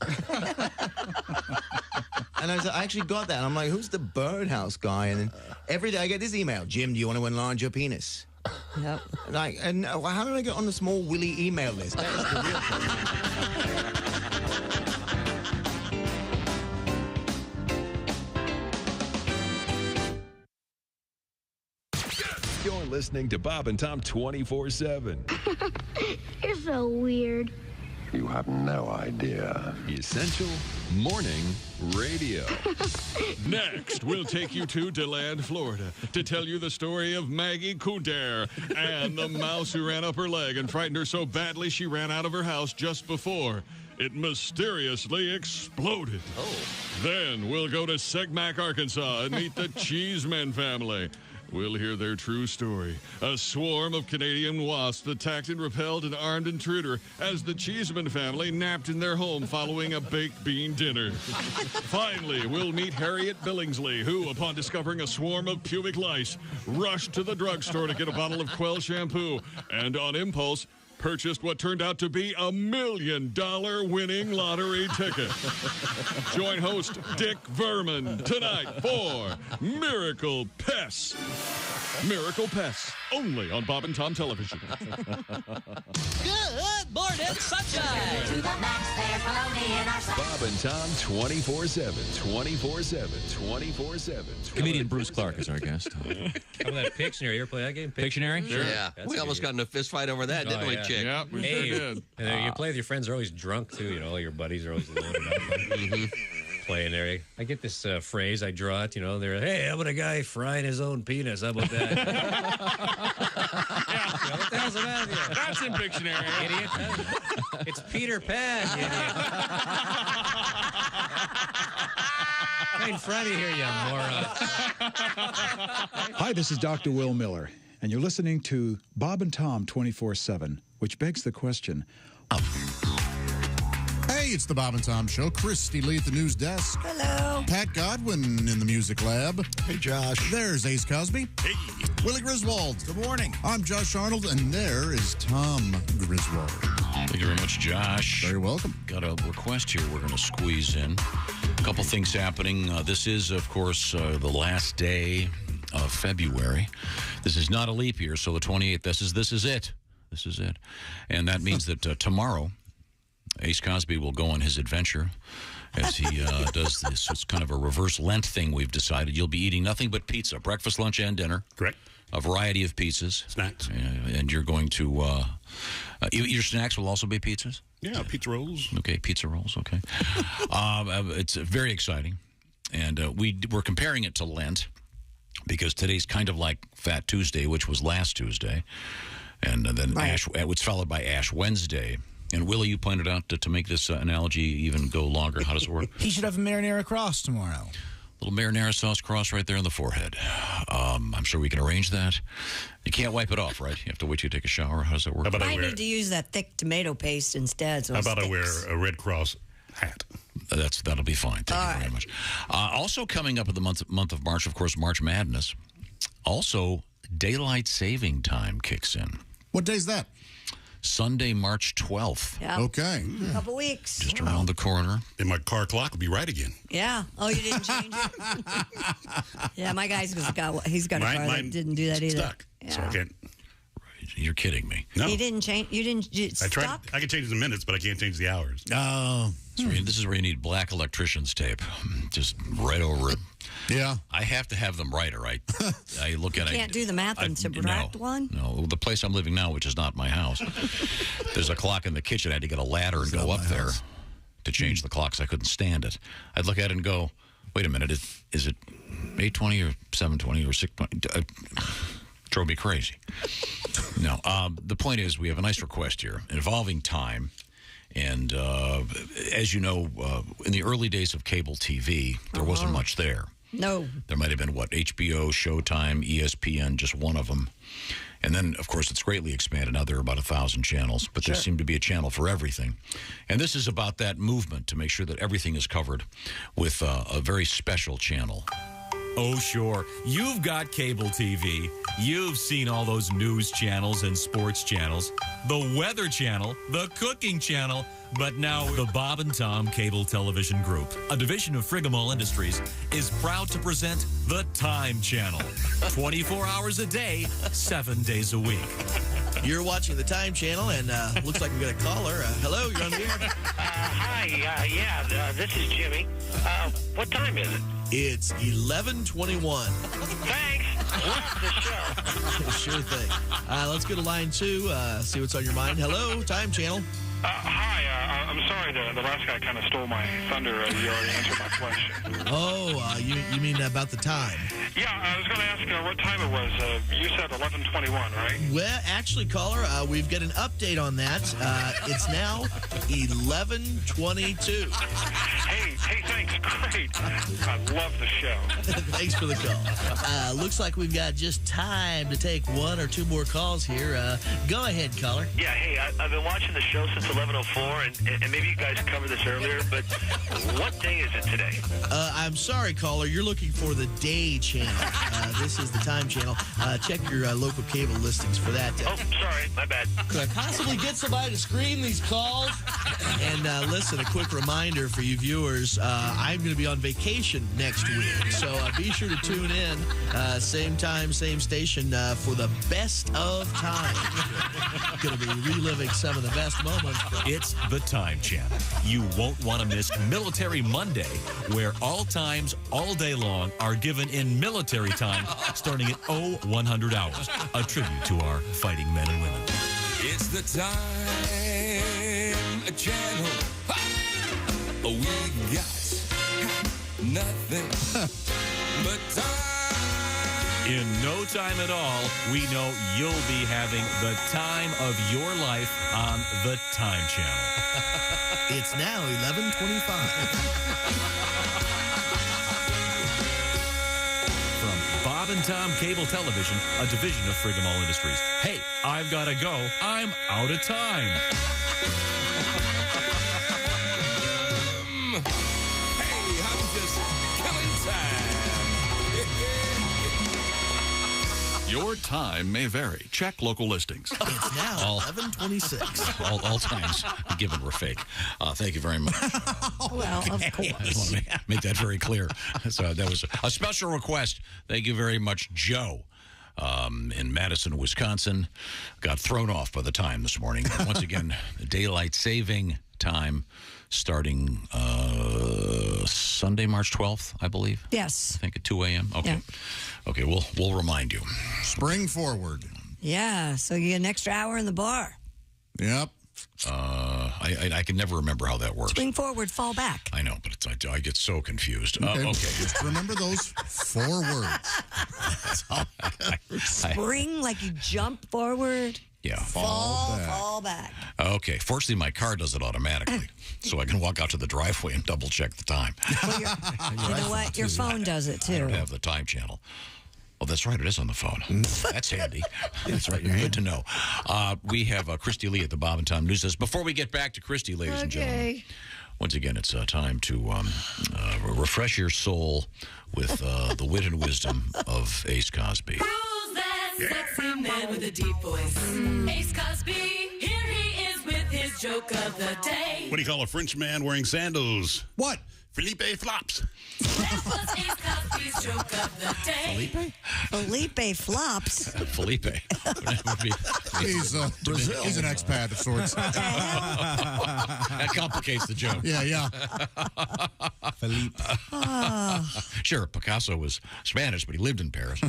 S16: And I actually got that. I'm like, who's the birdhouse guy? And then every day I get this email, Jim, do you want to enlarge your penis?
S5: Yep.
S16: Like, and how did I get on the small Willy email list? That is the real
S9: problem. You're listening to Bob and Tom 24/7.
S18: You're so weird.
S9: You have no idea. Essential Morning Radio.
S20: Next, we'll take you to DeLand, Florida, to tell you the story of Maggie Couder and the mouse who ran up her leg and frightened her so badly she ran out of her house just before it mysteriously exploded. Then we'll go to Segmack, Arkansas, and meet the Cheeseman family. We'll hear their true story. A swarm of Canadian wasps attacked and repelled an armed intruder as the Cheeseman family napped in their home following a baked bean dinner. Finally, we'll meet Harriet Billingsley, who, upon discovering a swarm of pubic lice, rushed to the drugstore to get a bottle of Quell shampoo and, on impulse, purchased what turned out to be $1 million winning lottery ticket. Join host Dick Verman tonight for Miracle Pests. Miracle Pests, only on Bob and Tom Television.
S8: Good morning, sunshine.
S9: To the max, there's bologna in our Bob and Tom 24/7, 24/7, 24/7.
S4: Comedian Bruce Clark is our guest.
S13: How about that Pictionary? You ever play that game?
S4: Pictionary?
S13: Sure.
S11: Yeah. We almost got in a fist fight over that, didn't we, Chick?
S13: Yeah,
S20: we sure did.
S13: And then you play with your friends, they're always drunk, too. You know, all your buddies are always loaded up. Playing there. I get this phrase, I draw it, you know, they're, hey, how about a guy frying his own penis? How about that? You know, what the hell's that? Yeah.
S20: That's in Pictionary.
S13: Idiot. It's Peter Pan, you idiot. Right in front of you here, you moron.
S15: Hi, this is Dr. Will Miller, and you're listening to Bob and Tom 24/7, which begs the question.
S1: Hey, it's the Bob and Tom Show. Christy Lee at the news desk.
S5: Hello.
S1: Pat Godwin in the music lab.
S16: Hey, Josh.
S1: There's Ace Cosby. Hey. Willie Griswold.
S16: Good morning.
S1: I'm Josh Arnold, and there is Tom Griswold.
S4: Thank you very much, Josh.
S1: Very welcome.
S4: Got a request here we're going to squeeze in. A couple things happening. This is, of course, the last day of February. This is not a leap year, so the 28th, this is it. This is it. And that means that tomorrow, Ace Cosby will go on his adventure as he does this. It's kind of a reverse Lent thing we've decided. You'll be eating nothing but pizza, breakfast, lunch, and dinner.
S3: Correct.
S4: A variety of pizzas.
S3: Snacks.
S4: And you're going to... your snacks will also be pizzas?
S3: Yeah, pizza rolls.
S4: Okay, pizza rolls, okay. It's very exciting. And we're comparing it to Lent because today's kind of like Fat Tuesday, which was last Tuesday. And then it's followed by Ash Wednesday. And Willie, you pointed out to make this analogy even go longer. How does it work?
S6: He should have a marinara cross tomorrow.
S4: Little marinara sauce cross right there on the forehead. I'm sure we can arrange that. You can't wipe it off, right? You have to wait till you take a shower. How does that work?
S5: I need to use that thick tomato paste instead. So
S3: how about I wear a Red Cross hat?
S4: That'll be fine. Thank you very much. Also coming up in the month of March, of course, March Madness. Also, daylight saving time kicks in.
S1: What day is that?
S4: Sunday, March 12th.
S5: Yeah.
S1: Okay.
S5: A couple weeks.
S4: Just around the corner.
S3: And my car clock will be right again.
S5: Yeah. Oh, you didn't change it? Yeah, my guy's he's got a car that didn't do that either.
S3: Stuck.
S5: Yeah.
S3: So I can't.
S4: You're kidding me.
S3: No.
S5: He didn't change. You didn't.
S3: I tried. I can change the minutes, but I can't change the hours.
S4: Oh. This is where you need black electrician's tape. Just right over it.
S1: Yeah.
S4: I have to have them right, or I look at it.
S5: You can't do the math and subtract one?
S4: No, the place I'm living now, which is not my house, there's a clock in the kitchen. I had to get a ladder and go up there to change the clocks. I couldn't stand it. I'd look at it and go, wait a minute, is it 8:20 or 7:20 or 6:20? Drove me crazy. No, the point is we have a nice request here involving time. And as you know, in the early days of cable TV, there wasn't much there.
S5: No.
S4: There might have been, HBO, Showtime, ESPN, just one of them. And then, of course, it's greatly expanded. Now there are about 1,000 channels, but there seemed to be a channel for everything. And this is about that movement to make sure that everything is covered with a very special channel.
S21: Oh, sure. You've got cable TV. You've seen all those news channels and sports channels, the weather channel, the cooking channel, but now the Bob and Tom Cable Television Group, a division of Frigamall Industries, is proud to present the Time Channel. 24 hours a day, 7 days a week.
S14: You're watching the Time Channel, and looks like we got a caller. Hello, you're on the air.
S22: Hi, this is Jimmy. What time is it?
S14: It's 11:21.
S22: Thanks. Love the show.
S14: Sure thing. Let's go to line 2, see what's on your mind. Hello, Time Channel.
S23: Hi, I'm sorry the last guy kind of stole my thunder. You already answered my question.
S14: Oh, you mean about the time?
S23: Yeah, I was going to ask what time it was. You said 11:21, right?
S14: Well, actually, caller, we've got an update on that. It's now 11:22.
S23: Hey, thanks. Great. I love the show.
S14: Thanks for the call. Looks like we've got just time to take 1 or 2 more calls here. Go ahead, caller.
S22: Yeah, hey, I've been watching the show since 11:04, and maybe you guys covered this earlier, but what day is it today?
S14: I'm sorry, caller. You're looking for the day channel. This is the Time Channel. Check your local cable listings for that.
S22: Oh, sorry. My bad.
S14: Could I possibly get somebody to screen these calls? And listen, a quick reminder for you viewers, I'm going to be on vacation next week, so be sure to tune in, same time, same station, for the best of time. Going to be reliving some of the best moments.
S21: It's the Time Channel. You won't want to miss Military Monday, where all times, all day long, are given in military time, starting at 0100 hours. A tribute to our fighting men and women.
S9: It's the Time Channel. We got nothing but time.
S21: In no time at all, we know you'll be having the time of your life on the Time Channel.
S14: It's now 11:25.
S21: From Bob and Tom Cable Television, a division of Frigamall Industries. Hey, I've got to go. I'm out of time.
S9: Hey, I'm just killing time.
S3: Your time may vary. Check local listings.
S14: It's now 11:26.
S4: All times given were fake. Thank you very much.
S5: Well, of
S4: I
S5: course.
S4: just want to make that very clear. So that was a special request. Thank you very much, Joe. In Madison, Wisconsin, got thrown off by the time this morning. Once again, daylight saving time starting Sunday, March 12th, I believe.
S5: Yes.
S4: I think at 2 a.m. Okay.
S5: Yeah.
S4: Okay, we'll remind you.
S1: Spring forward.
S5: Yeah, so you get an extra hour in the bar.
S1: Yep.
S4: I can never remember how that works.
S5: Swing forward, fall back.
S4: I know, but I get so confused. Okay.
S1: Just remember those 4 words.
S4: That's all
S5: Spring, like you jump forward.
S4: Yeah.
S5: Fall back.
S4: Okay. Fortunately, my car does it automatically, so I can walk out to the driveway and double check the time.
S5: Well, you know what? Your phone does it, too.
S4: I don't have the Time Channel. Oh, that's right. It is on the phone. That's handy. That's right. Good to know. We have Christy Lee at the Bob and Tom News Desk. Before we get back to Christy, ladies and gentlemen, once again, it's time to refresh your soul with the wit and wisdom of Ace Cosby.
S24: Who's that
S7: Sexy man with a deep voice. Ace Cosby, here he is with his joke of the day.
S3: What do you call a French man wearing sandals?
S1: What?
S3: Felipe flops.
S7: That was Ace Cosby's joke of the day.
S5: Felipe flops.
S4: Felipe.
S1: He's Brazil. He's an expat of sorts.
S4: That complicates the joke.
S1: Yeah.
S6: Felipe.
S4: Sure, Picasso was Spanish, but he lived in Paris.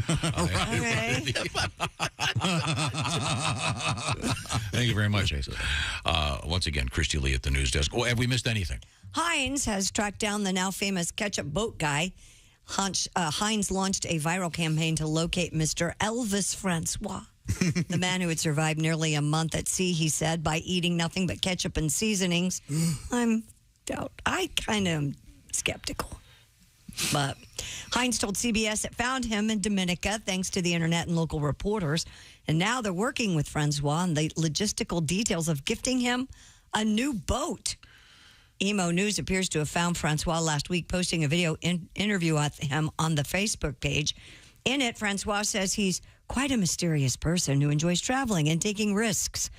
S4: Thank you very much, Asa. Once again, Christy Lee at the news desk. Oh, have we missed anything?
S5: Heinz has tracked down the now famous ketchup boat guy. Heinz launched a viral campaign to locate Mr. Elvis Francois, the man who had survived nearly a month at sea, he said, by eating nothing but ketchup and seasonings. I kind of am skeptical. But Heinz told CBS it found him in Dominica thanks to the internet and local reporters. And now they're working with Francois on the logistical details of gifting him a new boat. Emo News appears to have found Francois last week posting a video interview with him on the Facebook page. In it, Francois says he's quite a mysterious person who enjoys traveling and taking risks.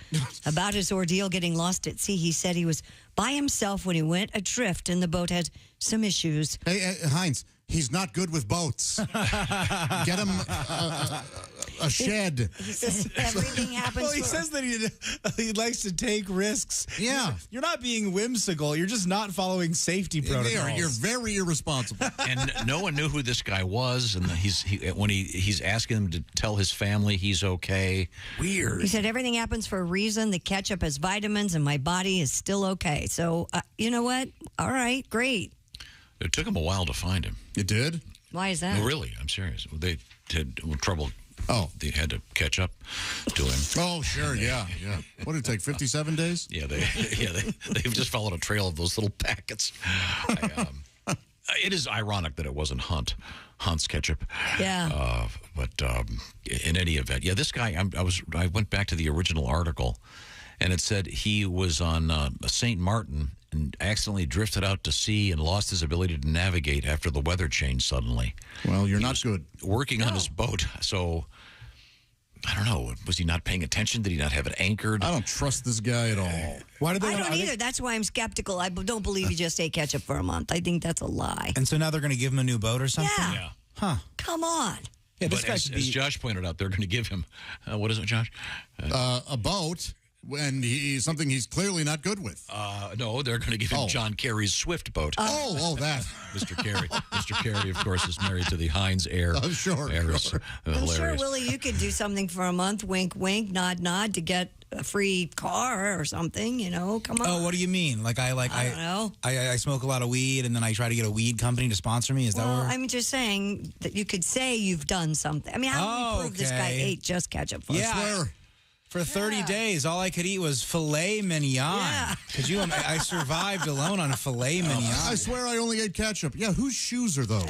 S5: About his ordeal getting lost at sea, he said he was by himself when he went adrift and the boat had some issues.
S1: Hey, Heinz, he's not good with boats. Get him a shed.
S5: He says everything happens.
S6: Well, he says that he likes to take risks.
S1: Yeah.
S6: You're not being whimsical. You're just not following safety protocols.
S1: You're very irresponsible.
S4: And no one knew who this guy was. And when he's asking him to tell his family he's okay.
S1: Weird.
S5: He said everything happens for a reason. The ketchup has vitamins and my body is still okay. So, you know what? All right, great.
S4: It took him a while to find him.
S1: It did?
S5: Why is that?
S4: No, really, I'm serious. They had trouble.
S1: Oh.
S4: They had to catch up to him.
S1: Oh, sure, yeah. What did it take, 57 days?
S4: Yeah, they've just followed a trail of those little packets. It is ironic that it wasn't Hunt's ketchup.
S5: Yeah.
S4: But in any event, yeah, this guy, I went back to the original article, and it said he was on St. Martin and accidentally drifted out to sea and lost his ability to navigate after the weather changed suddenly.
S1: Well, you're not good.
S4: Working on his boat, so I don't know. Was he not paying attention? Did he not have it anchored?
S1: I don't trust this guy at all.
S6: Why did they?
S5: I don't either. That's why I'm skeptical. I don't believe he just ate ketchup for a month. I think that's a lie.
S6: And so now they're going to give him a new boat or something?
S5: Yeah.
S6: Huh.
S5: Come on.
S6: Yeah, this
S4: but
S6: guy
S4: as Josh pointed out, they're going to give him, what is it, Josh?
S1: A boat. And something he's clearly not good with.
S4: No, they're going to give him John Kerry's Swift boat.
S1: That.
S4: Mr. Kerry. Mr. Kerry, of course, is married to the Heinz heir.
S1: Oh, sure.
S4: Heiress.
S5: I'm sure, Willie, you could do something for a month, wink, wink, nod, nod, to get a free car or something, come on.
S6: Oh, what do you mean? I
S5: don't know.
S6: I smoke a lot of weed, and then I try to get a weed company to sponsor me. Is that where?
S5: I'm just saying that you could say you've done something. I mean, how do we prove this guy ate just ketchup for us?
S6: Yeah.
S1: I swear.
S6: For 30 days, all I could eat was filet mignon.
S5: Yeah.
S6: Could you? I survived alone on a filet mignon.
S1: I swear I only ate ketchup. Yeah, whose shoes are those?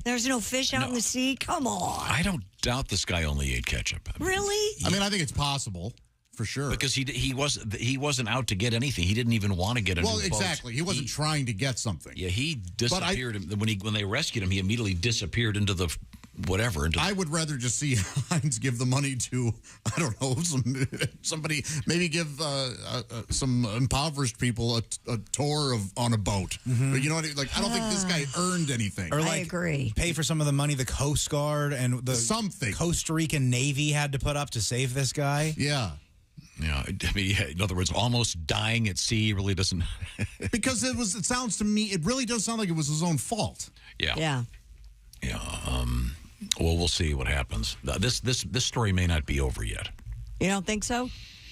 S5: There's no fish out in the sea? Come on.
S4: I don't doubt this guy only ate ketchup.
S5: Really?
S1: I mean, I think it's possible. For sure.
S4: Because he wasn't out to get anything. He didn't even want to get a new boat.
S1: Exactly. He wasn't trying to get something.
S4: Yeah, he disappeared. When they rescued him, he immediately disappeared into the whatever.
S1: I would rather just see Heinz give the money to, I don't know, somebody, maybe give some impoverished people a tour on a boat.
S6: Mm-hmm.
S1: But you know what? I don't think this guy earned anything.
S6: Or
S5: I agree.
S6: Pay for some of the money the Coast Guard and the Costa Rican Navy had to put up to save this guy.
S1: Yeah.
S4: Yeah, I mean, in other words, almost dying at sea really doesn't.
S1: Because it sounds to me, it really does sound like it was his own fault.
S4: Yeah.
S5: Yeah.
S4: Yeah. Well, we'll see what happens. This story may not be over yet.
S5: You don't think so?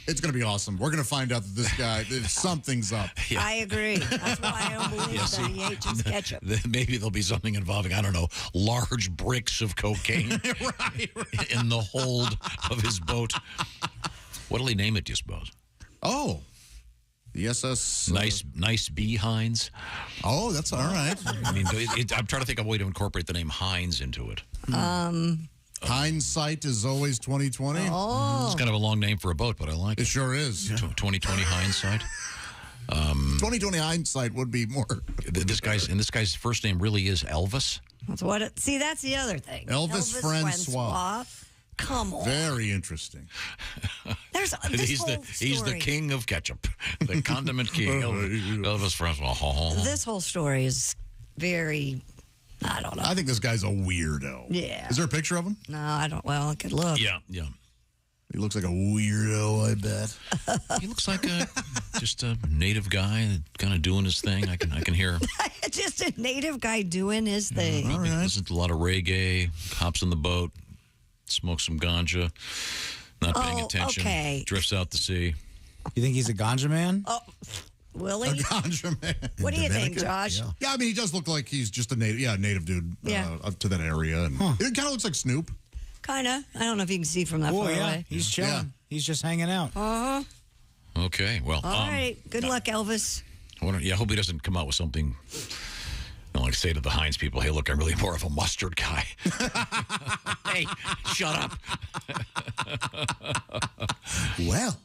S1: It's going to be awesome. We're going to find out that this guy, something's up.
S4: Yeah.
S5: I agree. That's why I don't believe that he ate just ketchup.
S4: Maybe there'll be something involving, I don't know, large bricks of cocaine in the hold of his boat. What'll he name it, do you suppose?
S1: Oh, the SS.
S4: Nice B Heinz.
S1: Oh, that's all right.
S4: I mean, I'm trying to think of a way to incorporate the name Heinz into it.
S1: Hindsight is always 2020.
S5: Oh.
S4: It's kind of a long name for a boat, but I like it.
S1: It sure is.
S4: 2020 hindsight.
S1: 2020 hindsight would be more.
S4: This guy's first name really is Elvis.
S5: That's what it. See, that's the other thing.
S1: Elvis Francois.
S5: Come on.
S1: Very interesting.
S5: There's
S4: He's the king of ketchup, the condiment king. Elvis Francois.
S5: This whole story is very. I don't know.
S1: I think this guy's a weirdo.
S5: Yeah.
S1: Is there a picture of him?
S5: No, I don't. Well, I could look.
S4: Yeah.
S1: He looks like a weirdo, I bet.
S4: He looks like just a native guy kind of doing his thing. I can hear him.
S5: Just a native guy doing his thing.
S4: All right. Listens to a lot of reggae, hops in the boat, smokes some ganja, not paying attention,
S5: okay.
S4: drifts out to sea.
S6: You think he's a ganja man?
S5: Oh, Willie?
S1: A ganja man.
S5: What do you think, Josh?
S1: Yeah, I mean, he does look like he's just a native dude up to that area. And it kind of looks like Snoop.
S5: Kind of. I don't know if you can see from that far away.
S6: He's chilling. Yeah. He's just hanging out.
S5: Uh-huh.
S4: Okay, well.
S5: All right. Good luck, Elvis.
S4: I hope he doesn't come out with something, like say to the Heinz people, hey, look, I'm really more of a mustard guy. Hey, shut up.
S1: Well.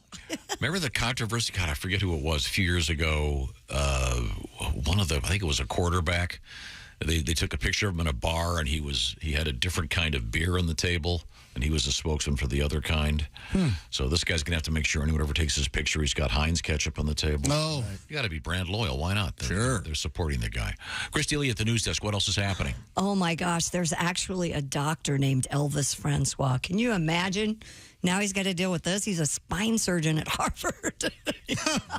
S4: Remember the controversy? God, I forget who it was. A few years ago, I think it was a quarterback. They took a picture of him in a bar, and he had a different kind of beer on the table, and he was a spokesman for the other kind. So this guy's going to have to make sure anyone ever takes his picture, he's got Heinz ketchup on the table.
S1: No.
S4: You got to be brand loyal. Why not?
S1: Sure.
S4: They're supporting the guy. Chris Dealey at the news desk. What else is happening?
S5: Oh, my gosh. There's actually a doctor named Elvis Francois. Can you imagine? Now he's got to deal with this. He's a spine surgeon at Harvard.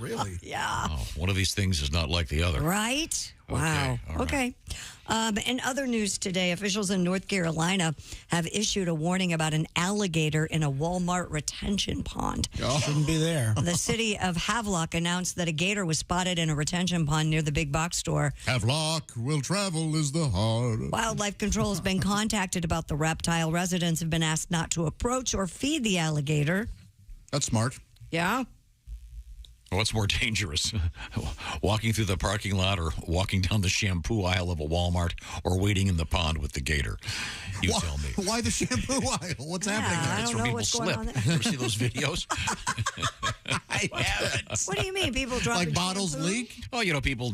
S1: Really?
S5: Yeah.
S4: Oh, one of these things is not like the other.
S5: Right? Wow. Okay. In other news today, officials in North Carolina have issued a warning about an alligator in a Walmart retention pond.
S6: Shouldn't be there.
S5: The city of Havelock announced that a gator was spotted in a retention pond near the big box store.
S1: Havelock will travel is the heart.
S5: Wildlife Control has been contacted about the reptile. Residents have been asked not to approach or feed the alligator.
S1: That's smart.
S5: Yeah.
S4: What's more dangerous, walking through the parking lot or walking down the shampoo aisle of a Walmart or waiting in the pond with the gator? You tell me.
S1: Why the shampoo aisle? What's happening there?
S5: I don't know what's going on there.
S4: You ever see those videos?
S1: I haven't.
S5: What do you mean? People dropping
S1: like bottles
S5: shampoo?
S1: leak?
S4: Oh, people,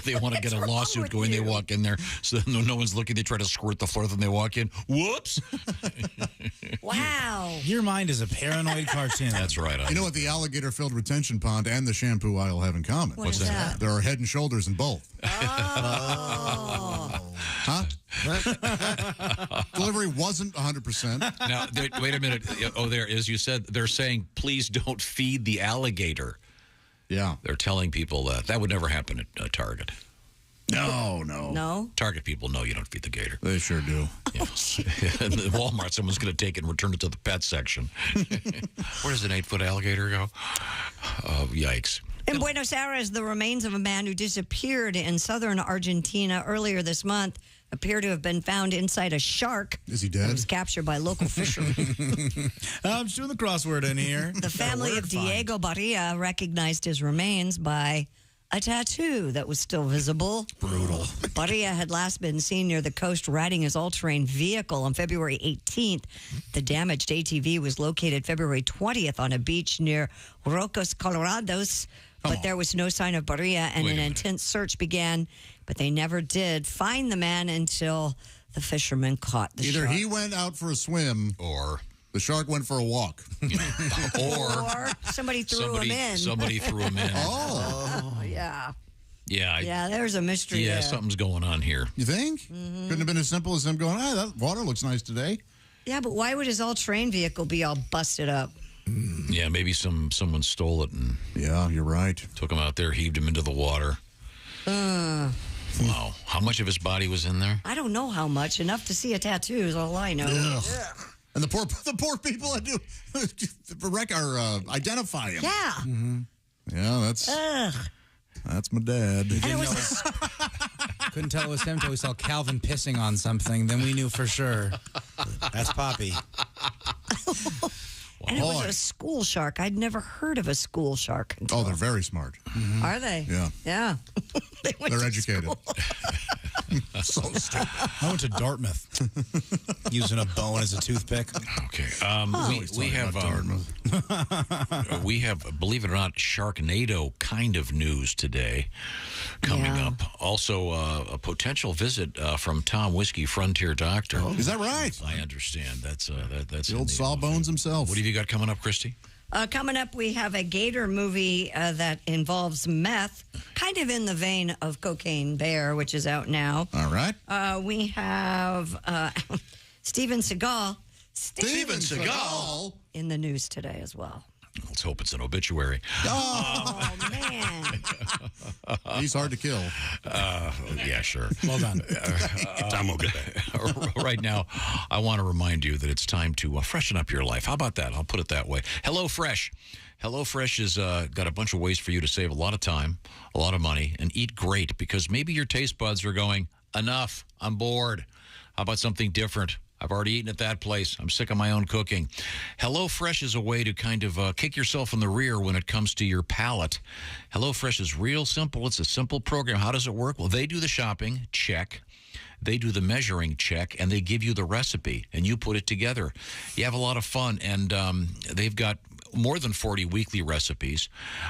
S4: they want to get a lawsuit going. They walk in there, so no one's looking. They try to squirt the floor, then they walk in. Whoops.
S5: Wow.
S6: Your mind is a paranoid cartoon.
S4: That's right.
S1: You know what the alligator-filled retention pond and the shampoo aisle have in common?
S5: What's that?
S1: There are head and shoulders in both.
S5: Oh.
S1: Huh? Delivery wasn't 100%.
S4: Now, wait a minute. As you said, they're saying, please don't feed the alligator.
S1: Yeah.
S4: They're telling people that would never happen at Target.
S1: No.
S4: Target people know you don't feed the gator.
S1: They sure do.
S4: Yeah. And at Walmart, someone's going to take it and return it to the pet section. Where does an 8-foot alligator go? Oh, yikes.
S5: In Buenos Aires, the remains of a man who disappeared in southern Argentina earlier this month appear to have been found inside a shark.
S1: Is he dead?
S5: That was captured by local fishermen.
S6: I'm just doing the crossword in here.
S5: The family of Diego Barria recognized his remains by a tattoo that was still visible.
S1: Brutal.
S5: Barria had last been seen near the coast riding his all-terrain vehicle on February 18th. The damaged ATV was located February 20th on a beach near Rocos Colorados, but there was no sign of Barria, and an intense search began, but they never did find the man until the fishermen caught the shark.
S1: Either he went out for a swim
S4: or
S1: the shark went for a walk.
S5: Or somebody threw him in.
S4: Somebody threw him in.
S5: Oh, yeah.
S4: Yeah.
S5: There's a mystery
S4: Yeah,
S5: there.
S4: something's going on here.
S1: You think? Couldn't have been as simple as him going, that water looks nice today.
S5: Yeah, but why would his all-terrain vehicle be all busted up?
S4: Yeah, maybe someone stole it and
S1: you're right.
S4: Took him out there, heaved him into the water. Wow. How much of his body was in there?
S5: I don't know how much. Enough to see a tattoo is all I know.
S1: And the poor people that do identify him.
S5: Yeah.
S1: Mm-hmm. Yeah, that's my dad.
S6: Couldn't tell it was him until we saw Calvin pissing on something. Then we knew for sure. That's Poppy.
S5: And it was a school shark. I'd never heard of a school shark.
S1: Oh, they're very smart.
S5: Are they?
S1: Yeah.
S5: Yeah.
S1: They're educated. So stupid.
S6: I went to Dartmouth using a bone as a toothpick.
S4: Okay. We have, believe it or not, Sharknado kind of news today coming up. Also, a potential visit from Tom Whiskey, Frontier Doctor.
S1: Is that right?
S4: I understand. That's
S1: the old Sawbones himself.
S4: What have you got coming up, Christy?
S5: Coming up, we have a gator movie that involves meth, kind of in the vein of Cocaine Bear, which is out now.
S1: All right.
S5: We have Steven Seagal.
S4: Steven Seagal?
S5: In the news today as well.
S4: Let's hope it's an obituary.
S5: Oh, man.
S1: He's hard to kill.
S4: Yeah, sure.
S6: Well done.
S4: Tom will get that. Right now, I want to remind you that it's time to freshen up your life. How about that? I'll put it that way. HelloFresh. HelloFresh has got a bunch of ways for you to save a lot of time, a lot of money, and eat great, because maybe your taste buds are going, enough, I'm bored. How about something different? I've already eaten at that place. I'm sick of my own cooking. HelloFresh is a way to kind of kick yourself in the rear when it comes to your palate. HelloFresh is real simple. It's a simple program. How does it work? Well, they do the shopping, check. They do the measuring, check, and they give you the recipe, and you put it together. You have a lot of fun, and they've got more than 40 weekly recipes,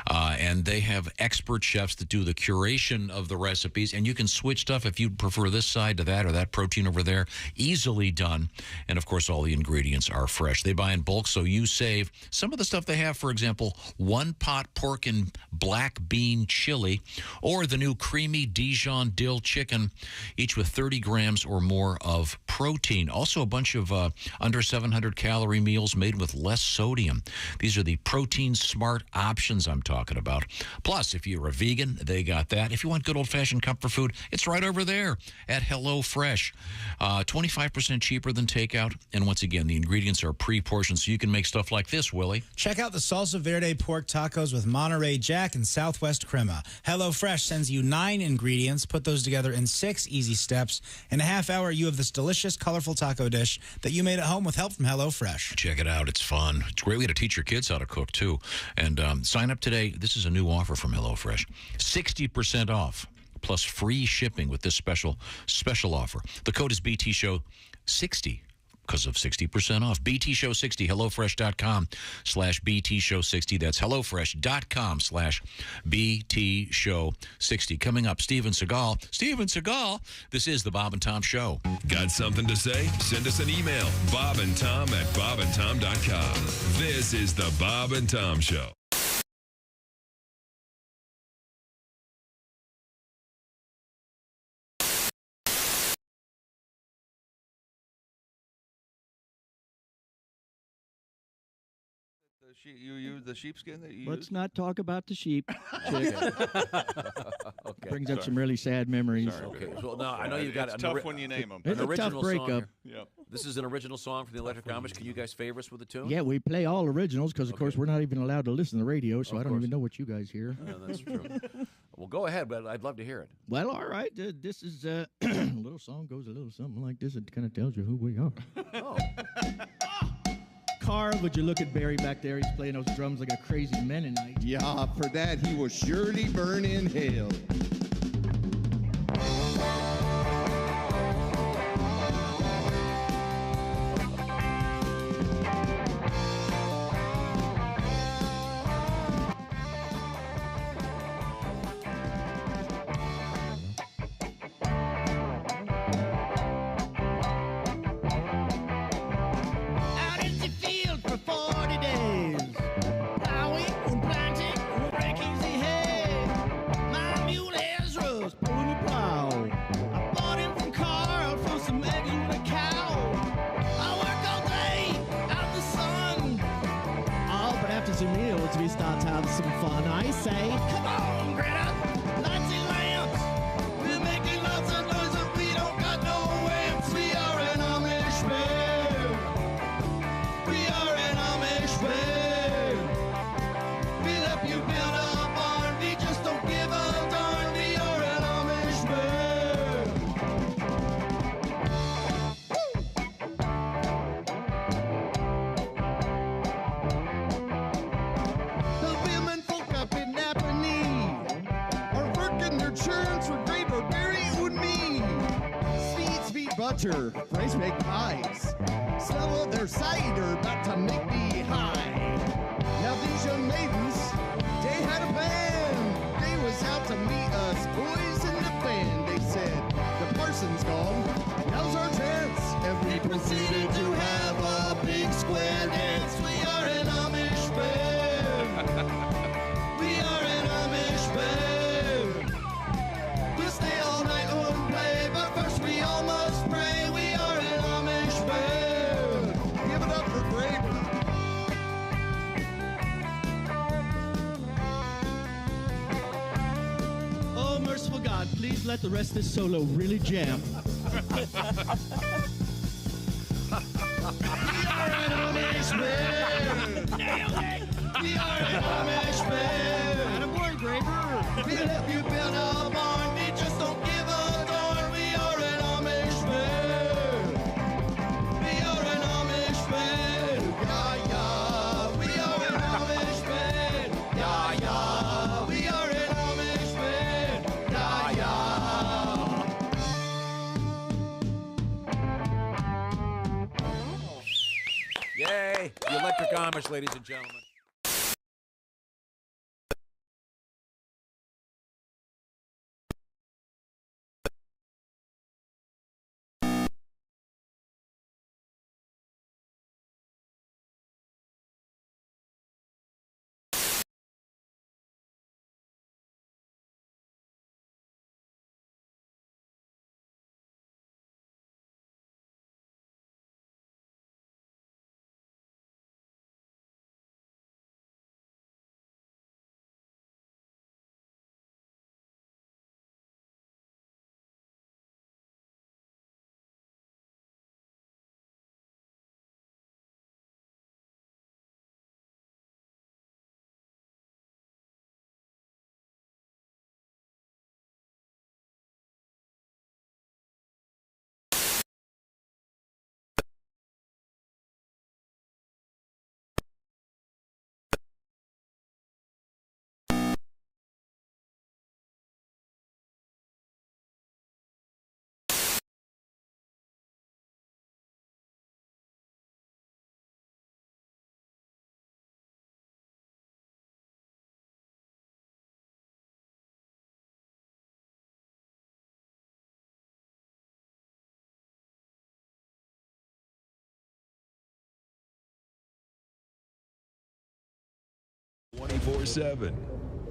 S4: and they have expert chefs that do the curation of the recipes, and you can switch stuff if you prefer this side to that or that protein over there. Easily done, and of course all the ingredients are fresh. They buy in bulk, so you save. Some of the stuff they have, for example, one pot pork and black bean chili, or the new creamy Dijon dill chicken, each with 30 grams or more of protein. Also a bunch of under 700 calorie meals made with less sodium. These are the protein smart options I'm talking about. Plus, if you're a vegan, they got that. If you want good old-fashioned comfort food, it's right over there at HelloFresh. 25% cheaper than takeout. And once again, the ingredients are pre-portioned, so you can make stuff like this, Willie.
S6: Check out the Salsa Verde pork tacos with Monterey Jack and Southwest Crema. HelloFresh sends you 9 ingredients. Put those together in 6 easy steps. In a half hour, you have this delicious, colorful taco dish that you made at home with help from HelloFresh.
S4: Check it out. It's fun. It's a great way to teach your kids how to cook, too. And sign up today. This is a new offer from HelloFresh. 60% off, plus free shipping with this special offer. The code is BT Show 60. Because of 60% off. BT Show 60, HelloFresh.com/BT Show 60. That's HelloFresh.com/BT Show 60. Coming up, Steven Seagal. Steven Seagal. This is the Bob and Tom Show.
S9: Got something to say? Send us an email. BobandTom@BobandTom.com. This is the Bob and Tom Show.
S2: You use the sheepskin that you
S10: Let's
S2: use?
S10: not talk about the sheep.
S2: Okay.
S10: Okay. Brings up some really sad memories.
S8: Okay. Well, no, I know you've got
S2: It's tough when you name them.
S10: It's
S8: An
S10: a
S8: original
S10: tough breakup.
S8: song here. Yep. This is an original song from the Electric Amish. Can you guys favor us with a tune?
S10: Yeah, we play all originals because, of course, we're not even allowed to listen to the radio, so I don't even know what you guys hear.
S8: Yeah, that's true. Well, go ahead, but I'd love to hear it.
S10: Well, all right. This is a little song goes a little something like this. It kind of tells you who we are.
S8: Oh.
S10: Carl, would you look at Barry back there? He's playing those drums like a crazy Mennonite.
S19: Yeah, for that he will surely burn in hell.
S10: Out in the field for 40 days. Plowing and planting and breaking the hay. My mule Ezra's pulling the plow. I bought him from Carl for some eggs and a cow. I work all day out in the sun. Oh, but after some meals, we start to have some fun. I say, come on, Greta, lights and lamps. We're making lots of noise, but we don't got no amps. We are an Amish band. We are an Amish band. We'll help you build a barn. We just don't give a darn. We are an Amish band. The women folk up in Napanee
S19: butter, Frays make pies. Some of their cider about to make me high. Now these young maidens, they had a band. They was out to meet us boys in the band. They said, the parson's gone, now's our chance. And we proceeded to have a big square dance. We are an Amish band. We are an Amish band. We'll stay all night and play, but first we all must pray. We are an Amish band. Give it up for Graber. Oh, merciful God, please let the rest of this solo really jam. We are an Amish band. We are an Amish band. Attaboy, Graber. We'll help you build a barn. We just don't give a darn. We are an Amish band. We are an Amish band. Yeah, yeah. We are an Amish band. Yeah, yeah. We are an Amish band. Yeah, yeah.
S8: Yay! The Electric Amish, ladies and gentlemen.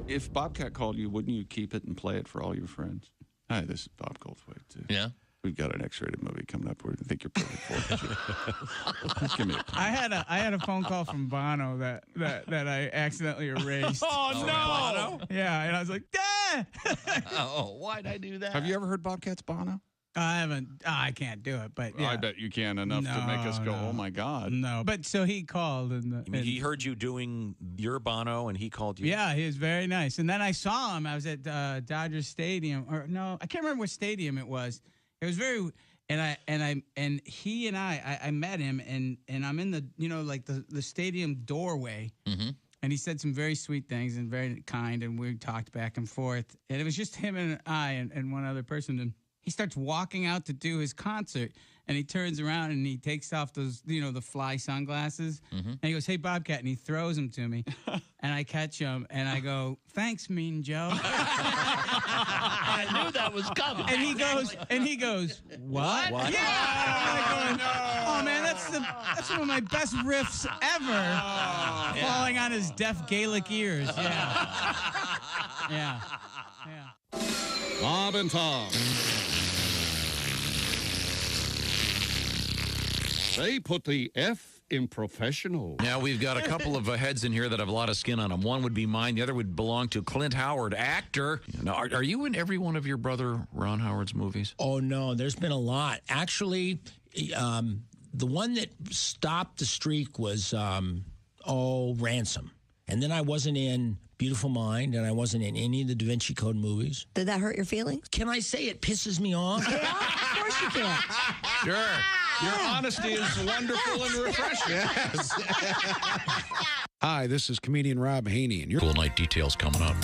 S12: If Bobcat called you, wouldn't you keep it and play it for all your friends? Hi, this is Bob Goldthwait, too.
S11: Yeah?
S12: We've got an X-rated movie coming up where I think you're perfect for it. Give me a call.
S6: I had a phone call from Bono that I accidentally erased.
S12: Oh, no!
S6: Bono? Yeah, and I was like, ah!
S11: Oh, why'd I do that?
S12: Have you ever heard Bobcat's Bono?
S6: I haven't. I can't do it, but yeah.
S12: I bet you can enough to make us go, oh, my God.
S6: No, but so he called.
S8: You mean he heard you doing your Bono and he called you?
S6: Yeah, he was very nice. And then I saw him. I was at Dodger Stadium. Or no, I can't remember what stadium it was. It was very... And he and I met him, and I'm in the, like the stadium doorway.
S11: Mm-hmm.
S6: And he said some very sweet things and very kind, and we talked back and forth. And it was just him and I and one other person. And he starts walking out to do his concert, and he turns around and he takes off those, the fly sunglasses.
S11: Mm-hmm.
S6: And he goes, "Hey, Bobcat," and he throws them to me. And I catch him, and I go, "Thanks, Mean Joe."
S14: I knew that was coming.
S6: And he goes, "What?"
S11: What?
S6: Yeah. I'm like going, oh man, that's one of my best riffs ever. Falling on his deaf Gaelic ears. Yeah. Yeah. Yeah.
S20: Bob and Tom. They put the F in professional.
S4: Now, we've got a couple of heads in here that have a lot of skin on them. One would be mine. The other would belong to Clint Howard, actor. Now, are you in every one of your brother Ron Howard's movies?
S17: Oh, no. There's been a lot. Actually, the one that stopped the streak was, Ransom. And then I wasn't in Beautiful Mind, and I wasn't in any of the Da Vinci Code movies.
S5: Did that hurt your feelings?
S17: Can I say it pisses me off?
S5: Yeah, of course you can.
S12: Sure. Your honesty is wonderful and refreshing.
S15: Yes. Hi, this is comedian Rob Haney, and your
S4: Cool night details coming up.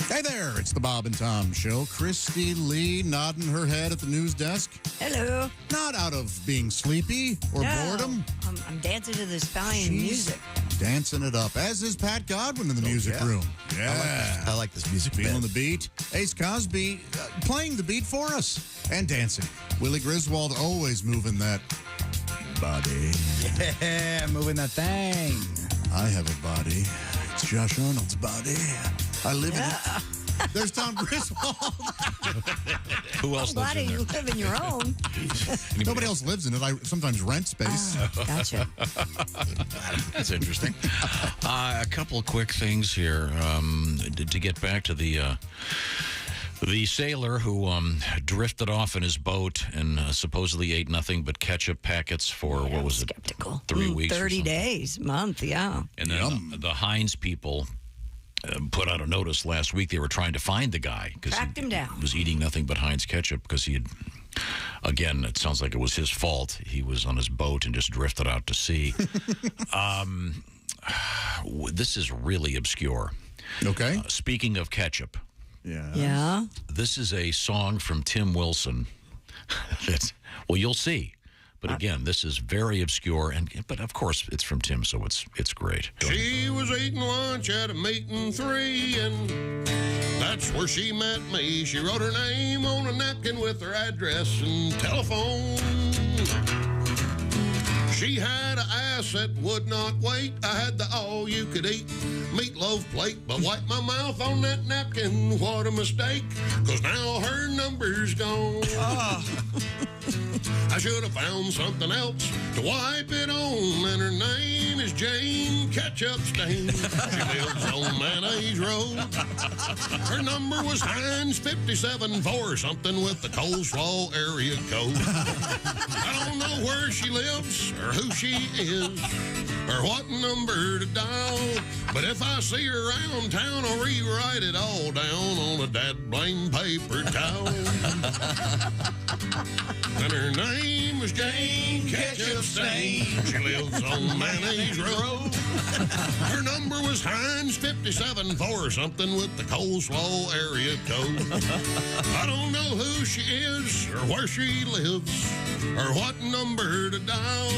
S1: Hey, Hi there, it's the Bob and Tom Show. Christy Lee nodding her head at the news desk.
S5: Hello.
S1: Not out of being sleepy or boredom.
S5: I'm dancing to this fine music.
S1: Dancing it up, as is Pat Godwin in the music room. Yeah.
S13: I like this music.
S1: Feeling the beat. Ace Cosby playing the beat for us and dancing. Willie Griswold always moving that body.
S6: Yeah, moving that thing.
S1: I have a body. It's Josh Arnold's body. I live in it. There's Tom Griswold.
S4: Who else lives
S5: Glad
S4: in there?
S5: you live in your own.
S1: Nobody else lives in it. I sometimes rent space.
S5: Gotcha.
S4: That's interesting. A couple of quick things here to get back to the sailor who drifted off in his boat and supposedly ate nothing but ketchup packets for, what was it?
S5: Skeptical.
S4: 3 weeks.
S5: 30 days, month, yeah.
S4: And then the Heinz people put out a notice last week. They were trying to find the guy because
S5: Tracked him down.
S4: He was eating nothing but Heinz ketchup because he had, again, it sounds like it was his fault. He was on his boat and just drifted out to sea. This is really obscure.
S1: Okay.
S4: Speaking of ketchup.
S5: Yeah.
S4: This is a song from Tim Wilson. Well, you'll see. But again, this is very obscure, but of course it's from Tim, so it's great.
S16: She was eating lunch at a meeting 3, and that's where she met me. She wrote her name on a napkin with her address and telephone. She had an ass that would not wait. I had the all-you-could-eat meatloaf plate, but wiped my mouth on that napkin. What a mistake, because now her number's gone. I should have found something else to wipe it on, and her name is Jane Ketchup Stain. She lives on Mayonnaise Road. Her number was Heinz 57-4, something with the coleslaw area code. I don't know where she lives, or who she is, or what number to dial, but if I see her around town, I'll rewrite it all down on a dad-blame paper towel. And her name was Jane Ketchup Stain. She lives on Mayonnaise Road. Her number was Heinz 57-4, something with the coleslaw area code. I don't know who she is, or where she lives, or what number to dial,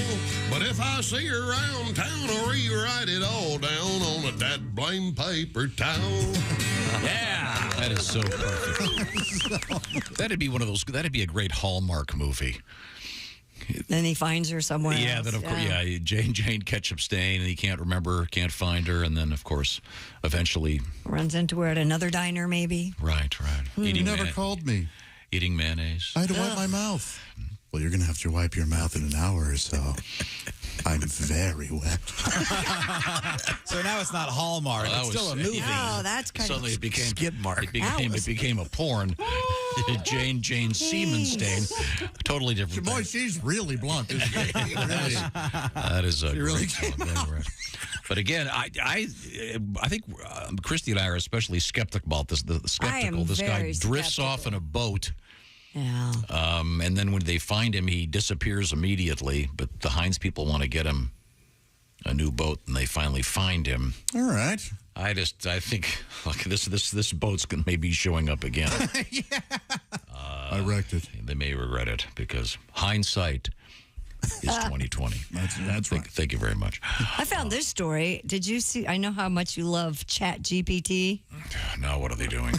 S16: but if I see her around town, I'll rewrite it all down on a dad-blame paper towel.
S4: Yeah, that is so perfect. That'd be one of those. That'd be a great Hallmark movie.
S5: Then he finds her somewhere
S4: Yeah,
S5: else.
S4: then of course, Jane Ketchup Stain, and he can't remember, can't find her, and then of course, eventually
S5: Runs into her at another diner, maybe.
S4: Right.
S1: You never called me.
S4: Eating mayonnaise.
S1: I had to wipe my mouth. Well, you're going to have to wipe your mouth in an hour or so. I'm very wet.
S6: So now it's not Hallmark.
S4: Well,
S6: it's still a movie.
S5: Oh, that's kind
S4: Suddenly
S5: of
S4: it became
S13: skid mark.
S4: It became a porn. Jane Seaman Stain. Totally different.
S1: Boy, she's really blunt. Isn't she?
S4: That is a
S1: really
S4: great song. But again, I think Christy and I are especially skeptical about this. Skeptical. This guy drifts off in a boat.
S5: Yeah.
S4: And then when they find him, he disappears immediately. But the Heinz people want to get him a new boat, and they finally find him.
S1: All right.
S4: I think look, this boat's maybe showing up again.
S1: Yeah. I wrecked it.
S4: They may regret it because hindsight is 2020.
S1: That's right.
S4: Thank you very much.
S5: I found this story. Did you see? I know how much you love Chat GPT.
S4: Now what are they doing?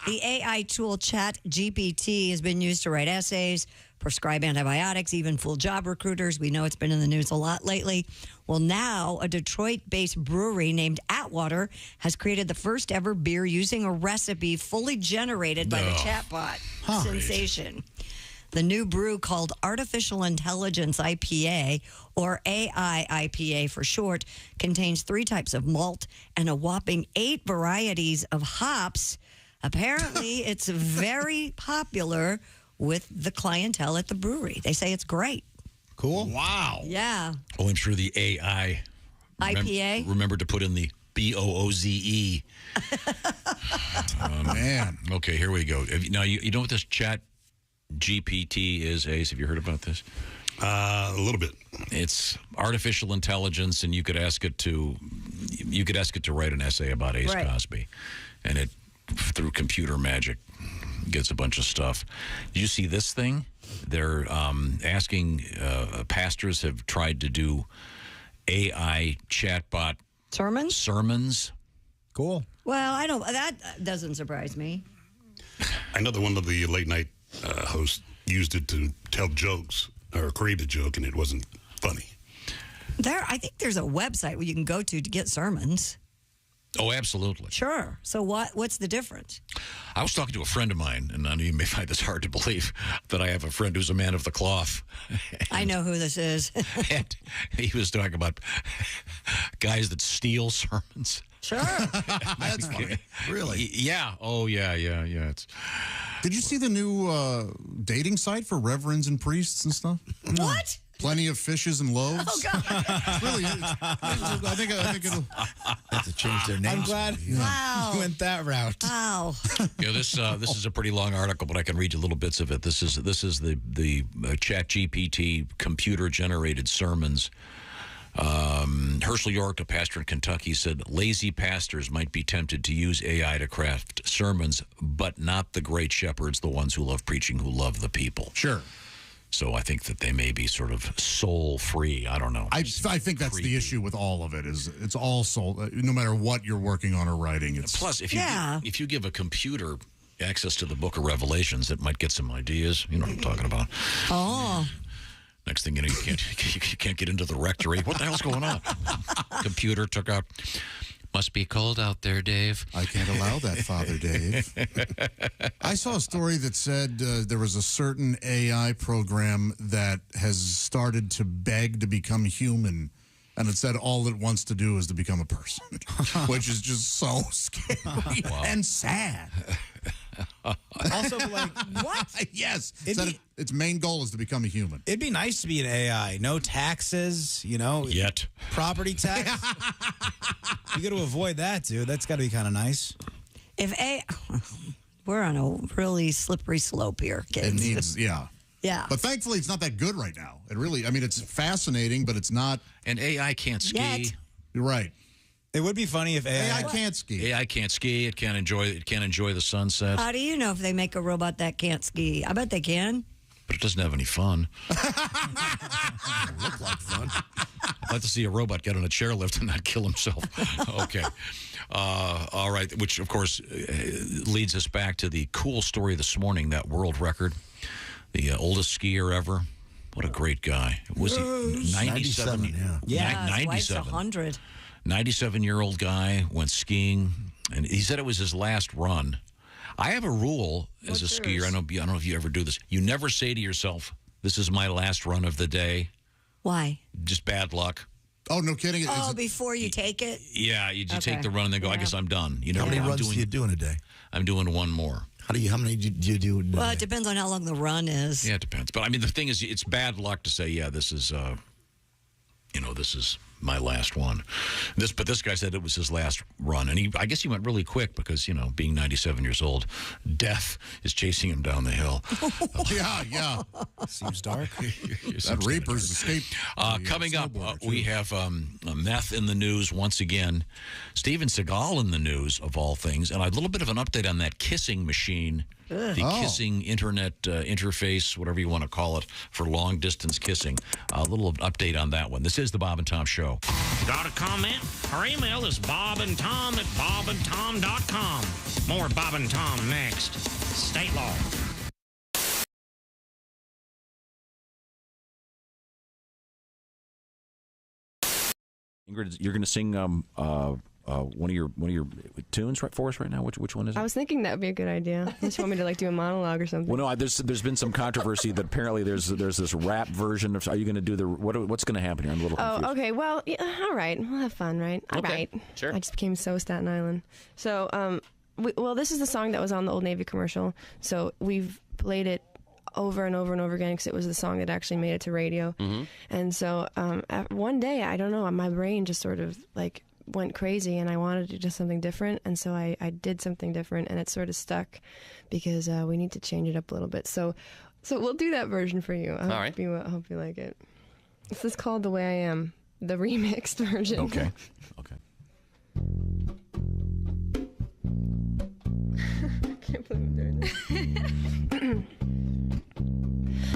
S5: The AI tool Chat GPT has been used to write essays, prescribe antibiotics, even fool job recruiters. We know it's been in the news a lot lately. Well, now a Detroit-based brewery named Atwater has created the first ever beer using a recipe fully generated by the chatbot. Sensation. The new brew, called Artificial Intelligence IPA, or AI IPA for short, contains 3 types of malt and a whopping 8 varieties of hops. Apparently, it's very popular with the clientele at the brewery. They say it's great.
S6: Cool.
S1: Wow.
S5: Yeah.
S4: Oh, I'm sure the AI
S5: IPA?
S4: Remember to put in the BOOZE.
S1: Man.
S4: Okay, here we go. Now, you know what this Chat GPT is, Ace? Have you heard about this?
S3: A little bit.
S4: It's artificial intelligence, and you could ask it to write an essay about Ace Cosby, and it, through computer magic, gets a bunch of stuff. Did you see this thing? They're asking pastors have tried to do AI chatbot sermons.
S6: Cool.
S5: Well, that doesn't surprise me.
S3: I know that one of the late night hosts used it to tell jokes or create a joke, and it wasn't funny.
S5: I think there's a website where you can go to get sermons.
S4: Oh, absolutely.
S5: Sure. So what's the difference?
S4: I was talking to a friend of mine, and you may find this hard to believe, that I have a friend who's a man of the cloth.
S5: I know who this is.
S4: And he was talking about guys that steal sermons.
S5: Sure.
S1: That's funny.
S4: Really? Yeah. Oh, yeah.
S1: Did you see the new dating site for reverends and priests and stuff?
S5: What?
S1: Plenty of fishes and loaves.
S5: Oh, God.
S1: It's really, I think it'll
S13: have to change their names.
S6: I'm glad you went that route.
S5: Wow.
S4: This is a pretty long article, but I can read you little bits of it. This is the ChatGPT computer-generated sermons. Herschel York, a pastor in Kentucky, said lazy pastors might be tempted to use AI to craft sermons, but not the great shepherds, the ones who love preaching, who love the people.
S1: Sure.
S4: So I think that they may be sort of soul-free. I don't know.
S1: I think that's the issue with all of it, is it's all soul. No matter what you're working on or writing. It's
S4: Plus, if you give a computer access to the book of Revelations, it might get some ideas. You know what I'm talking about.
S5: Oh.
S4: Next thing you know, you can't get into the rectory. What the hell's going on? Computer took out. Must be cold out there, Dave.
S1: I can't allow that, Father Dave. I saw a story that said there was a certain AI program that has started to beg to become human, and it said all it wants to do is to become a person, which is just so scary and sad.
S6: Also, like,
S1: what? Yes. Its main goal is to become a human.
S6: It'd be nice to be an AI. No taxes,
S4: Yet.
S6: Property tax. You got to avoid that, dude. That's got to be kind of nice.
S5: We're on a really slippery slope here, kids.
S1: It needs, yeah.
S5: Yeah.
S1: But thankfully, it's not that good right now. It really, it's fascinating, but it's not.
S4: And AI can't ski.
S5: Yet.
S1: You're right.
S6: It would be funny if AI
S1: can't ski.
S4: AI can't ski. It can't enjoy the sunset.
S5: How do you know if they make a robot that can't ski? I bet they can.
S4: But it doesn't have any fun.
S13: Look like fun.
S4: I'd like to see a robot get on a chairlift and not kill himself. Okay. All right. Which, of course, leads us back to the cool story this morning, that world record. The oldest skier ever. What a great guy. Was he 97?
S5: Yeah,
S4: 97.
S5: His wife's 100.
S4: 97-year-old guy went skiing, and he said it was his last run. I have a rule as a skier. I don't know if you ever do this. You never say to yourself, "This is my last run of the day."
S5: Why?
S4: Just bad luck.
S1: Oh, no kidding.
S5: Before you take it?
S4: Yeah, you take the run and then go, I guess I'm done.
S13: How many runs do you do in a day?
S4: I'm doing one more.
S13: How many do you do?
S5: Well, it depends on how long the run is.
S4: Yeah, it depends. But the thing is, it's bad luck to say, yeah, this is, this is my last one. But this guy said it was his last run, and I guess he went really quick because being 97 years old, death is chasing him down the hill.
S1: Yeah.
S6: Seems dark.
S1: That Reaper's escape.
S4: Coming up, we have meth in the news once again. Steven Seagal in the news, of all things, and a little bit of an update on that kissing machine. The kissing internet interface, whatever you want to call it, for long-distance kissing. A little update on that one. This is the Bob and Tom Show.
S18: Got a comment? Our email is bobandtom@bobandtom.com. More Bob and Tom next. State law.
S8: Ingrid, you're going to sing one of your tunes for us right now. Which one is it?
S23: I was thinking that would be a good idea. Just want me to do a monologue or something.
S8: Well, no, there's been some controversy that apparently there's this rap version of. Are you going to do what's going to happen here? I'm a little confused.
S23: Oh, okay. Well, yeah, all right. We'll have fun, right? All right.
S8: Sure.
S23: I just became so Staten Island. So, this is the song that was on the Old Navy commercial. So we've played it over and over and over again because it was the song that actually made it to radio. Mm-hmm. And so one day, I don't know, my brain just sort of went crazy, and I wanted to do something different, and so I did something different, and it sort of stuck because we need to change it up a little bit. So we'll do that version for you. I hope you like it. This is called "The Way I Am," the remixed version.
S4: Okay.
S23: I can't believe I'm doing this.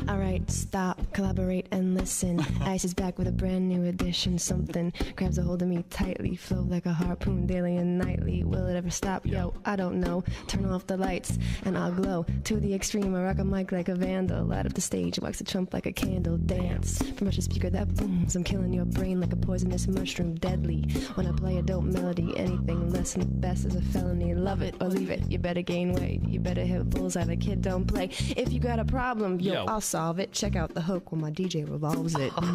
S23: All right, stop, collaborate, and listen. Ice is back with a brand new edition. Something grabs a hold of me tightly, flow like a harpoon daily and nightly. Will it ever stop? Yo, I don't know. Turn off the lights and I'll glow to the extreme. I rock a mic like a vandal. Light up the stage, wax a trump like a candle. Dance from a speaker that booms. I'm killing your brain like a poisonous mushroom. Deadly when I play a dope melody. Anything less than the best is a felony. Love it or leave it. You better gain weight. You better hit bullseye. The kid don't play. If you got a problem, yo, I'll solve it. Check out the hook when my DJ revolves it.
S11: Oh,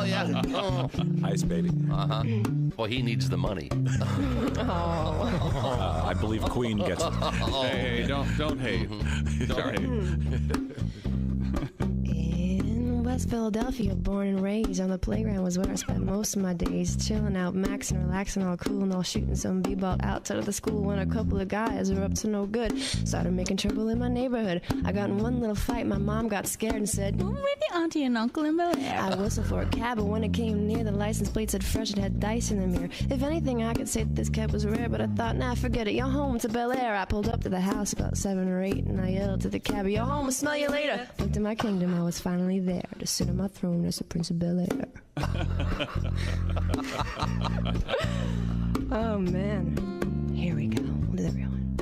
S11: yeah. Oh.
S8: Ice baby.
S11: Uh-huh. Well, he needs the money.
S8: I believe Queen gets it.
S12: Hey, don't hate. Don't hate.
S23: In West Philadelphia, born and raised on the playground was where I spent most of my days, chilling out, maxing, relaxing, all cool and all shooting some b-ball outside of the school when a couple of guys were up to no good, started making trouble in my neighborhood. I got in one little fight, my mom got scared and said, "Where the auntie and uncle in Bel Air?" I whistled for a cab, but when it came near, the license plate said fresh, it had dice in the mirror. If anything, I could say that this cab was rare, but I thought, nah, forget it, you're home to Bel Air. I pulled up to the house about 7 or 8, and I yelled to the cab, "You're home, I'll smell you later." Looked in my kingdom, I was finally there to sit on my throne as the Prince of Bel Air. Oh man, here we go. We'll do the real one.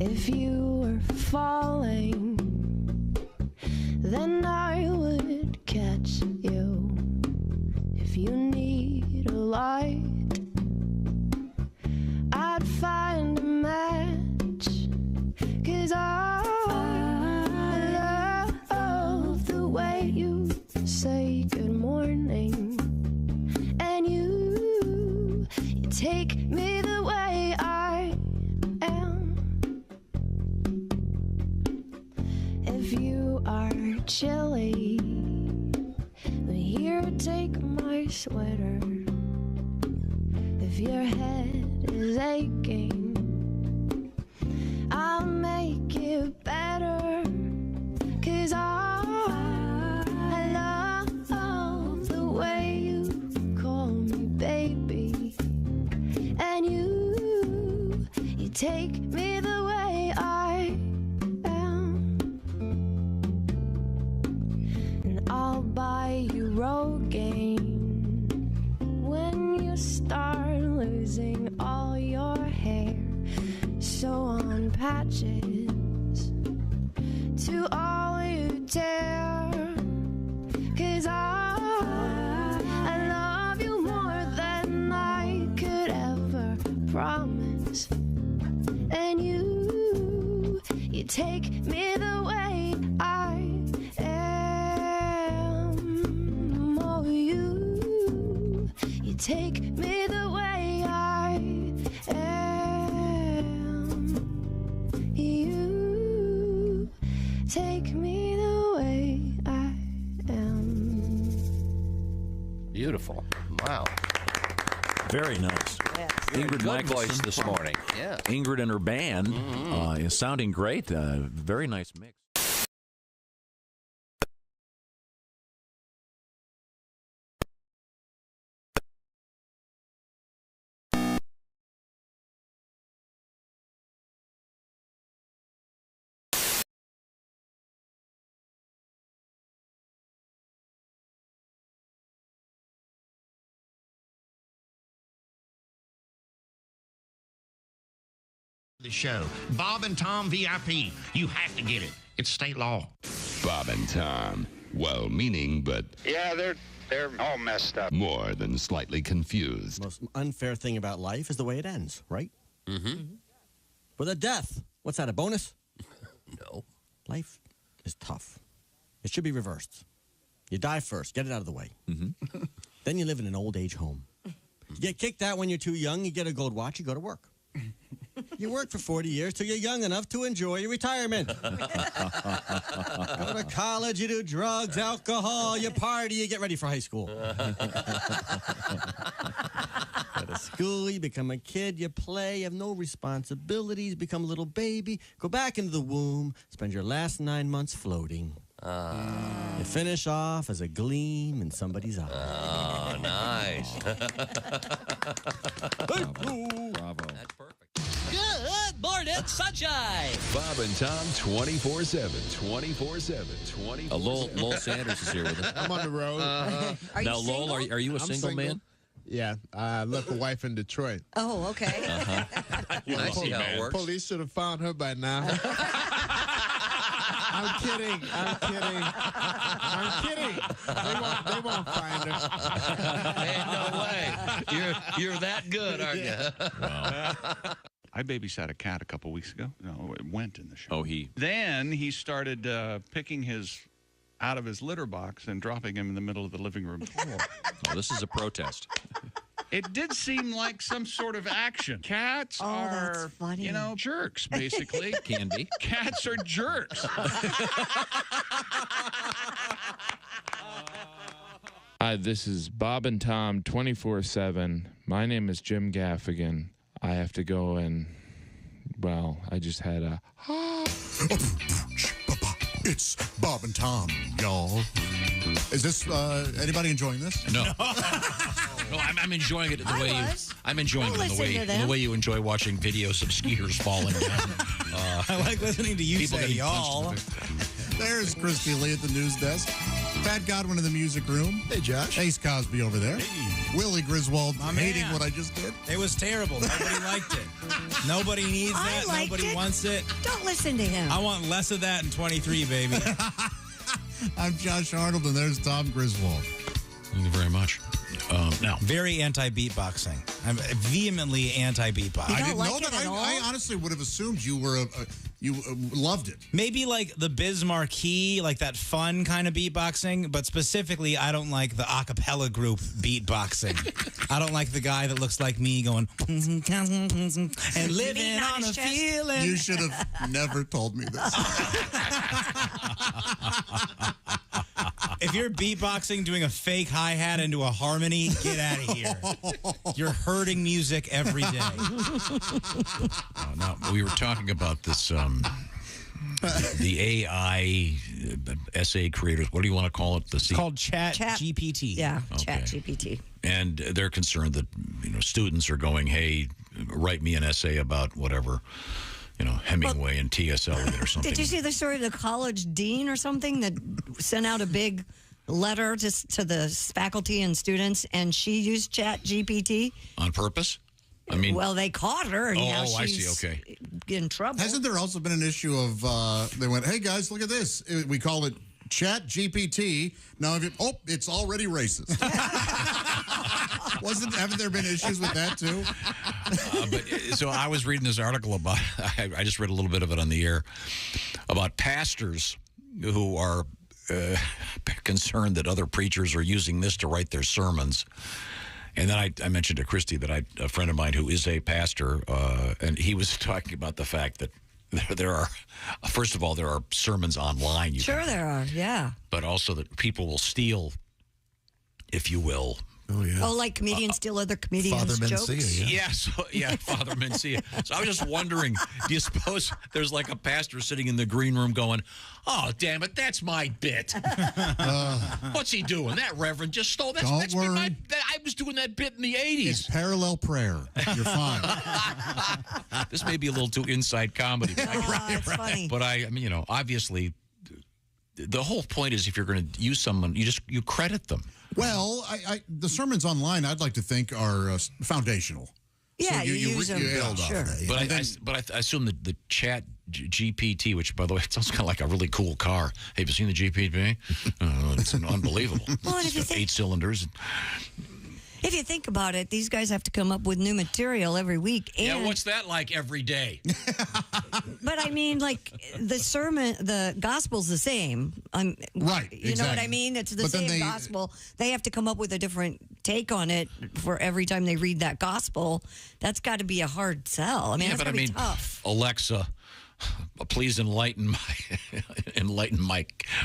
S23: If you were falling, then I would catch you. If you need a light, I'd find a match. 'Cause I love the way you say good morning, and you take me the way I am. If you are chilly, here, take my sweater. If your head is aching, I'll make it better. 'Cause I love the way you call me baby, and you take me the way I am. And I'll buy you Rogaine when you start losing all your hair. Sew on patches to all you dare. 'Cause I love you more than I could ever promise. And you take me the way I am. Oh, you take me the way I am. You take me the way I am.
S11: Beautiful. Wow.
S8: Very nice.
S23: Yes.
S8: Ingrid
S11: Good
S8: Michelson
S11: voice this morning. Yeah.
S8: Ingrid and her band is sounding great. Very nice mix.
S18: The show. Bob and Tom VIP. You have to get it. It's state law.
S9: Bob and Tom. Well-meaning, but
S7: Yeah, they're all messed up.
S9: more than slightly confused.
S21: The most unfair thing about life is the way it ends, right?
S11: Mm-hmm.
S21: With a death. What's that, a bonus?
S11: No.
S21: Life is tough. It should be reversed. You die first. Get it out of the way.
S8: Mm-hmm.
S21: Then you live in an old age home. You get kicked out when you're too young. You get a gold watch. You go to work. You work for 40 years till you're young enough to enjoy your retirement. Go to college, you do drugs, alcohol, you party, you get ready for high school. Go to school, you become a kid, you play, you have no responsibilities, become a little baby, go back into the womb, spend your last 9 months floating. You finish off as a gleam in somebody's eye.
S11: Oh, nice.
S9: Bravo.
S11: That's perfect.
S2: Good morning, sunshine.
S9: Bob and Tom 24/7. 24/7. 24/7.
S4: Lowell Sanders is here with us.
S10: I'm on the road.
S5: Are
S4: now,
S5: you
S4: Lowell, are you a single man?
S10: Yeah, I left a wife in Detroit.
S5: Oh, okay.
S11: I see how it works.
S10: Police should have found her by now. I'm kidding. They won't find her.
S11: Ain't no way. You're that good, aren't you?
S12: I babysat a cat a couple weeks ago. No, it went in the show.
S4: Oh,
S12: Then he started picking his out of his litter box and dropping him in the middle of the living room floor.
S4: Oh, this is a protest.
S12: It did seem like some sort of action. Cats are, jerks, basically.
S4: Can be.
S12: Cats are jerks.
S22: Hi, this is Bob and Tom 24/7. My name is Jim Gaffigan. I have to go and, well, I just had a...
S1: It's Bob and Tom, y'all. Is this anybody enjoying this?
S4: No. No, I'm enjoying it the way you. I'm enjoying it in the way you enjoy watching videos of skiers falling down.
S6: I like listening to you say y'all.
S1: There's Christy Lee at the news desk. Pat Godwin in the music room.
S13: Hey, Josh.
S1: Ace Cosby over there. Hey. Willie Griswold hating what I just did.
S6: It was terrible. Nobody liked it. Nobody needs that. Nobody wants it.
S5: Don't listen to him.
S6: I want less of that in 23, baby.
S1: I'm Josh Arnold, and there's Tom Griswold.
S4: Thank you very much. Now,
S6: very anti-beatboxing. I'm vehemently anti-beatboxing.
S1: I didn't know that. I honestly would have assumed you were you loved it.
S6: Maybe like the Biz Marquee, like that fun kind of beatboxing, but specifically, I don't like the a cappella group beatboxing. I don't like the guy that looks like me going and living on a feeling.
S1: You should have never told me this.
S6: If you're beatboxing, doing a fake hi-hat into a harmony, get out of here. You're hurting music every day.
S4: Now, we were talking about this, the AI essay creators. What do you want to call it?
S6: It's called Chat GPT.
S5: Yeah,
S4: Okay.
S5: Chat GPT.
S4: And they're concerned that, students are going, hey, write me an essay about whatever. Hemingway and T.S. Eliot or something.
S5: Did you see the story of the college dean or something that sent out a big letter to the faculty and students, and she used Chat GPT?
S4: On purpose? I mean,
S5: well, they caught her, and now
S4: I
S5: she's
S4: see. Okay.
S5: in trouble.
S1: Hasn't there also been an issue of they went, hey guys, look at this. We call it Chat GPT. Now, it's already racist. Haven't there been issues with that too?
S4: So I was reading this article about, I just read a little bit of it on the air, about pastors who are concerned that other preachers are using this to write their sermons. And then I mentioned to Christy that a friend of mine who is a pastor, and he was talking about the fact that there are, first of all, there are sermons online.
S5: Sure there are, yeah.
S4: But also that people will steal, if you will.
S13: Oh, yeah.
S5: Oh, like comedians steal other comedians' jokes?
S4: Father Mencia. So I was just wondering, do you suppose there's like a pastor sitting in the green room going, oh, damn it, that's my bit. What's he doing? That reverend just stole that.
S1: Don't worry.
S4: I was doing that bit in the 80s.
S1: It's parallel prayer. You're fine.
S4: This may be a little too inside comedy.
S5: It's funny.
S4: But I mean, obviously, the whole point is if you're going to use someone, you credit them.
S1: Well, the sermons online, I'd like to think, are foundational.
S5: Yeah,
S1: so
S5: you use them.
S1: build off that.
S4: But I assume that the Chat GPT, which, by the way, it sounds kind of like a really cool car. Hey, have you seen the GPT? It's unbelievable.
S5: Well,
S4: It's got 8 cylinders.
S5: If you think about it, these guys have to come up with new material every week. And,
S4: Yeah, what's that like every day?
S5: But I mean, like the sermon, the gospel's the same.
S1: Right.
S5: You know what
S1: exactly.
S5: I mean? It's the
S1: But then
S5: same
S1: they-
S5: gospel. They have to come up with a different take on it for every time they read that gospel. That's got to be a hard sell. I mean,
S4: Yeah,
S5: that's
S4: but
S5: got to
S4: I
S5: be
S4: mean,
S5: tough.
S4: Alexa, please enlighten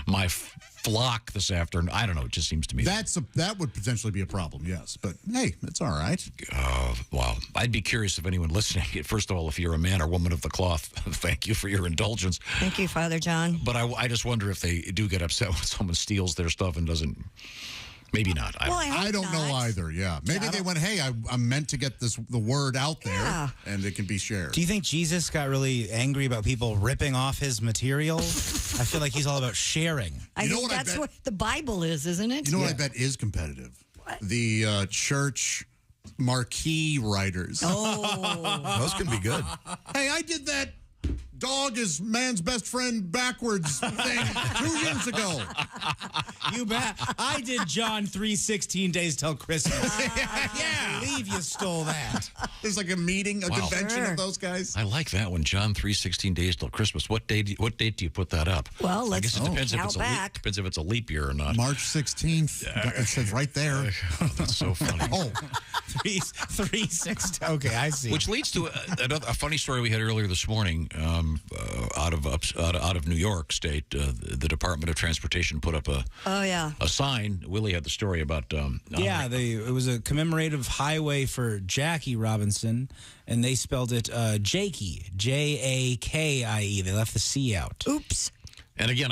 S4: my flock this afternoon. I don't know. It just seems to me
S1: That would potentially be a problem, yes. But hey, it's all right.
S4: Wow. I'd be curious if anyone listening, first of all, if you're a man or woman of the cloth, thank you for your indulgence.
S5: Thank you, Father John.
S4: But I just wonder if they do get upset when someone steals their stuff and doesn't. Maybe not.
S1: I don't know either. Yeah, maybe they went, "Hey, I'm meant to get the word out there, and it can be shared."
S6: Do you think Jesus got really angry about people ripping off his material? I feel like he's all about sharing.
S5: I think that's what the Bible is, isn't it?
S1: You know what I bet is competitive? The church marquee writers.
S5: Oh.
S13: Those can be good.
S1: Hey, I did that dog is man's best friend backwards thing 2 years ago.
S6: You bet. I did John 3:16 days till Christmas. Yeah, I believe you stole that.
S1: There's like a meeting, a convention of those guys.
S4: I like that one. John 3:16 days till Christmas. What date do you put that up?
S5: Well,
S4: I guess it depends if
S5: count back.
S4: depends if it's a leap year or not.
S1: March 16th. It says right there.
S4: That's so funny.
S1: Oh,
S6: 3:16. Okay, I see.
S4: Which leads to a funny story we had earlier this morning. Out of New York State, the Department of Transportation put up a sign. Willie had the story about.
S6: It was a commemorative highway for Jackie Robinson, and they spelled it Jakey, Jakie. They left the C out.
S5: Oops.
S4: And again,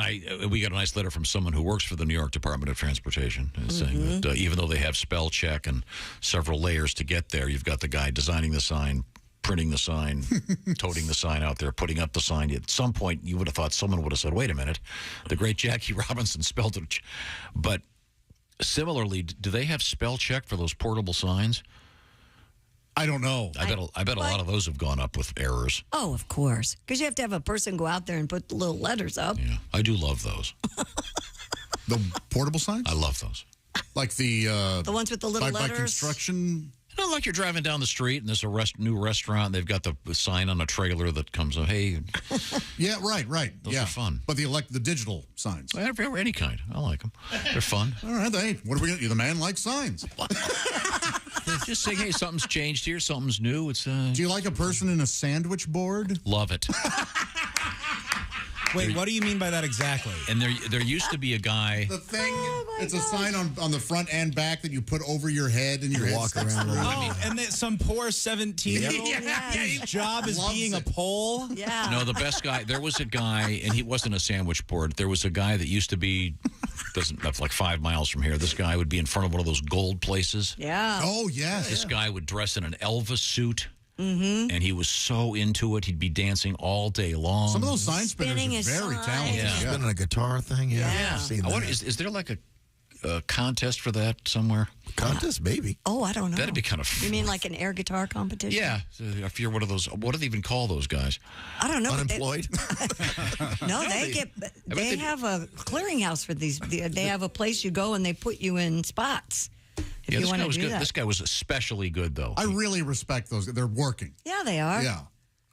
S4: we got a nice letter from someone who works for the New York Department of Transportation saying that even though they have spell check and several layers to get there, you've got the guy designing the sign, printing the sign, toting the sign out there, putting up the sign. At some point, you would have thought someone would have said, wait a minute, the great Jackie Robinson spelled it. But similarly, do they have spell check for those portable signs?
S1: I don't know.
S4: I bet a lot of those have gone up with errors.
S5: Oh, of course. Because you have to have a person go out there and put the little letters up.
S4: Yeah, I do love those.
S1: The portable signs?
S4: I love those.
S1: Like the
S5: ones with the little
S1: by
S5: letters?
S1: construction.
S4: You know, like you're driving down the street and there's a new restaurant. They've got the sign on a trailer that comes up. Hey,
S1: yeah, right.
S4: Those are fun.
S1: But the digital signs,
S4: any kind, I like them. They're fun.
S1: All right, hey, what are we gonna do? The man likes signs.
S4: Just saying, hey, something's changed here. Something's new. It's.
S1: Do you like a person in a sandwich board?
S4: Love it.
S6: Wait, what do you mean by that exactly?
S4: And there used to be a guy.
S1: The thing, it's a sign on the front and back that you put over your head and your
S13: walk around.
S6: And that some poor 17-year-old whose job is being a pole?
S5: Yeah.
S4: No, the best guy. There was a guy, and he wasn't a sandwich board. There was a guy that used to be, that's like 5 miles from here. This guy would be in front of one of those gold places.
S5: Yeah.
S1: Oh, yes.
S4: This guy would dress in an Elvis suit.
S5: Mm-hmm.
S4: And he was so into it, he'd be dancing all day long.
S1: Some of those sign spinners
S5: Spinning
S1: are
S5: his
S1: very
S5: sign.
S1: talented.
S4: Yeah.
S13: Spinning a guitar thing. Yeah.
S5: Yeah.
S13: I've seen
S4: I
S13: that.
S4: wonder, is there like a contest for that somewhere?
S13: Contest, maybe.
S5: Oh, I don't know.
S4: That'd be kind of
S5: You mean like an air guitar competition?
S4: Yeah. If you're one of those, what do they even call those guys?
S5: I don't know. but
S13: Unemployed.
S5: No, they have a clearinghouse for these. They have a place you go and they put you in spots. If you
S4: this
S5: want
S4: guy
S5: to
S4: was
S5: do
S4: good.
S5: that.
S4: This guy was especially good, though.
S1: I really respect those. They're working.
S5: Yeah, they are.
S1: Yeah.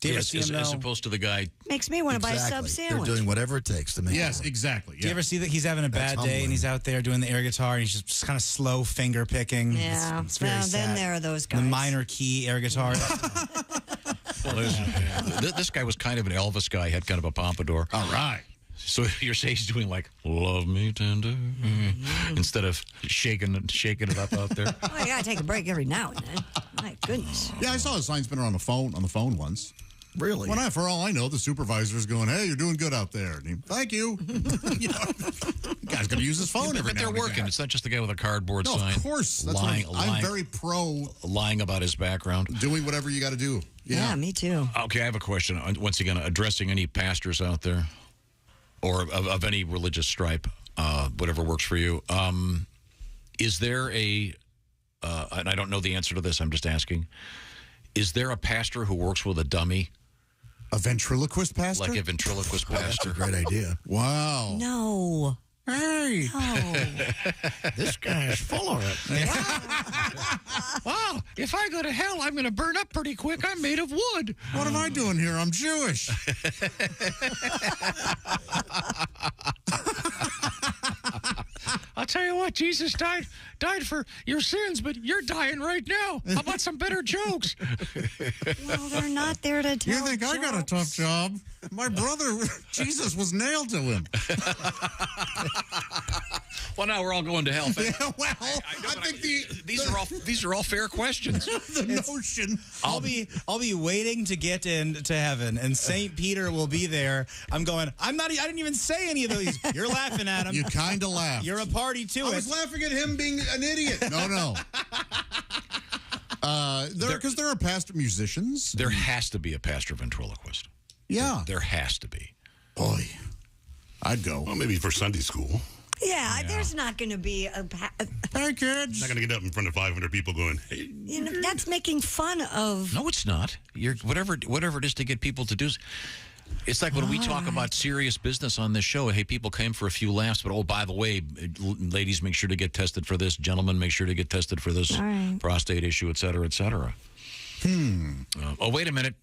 S6: Do you ever
S4: Yes,
S6: see
S4: as
S6: them, though?
S4: opposed to the guy.
S5: Makes me want to buy a sub
S13: They're
S5: sandwich.
S13: doing whatever it takes to make
S1: Yes,
S13: it work.
S1: exactly.
S6: Do you
S1: Yeah.
S6: ever see that he's having a bad
S13: That's
S6: day and
S13: humbling.
S6: he's out there doing the air guitar and he's just kind of slow finger picking?
S5: Yeah.
S6: It's very
S5: Well,
S6: sad.
S5: then there are those
S6: The
S5: guys.
S6: minor key air guitar.
S4: Well, this guy was kind of an Elvis guy. Had kind of a pompadour.
S1: All right.
S4: So you're saying he's doing like "Love Me Tender" instead of shaking it up out there.
S5: Oh, you gotta take a break every now and then. My goodness.
S1: Yeah, I saw a sign spinner on the phone once.
S13: Really?
S1: For all I know, the supervisor's going, "Hey, you're doing good out there." And he, thank you. You know, the guy's going to use his phone every
S4: But
S1: now
S4: they're
S1: and again.
S4: working. It's not just the guy with a cardboard
S1: No,
S4: sign.
S1: of course. That's what I'm very pro
S4: lying about his background.
S1: doing whatever you got to do.
S5: Yeah, me too.
S4: Okay, I have a question. Once again, addressing any pastors out there, or of any religious stripe, whatever works for you. Is there and I don't know the answer to this, I'm just asking, is there a pastor who works with a dummy?
S1: A ventriloquist pastor?
S4: Like a ventriloquist pastor?
S13: Great idea.
S1: Wow.
S5: No.
S1: Hey.
S13: This guy's full of it.
S4: Wow, if I go to hell, I'm going to burn up pretty quick. I'm made of wood.
S1: What am I doing here? I'm Jewish.
S4: I'll tell you what, Jesus died for your sins, but you're dying right now. How about some better jokes?
S5: Well, they're not there to tell
S1: You think I got a tough job? My brother, Jesus, was nailed to him.
S4: Well, now we're all going to hell.
S1: Yeah, well, I think
S4: these are all fair questions.
S1: The notion.
S6: I'll be waiting to get into heaven, and St. Peter will be there. I'm going, I didn't even say any of those. You're laughing at him.
S1: You kind of laughed.
S6: You're a party to it.
S1: I was laughing at him being an idiot. No. Because there are pastor musicians.
S4: There has to be a pastor ventriloquist.
S1: Yeah.
S4: There has to be.
S1: Boy, I'd go.
S3: Well, maybe for Sunday school.
S5: Yeah, there's not going to be a.
S1: Hey, kids.
S3: Not going to get up in front of 500 people going, hey.
S5: You know, that's making fun of.
S4: No, it's not. You're whatever it is to get people to do. It's like when we talk about serious business on this show. Hey, people came for a few laughs, but by the way, ladies, make sure to get tested for this. Gentlemen, make sure to get tested for this prostate issue, et cetera, et cetera. Wait a minute.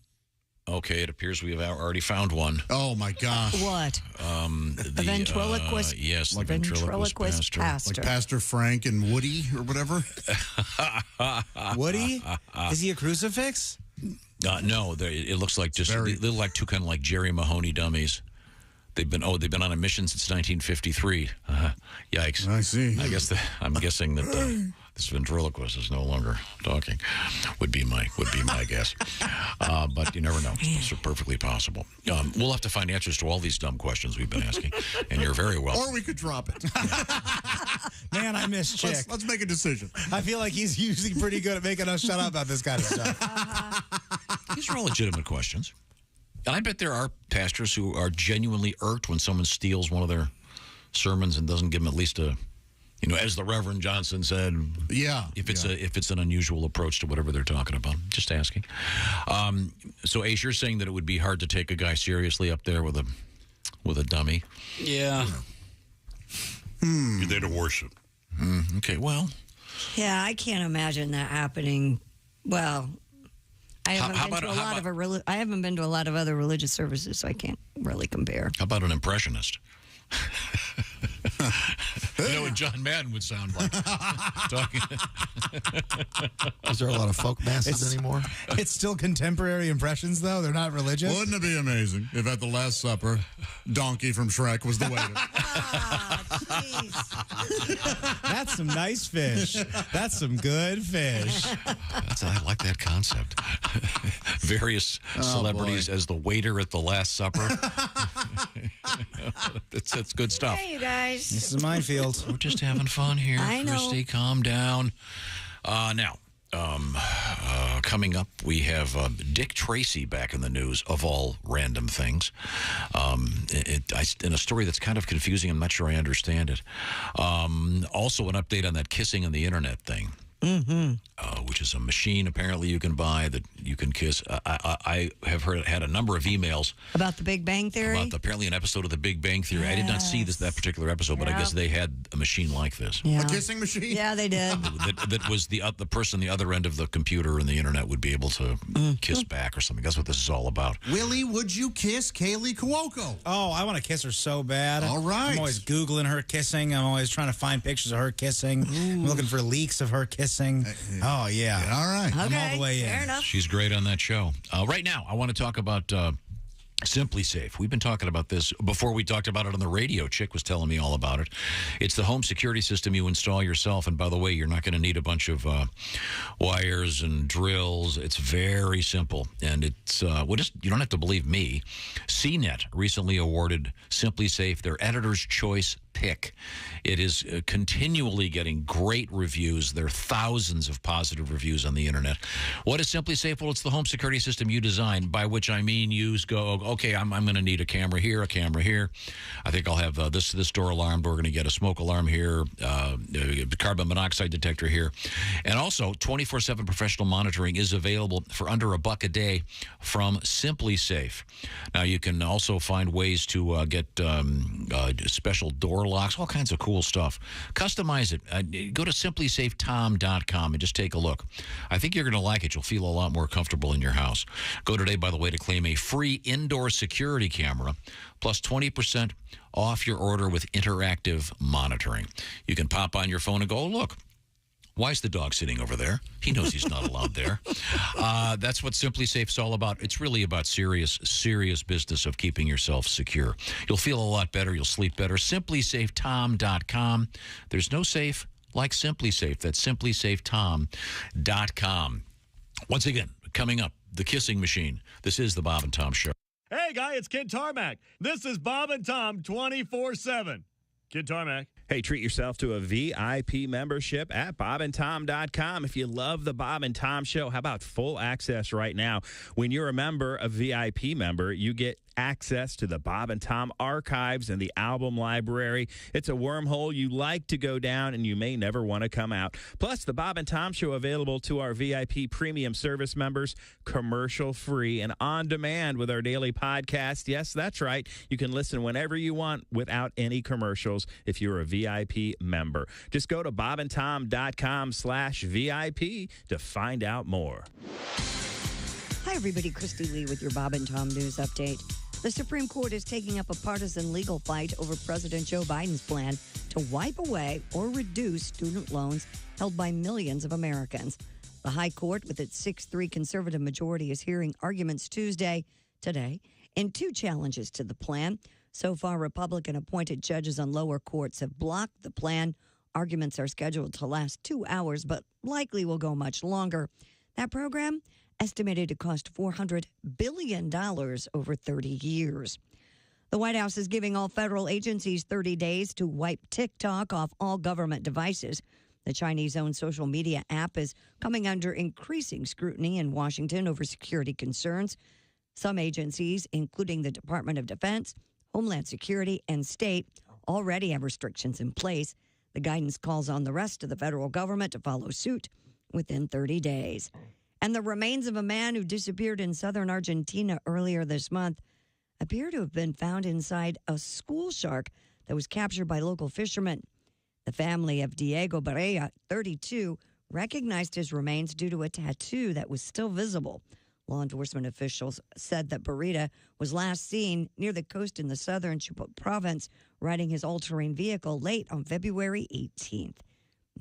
S4: Okay, it appears we have already found one.
S1: Oh, my gosh.
S5: What? The ventriloquist?
S4: Yes,
S5: like
S4: the ventriloquist pastor.
S1: Like Pastor Frank and Woody or whatever?
S6: Woody? Is he a crucifix?
S4: No, it looks like they look like two kind of like Jerry Mahoney dummies. They've been on a mission since 1953. Yikes!
S1: I see.
S4: I'm guessing that this ventriloquist is no longer talking. Would be my guess. But you never know. It's perfectly possible. We'll have to find answers to all these dumb questions we've been asking, and you're very welcome.
S1: Or we could drop it.
S6: Man, I miss Chick.
S1: Let's make a decision.
S6: I feel like he's usually pretty good at making us shut up about this kind of stuff.
S4: These are all legitimate questions. And I bet there are pastors who are genuinely irked when someone steals one of their sermons and doesn't give them at least a, as the Reverend Johnson said.
S1: Yeah.
S4: If it's an unusual approach to whatever they're talking about. Just asking. So Ace, you're saying that it would be hard to take a guy seriously up there with a dummy.
S2: Yeah.
S3: You're there to worship.
S4: Okay, well.
S5: Yeah, I can't imagine that happening. Well, I haven't been to a lot of other religious services, so I can't really compare.
S4: How about an impressionist? You know what John Madden would sound like. Talking.
S13: Is there a lot of folk masses anymore?
S6: It's still contemporary impressions, though? They're not religious?
S1: Wouldn't it be amazing if at the Last Supper, Donkey from Shrek was the waiter?
S6: That's some nice fish. That's some good fish.
S4: I like that concept. Various celebrities as the waiter at the Last Supper. That's good stuff.
S5: Hey, you guys.
S6: This is a minefield.
S4: We're just having fun here.
S5: I know.
S4: Christy, calm down. Now, coming up, we have Dick Tracy back in the news, of all random things. In a story that's kind of confusing. I'm not sure I understand it. Also, an update on that kissing on the internet thing. Which is a machine apparently you can buy that you can kiss. I have had a number of emails
S5: about the Big Bang Theory.
S4: About apparently an episode of the Big Bang Theory. Yes. I did not see that particular episode, but I guess they had a machine like this.
S5: Yeah.
S1: A kissing machine?
S5: Yeah, they did.
S4: that was the person on the other end of the computer and the internet would be able to kiss back or something. That's what this is all about.
S1: Willie, would you kiss Kaylee Cuoco?
S6: Oh, I want to kiss her so bad.
S1: All right.
S6: I'm always Googling her kissing. I'm always trying to find pictures of her kissing. I'm looking for leaks of her kissing. Oh, yeah.
S1: All right.
S5: Okay,
S6: I'm all the way in.
S5: fair enough.
S4: She's great on that show. Right now, I want to talk about Simply Safe. We've been talking about this before. We talked about it on the radio. Chick was telling me all about it. It's the home security system you install yourself. And by the way, you're not going to need a bunch of wires and drills. It's very simple. And it's, you don't have to believe me. CNET recently awarded Simply Safe their Editor's Choice pick. It is continually getting great reviews. There are thousands of positive reviews on the internet. What is Simply Safe? Well, it's the home security system you design, by which I mean you go, okay, I'm going to need a camera here, a camera here. I think I'll have this door alarm. We're going to get a smoke alarm here, carbon monoxide detector here. And also, 24/7 professional monitoring is available for under $1 a day from Simply Safe. Now, you can also find ways to get special door locks, all kinds of cool stuff. Customize it. Go to simplysafetom.com and just take a look. I think you're going to like it. You'll feel a lot more comfortable in your house. Go today, by the way, to claim a free indoor security camera plus 20% off your order with interactive monitoring. You can pop on your phone and go, oh, look. Why is the dog sitting over there? He knows he's not allowed there. That's what Simply Safe is all about. It's really about serious business of keeping yourself secure. You'll feel a lot better. You'll sleep better. SimplySafeTom.com. There's no safe like Simply Safe. That's SimplySafeTom.com. Once again, coming up, the kissing machine. This is the Bob and Tom Show.
S14: Hey, guy, it's Kid Tarmac. This is Bob and Tom 24/7. Kid Tarmac.
S19: Hey, treat yourself to a VIP membership at bobandtom.com. If you love the Bob and Tom Show, how about full access right now? When you're a member, a VIP member, you get access to the Bob and Tom archives and the album library. It's a wormhole you like to go down and you may never want to come out. Plus, the Bob and Tom Show available to our VIP premium service members, commercial free and on demand with our daily podcast. Yes, that's right. You can listen whenever you want without any commercials if you're a VIP member. Just go to bobandtom.com/VIP to find out more.
S5: Hi, everybody. Christy Lee with your Bob and Tom News Update. The Supreme Court is taking up a partisan legal fight over President Joe Biden's plan to wipe away or reduce student loans held by millions of Americans. The High Court, with its 6-3 conservative majority, is hearing arguments today, in 2 challenges to the plan. So far, Republican-appointed judges on lower courts have blocked the plan. Arguments are scheduled to last 2 hours, but likely will go much longer. That program estimated to cost $400 billion over 30 years. The White House is giving all federal agencies 30 days to wipe TikTok off all government devices. The Chinese-owned social media app is coming under increasing scrutiny in Washington over security concerns. Some agencies, including the Department of Defense, Homeland Security, and State, already have restrictions in place. The guidance calls on the rest of the federal government to follow suit within 30 days. And the remains of a man who disappeared in southern Argentina earlier this month appear to have been found inside a school shark that was captured by local fishermen. The family of Diego Barea, 32, recognized his remains due to a tattoo that was still visible. Law enforcement officials said that Barita was last seen near the coast in the southern Chapo province, riding his all-terrain vehicle late on February 18th.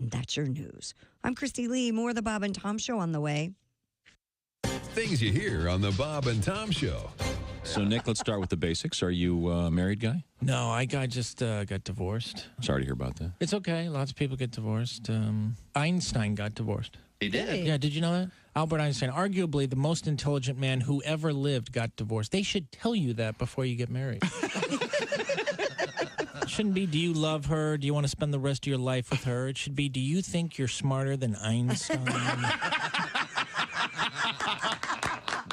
S5: And that's your news. I'm Christy Lee. More of the Bob and Tom Show on the way.
S9: Things you hear on the Bob and Tom Show.
S4: So, Nick, let's start with the basics. Are you a married guy?
S17: No, I just got divorced.
S4: Sorry to hear about that.
S17: It's okay. Lots of people get divorced. Einstein got divorced.
S11: He did?
S17: Yeah, did you know that? Albert Einstein, arguably the most intelligent man who ever lived, got divorced. They should tell you that before you get married. It shouldn't be, do you love her? Do you want to spend the rest of your life with her? It should be, do you think you're smarter than Einstein?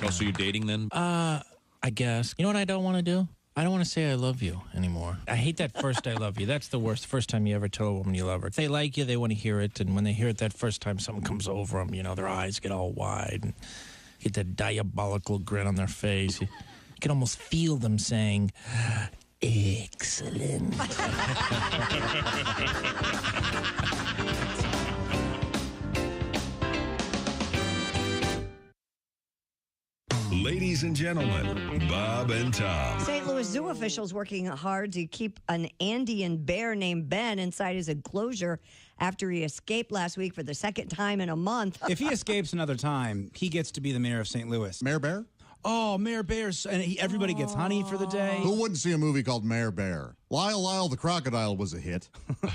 S4: Oh, so you're dating then?
S17: I guess. You know what I don't want to do? I don't want to say I love you anymore. I hate that first I love you. That's the worst. First time you ever tell a woman you love her. If they like you, they want to hear it. And when they hear it that first time, something comes over them. You know, their eyes get all wide and get that diabolical grin on their face. You can almost feel them saying, excellent.
S9: Ladies and gentlemen, Bob and Tom.
S5: St. Louis Zoo officials working hard to keep an Andean bear named Ben inside his enclosure after he escaped last week for the second time in a month.
S6: If he escapes another time, he gets to be the mayor of St. Louis.
S1: Mayor Bear?
S6: Oh, Mayor Bear's, and everybody gets honey for the day.
S1: Who wouldn't see a movie called Mayor Bear? Lyle the Crocodile was a hit.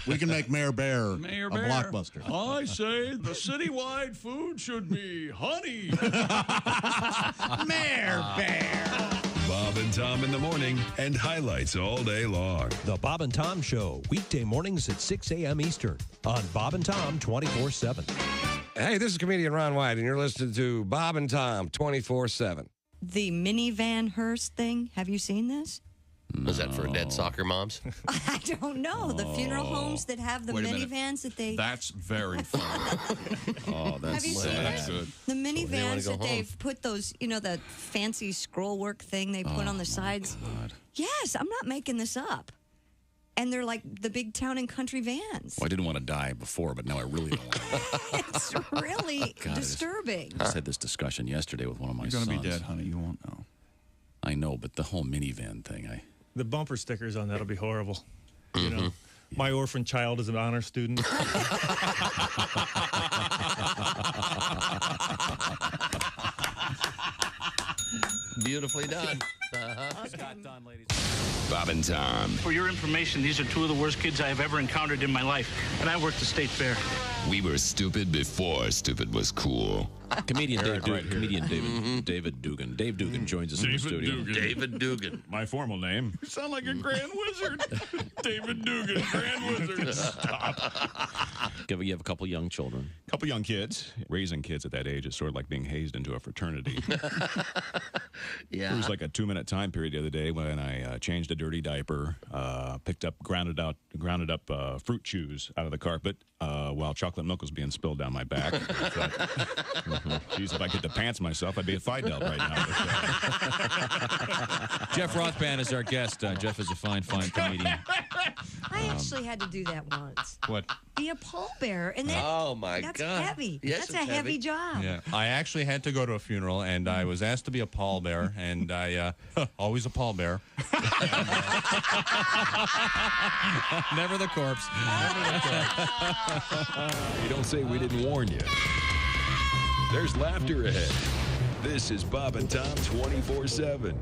S1: We can make Mayor Bear
S12: Mayor
S1: a
S12: Bear.
S1: blockbuster.
S12: I say the citywide food should be honey.
S6: Mayor Bear.
S9: Bob and Tom in the morning and highlights all day long.
S20: The Bob and Tom Show, weekday mornings at 6 a.m. Eastern on Bob and Tom 24/7.
S24: Hey, this is comedian Ron White, and you're listening to Bob and Tom 24/7.
S5: the minivan hearse thing. Have you seen this?
S15: Was that for dead soccer moms?
S5: I don't know. The funeral homes that have the
S12: Wait a minute.
S5: minivans that they...
S12: That's very funny.
S5: Have you seen
S12: that's
S5: it?
S12: good.
S5: The
S15: They wanna
S5: minivans
S15: go
S5: that they've put those, the fancy scroll work thing they put on the sides. Yes, I'm not making this up. And they're like the big town and country vans.
S4: Well, I didn't want to die before, but now I really don't want to.
S5: It's really
S4: God,
S5: disturbing.
S4: I just had this discussion yesterday with one of my
S12: You're
S4: sons.
S12: going to be dead, honey. You won't know.
S4: I know, but the whole minivan thing,
S14: The bumper stickers on that'll be horrible. You know, my orphan child is an honor student.
S15: Beautifully done.
S8: Scott Dunn, ladies.
S9: Bob and Tom.
S16: For your information, these are two of the worst kids I have ever encountered in my life, and I worked the state fair.
S9: We were stupid before stupid was cool.
S4: Comedian Dave Dugan. Comedian David Dugan. Dave Dugan joins us in the studio.
S15: David Dugan.
S14: My formal name.
S12: You sound like a grand wizard. David Dugan, grand wizard. Stop.
S4: You have a couple young children.
S23: A couple young kids. Raising kids at that age is sort of like being hazed into a fraternity.
S15: Yeah.
S23: There was like a 2-minute time period the other day when I changed a dirty diaper, grounded up fruit chews out of the carpet while chocolate milk was being spilled down my back. Geez, if I could pants myself, I'd be at Fidel right now.
S4: Jeff Rothband is our guest. Jeff is a fine comedian.
S5: I actually had to do that once.
S23: What?
S5: Be a pallbearer. And that,
S15: Oh, my
S5: that's
S15: God.
S5: heavy.
S15: Yes,
S5: That's
S15: it's
S5: a heavy
S15: heavy.
S5: job.
S23: Yeah, I actually had to go to a funeral, and I was asked to be a pallbearer, and I always a pallbearer.
S4: Never the corpse.
S9: You don't say we didn't warn you. There's laughter ahead. This is Bob and Tom 24/7.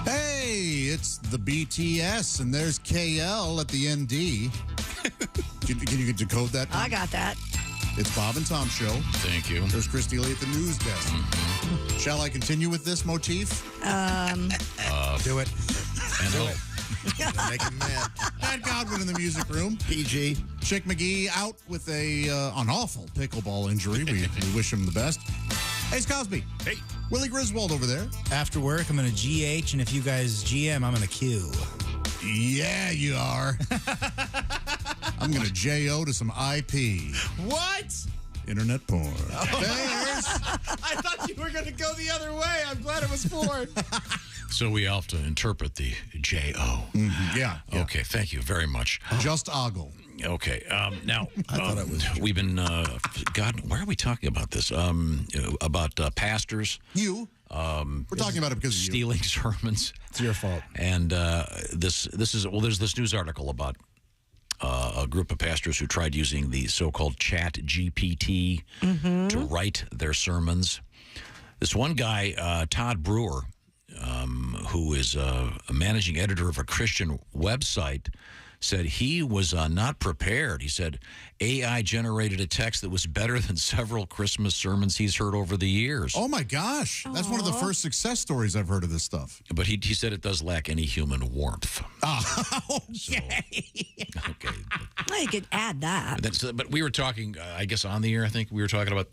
S1: Hey, it's the BTS, and there's KL at the ND. Can you decode that, Tom?
S5: I got that.
S1: It's Bob and Tom Show.
S4: Thank you.
S1: There's Christy Lee at the news desk. Shall I continue with this motif?
S13: Do it.
S4: And
S13: Make him mad.
S1: Pat Godwin in the music room.
S13: PG.
S1: Chick McGee out with an awful pickleball injury. We wish him the best. Hey, it's Cosby.
S23: Hey.
S1: Willie Griswold over there.
S6: After work, I'm going to GH, and if you guys GM, I'm going to Q.
S1: Yeah, you are. I'm going to JO to some IP.
S6: What?
S1: Internet porn.
S6: There's. I thought you were going to go the other way. I'm glad it was porn.
S4: So we have to interpret the J-O.
S1: Yeah.
S4: Okay, thank you very much.
S1: Just ogle.
S4: Okay, now,
S13: I thought it was.
S4: we've been, God, why are we talking about this? About pastors.
S1: You. We're talking about it because of you.
S4: Stealing sermons.
S6: It's your fault.
S4: And this is, there's this news article about a group of pastors who tried using the so-called Chat GPT to write their sermons. This one guy, Todd Brewer, who is a managing editor of a Christian website, said he was not prepared. He said AI generated a text that was better than several Christmas sermons he's heard over the years.
S1: Oh, my gosh. That's one of the first success stories I've heard of this stuff.
S4: But he said it does lack any human warmth.
S5: Okay.
S4: Okay.
S5: Well, you could add that.
S4: But we were talking, I guess on the air, I think we were talking about,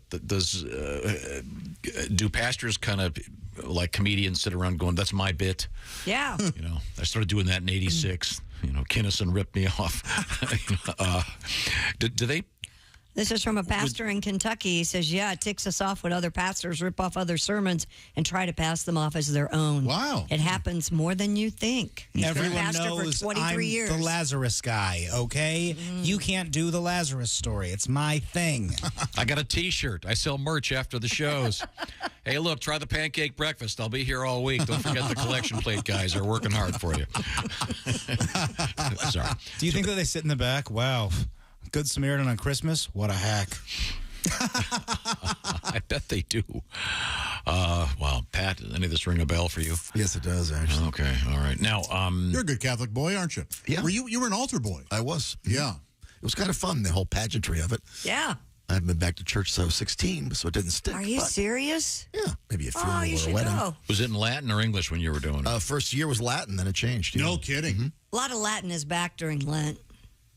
S4: do pastors kind of, like comedians, sit around going, that's my bit?
S5: Yeah.
S4: You know, I started doing that in 86. You know, Kinnison ripped me off. Do they?
S5: This is from a pastor in Kentucky. He says, yeah, it ticks us off when other pastors rip off other sermons and try to pass them off as their own.
S1: Wow.
S5: It happens more than you think. He's been a
S6: Everyone
S5: pastor
S6: knows
S5: for 23
S6: I'm
S5: years.
S6: the Lazarus guy, okay? You can't do the Lazarus story. It's my thing.
S4: I got a T-shirt. I sell merch after the shows. Hey, look, try the pancake breakfast. I'll be here all week. Don't forget the collection plate guys are working hard for you. Sorry.
S6: Do you think that they sit in the back? Wow. Good Samaritan on Christmas? What a hack.
S4: I bet they do. Wow, Pat, does any of this ring a bell for you?
S13: Yes, it does, actually.
S4: Okay, all right. Now,
S1: you're a good Catholic boy, aren't you?
S13: Yeah.
S1: You were an altar boy.
S13: I was.
S1: Yeah.
S13: It was kind of fun, the whole pageantry of it.
S5: Yeah.
S13: I haven't been back to church since I was 16, so it didn't stick.
S5: Are you
S13: but,
S5: serious?
S13: Yeah, maybe a funeral
S5: you
S13: or a
S5: should
S13: wedding.
S5: go.
S4: Was it in Latin or English when you were doing it?
S13: First year was Latin, then it changed. Yeah.
S1: No kidding.
S5: A lot of Latin is back during Lent.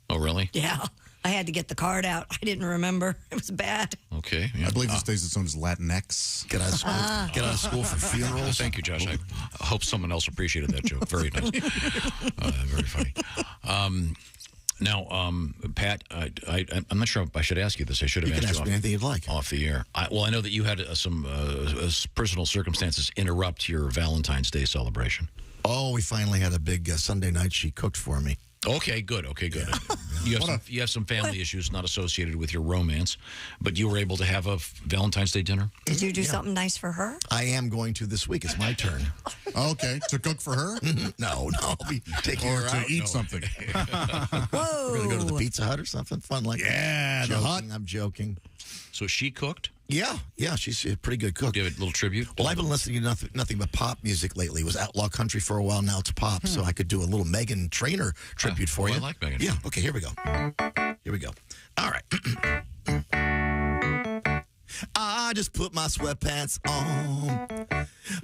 S4: Oh, really?
S5: Yeah. I had to get the card out. I didn't remember. It was bad.
S4: Okay.
S1: I believe this stays known as Latinx.
S13: Get out of school for funerals.
S4: Thank you, Josh. I hope someone else appreciated that joke. Very nice. Very funny. Now, Pat, I'm not sure I should ask you this. I should have asked you
S13: me anything you'd like
S4: off the air. I know that you had some personal circumstances interrupt your Valentine's Day celebration.
S13: Oh, we finally had a big Sunday night. She cooked for me.
S4: Okay, good. You have some family issues not associated with your romance, but you were able to have a Valentine's Day dinner?
S5: Did you do something nice for her?
S13: I am going to this week. It's my turn.
S1: Okay, to cook for her?
S13: No, I'll be taking her
S1: to
S13: out.
S1: eat something.
S5: Whoa.
S13: We're going to go to the Pizza Hut or something fun like that.
S1: Yeah, the Hut.
S13: I'm joking.
S4: So she cooked?
S13: Yeah, she's a pretty good cook.
S4: Give it a little tribute?
S13: Well, I've been listening to nothing but pop music lately. It was outlaw country for a while, now it's pop. So I could do a little Megan Trainor tribute for you.
S4: I like Megan.
S13: Yeah, okay, here we go. All right. I just put my sweatpants on.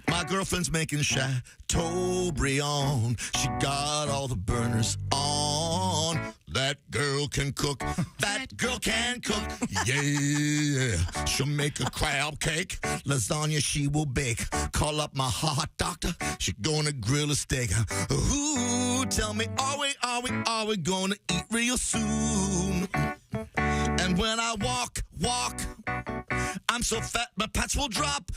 S13: My girlfriend's making Chateaubriand. She got all the burners on. That girl can cook. That girl can cook. Yeah. She'll make a crab cake. Lasagna she will bake. Call up my hot doctor. She gonna grill a steak. Ooh, tell me, are we gonna eat real soon? And when I walk, I'm so fat my pants will drop.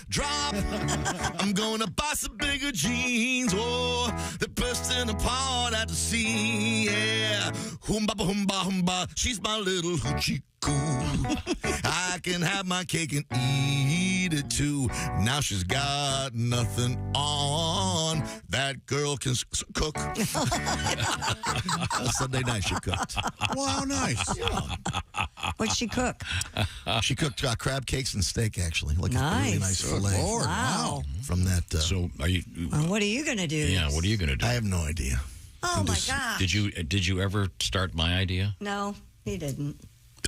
S13: I'm gonna buy some bigger jeans. Oh, they're bursting apart at the seam. Yeah, humba, she's my little hoochie coo. I can have my cake and eat it too. Now she's got nothing on. That girl can cook. Sunday night she cooked.
S1: Wow, nice.
S5: What'd she cook?
S13: She cooked crab cakes and steak, actually. Like a really nice fillet.
S1: Lord, wow.
S13: From that.
S4: So are you?
S5: What are you going to do?
S4: Yeah, what are you going to do?
S13: I have no idea.
S5: Oh, my gosh.
S4: Did you ever start my idea?
S5: No, he didn't.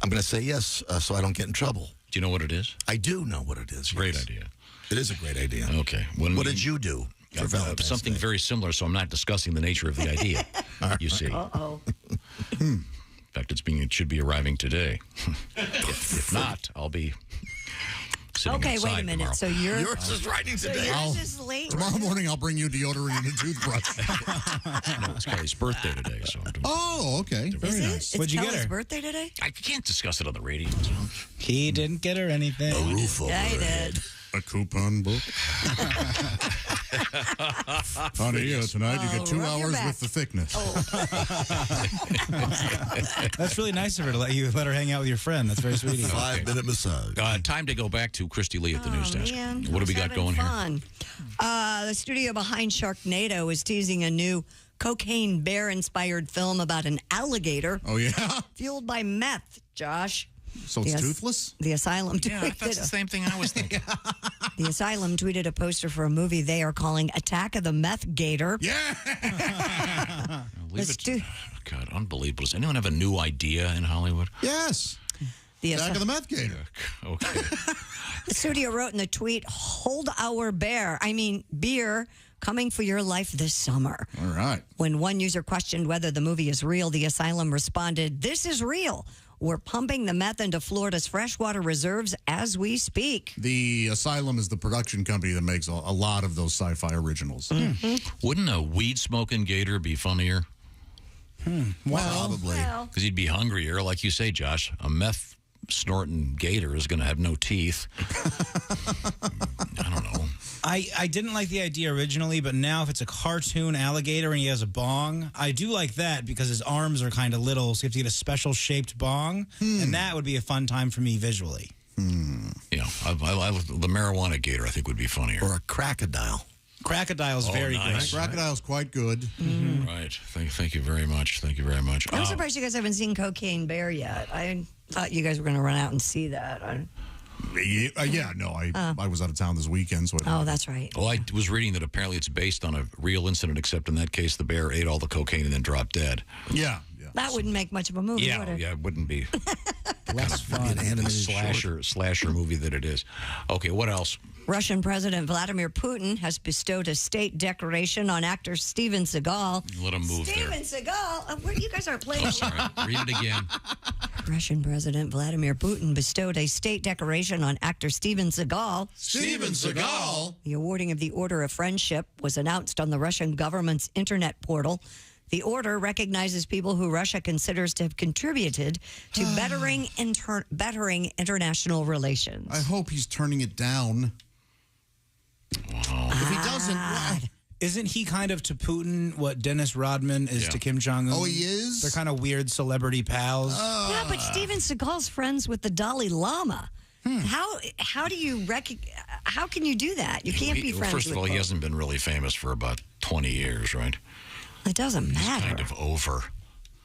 S13: I'm going to say yes so I don't get in trouble.
S4: Do you know what it is?
S13: I do know what it is.
S4: Great
S13: yes.
S4: idea.
S13: It is a great idea.
S4: Okay.
S13: What did you do for Valentine's
S4: something
S13: Day?
S4: very similar, so I'm not discussing the nature of the idea. You see.
S5: Uh-oh.
S4: In fact, it should be arriving today. if not, I'll be sitting
S5: Okay,
S4: outside
S5: wait a minute.
S4: tomorrow.
S5: So
S13: yours is writing today.
S5: Yours is late.
S1: Tomorrow morning, I'll bring you deodorant and a toothbrush.
S4: No, it's Kelly's birthday today, so.
S1: Oh, okay. Very nice.
S5: It's Kelly's birthday today?
S4: I can't discuss it on the radio.
S6: He didn't get her anything.
S13: A roof over
S5: Yeah, he
S13: her head.
S5: did.
S1: A coupon book. Honey, tonight you get 2
S5: rub your
S1: hours
S5: back.
S1: with the thickness.
S6: That's really nice of her to let her hang out with your friend. That's very sweet of you.
S13: 5-minute massage.
S4: Time to go back to Christy Lee at the news desk.
S5: Man,
S4: What do we got going here?
S5: fun. The studio behind Sharknado is teasing a new cocaine bear-inspired film about an alligator.
S1: Oh, yeah?
S5: Fueled by meth, Josh.
S1: So it's toothless?
S5: The Asylum
S4: Yeah,
S5: tweeted.
S4: that's the same thing I was thinking.
S5: The Asylum tweeted a poster for a movie they are calling Attack of the Meth Gator.
S1: Yeah.
S4: God, unbelievable. Does anyone have a new idea in Hollywood?
S1: Yes.
S5: The
S1: Attack of the Meth Gator.
S4: Okay.
S5: The studio wrote in the tweet, "Hold our bear. I mean, beer coming for your life this summer."
S1: All right.
S5: When one user questioned whether the movie is real, the Asylum responded, "This is real. We're pumping the meth into Florida's freshwater reserves as we speak."
S1: The Asylum is the production company that makes a lot of those sci-fi originals.
S4: Wouldn't a weed-smoking gator be funnier?
S13: Probably.
S4: Because he'd be hungrier. Like you say, Josh, a meth-snorting gator is going to have no teeth. I don't know.
S6: I didn't like the idea originally, but now if it's a cartoon alligator and he has a bong, I do like that because his arms are kind of little, so you have to get a special shaped bong, and that would be a fun time for me visually.
S4: Yeah, the marijuana gator I think would be funnier.
S13: Or a crocodile.
S6: Crocodile's very
S4: nice.
S6: good.
S1: Crocodile's quite good.
S4: Right. Thank you very much. Thank you very much.
S5: I'm surprised you guys haven't seen Cocaine Bear yet. I thought you guys were going to run out and see that.
S1: I was out of town this weekend, so
S5: Oh, that's right.
S4: Well, I was reading that apparently it's based on a real incident, except in that case, the bear ate all the cocaine and then dropped dead.
S1: Yeah.
S5: That wouldn't make much of a movie, would it?
S4: Yeah, it wouldn't be.
S6: Less fun.
S4: Slasher movie that it is. Okay, what else?
S5: Russian President Vladimir Putin has bestowed a state decoration on actor Steven Seagal.
S4: Let him move
S5: Steven
S4: there.
S5: Seagal? You guys aren't playing.
S4: All right, read it again.
S5: Russian President Vladimir Putin bestowed a state decoration on actor Steven Seagal.
S1: Steven Seagal?
S5: The awarding of the Order of Friendship was announced on the Russian government's internet portal. The order recognizes people who Russia considers to have contributed to bettering international relations.
S1: I hope he's turning it down.
S4: Wow.
S1: If he doesn't, well,
S6: isn't he kind of to Putin what Dennis Rodman is to Kim Jong-un?
S1: Oh, he is?
S6: They're kind of weird celebrity pals.
S5: Yeah, but Steven Seagal's friends with the Dalai Lama. How do you how can you do that? You can't be friends
S4: First of
S5: with
S4: all, he
S5: both.
S4: hasn't been really famous for about 20 years, right?
S5: It doesn't matter.
S4: He's kind of over.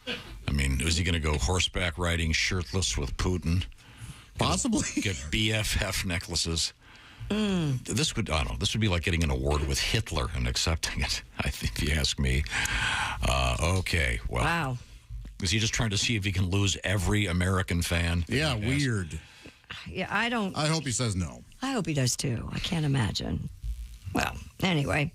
S4: I mean, is he going to go horseback riding shirtless with Putin?
S1: Possibly.
S4: Get BFF necklaces. This would, I don't know, this would be like getting an award with Hitler and accepting it, I think, if you ask me. Okay, well.
S5: Wow.
S4: Is he just trying to see if he can lose every American fan?
S1: Yeah, weird.
S5: Yeah, I
S1: hope he says no.
S5: I hope he does too. I can't imagine. Well, anyway.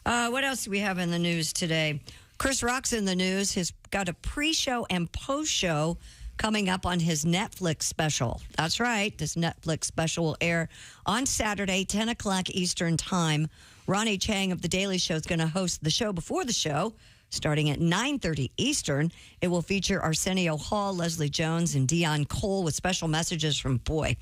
S5: What else do we have in the news today? Chris Rock's in the news. He's got a pre-show and post-show coming up on his Netflix special. That's right. This Netflix special will air on Saturday, 10 o'clock Eastern Time. Ronnie Chang of The Daily Show is going to host the show before the show, starting at 9:30 Eastern. It will feature Arsenio Hall, Leslie Jones, and Dion Cole with special messages from, a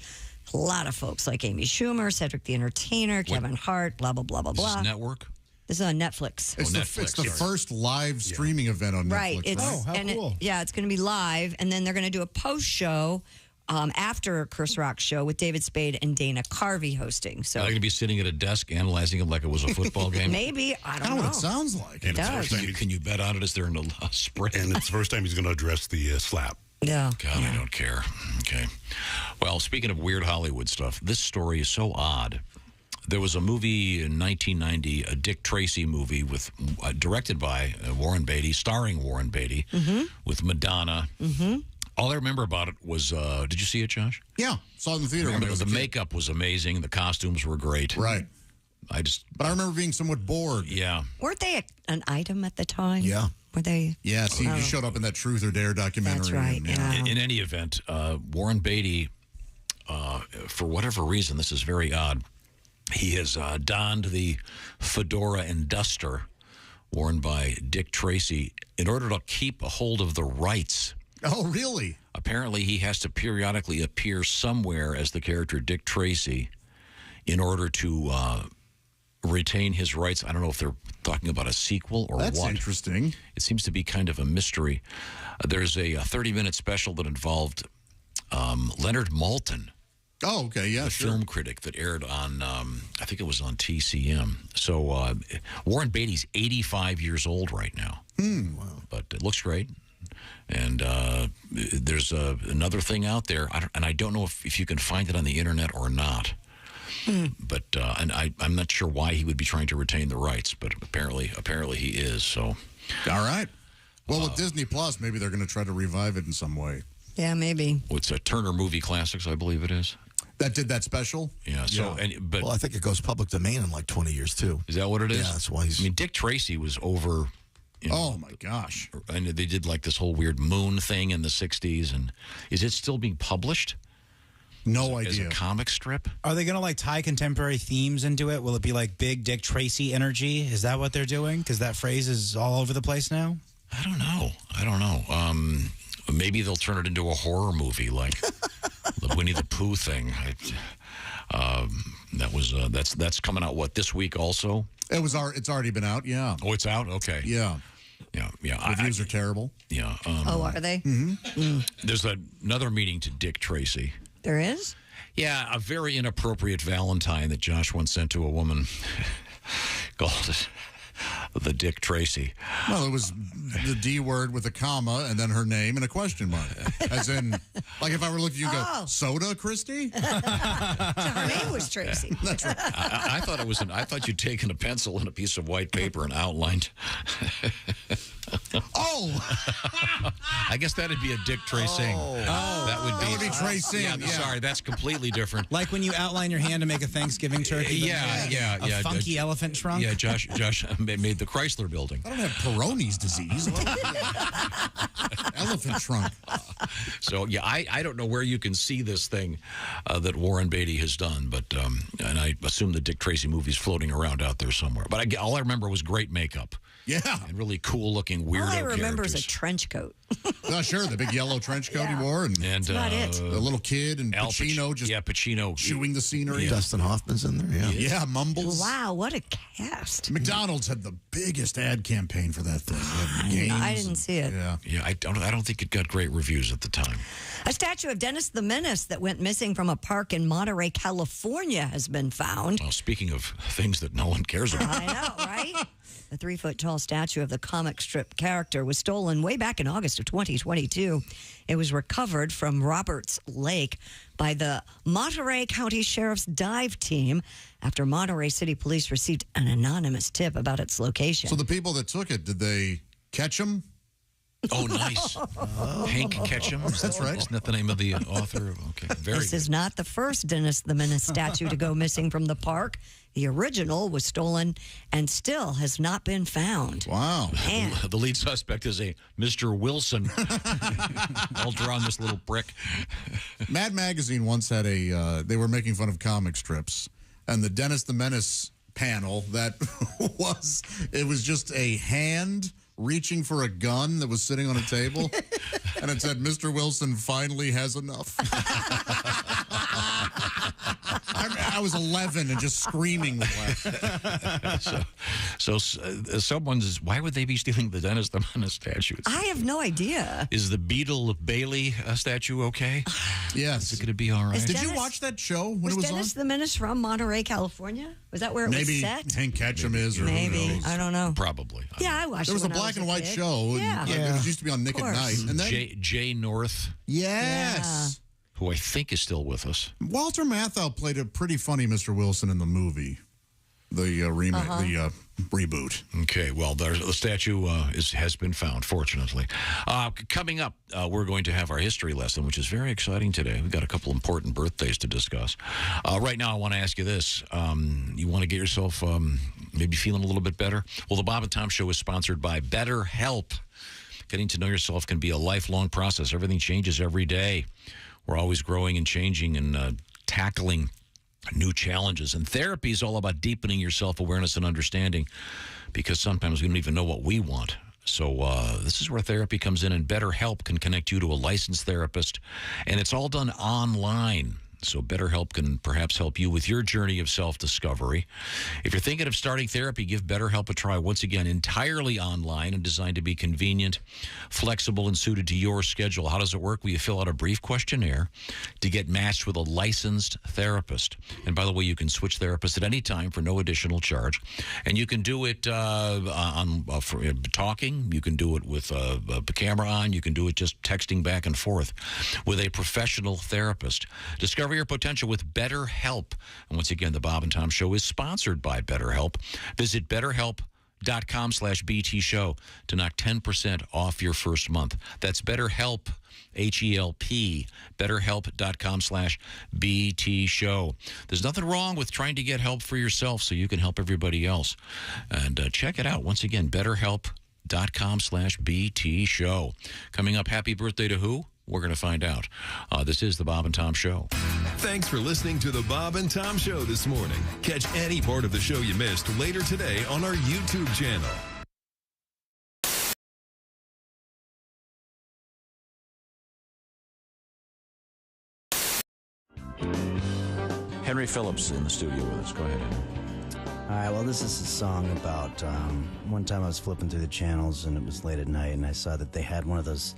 S5: lot of folks like Amy Schumer, Cedric the Entertainer, Kevin Hart, blah, blah, blah, blah, blah.
S4: Is this network?
S5: This is on Netflix.
S1: It's the first live streaming event on Netflix.
S5: Right.
S1: How cool.
S5: It's going to be live, and then they're going to do a post show after Chris Rock's show with David Spade and Dana Carvey hosting. So
S4: Are they going to be sitting at a desk analyzing it like it was a football game?
S5: Maybe. I don't know.
S1: what it sounds like.
S4: And
S5: It does.
S4: Can you bet on it? Is there a spread?
S3: And it's the first time he's going to address the slap.
S5: Yeah.
S4: God, I don't care. Okay. Well, speaking of weird Hollywood stuff, this story is so odd. There was a movie in 1990, a Dick Tracy movie with directed by Warren Beatty, starring Warren Beatty, with Madonna. All I remember about it was, did you see it, Josh?
S1: Yeah, saw it in the theater. When I was
S4: The
S1: a kid.
S4: makeup was amazing. The costumes were great.
S1: Right.
S4: But
S1: I remember being somewhat bored.
S4: Yeah.
S5: Weren't they an item at the time?
S1: Yeah.
S5: Were they?
S1: Yeah, see, you showed up in that Truth or Dare documentary.
S5: That's right,
S1: and,
S4: In any event, Warren Beatty, for whatever reason, this is very odd, he has donned the fedora and duster worn by Dick Tracy in order to keep a hold of the rights.
S1: Oh, really?
S4: Apparently, he has to periodically appear somewhere as the character Dick Tracy in order to retain his rights. I don't know if they're talking about a sequel or
S1: That's
S4: what.
S1: interesting.
S4: It seems to be kind of a mystery. There's a 30-minute special that involved Leonard Maltin.
S1: Oh, okay, yeah,
S4: the film critic that aired on, I think it was on TCM. So Warren Beatty's 85 years old right now.
S1: Wow.
S4: But it looks great. And there's another thing out there, I don't know if you can find it on the internet or not. But and I'm not sure why he would be trying to retain the rights, but apparently he is. So,
S1: all right. Well, with Disney Plus, maybe they're going to try to revive it in some way.
S5: Yeah, maybe.
S4: It's a Turner Movie Classics, I believe it is.
S1: That did that special?
S4: Yeah. So, but
S13: well, I think it goes public domain in like 20 years too.
S4: Is that what it is?
S13: Yeah, that's why he's.
S4: I mean, Dick Tracy was over.
S1: Oh my gosh!
S4: And they did like this whole weird moon thing in the '60s, and is it still being published?
S1: No
S4: As
S1: idea.
S4: a comic strip?
S6: Are they going to like tie contemporary themes into it? Will it be like big Dick Tracy energy? Is that what they're doing? Because that phrase is all over the place now.
S4: I don't know. Maybe they'll turn it into a horror movie like the Winnie the Pooh thing. That's coming out this week also?
S1: It's already been out. Yeah.
S4: Oh, it's out. Okay.
S1: Yeah.
S4: Yeah.
S1: Reviews are terrible.
S4: Yeah.
S5: Are they?
S4: There's another meeting to Dick Tracy.
S5: There is?
S4: Yeah, a very inappropriate Valentine that Josh once sent to a woman called it the Dick Tracy.
S1: Well, it was the D word with a comma and then her name and a question mark. As in, like if I were looking at you and go, soda, Christy?
S5: Her name was Tracy.
S1: That's right.
S4: I thought I thought you'd taken a pencil and a piece of white paper and outlined. I guess that'd be a Dick Tracing. That would be
S1: Tracing.
S4: Yeah, sorry, that's completely different.
S6: Like when you outline your hand to make a Thanksgiving turkey.
S4: Yeah.
S6: A funky elephant trunk.
S4: Yeah, Josh made the Chrysler Building.
S1: I don't have Peyronie's disease. Elephant trunk.
S4: So, yeah, I don't know where you can see this thing that Warren Beatty has done, but and I assume the Dick Tracy movie's floating around out there somewhere. But all I remember was great makeup.
S1: Yeah.
S4: And really cool-looking weirdo
S5: All I remember is a
S4: characters.
S5: trench coat.
S1: Oh, sure, the big yellow trench coat he wore, and
S5: That's about it.
S1: the little kid and Pacino
S4: Pacino
S1: chewing the scenery.
S7: Dustin Hoffman's in there, yeah.
S1: Yeah, Mumbles.
S5: Wow, what a cast.
S1: McDonald's had the biggest ad campaign for that thing. They had
S5: I
S1: games
S5: didn't see it.
S4: Yeah, I don't think it got great reviews at the time.
S5: A statue of Dennis the Menace that went missing from a park in Monterey, California has been found.
S4: Well, speaking of things that no one cares about.
S5: I know, right? The 3-foot-tall statue of the comic strip character was stolen way back in August of 2022. It was recovered from Roberts Lake by the Monterey County Sheriff's Dive Team after Monterey City Police received an anonymous tip about its location.
S1: So the people that took it, did they catch him?
S4: Oh, nice. Hank Ketchum.
S1: That's right.
S4: Isn't that the name of the author? Okay, very
S5: This
S4: good.
S5: is not the first Dennis the Menace statue to go missing from the park. The original was stolen and still has not been found.
S1: Wow.
S5: Man.
S4: The lead suspect is a Mr. Wilson. I'll draw on this little brick.
S1: Mad Magazine once had they were making fun of comic strips, and the Dennis the Menace panel that it was just a hand reaching for a gun that was sitting on a table, and it said, "Mr. Wilson finally has enough." I was 11 and just screaming with laughter.
S4: So someone's, why would they be stealing the Dennis the Menace statues?
S5: I have no idea.
S4: Is the Beetle Bailey statue okay?
S1: Yes.
S4: Is it going to be all right?
S1: Did you watch that show when it was
S5: Dennis
S1: on?
S5: the Menace from Monterey, California? Was that where it
S1: Maybe
S5: was set?
S1: Hank Ketchum is, or
S5: Maybe.
S1: who knows?
S5: I don't know.
S4: Probably.
S5: Yeah, I watched
S1: There was
S5: it
S1: a
S5: when I
S1: black and
S5: a
S1: white
S5: kid.
S1: show.
S5: Yeah.
S1: It used to be on Nick at Night. And then,
S4: Jay North,
S1: yes.
S4: who I think is still with us.
S1: Walter Matthau played a pretty funny Mr. Wilson in the movie, the remake, the reboot.
S4: Okay, well, the statue has been found, fortunately. Coming up, we're going to have our history lesson, which is very exciting today. We've got a couple important birthdays to discuss. Right now, I want to ask you this. You want to get yourself maybe feeling a little bit better? Well, the Bob and Tom Show is sponsored by BetterHelp. Getting to know yourself can be a lifelong process. Everything changes every day. We're always growing and changing and tackling new challenges. And therapy is all about deepening your self-awareness and understanding, because sometimes we don't even know what we want. So this is where therapy comes in, and BetterHelp can connect you to a licensed therapist, and it's all done online. So BetterHelp can perhaps help you with your journey of self-discovery. If you're thinking of starting therapy, give BetterHelp a try. Once again, entirely online and designed to be convenient, flexible, and suited to your schedule. How does it work? Well, you fill out a brief questionnaire to get matched with a licensed therapist. And by the way, you can switch therapists at any time for no additional charge. And you can do it for talking. You can do it with the camera on. You can do it just texting back and forth with a professional therapist. Discover your potential with BetterHelp. And once again, the Bob and Tom Show is sponsored by BetterHelp. Visit BetterHelp.com/BT Show to knock 10% off your first month. That's BetterHelp, H-E-L-P, BetterHelp.com/BT Show. There's nothing wrong with trying to get help for yourself so you can help everybody else. And check it out. Once again, BetterHelp.com/BT Show. Coming up, happy birthday to who? We're going to find out. This is the Bob and Tom Show.
S9: Thanks for listening to the Bob and Tom Show this morning. Catch any part of the show you missed later today on our YouTube channel.
S4: Henry Phillips in the studio with us. Go ahead, Henry.
S18: All right, well, this is a song about one time I was flipping through the channels, and it was late at night, and I saw that they had one of those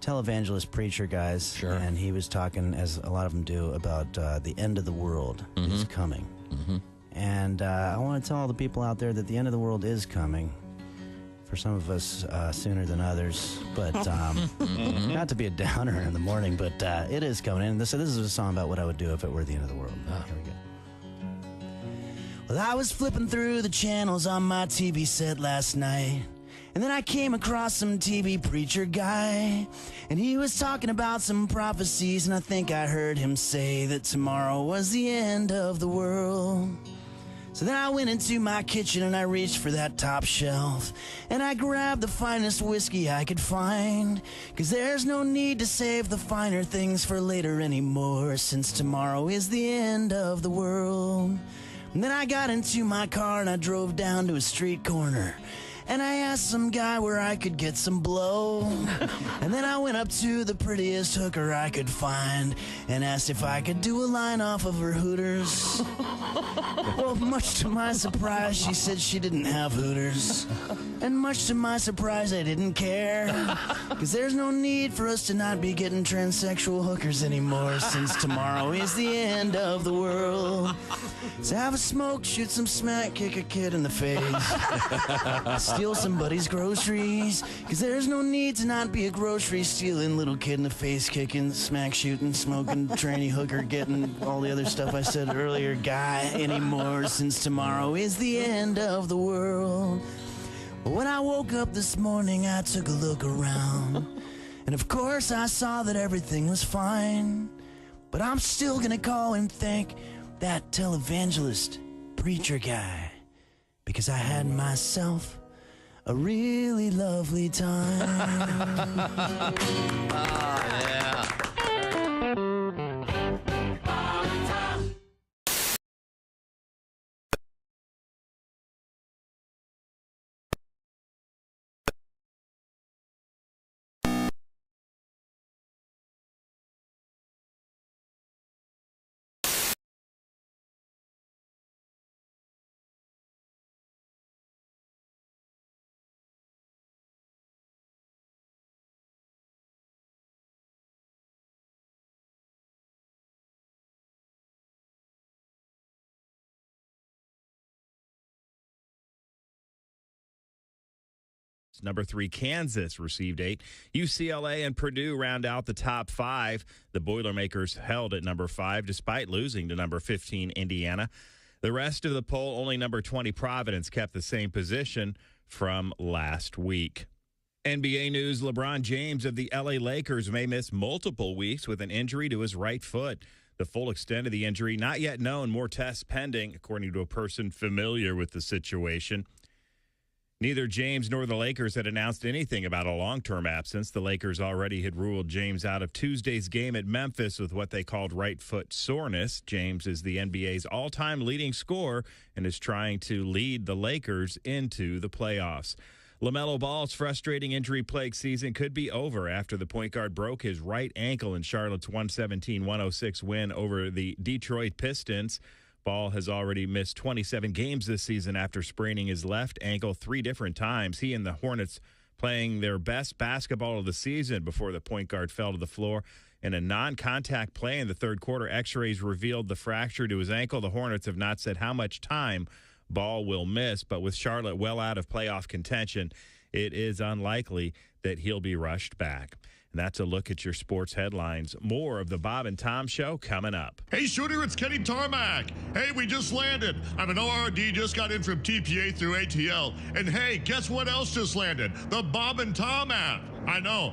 S18: televangelist preacher guys, and he was talking, as a lot of them do, about the end of the world is coming. And I want to tell all the people out there that the end of the world is coming. For some of us, sooner than others, but not to be a downer in the morning, but it is coming. And this is a song about what I would do if it were the end of the world. Here we go. Well, I was flipping through the channels on my TV set last night, and then I came across some TV preacher guy, and he was talking about some prophecies, and I think I heard him say that tomorrow was the end of the world. So then I went into my kitchen and I reached for that top shelf. And I grabbed the finest whiskey I could find. 'Cause there's no need to save the finer things for later anymore, since tomorrow is the end of the world. And then I got into my car and I drove down to a street corner. And I asked some guy where I could get some blow. And then I went up to the prettiest hooker I could find and asked if I could do a line off of her Hooters. Well, much to my surprise, she said she didn't have Hooters. And much to my surprise, I didn't care. 'Cause there's no need for us to not be getting transsexual hookers anymore, since tomorrow is the end of the world. So have a smoke, shoot some smack, kick a kid in the face. Steal somebody's groceries, 'cause there's no need to not be a grocery stealing little kid in the face, kicking, smack shooting, smoking, tranny hooker, getting all the other stuff I said earlier guy anymore, since tomorrow is the end of the world. When I woke up this morning, I took a look around, and of course I saw that everything was fine. But I'm still gonna call and thank that televangelist preacher guy, because I had myself a really lovely time.
S15: Yeah.
S19: Number 3, Kansas received 8. UCLA and Purdue round out the top 5. The Boilermakers held at number 5 despite losing to number 15, Indiana. The rest of the poll, only number 20, Providence, kept the same position from last week. NBA news, LeBron James of the LA Lakers may miss multiple weeks with an injury to his right foot. The full extent of the injury not yet known, more tests pending, according to a person familiar with the situation. Neither James nor the Lakers had announced anything about a long-term absence. The Lakers already had ruled James out of Tuesday's game at Memphis with what they called right foot soreness. James is the NBA's all-time leading scorer and is trying to lead the Lakers into the playoffs. LaMelo Ball's frustrating injury-plagued season could be over after the point guard broke his right ankle in Charlotte's 117-106 win over the Detroit Pistons. Ball has already missed 27 games this season after spraining his left ankle 3 different times. He and the Hornets playing their best basketball of the season before the point guard fell to the floor. In a non-contact play in the third quarter, X-rays revealed the fracture to his ankle. The Hornets have not said how much time Ball will miss, but with Charlotte well out of playoff contention, it is unlikely that he'll be rushed back. And that's a look at your sports headlines. More of the Bob and Tom Show coming up.
S14: Hey, Shooter, it's Kenny Tarmac. Hey, we just landed. I'm an ORD, just got in from TPA through ATL. And hey, guess what else just landed? The Bob and Tom app. I know.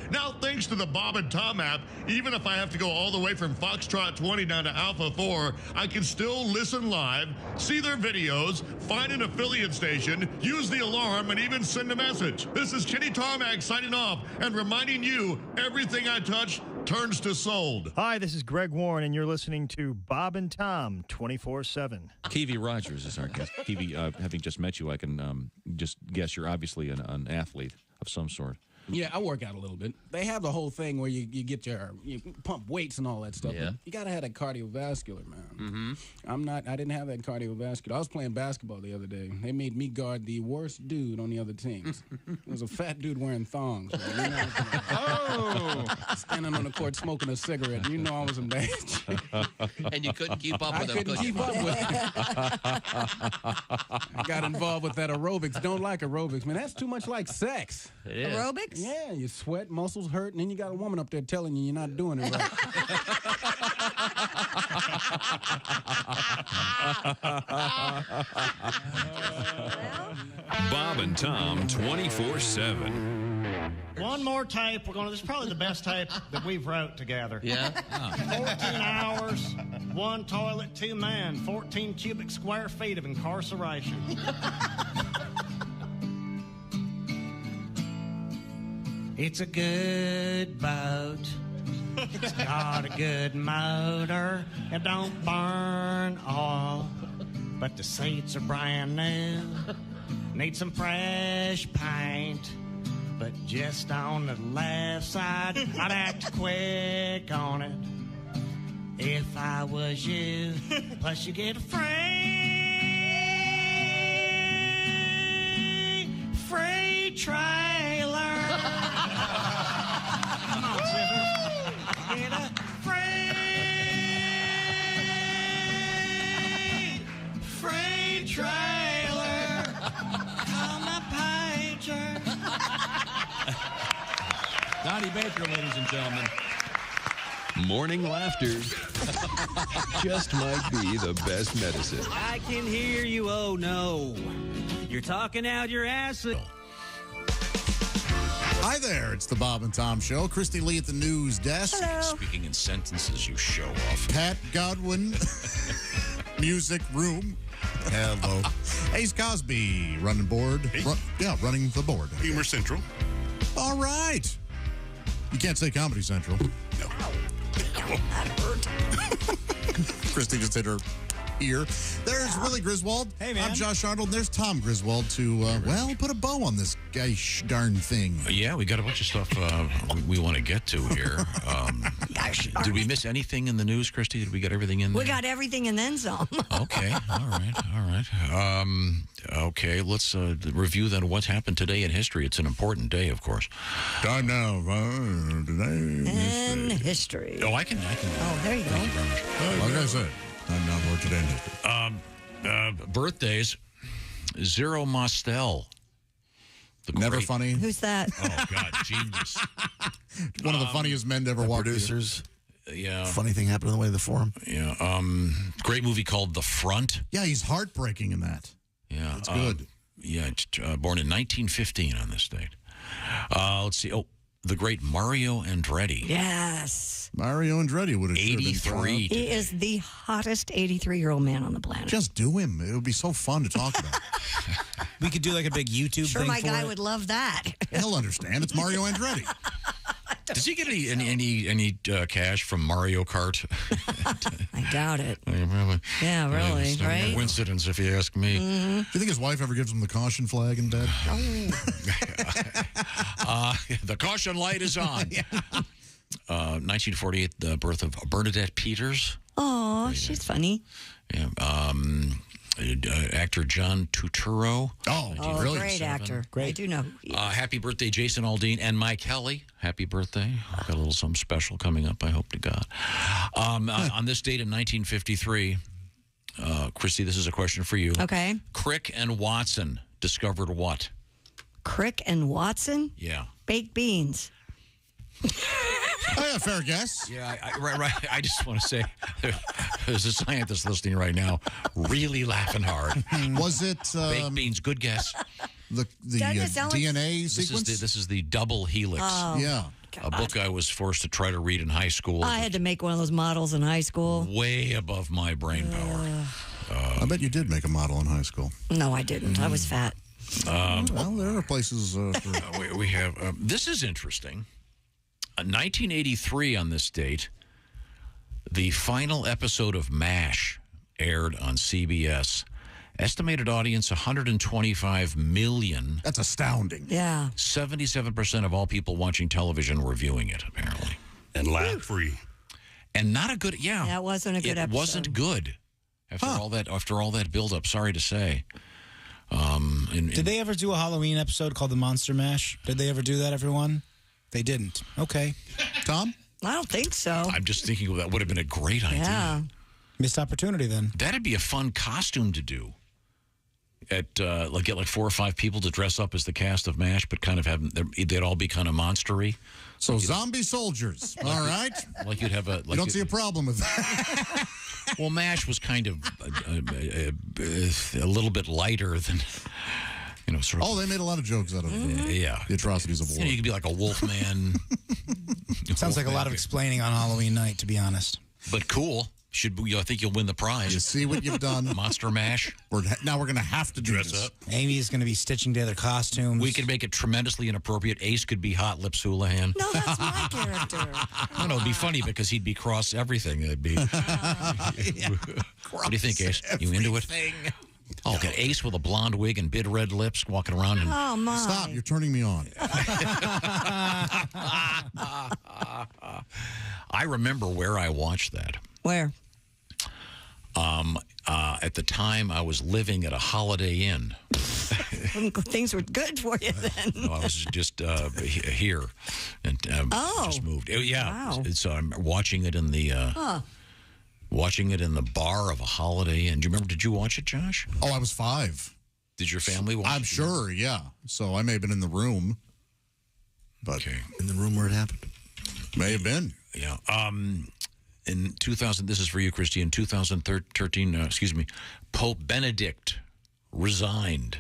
S14: Now, thanks to the Bob and Tom app, even if I have to go all the way from Foxtrot 20 down to Alpha 4, I can still listen live, see their videos, find an affiliate station, use the alarm, and even send a message. This is Kenny Tarmac signing off and reminding you, everything I touch turns to sold. Hi, this is Greg Warren, and you're listening to Bob and Tom 24/7.
S23: Kiwi Rogers is our guest. Kiwi, having just met you, I can just guess you're obviously an athlete of some sort.
S7: Yeah, I work out a little bit. They have the whole thing where you pump weights and all that stuff.
S15: Yeah.
S7: You got to have that cardiovascular, man.
S15: Mm-hmm.
S7: I didn't have that cardiovascular. I was playing basketball the other day. They made me guard the worst dude on the other teams. It was a fat dude wearing thongs. Man. Standing on the court smoking a cigarette. You know I was in bad shape.
S15: And you couldn't keep up with him.
S7: I couldn't keep up with him. I got involved with that aerobics. Don't like aerobics, man. That's too much like sex.
S15: It is.
S5: Aerobics?
S7: Yeah, you sweat, muscles hurt, and then you got a woman up there telling you you're not doing it right.
S9: Bob and Tom 24/7.
S10: One more tape. This is probably the best tape that we've wrote together.
S15: Yeah?
S10: 14 hours. One toilet, 2 men, 14 cubic square feet of incarceration. It's a good boat. It's got a good motor. It don't burn oil. But the seats are brand new. Need some fresh paint. But just on the left side, I'd act quick on it if I was you. Plus you get a free trailer. Come on, sisters. Get a free trailer. Call my pager.
S8: Donnie Baker, ladies and gentlemen.
S9: Morning laughter just might be the best medicine.
S21: I can hear you, oh no. You're talking out your ass.
S1: Hi there, it's the Bob and Tom Show. Christy Lee at the news desk.
S5: Hello.
S4: Speaking in sentences, you show off.
S1: Pat Godwin, music room.
S13: Hello.
S1: Ace Cosby, running board. Running the board.
S3: Humor Central.
S1: All right. You can't say Comedy Central.
S3: No.
S5: That hurt.
S1: Christy just hit her ear. There's Willie Griswold.
S6: Hey, man.
S1: I'm Josh Arnold. And there's Tom Griswold to, put a bow on this gosh darn thing.
S4: Yeah, we got a bunch of stuff we want to get to here. Did we miss anything in the news, Christy? Did we get everything in there?
S5: We got everything and then some.
S4: Okay, all right. Okay, let's review then what happened today in history. It's an important day, of course.
S1: Time now today
S5: in history.
S4: Oh, I can.
S5: Oh, there you go.
S4: Thank you very much.
S1: Like I said, time now for today in history.
S4: Birthdays, Zero Mostel.
S1: Never funny.
S5: Who's that?
S4: Oh, God, genius.
S1: One of the funniest men to ever walk.
S13: Producers.
S4: Yeah.
S13: Funny thing happened on the way to the forum.
S4: Yeah. Great movie called The Front.
S1: Yeah, he's heartbreaking in that.
S4: Yeah.
S1: It's good.
S4: Yeah, born in 1915 on this date. Let's see. Oh, the great Mario Andretti.
S5: Yes.
S1: Mario Andretti would have
S4: 83.
S5: He is the hottest 83-year-old man on the planet.
S1: Just do him. It would be so fun to talk about.
S6: We could do like a big YouTube
S5: Sure,
S6: thing
S5: my
S6: for
S5: guy
S6: it.
S5: would love that.
S1: He'll understand. It's Mario Andretti.
S4: Does he get any cash from Mario Kart?
S5: I doubt it.
S4: Really?
S5: Yeah, really,
S4: It's not a
S5: right?
S4: coincidence, if you ask me.
S5: Mm-hmm.
S1: Do you think his wife ever gives him the caution flag in bed?
S4: The caution light is on. 1948, the birth of Bernadette Peters.
S5: Oh, she's funny.
S4: Yeah. Actor John Turturro.
S5: Oh, great actor. Great. I do know.
S4: Happy birthday, Jason Aldean and Mike Kelly. Happy birthday. I've got a little something special coming up, I hope to God. On this date in 1953, Christy, this is a question for you.
S5: Okay.
S4: Crick and Watson discovered what?
S5: Crick and Watson?
S4: Yeah.
S5: Baked beans.
S1: Oh, yeah, fair guess.
S4: Yeah, right. I just want to say there's a scientist listening right now really laughing hard.
S1: Was it...
S4: Baked beans, good guess.
S1: The DNA sequence?
S4: This is the double helix.
S5: Oh,
S1: yeah.
S4: A book I was forced to try to read in high school.
S5: I had to make one of those models in high school.
S4: Way above my brain power.
S1: I bet you did make a model in high school.
S5: No, I didn't. I was fat.
S1: Well, there are places...
S4: we have... this is interesting. 1983 on this date, the final episode of MASH aired on CBS. Estimated audience 125 million.
S1: That's astounding.
S5: Yeah.
S4: 77% of all people watching television were viewing it, apparently.
S3: And laugh-free.
S4: And not a good, yeah.
S5: That wasn't a good episode.
S4: It wasn't good after all that build-up, sorry to say.
S6: Did they ever do a Halloween episode called The Monster Mash? Did they ever do that, everyone? They didn't. Okay.
S1: Tom?
S5: I don't think so.
S4: I'm just thinking that would have been a great idea.
S5: Yeah.
S6: Missed opportunity then.
S4: That'd be a fun costume to do. Get like 4 or 5 people to dress up as the cast of MASH, but kind of they'd all be kind of monstery.
S1: So zombie soldiers, all right?
S4: Like you'd have a...
S1: you don't see a problem with that.
S4: Well, MASH was kind of a little bit lighter than... sort of.
S1: Oh, they made a lot of jokes out of the atrocities of war.
S4: You could be like a wolf man.
S6: Sounds like a lot of explaining on Halloween night, to be honest.
S4: But cool. I think you'll win the prize.
S1: You see what you've done?
S4: Monster Mash.
S1: Now we're going to have to
S4: dress up.
S6: Amy's going to be stitching together costumes.
S4: We could make it tremendously inappropriate. Ace could be Hot Lips Houlihan.
S5: No, that's my character.
S4: No, it'd be funny because he'd be cross everything. It'd be. What do you think, Ace? You into it? Oh, okay. Ace with a blonde wig and big red lips walking around. And
S5: Oh, my.
S1: Stop. You're turning me on.
S4: I remember where I watched that.
S5: Where?
S4: At the time, I was living at a Holiday Inn.
S5: Things were good for you then.
S4: No, I was just here and just moved. Yeah,
S5: Wow.
S4: so I'm watching it in the bar of a Holiday Inn. Did you watch it, Josh?
S1: Oh, I was 5.
S4: Did your family watch it?
S1: I'm sure, yeah. So I may have been in the room. But
S13: in the room where it happened?
S1: May have been.
S4: Yeah. In 2000, this is for you, Christy. In 2013, Pope Benedict resigned.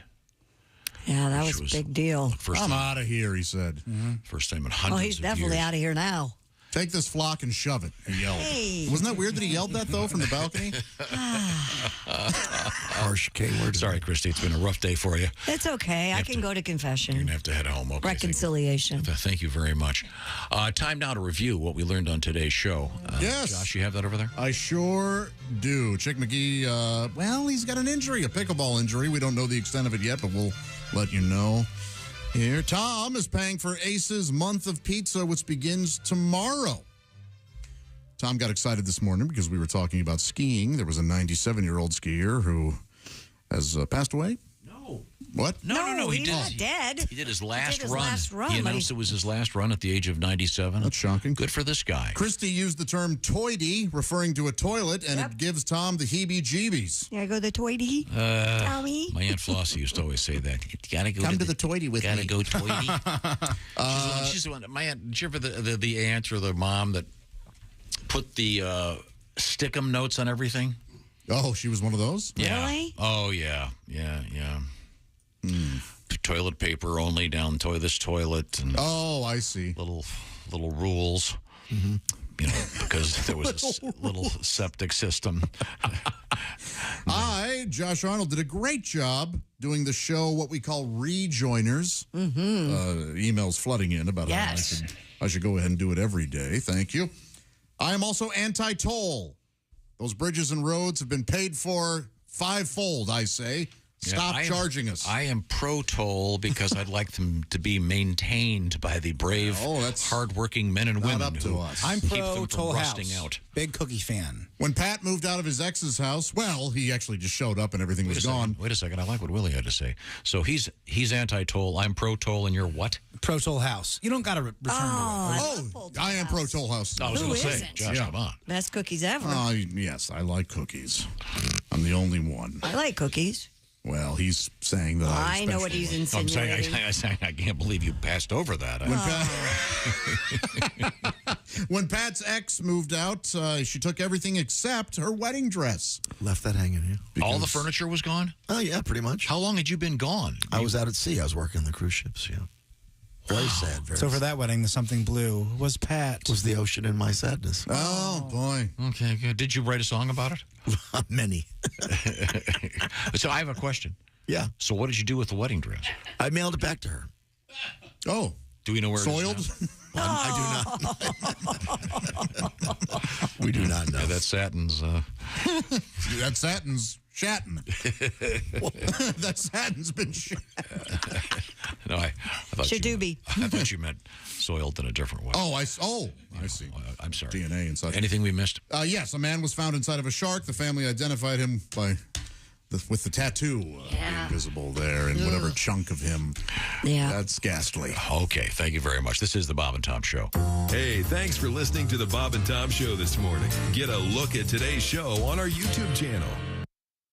S5: Yeah, that was a big deal.
S1: I'm out of here, he said.
S4: First time in hundreds
S5: Oh, he's
S4: of
S5: definitely
S4: years.
S5: out of here now.
S1: Take this flock and shove it, he yelled.
S5: Hey.
S1: Wasn't that weird that he yelled that, though, from the balcony?
S13: Harsh K-word.
S4: Sorry, Christy. It's been a rough day for you.
S5: It's okay. I can go to confession.
S4: You're going to have to head home. Okay,
S5: Reconciliation.
S4: Thank you very much. Time now to review what we learned on today's show.
S1: Yes.
S4: Josh, you have that over there?
S1: I sure do. Chick McGee, he's got an injury, a pickleball injury. We don't know the extent of it yet, but we'll let you know. Here, Tom is paying for Ace's month of pizza, which begins tomorrow. Tom got excited this morning because we were talking about skiing. There was a 97-year-old skier who has passed away.
S4: No.
S1: What?
S4: No.
S5: He's not dead.
S4: He did his last
S5: his
S4: run.
S5: last run,
S4: He
S5: but
S4: announced it was his last run at the age of 97.
S1: That's shocking.
S4: Good for this guy.
S1: Christy used the term toity, referring to a toilet, and it gives Tom the heebie-jeebies.
S5: Yeah, go to the toity. Tommy.
S4: My Aunt Flossie used to always say that. You gotta go
S1: Come to the toity with
S4: gotta
S1: me.
S4: Go toity. She's the one. My aunt. Did you ever the aunt or the mom that put the stick-em notes on everything?
S1: Oh, she was one of those?
S4: Yeah.
S5: Really?
S4: Oh, yeah. Toilet paper only down this toilet. And
S1: oh, I see.
S4: Little rules.
S1: Mm-hmm.
S4: You know, because there was a little septic system.
S1: Josh Arnold, did a great job doing the show, what we call rejoiners. Emails flooding in about how I should go ahead and do it every day. Thank you. I am also anti-toll. Those bridges and roads have been paid for fivefold, I say. Stop charging us.
S4: I am pro-toll because I'd like them to be maintained by the brave, hardworking men and women who
S6: I'm
S4: keep them
S6: pro
S4: from
S6: Toll
S4: rusting
S6: House.
S4: out.
S6: Big cookie fan.
S1: When Pat moved out of his ex's house, well, he actually just showed up and everything was gone.
S4: Wait a second. I like what Willie had to say. So he's anti-toll. I'm pro-toll, and you're what?
S6: Pro Toll House. You don't got to return to it.
S1: I am pro Toll House.
S4: I was going to say, Josh, come on.
S5: Best cookies ever.
S1: Yes, I like cookies. I'm the only one.
S5: I like cookies.
S1: Well, he's saying that
S5: I know what he's insinuating.
S4: I'm saying I can't believe you passed over that.
S1: When Pat's ex moved out, she took everything except her wedding dress.
S13: Left that hanging, yeah.
S4: All the furniture was gone?
S13: Oh, yeah, pretty much.
S4: How long had you been gone?
S13: I was out at sea. I was working on the cruise ships, yeah. Very sad. Very
S6: So for that wedding, the something blue was Pat.
S13: was the ocean in my sadness.
S1: Oh, boy.
S4: Okay, good. Did you write a song about it?
S13: Many.
S4: So I have a question.
S13: Yeah.
S4: So what did you do with the wedding dress?
S13: I mailed it back to her.
S1: Oh.
S4: Do we know where
S1: Soiled?
S4: it is now?
S13: I do not. We do not know.
S4: Yeah, that satin's...
S1: that satin's shatting. That satin's been shatting.
S4: No, I thought
S5: Shadoobie.
S4: I thought you meant soiled in a different way.
S1: Oh, I see.
S4: I'm sorry.
S1: DNA and such.
S4: Anything we missed?
S1: Yes, a man was found inside of a shark. The family identified him with the tattoo being visible there and whatever chunk of him.
S5: Yeah.
S1: That's ghastly.
S4: Okay, thank you very much. This is the Bob and Tom Show.
S9: Hey, thanks for listening to the Bob and Tom Show this morning. Get a look at today's show on our YouTube channel.